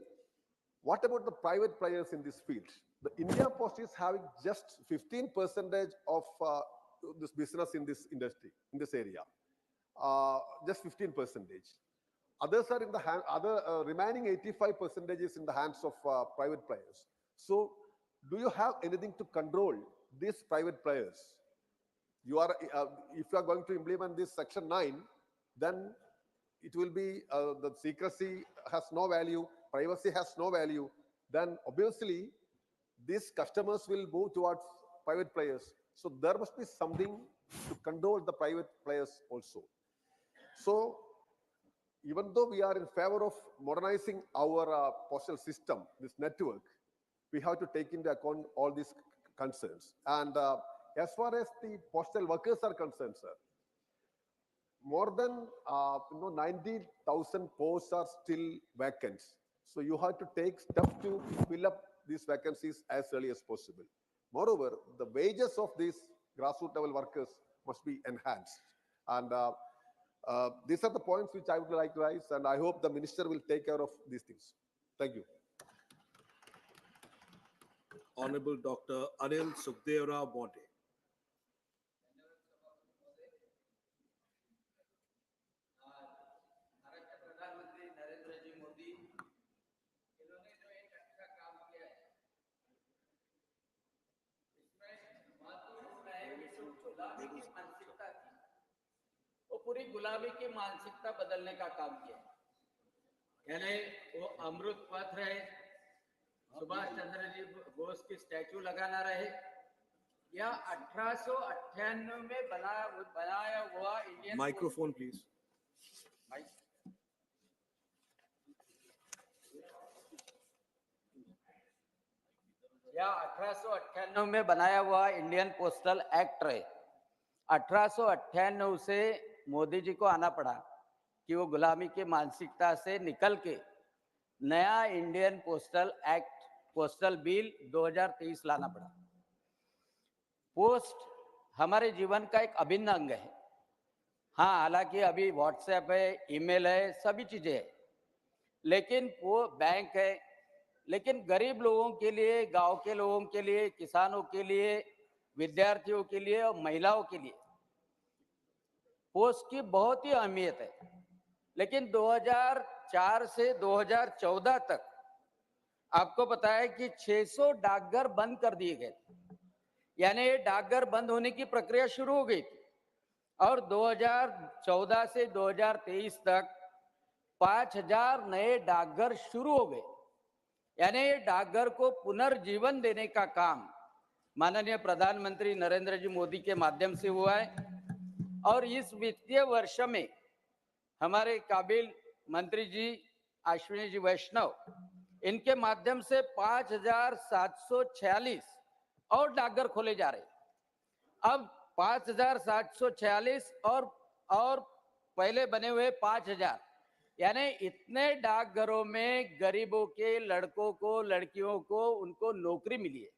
what about the private players in this field? The India Post is having just 15% of this business in this industry, in this area. Just 15%. Others are in the hand, remaining 85% is in the hands of private players. So do you have anything to control these private players? You are, if you are going to implement this section 9, then it will be, the secrecy has no value, privacy has no value, then obviously these customers will move towards private players. So there must be something to control the private players also. So even though we are in favor of modernizing our postal system, this network, we have to take into account all these concerns. And as far as the postal workers are concerned, sir, more than 90,000 posts are still vacant. So you have to take steps to fill up these vacancies as early as possible. Moreover, the wages of these grassroots level workers must be enhanced. And these are the points which I would like to raise, and I hope the minister will take care of these things. Thank you. Honorable Dr. Anil Sukhdevra Bonte. पूरी गुलामी की मानसिकता बदलने का काम किया, यानी वो अमृत पथ रहे, सुभाष चंद्र जी बोस की स्टैचू लगाना रहे, या 1898 में बनाया हुआ इंडियन माइक्रोफोन प्लीज। या 1898 में बनाया हुआ इंडियन पोस्टल एक्ट रहे। 1898 से मोदी जी को आना पड़ा कि वो गुलामी की मानसिकता से निकल के नया Indian postal act, postal bill 2023 लाना पड़ा। पोस्ट हमारे जीवन का एक अभिन्न अंग है। हाँ, हालांकि अभी व्हाट्सएप है, ईमेल है, सभी चीजें हैं, लेकिन वो बैंक है, लेकिन गरीब लोगों के लिए, गांव के लोगों के लिए, किसानों के लिए, विद्यार्थियों के लिए और महिलाओं के लिए पोस्ट की बहुत ही अहमियत है। लेकिन 2004 से 2014 तक आपको पता है कि 600 डाकघर बंद कर दिए गए, यानी डाकघर बंद होने की प्रक्रिया शुरू हो गई थी। और 2014 से 2023 तक 5000 नए डाकघर शुरू हो गए, यानी डाकघर को पुनर्जीवन देने का काम माननीय प्रधानमंत्री नरेंद्र जी मोदी के माध्यम से हुआ है। और इस वित्तीय वर्ष में हमारे काबिल मंत्री जी अश्विनी जी वैष्णव, इनके माध्यम से 5746 और डाकघर खोले जा रहे हैं। अब 5746 और पहले बने हुए 5000, यानी इतने डाकघरों में गरीबों के लड़कों को, लड़कियों को, उनको नौकरी मिली है,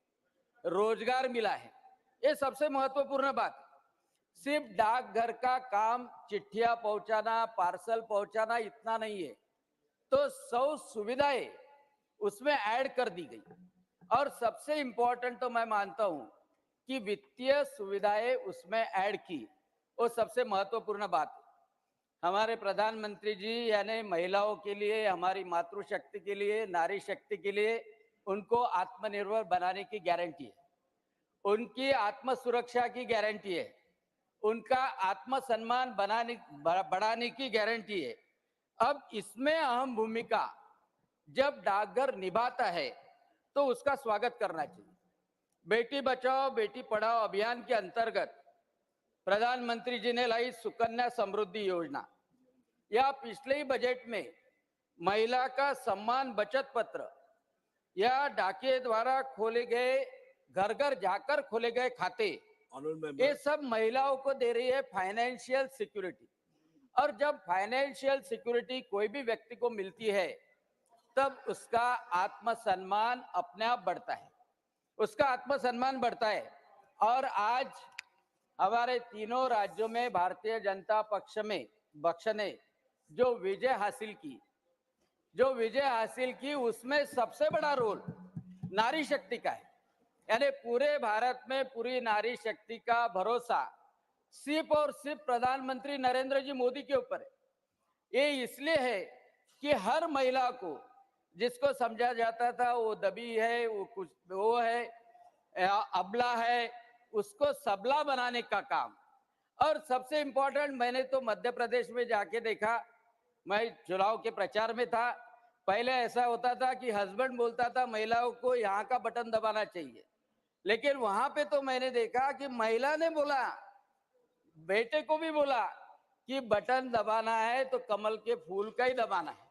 रोजगार मिला है। ये सबसे महत्वपूर्ण बात है। सिर्फ डाकघर का काम चिट्ठियां पहुंचाना, पार्सल पहुंचाना इतना नहीं है, तो 100 सुविधाएं उसमें ऐड कर दी गई। और सबसे इंपॉर्टेंट तो मैं मानता हूं कि वित्तीय सुविधाएं उसमें ऐड की, वो सबसे महत्वपूर्ण बात है। हमारे प्रधानमंत्री जी यानी महिलाओं के लिए, हमारी मातृशक्ति के लिए, नारी शक्ति के लिए उनको आत्मनिर्भर बनाने की गारंटी है, उनकी आत्म सुरक्षा की गारंटी है, उनका आत्मसम्मान बढ़ाने की गारंटी है। अब इसमें अहम भूमिका जब डाकघर निभाता है तो उसका स्वागत करना चाहिए। बेटी बचाओ बेटी पढ़ाओ अभियान के अंतर्गत प्रधानमंत्री जी ने लाई सुकन्या समृद्धि योजना। या पिछले ही बजट में महिला का सम्मान बचत पत्र या डाकिए द्वारा खोले गए घर घर जाकर खोले गए खाते, ये सब महिलाओं को दे रही है फाइनेंशियल सिक्योरिटी। और जब फाइनेंशियल सिक्योरिटी कोई भी व्यक्ति को मिलती है तब उसका आत्मसम्मान अपने आप बढ़ता है, उसका आत्मसम्मान बढ़ता है। और आज हमारे तीनों राज्यों में भारतीय जनता पक्ष ने जो विजय हासिल की उसमें सबसे बड़ा रोल नारी शक्ति का है। यानी पूरे भारत में पूरी नारी शक्ति का भरोसा सिर्फ और सिर्फ प्रधानमंत्री नरेंद्र जी मोदी के ऊपर है। ये इसलिए है कि हर महिला को जिसको समझा जाता था वो दबी है, वो है अबला है, उसको सबला बनाने का काम। और सबसे इम्पोर्टेंट, मैंने तो मध्य प्रदेश में जाके देखा, मैं चुनाव के प्रचार में था। पहले ऐसा होता था कि हस्बैंड बोलता था महिलाओं को यहाँ का बटन दबाना चाहिए, लेकिन वहां पे तो मैंने देखा कि महिला ने बोला, बेटे को भी बोला कि बटन दबाना है तो कमल के फूल का ही दबाना है।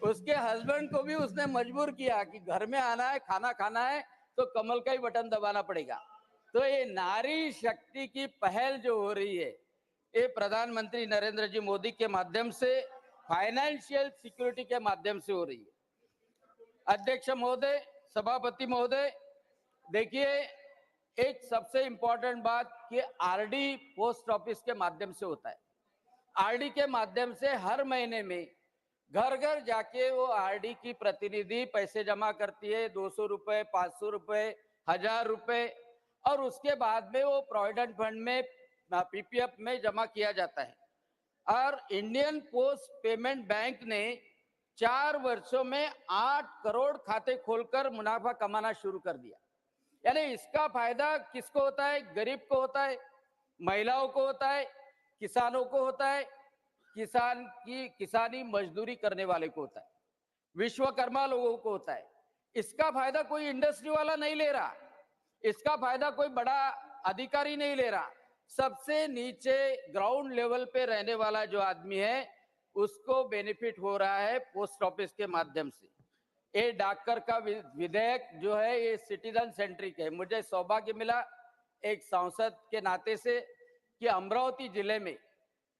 उसके हस्बैंड को भी उसने मजबूर किया कि घर में आना है, खाना खाना है तो कमल का ही बटन दबाना पड़ेगा। तो ये नारी शक्ति की पहल जो हो रही है, ये प्रधानमंत्री नरेंद्र जी मोदी के माध्यम से, फाइनेंशियल सिक्योरिटी के माध्यम से हो रही है। अध्यक्ष महोदय, सभापति महोदय, देखिए एक सबसे इंपॉर्टेंट बात कि आरडी पोस्ट ऑफिस के माध्यम से होता है। आरडी के माध्यम से हर महीने में घर घर जाके वो आरडी की प्रतिनिधि पैसे जमा करती है, 200 रुपए, 500 रुपए, 1000 रुपए, और उसके बाद में वो प्रोविडेंट फंड में, पीपीएफ में जमा किया जाता है। और इंडियन पोस्ट पेमेंट बैंक ने 4 वर्षों में 8 करोड़ खाते खोलकर मुनाफा कमाना शुरू कर दिया। यानी इसका फायदा किसको होता है? गरीब को होता है, महिलाओं को होता है, किसानों को होता है, किसानी मजदूरी करने वाले को होता है, विश्वकर्मा लोगों को होता है। इसका फायदा कोई इंडस्ट्री वाला नहीं ले रहा, इसका फायदा कोई बड़ा अधिकारी नहीं ले रहा। सबसे नीचे ग्राउंड लेवल पे रहने वाला जो आदमी है उसको बेनिफिट हो रहा है पोस्ट ऑफिस के माध्यम से। ये डाकघर का विधेयक जो है ये सिटीजन सेंट्रिक है। मुझे सौभाग्य मिला एक सांसद के नाते से कि अमरावती जिले में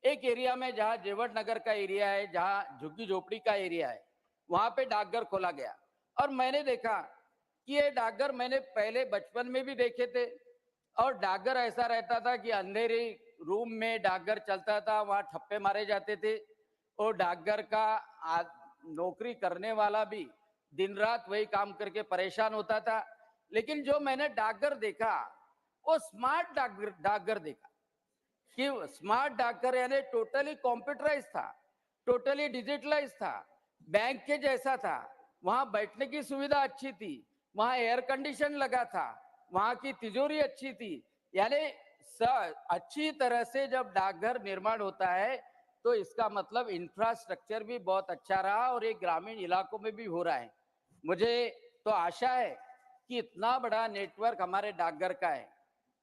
एक एरिया में जहाँ जेवट नगर का एरिया है, जहाँ झुग्गी झोपड़ी का एरिया है, वहां पे डाकघर खोला गया। और मैंने देखा कि ये डाकघर मैंने पहले बचपन में भी देखे थे, और डाकघर ऐसा रहता था कि अंधेरे रूम में डाकघर चलता था, वहां ठप्पे मारे जाते थे, और डाकघर का नौकरी करने वाला भी दिन रात वही काम करके परेशान होता था। लेकिन जो मैंने डाकघर देखा वो स्मार्ट डाकघर देखा कि स्मार्ट डाकघर यानी टोटली कंप्यूटराइज था, टोटली डिजिटलाइज था, बैंक के जैसा था। वहां बैठने की सुविधा अच्छी थी, वहां एयर कंडीशन लगा था, वहां की तिजोरी अच्छी थी। यानी अच्छी तरह से जब डाकघर निर्माण होता है तो इसका मतलब इंफ्रास्ट्रक्चर भी बहुत अच्छा रहा और ये ग्रामीण इलाकों में भी हो रहा है। मुझे तो आशा है कि इतना बड़ा नेटवर्क हमारे डाकघर का है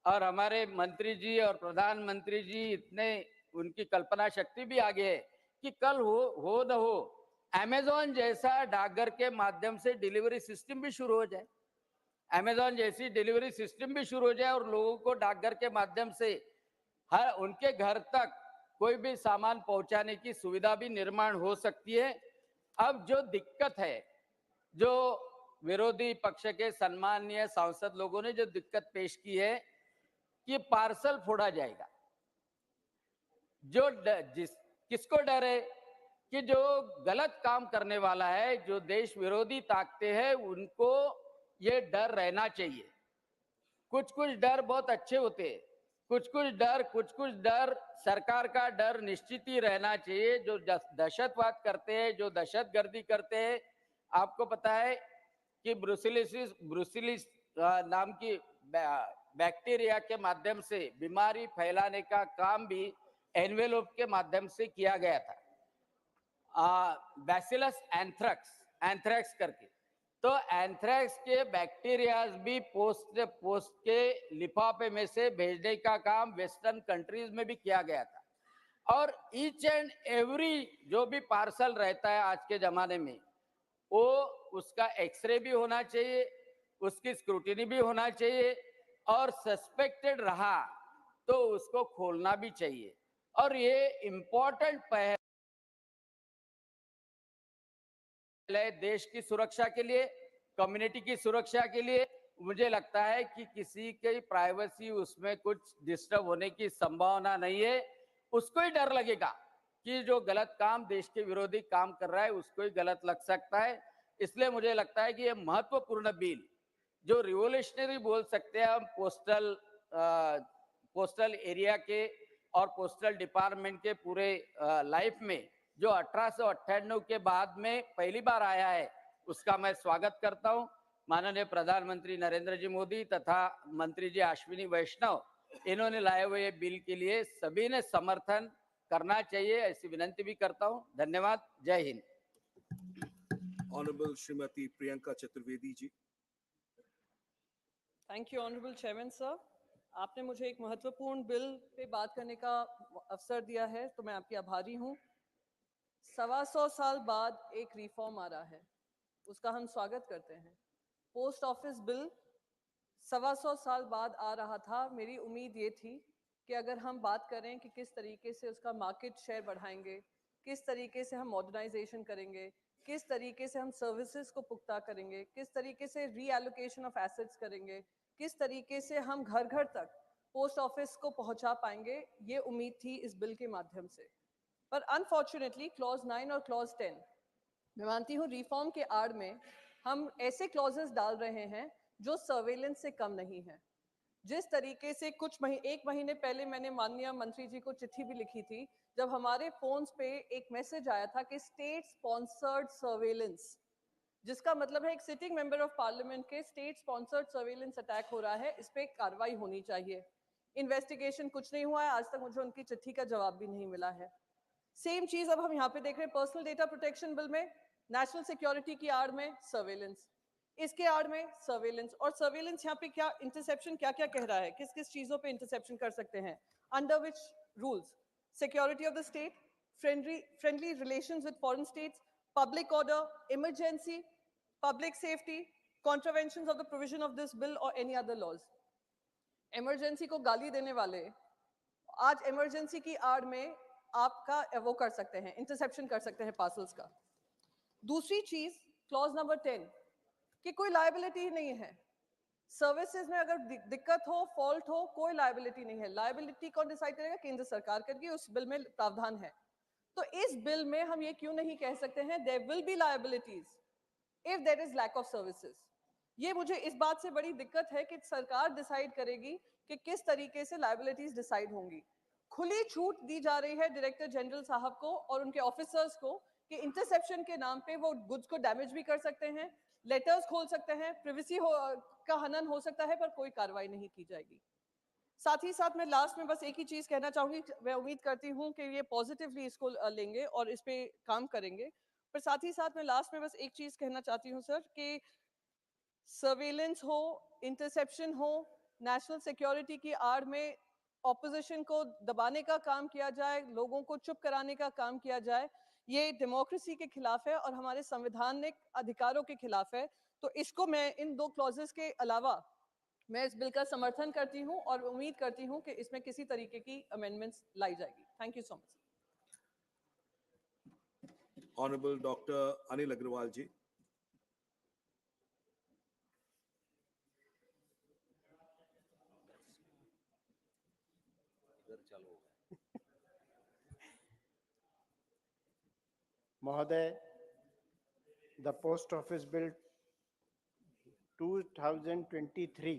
और हमारे मंत्री जी और प्रधानमंत्री जी इतने, उनकी कल्पना शक्ति भी आगे है कि कल हो न हो अमेज़न जैसा डाकघर के माध्यम से डिलीवरी सिस्टम भी शुरू हो जाए, अमेज़न जैसी डिलीवरी सिस्टम भी शुरू हो जाए और लोगों को डाकघर के माध्यम से हर उनके घर तक कोई भी सामान पहुंचाने की सुविधा भी निर्माण हो सकती है। अब जो दिक्कत है, जो विरोधी पक्ष के सम्मानीय सांसद लोगों ने जो दिक्कत पेश की है कि पार्सल फोड़ा जाएगा, जो किसको डर है कि जो गलत काम करने वाला है, जो देश विरोधी ताकतें हैं, उनको ये डर रहना चाहिए। कुछ कुछ डर बहुत अच्छे होते हैं, कुछ कुछ डर सरकार का डर निश्चित ही रहना चाहिए। जो दहशतवाद करते हैं, जो दहशतगर्दी करते हैं, आपको पता है कि ब्रुसिलिस नाम की बैक्टीरिया के माध्यम से बीमारी फैलाने का काम भी एनवेलोप के माध्यम से किया गया था, बैसिलस एंथ्रैक्स करके। तो एंथ्रेक्स के बैक्टीरियाज भी पोस्ट के लिफाफे में से भेजने का काम वेस्टर्न कंट्रीज में भी किया गया था। और ईच एंड एवरी जो भी पार्सल रहता है आज के जमाने में, वो उसका एक्सरे भी होना चाहिए, उसकी स्क्रूटिनी भी होना चाहिए, और सस्पेक्टेड रहा तो उसको खोलना भी चाहिए। और ये इम्पोर्टेंट पहल है देश की सुरक्षा के लिए, कम्युनिटी की सुरक्षा के लिए। मुझे लगता है कि किसी की प्राइवेसी उसमें कुछ डिस्टर्ब होने की संभावना नहीं है। उसको ही डर लगेगा कि जो गलत काम, देश के विरोधी काम कर रहा है, उसको ही गलत लग सकता है। इसलिए मुझे लगता है कि ये महत्वपूर्ण बिल, जो रिवोल्यूशनरी बोल सकते हैं हम पोस्टल एरिया के और पोस्टल डिपार्टमेंट के पूरे लाइफ में, जो 1898 के बाद में पहली बार आया है, उसका मैं स्वागत करता हूं। माननीय प्रधानमंत्री नरेंद्र जी मोदी तथा मंत्री जी अश्विनी वैष्णव, इन्होंने लाए हुए बिल के लिए सभी ने समर्थन करना चाहिए, ऐसी विनती भी करता हूं। धन्यवाद। जय Hind. Honorable Srimati Priyanka Chaturvedi ji. Thank you honourable chairman sir. आपने मुझे एक महत्वपूर्ण बिल पे बात करने का अवसर दिया है, तो मैं आपकी आभारी हूँ। 125 साल बाद एक रिफॉर्म आ रहा है, उसका हम स्वागत करते हैं। पोस्ट ऑफिस बिल 125 साल बाद आ रहा था। मेरी उम्मीद ये थी कि अगर हम बात करें कि किस तरीके से उसका मार्केट शेयर बढ़ाएंगे, किस तरीके से हम मॉडर्नाइजेशन करेंगे, किस तरीके से हम सर्विसेज को पुख्ता करेंगे, किस तरीके से रीएलोकेशन ऑफ एसेट्स करेंगे, किस तरीके से हम घर घर तक पोस्ट ऑफिस को पहुंचा पाएंगे, ये उम्मीद थी इस बिल के माध्यम से। पर अनफॉर्चुनेटली क्लॉज 9 और क्लॉज 10, मैं मानती हूँ रिफॉर्म के आड़ में हम ऐसे क्लॉजेस डाल रहे हैं जो सर्वेलेंस से कम नहीं है। जिस तरीके से एक महीने पहले मैंने माननीय मंत्री जी को चिट्ठी भी लिखी थी, जब हमारे फोन्स पे एक मैसेज आया था कि स्टेट स्पॉन्सर्ड सर्वेलेंस, जिसका मतलब है एक सिटिंग मेंबर ऑफ पार्लियामेंट के स्टेट स्पॉन्सर्ड सर्वेलेंस अटैक हो रहा है, इस पे कार्रवाई होनी चाहिए। इन्वेस्टिगेशन कुछ नहीं हुआ है, आज तक मुझे उनकी चिट्ठी का जवाब भी नहीं मिला है। सेम चीज अब हम यहाँ पे देख रहे हैं पर्सनल डेटा प्रोटेक्शन बिल में, नेशनल सिक्योरिटी की आड़ में सर्वेलेंस, इसके आड़ में सर्वेलेंस। और सर्वेलेंस यहाँ पे क्या, इंटरसेप्शन क्या क्या कह रहा है, किस किस चीजों पे इंटरसेप्शन कर सकते हैं, under which rules, security of the state, friendly relations with foreign states, public order, emergency, public safety, contraventions of the provision of this bill or any other laws. Emergency को गाली देने वाले आज इमरजेंसी की आड़ में आपका वो कर सकते हैं, इंटरसेप्शन कर सकते हैं पार्सल्स का। दूसरी चीज क्लॉज नंबर 10 कि कोई लायबिलिटी नहीं है, सर्विसेज में अगर दिक्कत हो, फॉल्ट हो, कोई लायबिलिटी नहीं है। लायबिलिटी कौन डिसाइड करेगा? केंद्र सरकार करेगी, उस बिल में प्रावधान है। तो इस बिल में हम ये क्यों नहीं कह सकते हैं there will be liabilities if there is lack of services? ये मुझे इस बात से बड़ी दिक्कत है कि सरकार डिसाइड करेगी कि किस तरीके से लायबिलिटीज डिसाइड होंगी। खुली छूट दी जा रही है डायरेक्टर जनरल साहब को और उनके ऑफिसर्स को कि इंटरसेप्शन के नाम पे वो गुड्स को डैमेज भी कर सकते हैं, लेटर्स खोल सकते हैं, प्रिवेसी का हनन हो सकता है, पर कोई कार्रवाई नहीं की जाएगी। साथ ही साथ मैं लास्ट में बस एक ही चीज कहना चाहूंगी, मैं उम्मीद करती हूँ कि ये पॉजिटिवली इसको लेंगे और इस पे काम करेंगे। पर साथ ही साथ मैं लास्ट में बस एक चीज कहना चाहती हूँ सर कि सर्वेलेंस हो, इंटरसेप्शन हो, नेशनल सिक्योरिटी की आड़ में ऑपोजिशन को दबाने का काम किया जाए, लोगों को चुप कराने का काम किया जाए, ये डेमोक्रेसी के खिलाफ है और हमारे संवैधानिक अधिकारों के खिलाफ है। तो इसको मैं इन दो क्लॉजेस के अलावा मैं इस बिल का समर्थन करती हूं और उम्मीद करती हूं कि इसमें किसी तरीके की अमेंडमेंट्स लाई जाएगी। Thank you so much. Honorable Dr. Anil Agrawal ji. Mahoday, the Post Office Bill 2023,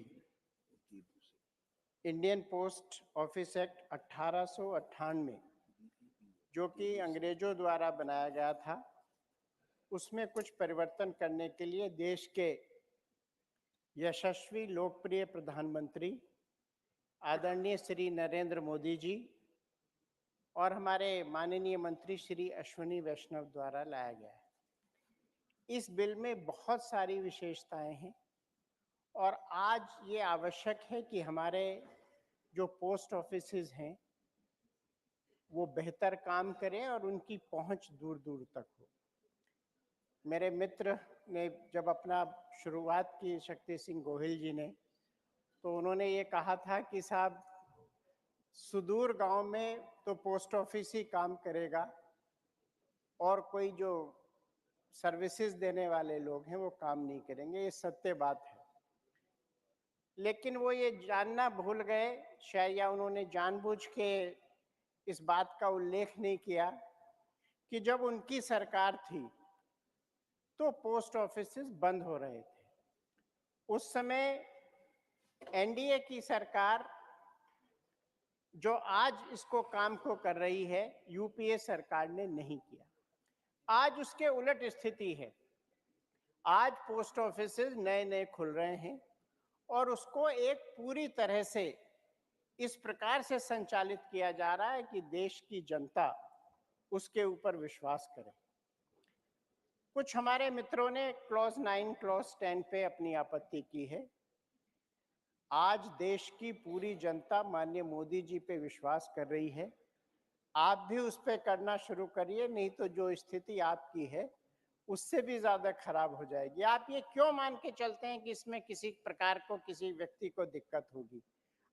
Indian post office act 1898 जो कि अंग्रेजों द्वारा बनाया गया था, उसमें कुछ परिवर्तन करने के लिए देश के यशस्वी लोकप्रिय प्रधानमंत्री आदरणीय श्री नरेंद्र मोदी जी और हमारे माननीय मंत्री श्री अश्विनी वैष्णव द्वारा लाया गया है। इस बिल में बहुत सारी विशेषताएं हैं और आज ये आवश्यक है कि हमारे जो पोस्ट ऑफिसेज हैं वो बेहतर काम करें और उनकी पहुंच दूर दूर तक हो। मेरे मित्र ने जब अपना शुरुआत की, शक्ति सिंह गोहिल जी ने, तो उन्होंने ये कहा था कि साहब सुदूर गांव में तो पोस्ट ऑफिस ही काम करेगा और कोई जो सर्विसेज देने वाले लोग हैं वो काम नहीं करेंगे। ये सत्य बात है, लेकिन वो ये जानना भूल गए शायद, या उन्होंने जानबूझ के इस बात का उल्लेख नहीं किया कि जब उनकी सरकार थी तो पोस्ट ऑफिसेज बंद हो रहे थे। उस समय एनडीए की सरकार जो आज इसको काम को कर रही है, यूपीए सरकार ने नहीं किया। आज उसके उलट स्थिति है। आज पोस्ट ऑफिसेज नए नए खुल रहे हैं और उसको एक पूरी तरह से इस प्रकार से संचालित किया जा रहा है कि देश की जनता उसके ऊपर विश्वास करे। कुछ हमारे मित्रों ने क्लॉज 9, क्लॉज 10 पे अपनी आपत्ति की है। आज देश की पूरी जनता माननीय मोदी जी पे विश्वास कर रही है। आप भी उस पे करना शुरू करिए, नहीं तो जो स्थिति आपकी है उससे भी ज्यादा खराब हो जाएगी। आप ये क्यों मान के चलते हैं कि इसमें किसी प्रकार को, किसी व्यक्ति को दिक्कत होगी?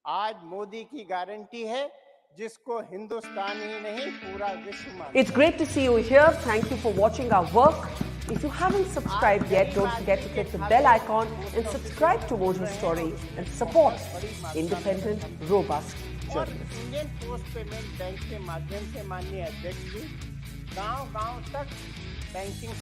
आज मोदी की गारंटी है जिसको हिंदुस्तान ही नहीं पूरा विश्व मानता है। It's great to see you here. Thank you for watching our work. If you haven't subscribed yet, don't forget to click the bell icon and subscribe to Voter Story and support independent, robust और journalism. Indian post payment bank के माध्यम से माननीय अध्यक्ष जी गांव-गांव तक banking